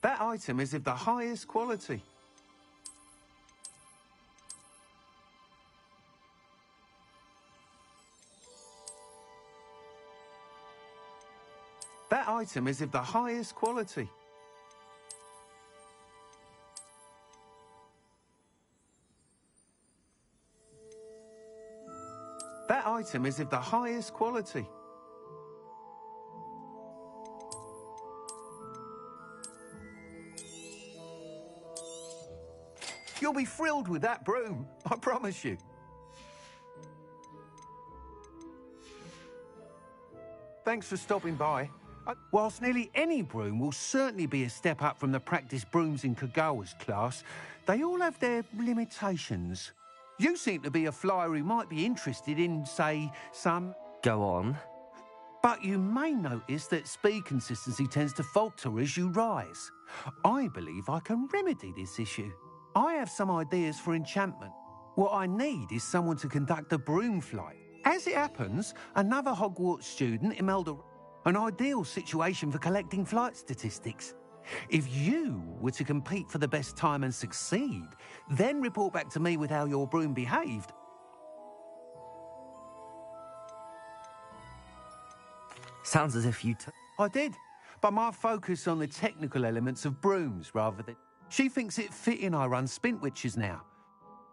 That item is of the highest quality. That item is of the highest quality. That item is of the highest quality. You'll be thrilled with that broom, I promise you. Thanks for stopping by. Whilst nearly any broom will certainly be a step up from the practice brooms in Kagawa's class, they all have their limitations. You seem to be a flyer who might be interested in, say, some... Go on. But you may notice that speed consistency tends to falter as you rise. I believe I can remedy this issue. I have some ideas for enchantment. What I need is someone to conduct a broom flight. As it happens, another Hogwarts student, Imelda, an ideal situation for collecting flight statistics. If you were to compete for the best time and succeed, then report back to me with how your broom behaved. Sounds as if you I did, but my focus on the technical elements of brooms rather than... She thinks it fitting I run Spintwitches now.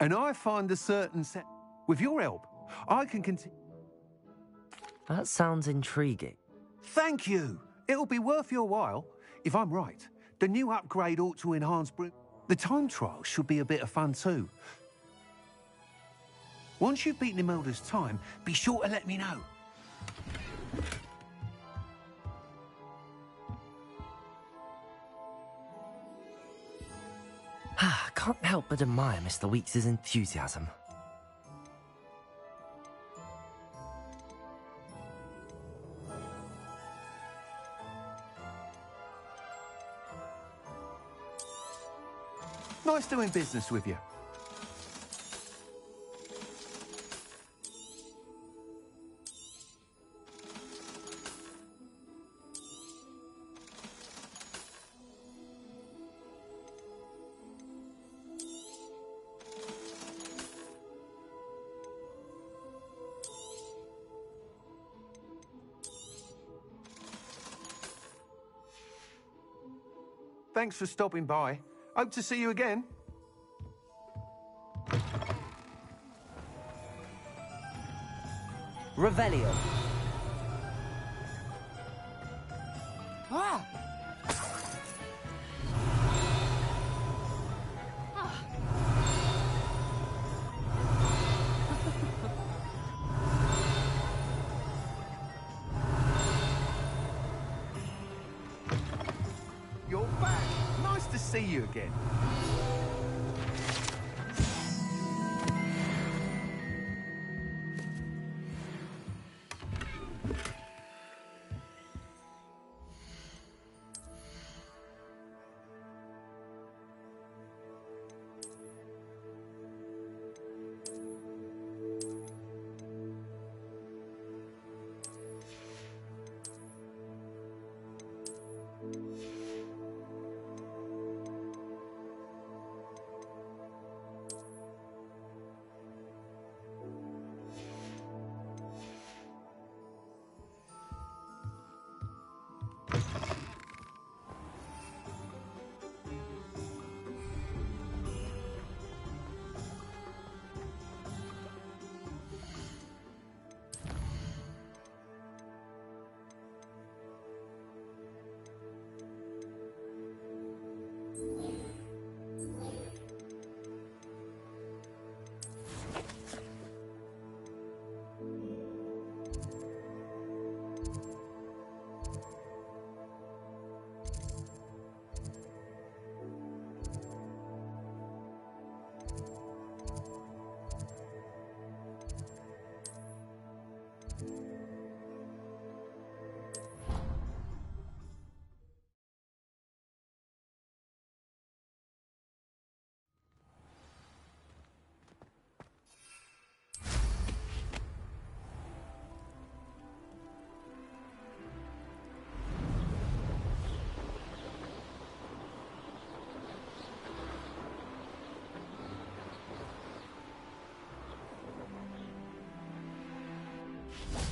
And I find a certain set... With your help, I can continue... That sounds intriguing. Thank you. It'll be worth your while. If I'm right, the new upgrade ought to enhance broom... The time trial should be a bit of fun too. Once you've beaten Imelda's time, be sure to let me know. Can't help but admire Mr. Weekes' enthusiasm. Nice doing business with you. Thanks for stopping by. Hope to see you again. Revelio. Ah! You're back. Nice to see you again.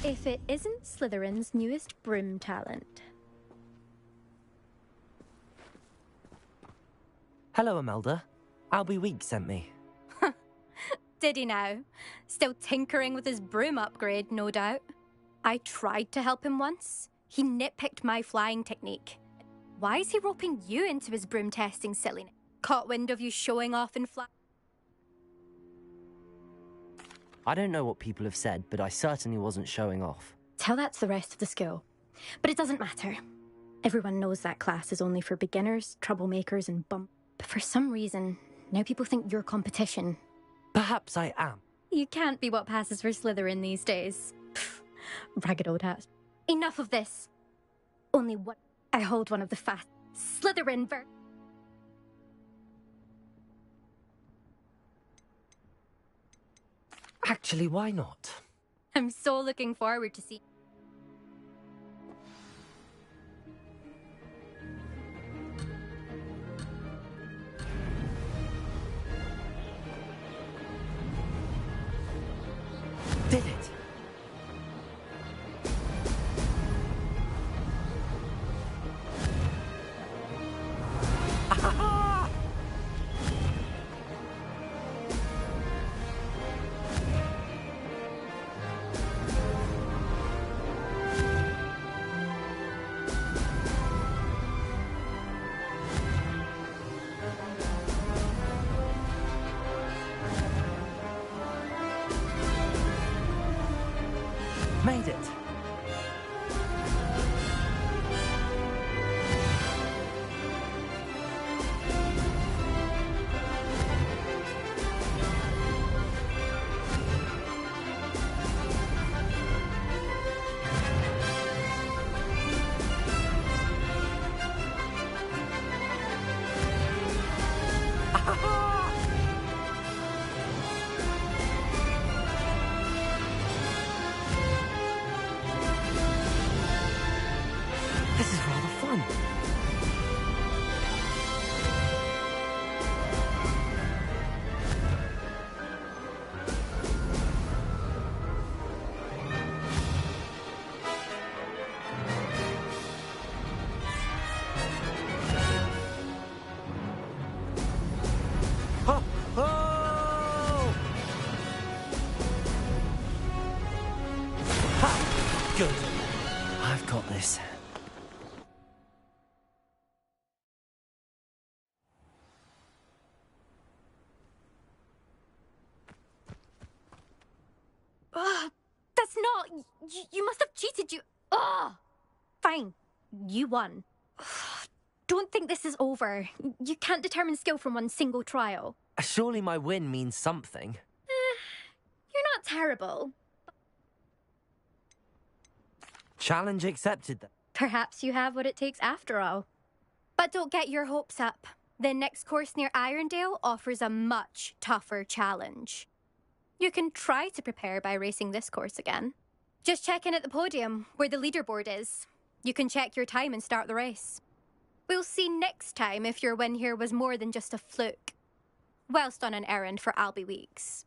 If it isn't Slytherin's newest broom talent. Hello, Imelda. Albie Weeks sent me. Did he now? Still tinkering with his broom upgrade, no doubt. I tried to help him once. He nitpicked my flying technique. Why is he roping you into his broom testing, silliness? Caught wind of you showing off in fly... I don't know what people have said, but I certainly wasn't showing off. Tell that to the rest of the school. But it doesn't matter. Everyone knows that class is only for beginners, troublemakers, and bum. But for some reason, now people think you're competition. Perhaps I am. You can't be what passes for Slytherin these days. Pfft, ragged old hat. Enough of this. Only one. I hold one of the fast Slytherin Actually, why not? I'm so looking forward to see. Did it? Made it. This is rather fun. Oh! Oh! Ha! Good. I've got this. That's not... You must have cheated, you... Ugh! Fine. You won. Don't think this is over. You can't determine skill from one single trial. Surely my win means something. You're not terrible. Challenge accepted then. Perhaps you have what it takes after all. But don't get your hopes up. The next course near Irondale offers a much tougher challenge. You can try to prepare by racing this course again. Just check in at the podium, where the leaderboard is. You can check your time and start the race. We'll see next time if your win here was more than just a fluke. Whilst on an errand for Albie Weeks.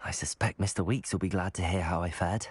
I suspect Mr. Weeks will be glad to hear how I fared.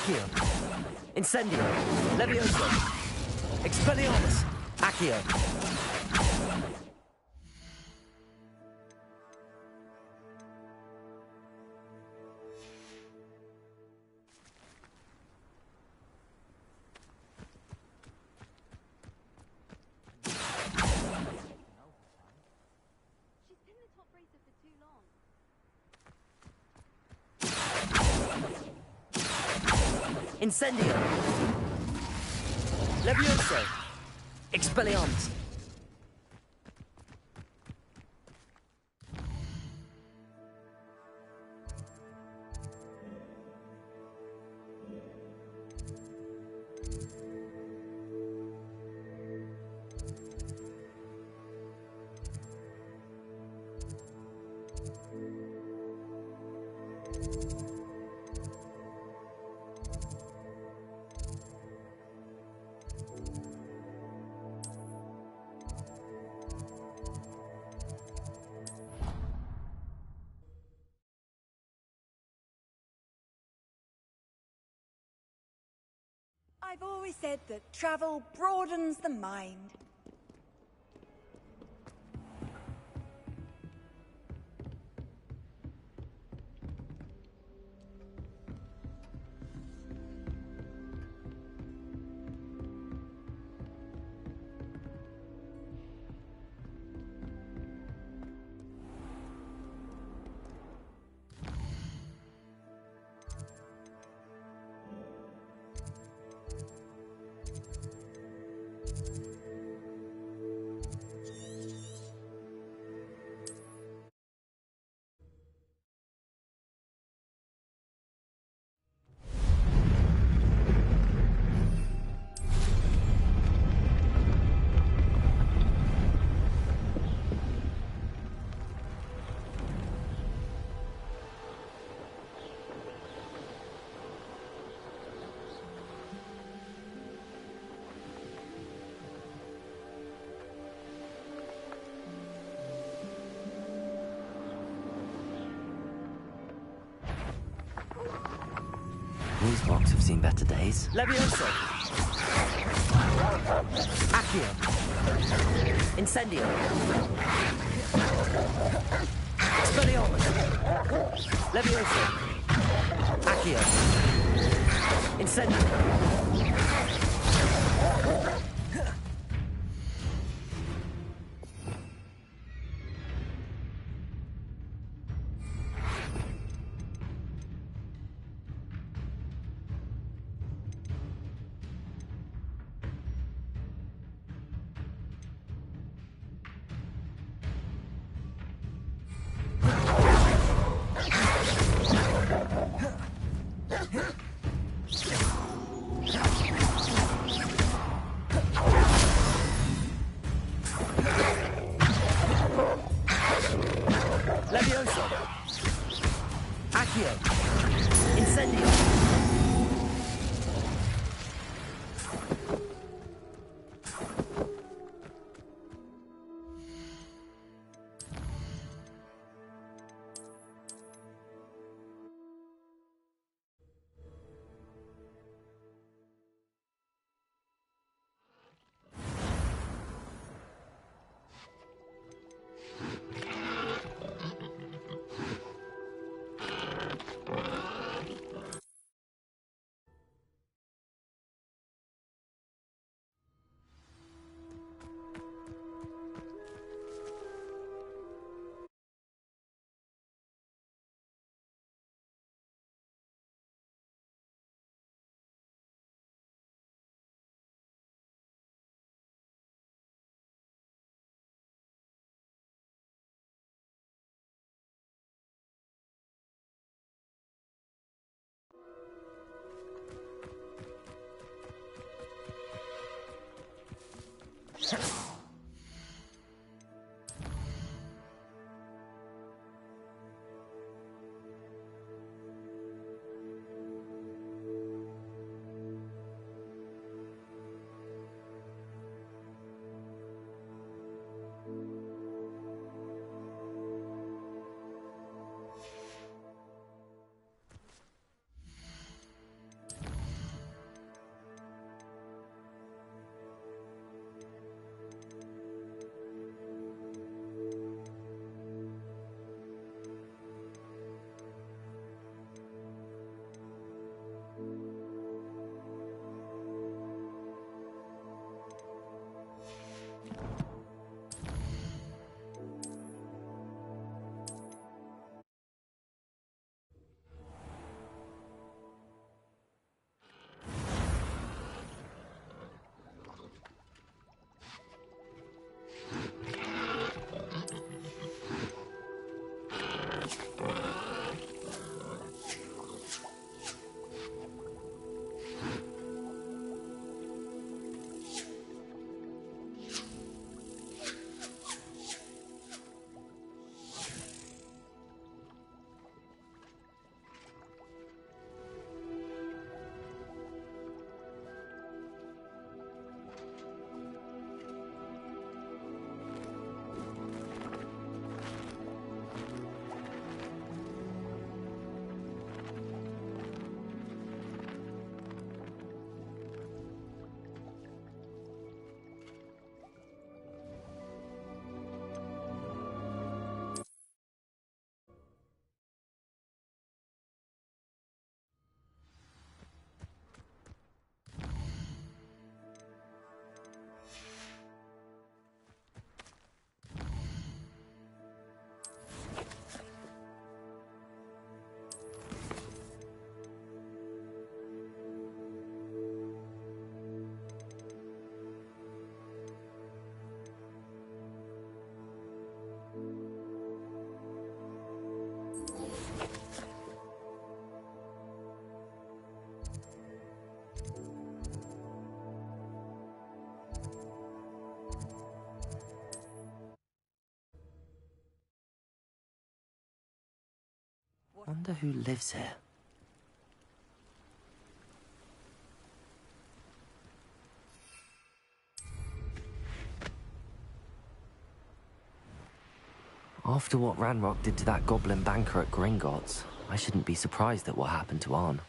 Accio. Incendio. Levioso. Expelliarmus. Accio. Incendio. Levioso. Expelliarmus. I've always said that travel broadens the mind. These blocks have seen better days. Levioso! Accio! Incendio! Expelliarmus! Levioso! Accio! Incendio! Levioso! Accio! Incendio! Wonder who lives here. After what Ranrock did to that goblin banker at Gringotts, I shouldn't be surprised at what happened to Arn.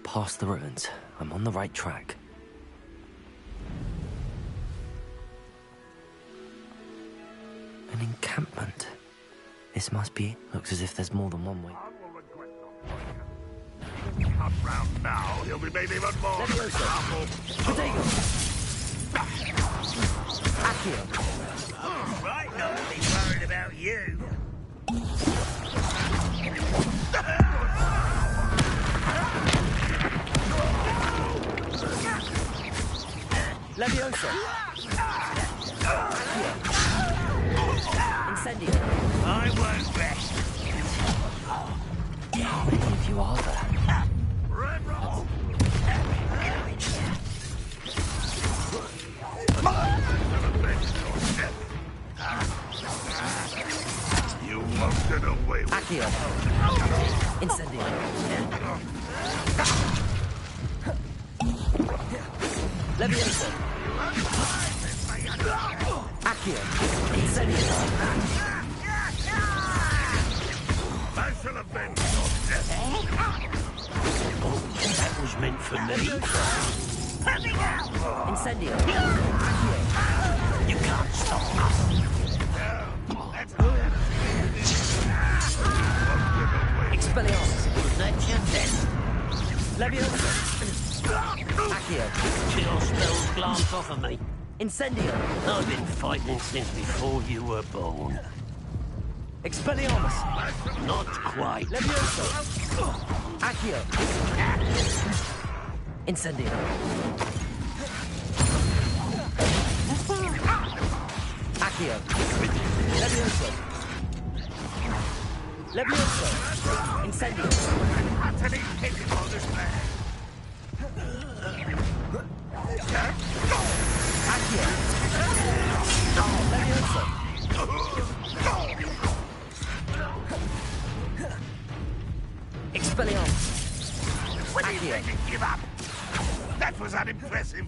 Past the ruins. I'm on the right track. An encampment. This must be... Looks as if there's more than one way. Come round now, he'll be made even more trouble. Potato! Accio! Oh, right, not to be worried about you. Levioso! Incendio! I won't rest. How many of you are there? Red roll! You won't get away with Accio! Incendio! Levioso! Accio! Incendio! I shall avenge your death. Oh, that was meant for me. Incendio! You can't stop us. Expelliarmus! That's your death. Levioso! Accio! Chill spells glance off of me. Incendio! I've been fighting since before you were born. Expelliarmus! Not quite. Levioso! Accio! Incendio! Accio! Levioso! Levioso! Incendio! Utterly pitiful despair. Accio! Levioso! Expelliarmus! When you make it give up? That was unimpressive.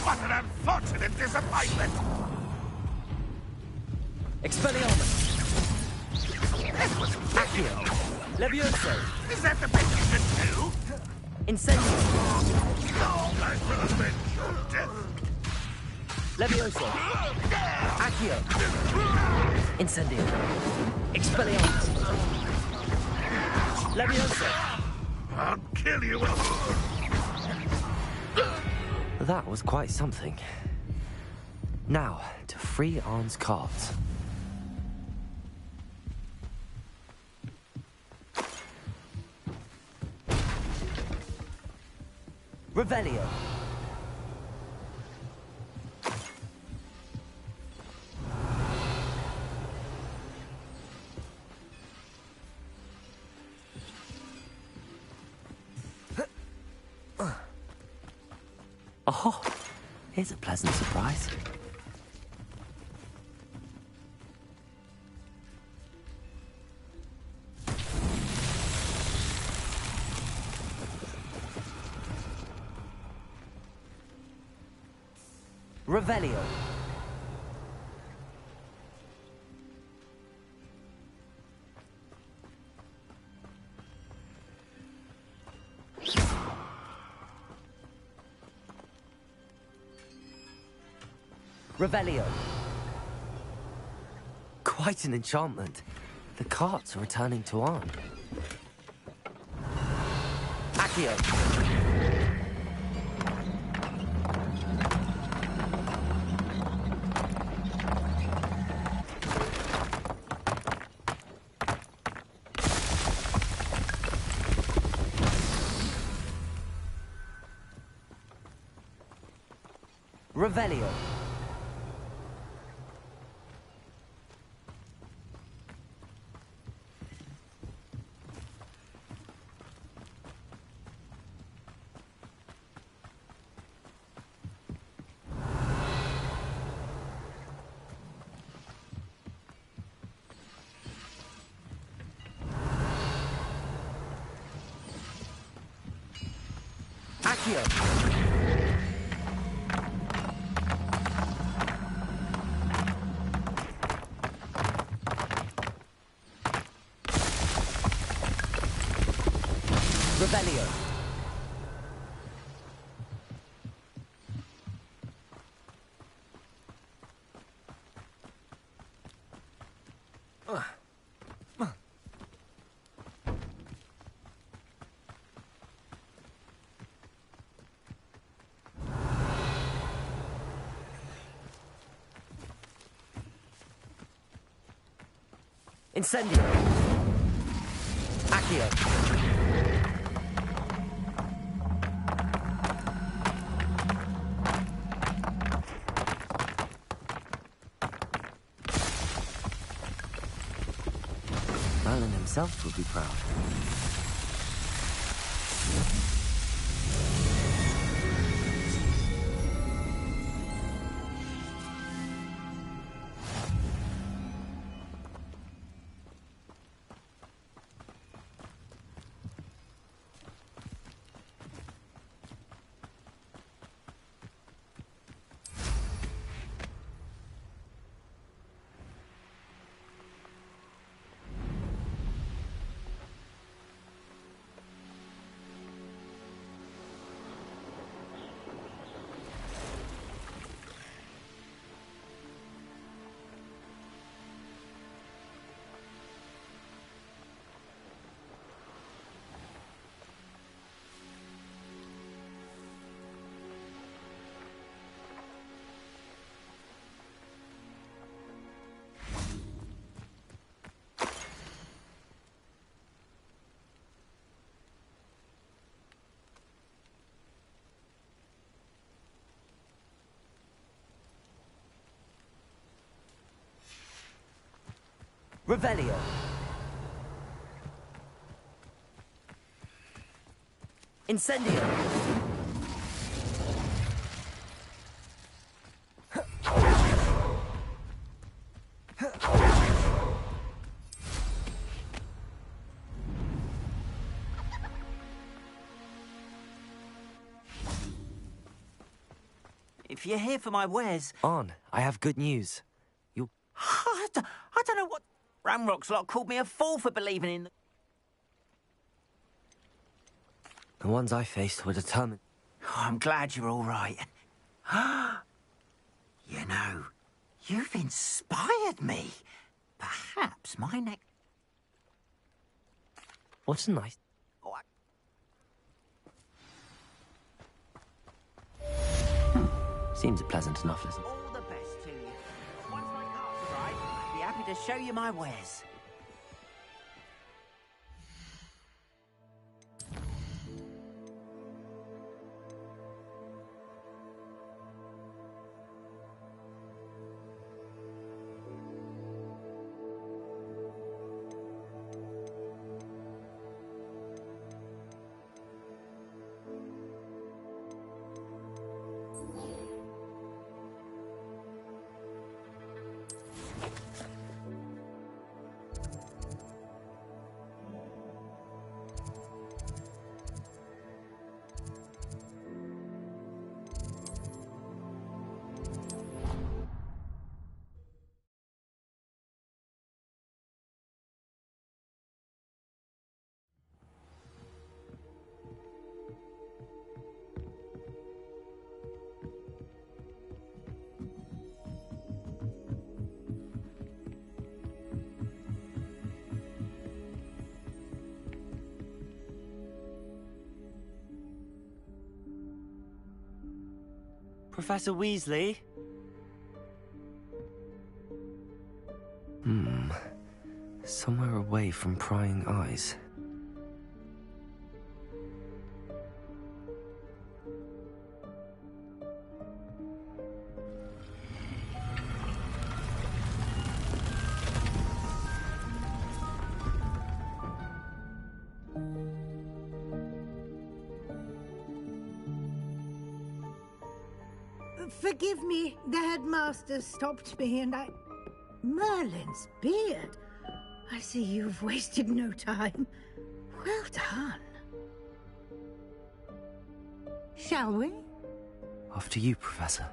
What an unfortunate disappointment. Expelliarmus! Accio! Levioso! Is that the best you can do? Incendio! I will avenge your death. Levioso! Accio! Incendio! Expelliarmus! Levioso! I'll kill you. That was quite something. Now, to free Arn's cards. Revelio. Oh, here's a pleasant surprise. Revelio. Revelio. Quite an enchantment. The carts are returning to Arn. Accio. Revelio. Accio! Revelio! Incendio! Accio! Merlin himself would be proud. Revelio! Incendio! If you're here for my wares... On, I have good news. I don't know what... Ramrock's lot called me a fool for believing in... The ones I faced were determined. Oh, I'm glad you're all right. You know, you've inspired me. Perhaps my next... What a nice... Oh, Seems pleasant enough, isn't it? all the best to you. Once my cart's arrived, I'd be happy to show you my wares. Professor Weasley? Somewhere away from prying eyes. Forgive me, the headmaster stopped me and I... Merlin's beard. I see you've wasted no time. Well done. Shall we? After you, Professor.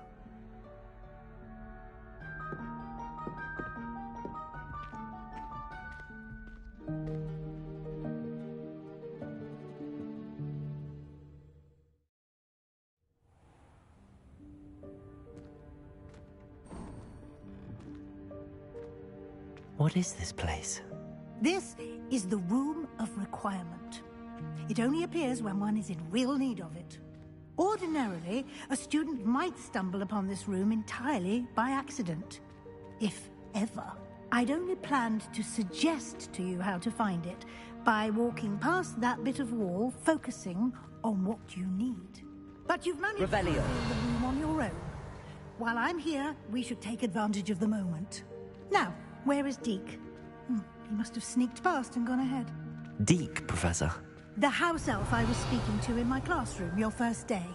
What is this place? This is the Room of Requirement. It only appears when one is in real need of it. Ordinarily, a student might stumble upon this room entirely by accident. If ever. I'd only planned to suggest to you how to find it by walking past that bit of wall, focusing on what you need. But you've managed to find the room on your own. While I'm here, we should take advantage of the moment. Now, where is Deke? He must have sneaked past and gone ahead. Deke, Professor. The house elf I was speaking to in my classroom your first day.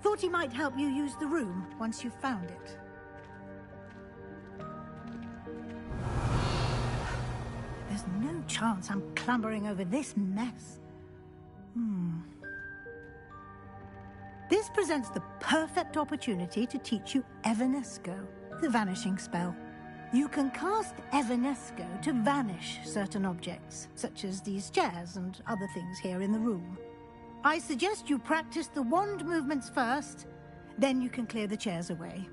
Thought he might help you use the room once you've found it. There's no chance I'm clambering over this mess. This presents the perfect opportunity to teach you Evanesco, the vanishing spell. You can cast Evanesco to vanish certain objects, such as these chairs and other things here in the room. I suggest you practice the wand movements first, then you can clear the chairs away.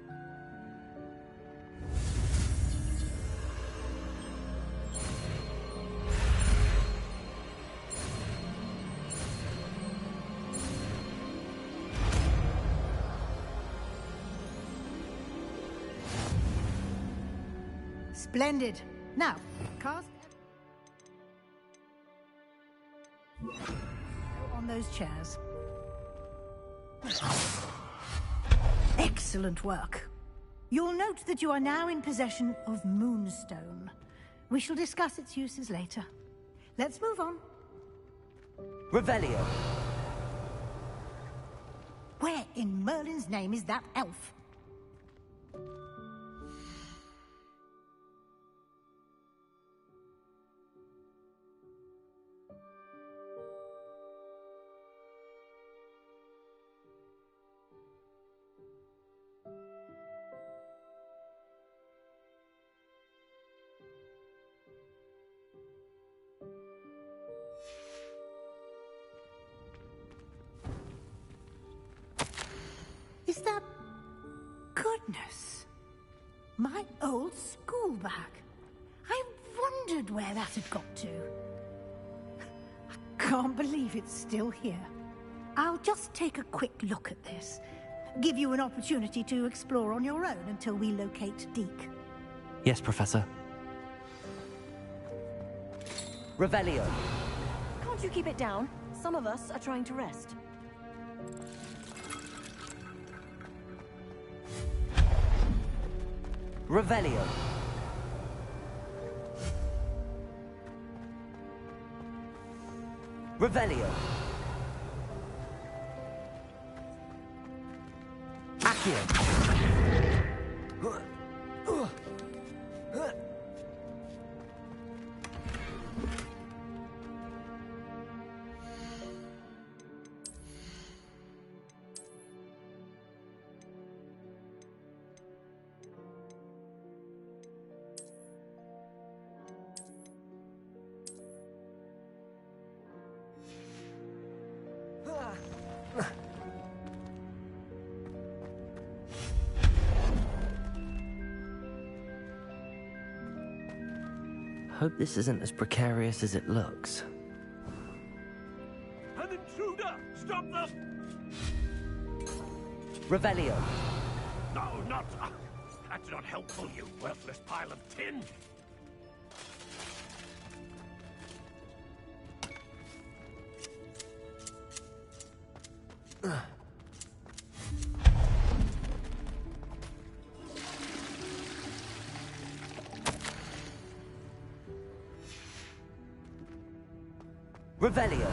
Splendid. Now, cast on those chairs. Excellent work. You'll note that you are now in possession of Moonstone. We shall discuss its uses later. Let's move on. Revelio. Where in Merlin's name is that elf? Is that... Goodness. My old school bag. I wondered where that had got to. I can't believe it's still here. I'll just take a quick look at this. Give you an opportunity to explore on your own until we locate Deke. Yes, Professor. Revelio. Can't you keep it down? Some of us are trying to rest. Revelio. Revelio. Accio. Hope this isn't as precarious as it looks. An intruder! Stop them! Revelio. No, not... that's not helpful, you worthless pile of tin! Revelio.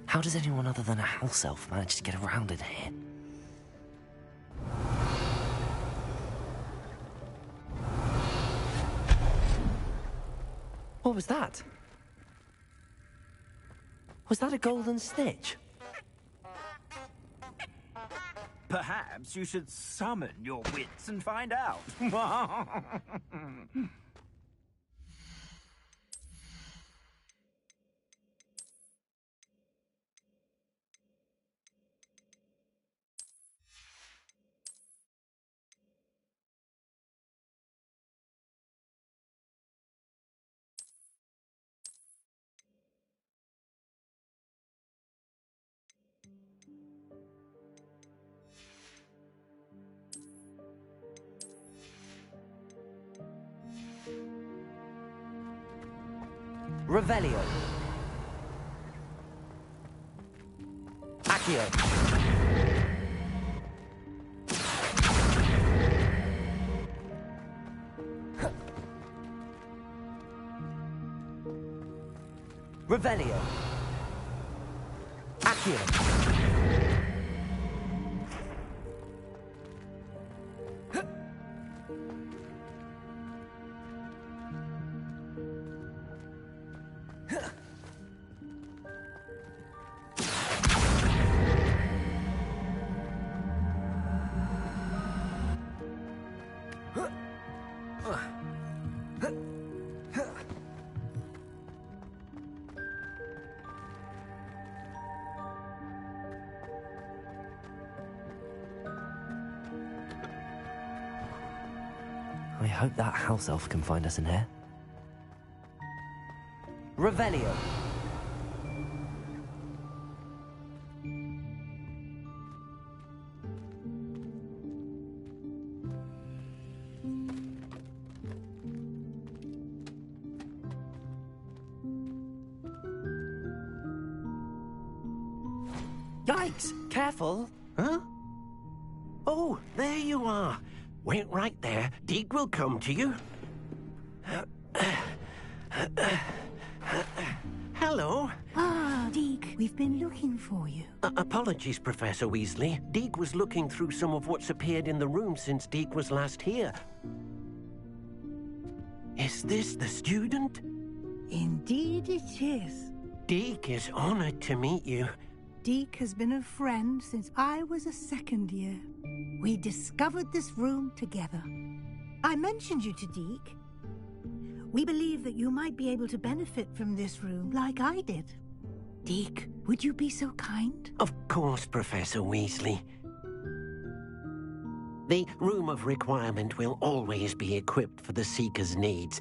How does anyone other than a house elf manage to get around in here? What was that? Was that a golden snitch? Perhaps you should summon your wits and find out. Revelio. Accio. Revelio. Accio. I hope that house elf can find us in here. Revelio. Yikes! Careful! Huh? Oh, there you are. Wait right there. Deek will come to you. Hello. Ah, Deek, we've been looking for you. Apologies, Professor Weasley. Deek was looking through some of what's appeared in the room since Deek was last here. Is this the student? Indeed it is. Deek is honored to meet you. Deek has been a friend since I was a second year. We discovered this room together. I mentioned you to Deek. We believe that you might be able to benefit from this room like I did. Deek, would you be so kind? Of course, Professor Weasley. The Room of Requirement will always be equipped for the Seeker's needs.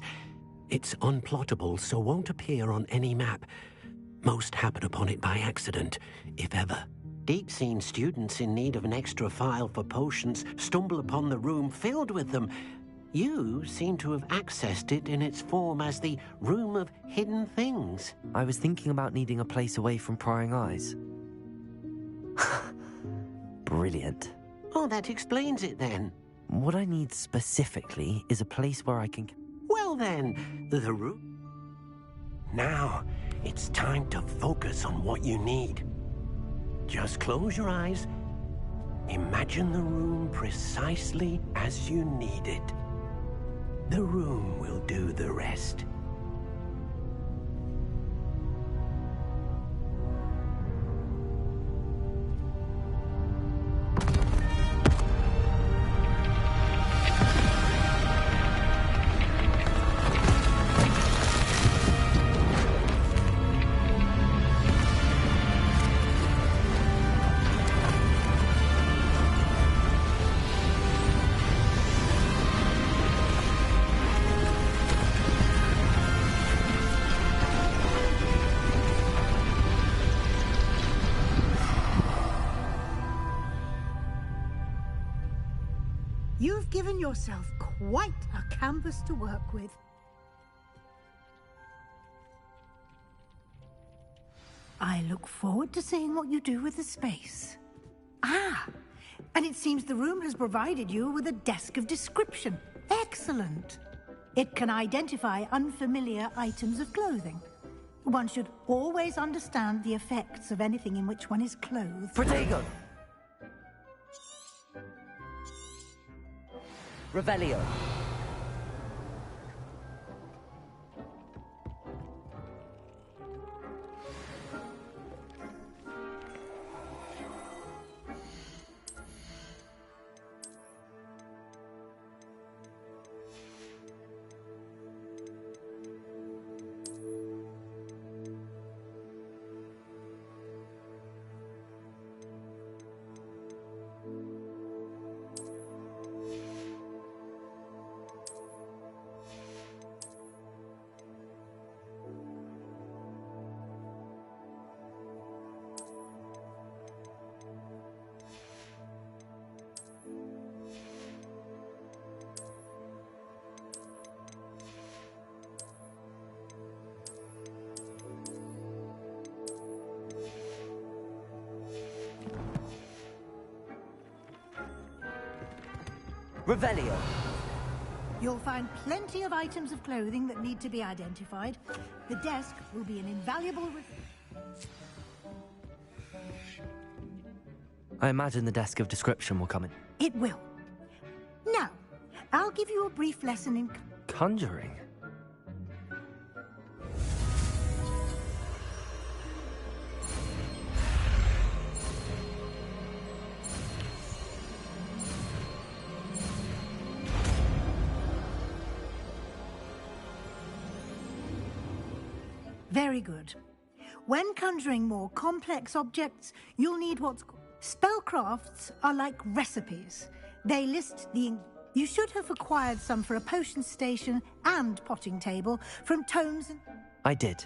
It's unplottable, so won't appear on any map. Most happen upon it by accident, if ever. Deek's seen students in need of an extra file for potions stumble upon the room filled with them. You seem to have accessed it in its form as the Room of Hidden Things. I was thinking about needing a place away from prying eyes. Brilliant. Oh, that explains it then. What I need specifically is a place where I can... Well then, the room... Now, it's time to focus on what you need. Just close your eyes. Imagine the room precisely as you need it. The room will do the rest. You've given yourself quite a canvas to work with. I look forward to seeing what you do with the space. Ah, and it seems the room has provided you with a desk of description. Excellent. It can identify unfamiliar items of clothing. One should always understand the effects of anything in which one is clothed. Protego! Revelio. Revelio. You'll find plenty of items of clothing that need to be identified. The desk will be an invaluable... I imagine the desk of description will come in. It will. Now, I'll give you a brief lesson in... Conjuring? Very good. When conjuring more complex objects, you'll need what's called... Spellcrafts are like recipes. They list the... You should have acquired some for a potion station and potting table from tomes and... I did.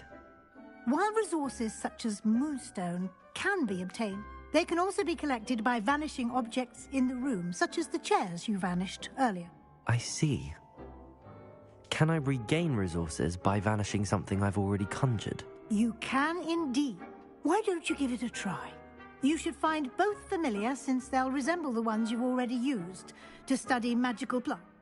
While resources such as moonstone can be obtained, they can also be collected by vanishing objects in the room, such as the chairs you vanished earlier. I see. Can I regain resources by vanishing something I've already conjured? You can indeed. Why don't you give it a try? You should find both familiar, since they'll resemble the ones you've already used to study magical plants.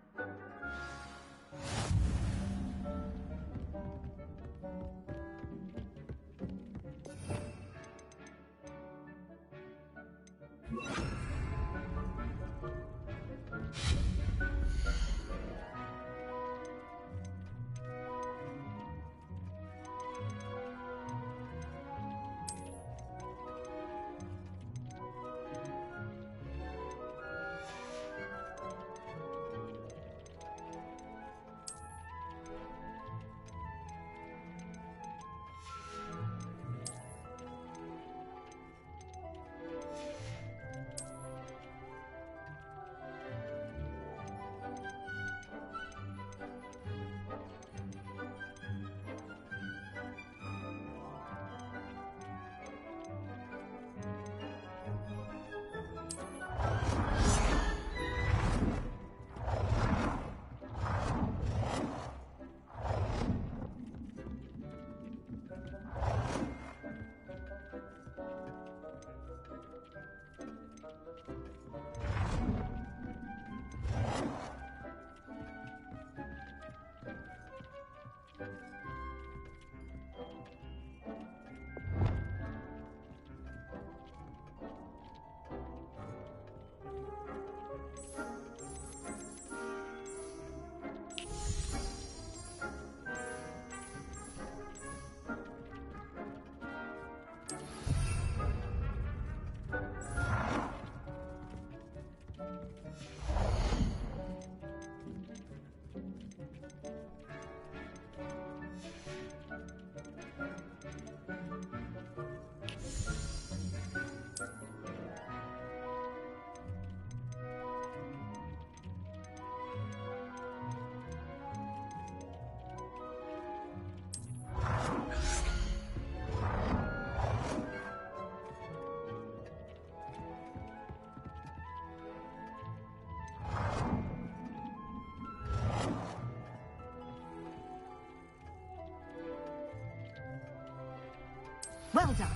Well done.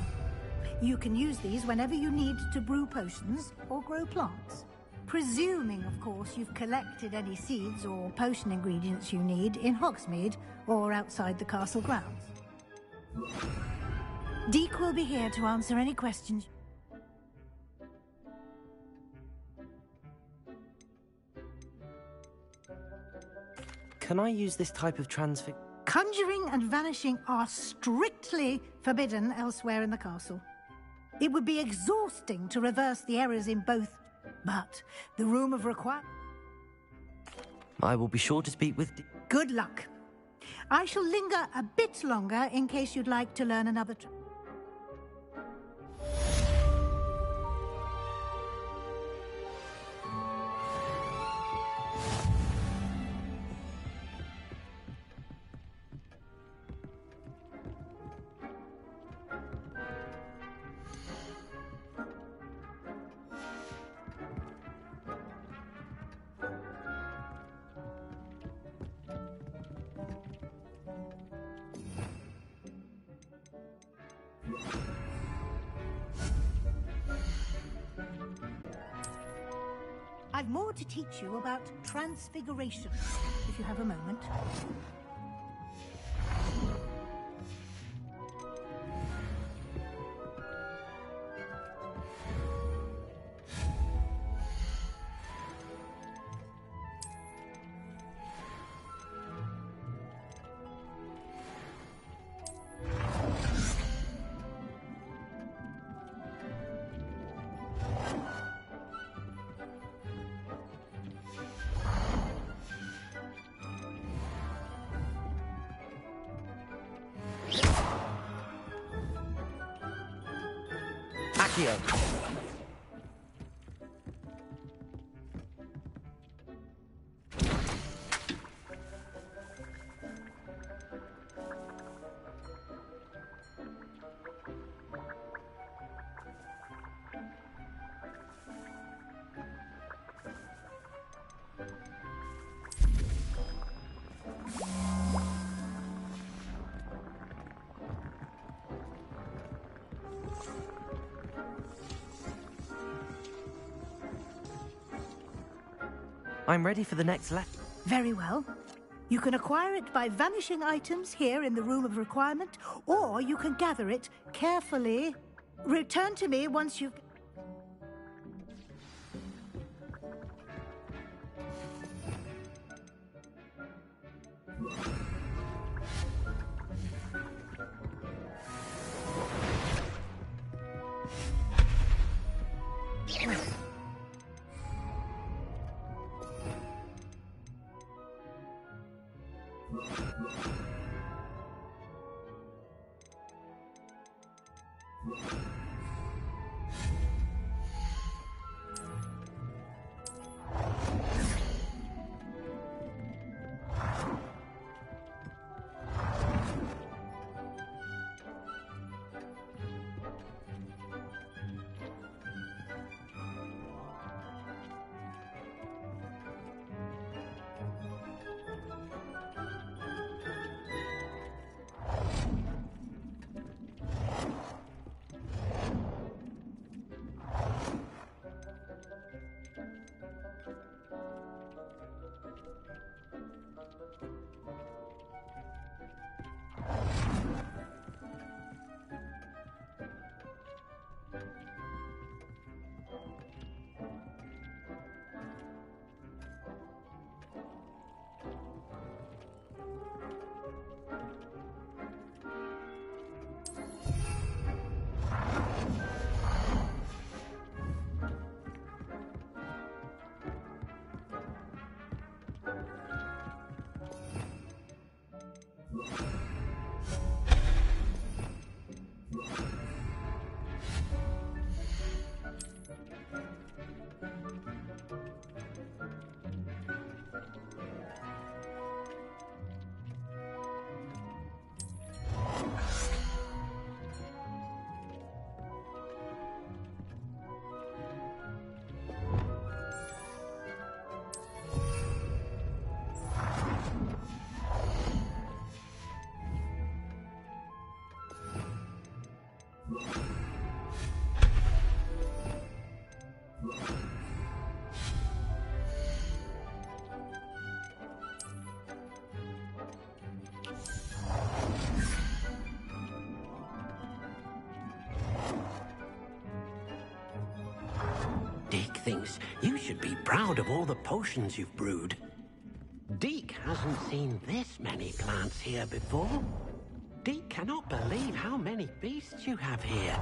You can use these whenever you need to brew potions or grow plants. Presuming, of course, you've collected any seeds or potion ingredients you need in Hogsmeade or outside the castle grounds. Deek will be here to answer any questions. Can I use this type of transfix? Conjuring and vanishing are strictly forbidden elsewhere in the castle. It would be exhausting to reverse the errors in both, but the room of requirement... I will be sure to speak with... Good luck. I shall linger a bit longer in case you'd like to learn another... I've more to teach you about transfiguration, if you have a moment. Accio. I'm ready for the next lesson. Very well. You can acquire it by vanishing items here in the Room of Requirement, or you can gather it carefully. Return to me once you've... Deek thinks you should be proud of all the potions you've brewed. Deek hasn't seen this many plants here before. Deek cannot believe how many beasts you have here.